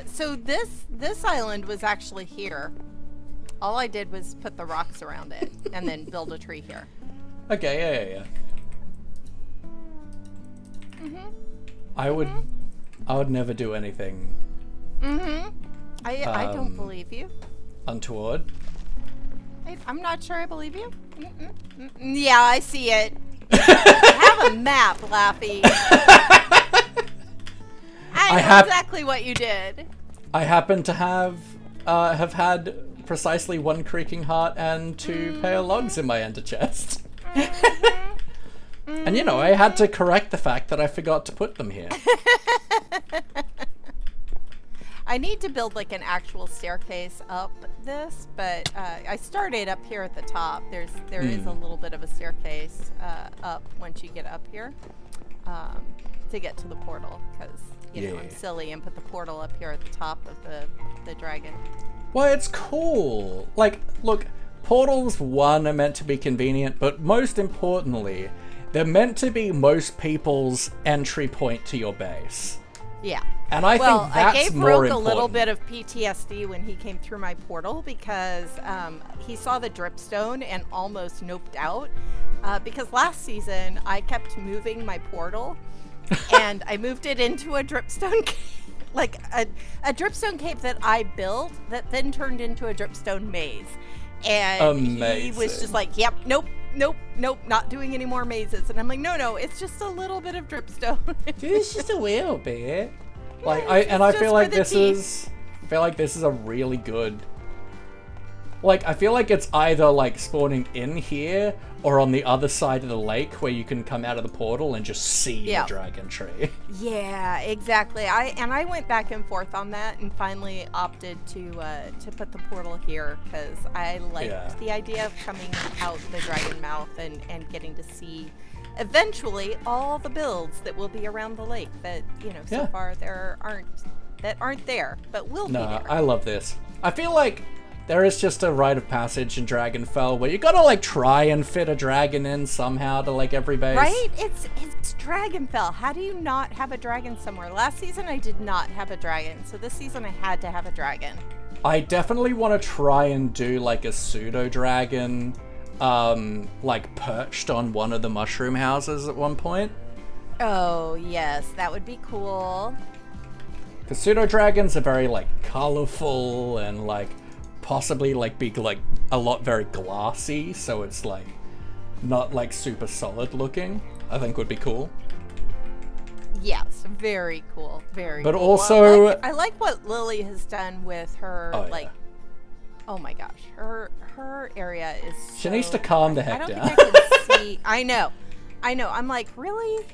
So this island was actually here. All I did was put the rocks around it and then build a tree here. Okay, yeah. I would never do anything I don't believe you. untoward. I'm not sure I believe you. Yeah, I see it. I have a map, Laffy. I know exactly what you did. I happen to have had precisely 1 creaking heart and 2 pale logs in my ender chest. And, you know, I had to correct the fact that I forgot to put them here. I need to build like an actual staircase up this, but I started up here at the top. There is a little bit of a staircase up once you get up here to get to the portal, because you know I'm silly and put the portal up here at the top of the dragon. Well, it's cool. Like, look, portals, one, are meant to be convenient, but most importantly, they're meant to be most people's entry point to your base. Yeah. And I think that's I gave more Rogue important. a little bit of PTSD when he came through my portal, because he saw the dripstone and almost noped out. Because last season, I kept moving my portal, and I moved it into a dripstone cave, like a dripstone cave that I built that then turned into a dripstone maze. And he was just like, yep, nope, not doing any more mazes. And I'm like, no, it's just a little bit of dripstone. It's just a little bit. Like, Yeah, I feel like this is a really good. Like, I feel like it's either like spawning in here or on the other side of the lake where you can come out of the portal and just see the dragon tree. Yeah, exactly. I went back and forth on that and finally opted to put the portal here, because I liked the idea of coming out the dragon mouth and getting to see eventually all the builds that will be around the lake that, you know, so far aren't there, but will be there. I love this. I feel like there is just a rite of passage in Dragonfell where you gotta like try and fit a dragon in somehow to like every base. Right? It's Dragonfell. How do you not have a dragon somewhere? Last season I did not have a dragon, so this season I had to have a dragon. I definitely want to try and do like a pseudo dragon, like perched on one of the mushroom houses at one point. Oh yes, that would be cool. Because pseudo dragons are very like colorful and like possibly like be like a lot very glassy, so it's like not like super solid looking. I think would be cool. Yes, very cool, very but cool. Also I like what Lily has done with her oh my gosh, her area is she needs to calm the heck down. I don't think I can see. I know I'm like, really?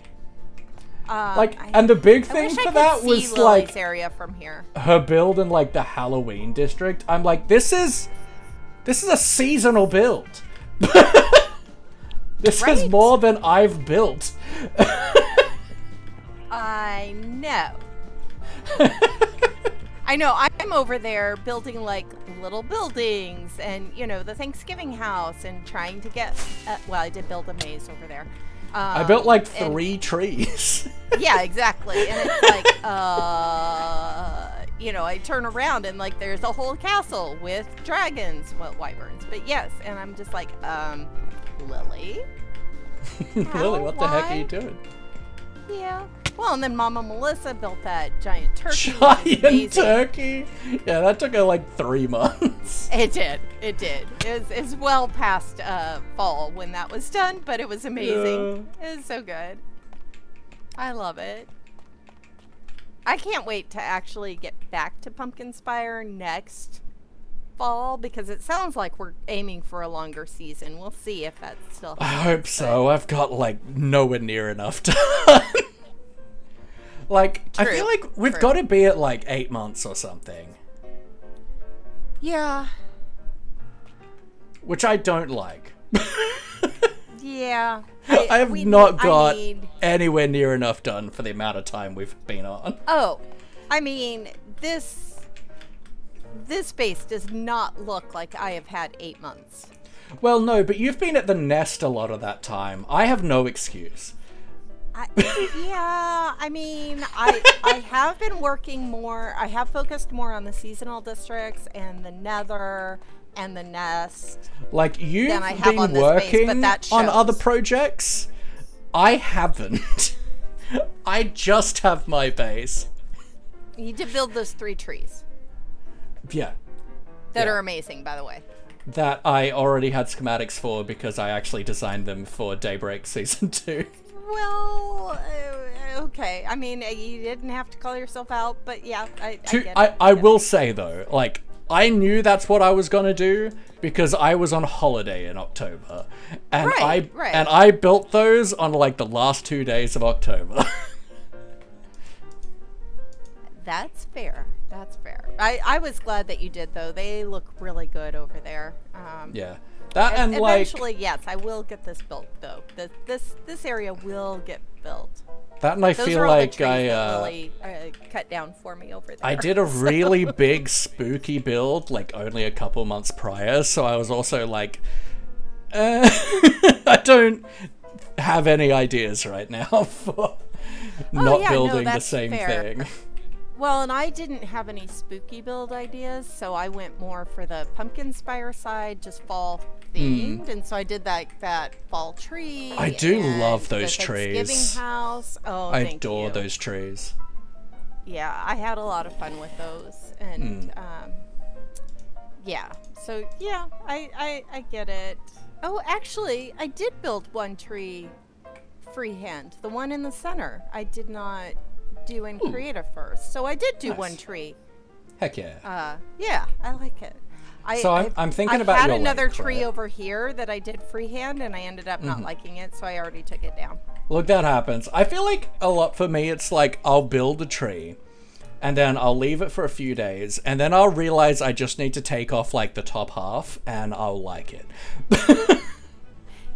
And the big thing for that was like area from here. Her build in like the Halloween district. I'm like, this is a seasonal build. This is more than I've built. I know. I know. I'm over there building like little buildings and, you know, the Thanksgiving house and trying to get. Well, I did build a maze over there. I built like 3 trees. Yeah, exactly. And it's like, you know, I turn around and like there's a whole castle with dragons, well, wyverns. But yes, and I'm just like, Lily? Lily, what the heck are you doing? Yeah. Well, and then Mama Melissa built that giant turkey. Giant turkey? Yeah, that took her like 3 months. It did. It's well past fall when that was done, but it was amazing. Yeah. It was so good. I love it. I can't wait to actually get back to Pumpkin Spire next fall, because it sounds like we're aiming for a longer season. We'll see if that's still happens. I hope so. I've got like nowhere near enough time. Like, true, I feel like we've got to be at like 8 months or something. Yeah. Which I don't like. Yeah. I have not got anywhere near enough done for the amount of time we've been on. Oh, I mean, this base does not look like I have had 8 months. Well, no, but you've been at the nest a lot of that time. I have no excuse. Yeah, I mean, I have been working more. I have focused more on the seasonal districts and the nether and the nest. Like, you've been working on other projects. I haven't. I just have my base. You need to build those 3 trees. Yeah. That are amazing, by the way. That I already had schematics for because I actually designed them for Daybreak Season 2. Well, okay. I mean, you didn't have to call yourself out, but yeah, I get it. I will say, though, like, I knew that's what I was gonna do because I was on holiday in October, and Right. I built those on like the last 2 days of October. That's fair. That's fair. I was glad that you did, though. They look really good over there. Yeah, that and like eventually, yes, I will get this built, though. This area will get built. that, and I Those feel are all like the trees I that Lily cut down for me over there. I did a really big spooky build like only a couple months prior, so I was also like, I don't have any ideas right now for not building the that's same fair. thing. Well, and I didn't have any spooky build ideas, so I went more for the pumpkin spire side, just fall themed, and so I did that fall tree. I do and love those the Thanksgiving trees. house. Oh, I thank adore you. those trees. Yeah, I had a lot of fun with those, and yeah. So yeah, I get it. Oh, actually, I did build one tree freehand. The one in the center, I did not do in creative first, so I did do Nice. one tree. Heck yeah. Yeah, I like it. So I'm thinking about I had your another lake, tree right? over here that I did freehand, and I ended up not liking it, so I already took it down. Look, that happens. I feel like a lot for me, it's like I'll build a tree, and then I'll leave it for a few days, and then I'll realize I just need to take off like the top half, and I'll like it.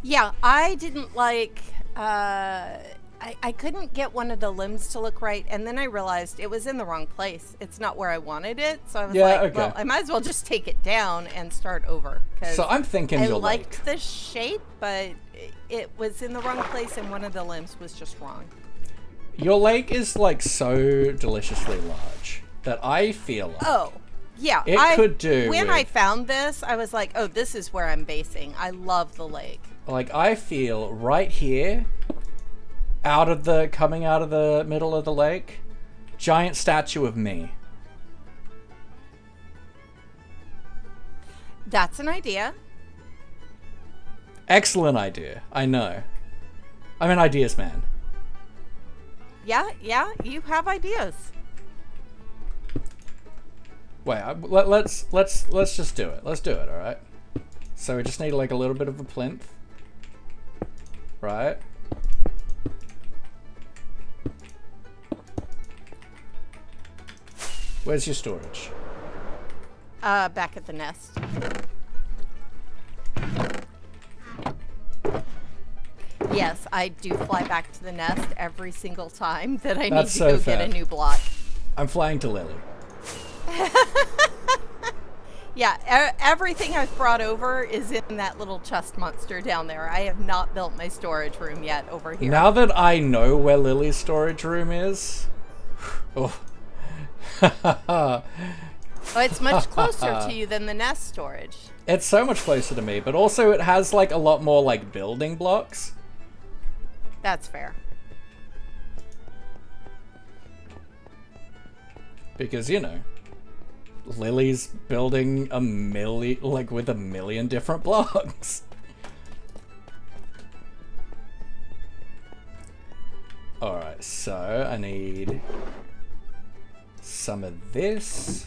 Yeah, I didn't like. I couldn't get one of the limbs to look right, and then I realized it was in the wrong place. It's not where I wanted it, so I was Yeah, like, okay. well, I might as well just take it down and start over. 'Cause So I'm thinking I your liked lake. the shape, but it was in the wrong place, and one of the limbs was just wrong. Your lake is like so deliciously large that I feel like Oh, yeah. It could do When with- I found this, I was like, oh, this is where I'm basing. I love the lake. like I feel right here, coming out of the middle of the lake, giant statue of me. That's an idea. Excellent idea. I know. I'm an ideas man. Yeah, you have ideas. Wait, let's just do it. Let's do it, all right? So we just need like a little bit of a plinth, right? Where's your storage? Back at the nest. Yes, I do fly back to the nest every single time that I need That's to so go fair. get a new block. I'm flying to Lily. Yeah, everything I've brought over is in that little chest monster down there. I have not built my storage room yet over here. Now that I know where Lily's storage room is, oh. Oh, it's much closer to you than the nest storage. It's so much closer to me, but also it has like a lot more like building blocks. That's fair. Because, you know, Lily's building with a million different blocks. Alright, so I need some of this.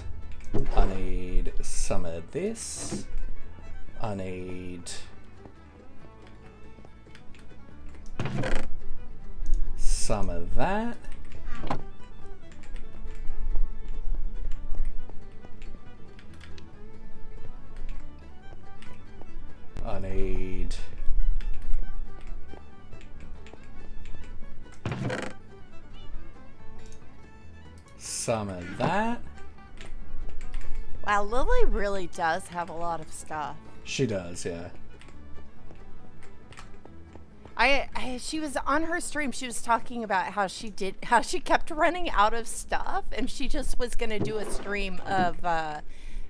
I need some of this. I need some of that. I need some of that. Wow, Lily really does have a lot of stuff. She does, yeah. She was on her stream. She was talking about how she kept running out of stuff, and she just was gonna do a stream of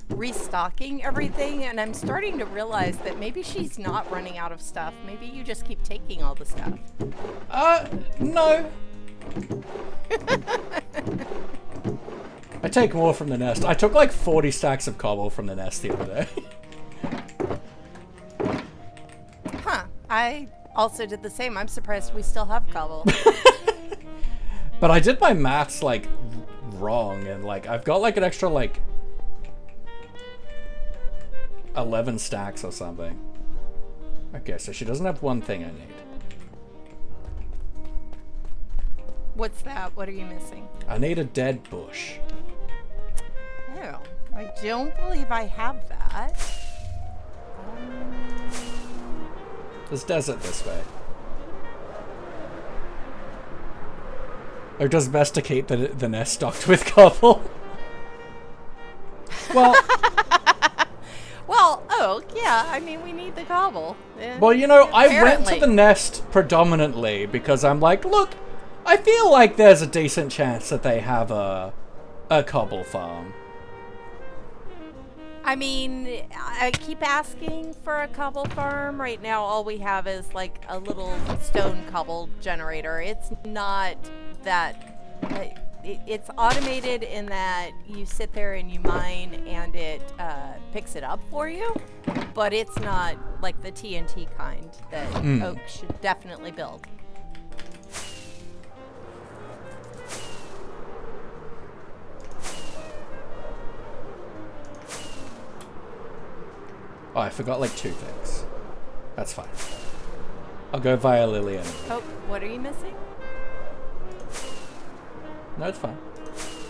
restocking everything. And I'm starting to realize that maybe she's not running out of stuff. Maybe you just keep taking all the stuff. No. I take more from the nest. I took like 40 stacks of cobble from the nest the other day. Huh? I also did the same. I'm surprised we still have cobble. But I did my maths like wrong, and like I've got like an extra like 11 stacks or something. Okay, so she doesn't have one thing I need. What's that? What are you missing? I need a dead bush. Oh, I don't believe I have that. There's desert this way. Or does best to keep the nest stocked with cobble. Well, Well, oh, yeah, I mean, we need the cobble. well, you know, I went to Apparently. the nest predominantly because I'm like, look, I feel like there's a decent chance that they have a cobble farm. I mean, I keep asking for a cobble farm. Right now, all we have is like a little stone cobble generator. It's not that. It's automated in that you sit there and you mine and it picks it up for you, but it's not like the TNT kind that Oak should definitely build. Oh, I forgot like 2 things. That's fine. I'll go via Lily anyway. Oh, what are you missing? No, it's fine.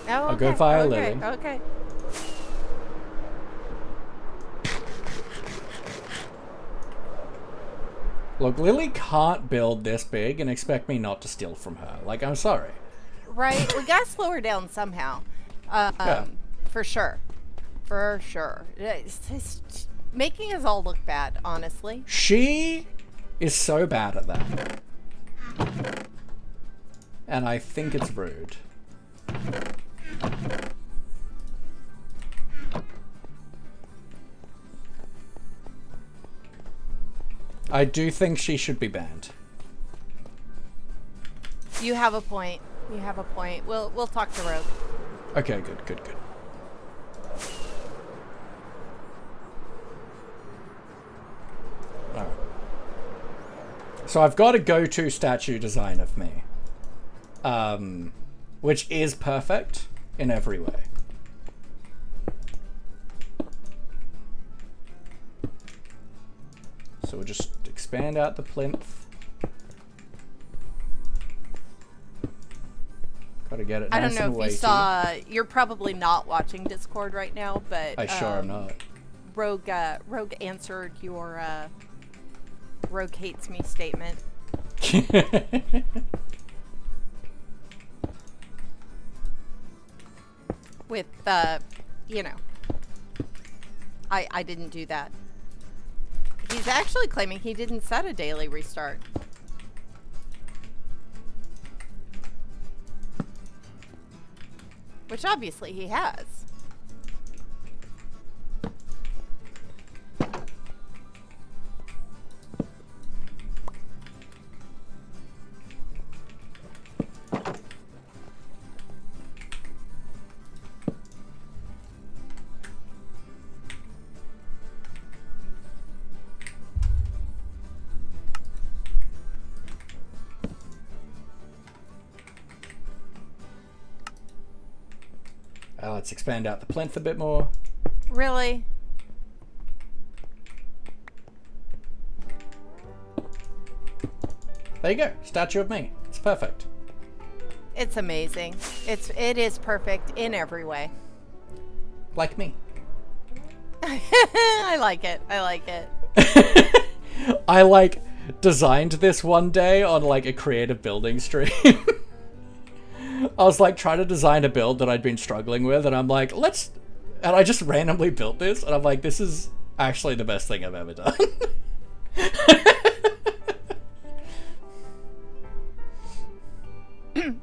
Oh, I'll go via Lily. Okay. Look, Lily can't build this big and expect me not to steal from her. Like, I'm sorry. Right, we gotta slow her down somehow. Yeah. For sure. For sure. It's just making us all look bad, honestly. She is so bad at that. And I think it's rude. I do think she should be banned. You have a point. You have a point. We'll talk to Rogue. Okay, good. Alright. So I've got a go-to statue design of me. Which is perfect in every way. So we'll just expand out the plinth. Gotta get it nice I don't know and if you weighty. saw. You're probably not watching Discord right now, but I sure am not. Rogue answered your Rogue hates me statement. With you know, I didn't do that. He's actually claiming he didn't set a daily restart. Which obviously he has. Let's expand out the plinth a bit more. Really? There you go. Statue of me. It's perfect. It's amazing. It is perfect in every way. Like me. I like it. I like it. I like designed this one day on like a creative building stream. I was like trying to design a build that I'd been struggling with, and I'm like, and I just randomly built this, and I'm like, this is actually the best thing I've ever done.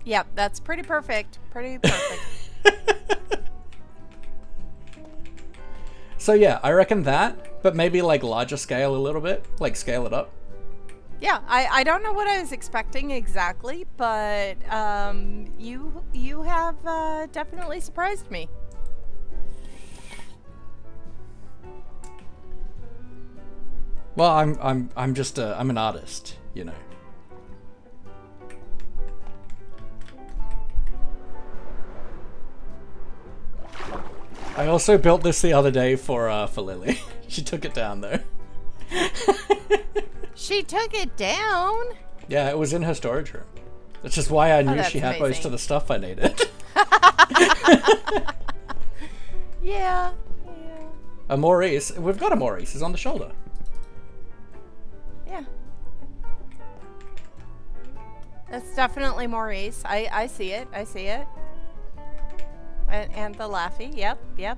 Yep, that's pretty perfect. Pretty perfect. So yeah, I reckon that, but maybe like larger scale a little bit, like scale it up. Yeah, I don't know what I was expecting exactly, but you have definitely surprised me. Well, I'm just I'm an artist, you know. I also built this the other day for Lily. She took it down though. She took it down? Yeah, it was in her storage room. Which is why I knew that's she had amazing. most of the stuff I needed. Yeah. A Maurice. We've got a Maurice. He's on the shoulder. Yeah. That's definitely Maurice. I see it. I see it. And the laughy. Yep. Yeah.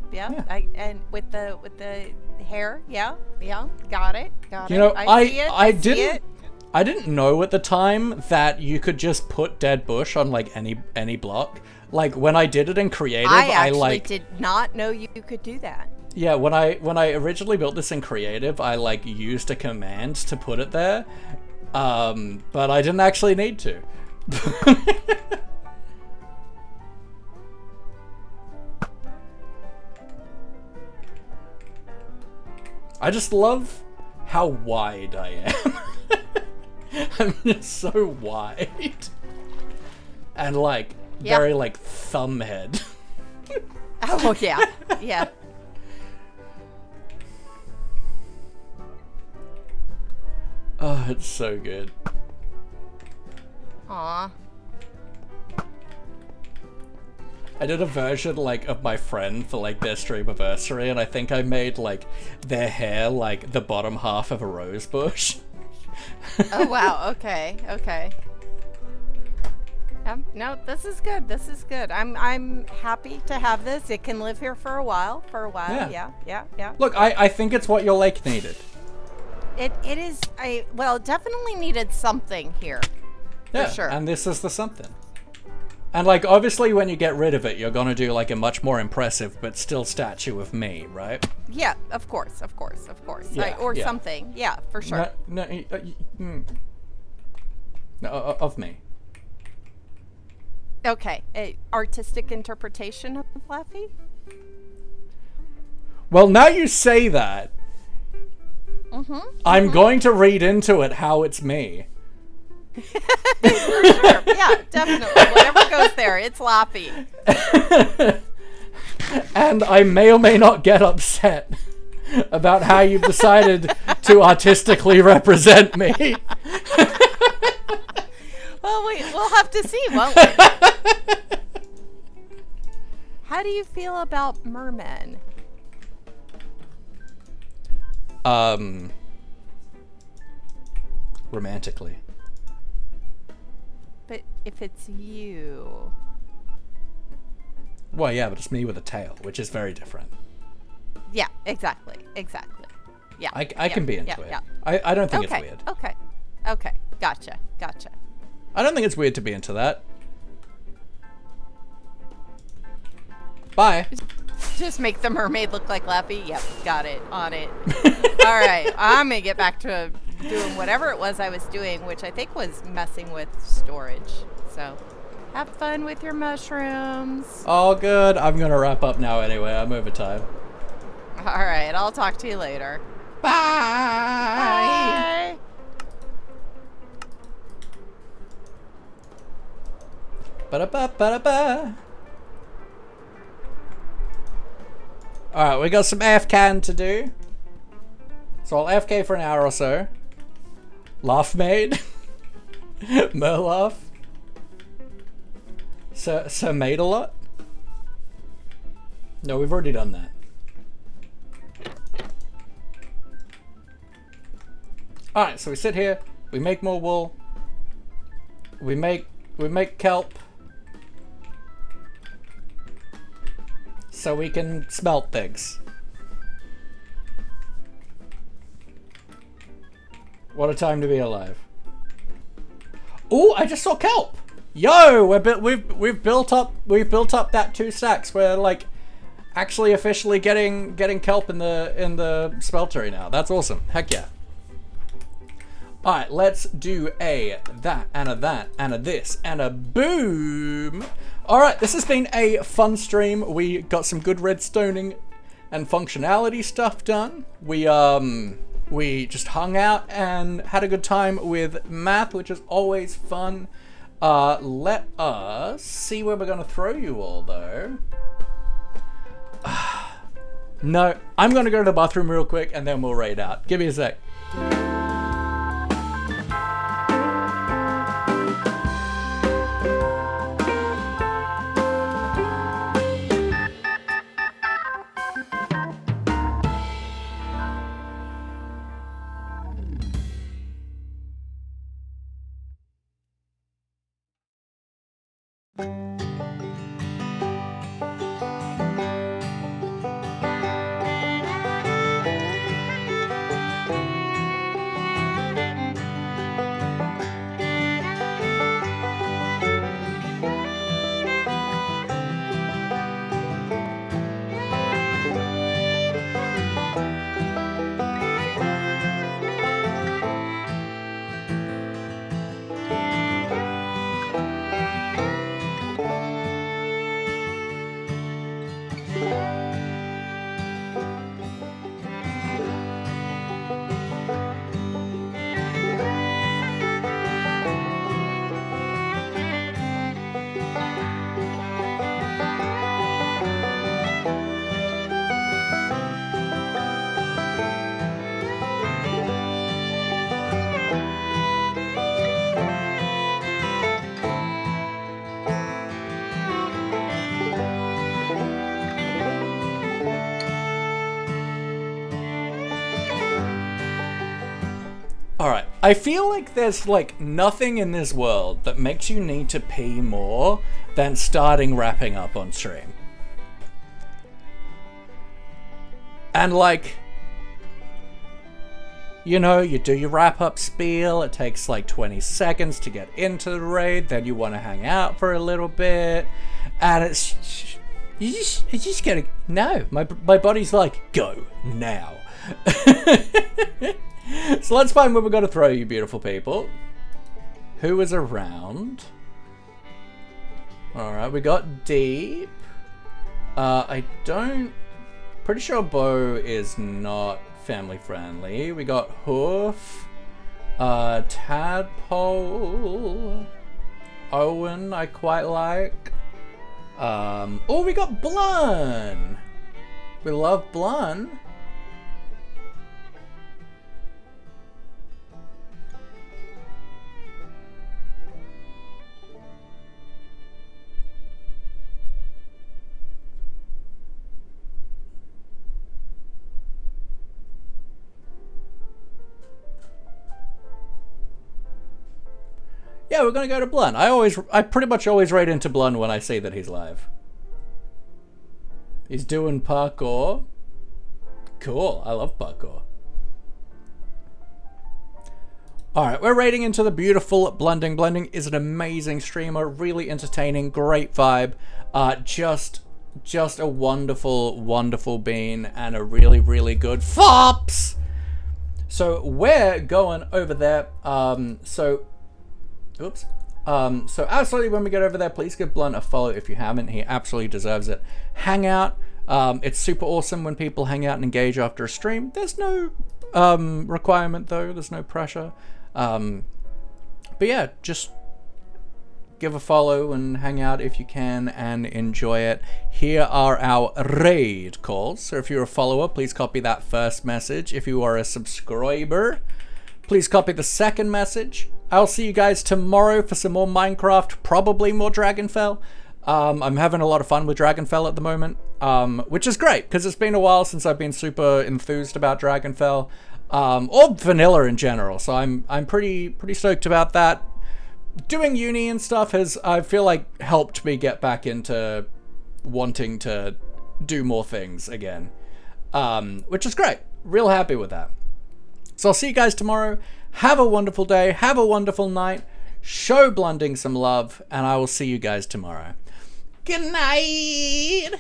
And with the hair. Yeah. Got it. You know, I see it. I see didn't it. I didn't know at the time that you could just put dead bush on like any block. Like when I did it in creative, I actually like did not know you could do that. yeah, when I originally built this in creative, I like used a command to put it there. But I didn't actually need to. I just love how wide I am. I'm just so wide. And like Yep. very like thumb head. Oh yeah. Yeah. Oh, it's so good. Aw. I did a version like of my friend for like their stream anniversary, and I think I made like their hair like the bottom half of a rose bush. Oh wow. Okay. No, this is good. This is good. I'm happy to have this. It can live here for a while. Yeah. Look, I think it's what your lake needed. It is. Well, definitely needed something here. Yeah, For sure. and this is the something. And like obviously when you get rid of it, you're gonna do like a much more impressive but still statue of me, right? Yeah. Of course. Yeah, Or yeah. something. Yeah, for sure. No, of me. Okay. Artistic interpretation of Laffy. Well, now you say that, I'm going to read into it how it's me. Sure. Yeah, definitely. Whatever goes there, it's Laffy. And I may or may not get upset about how you've decided to artistically represent me. Well, we'll have to see, won't we? How do you feel about mermen? Romantically. But if it's you... Well, yeah, but it's me with a tail, which is very different. Yeah, exactly. Yeah. I can be into it. Yeah. I don't think it's Okay, weird. okay. Gotcha. I don't think it's weird to be into that. Bye. Just make the mermaid look like Laffy. Yep, got it. On it. All right, I'm gonna get back to doing whatever it was I was doing, which I think was messing with storage. So, have fun with your mushrooms. All good. I'm gonna wrap up now anyway. I'm over time. All right, I'll talk to you later. Bye. Bye. Ba-da-ba-ba-da-ba. Alright, we got some AFK to do. So I'll AFK for an hour or so. Laugh made. Merlaugh. Sir made a lot? No, we've already done that. Alright, so we sit here, we make more wool. We make kelp. So we can smelt things. What a time to be alive. Ooh, I just saw kelp. Yo, we've built up that 2 stacks. We're like actually officially getting kelp in the smeltery now. That's awesome. Heck yeah. All right, let's do a that and a that and a this and a boom. All right, this has been a fun stream. We got some good redstoning and functionality stuff done. We just hung out and had a good time with math, which is always fun. Let us see where we're gonna throw you all though. No, I'm gonna go to the bathroom real quick and then we'll raid out. Give me a sec. Alright, I feel like there's like nothing in this world that makes you need to pee more than starting wrapping up on stream. And like, you know, you do your wrap up spiel, it takes like 20 seconds to get into the raid, then you want to hang out for a little bit, and it's just gotta, no, my body's like, go now. So let's find where we're going to throw, you beautiful people. Who is around? Alright, we got Deep. Pretty sure Bo is not family friendly. We got Hoof. Tadpole. Owen, I quite like. Oh, we got Blun. We love Blun. Yeah, we're gonna go to Blun. I pretty much always raid into Blun when I see that he's live. He's doing parkour. Cool, I love parkour. Alright, we're raiding into the beautiful Blending. Blending is an amazing streamer, really entertaining, great vibe. Just a wonderful, wonderful bean and a really, really good fops! So we're going over there. Oops. So absolutely when we get over there, please give Blunt a follow if you haven't. He absolutely deserves it. Hang out. It's super awesome when people hang out and engage after a stream. There's no requirement though. There's no pressure. But yeah, just give a follow and hang out if you can and enjoy it. Here are our raid calls. So if you're a follower, please copy that first message. If you are a subscriber, please copy the second message. I'll see you guys tomorrow for some more Minecraft, probably more Dragonfell. I'm having a lot of fun with Dragonfell at the moment, which is great because it's been a while since I've been super enthused about Dragonfell, or vanilla in general. So I'm pretty stoked about that. Doing uni and stuff has, I feel like, helped me get back into wanting to do more things again, which is great. Real happy with that. So I'll see you guys tomorrow. Have a wonderful day. Have a wonderful night. Show Blending some love, and I will see you guys tomorrow. Good night.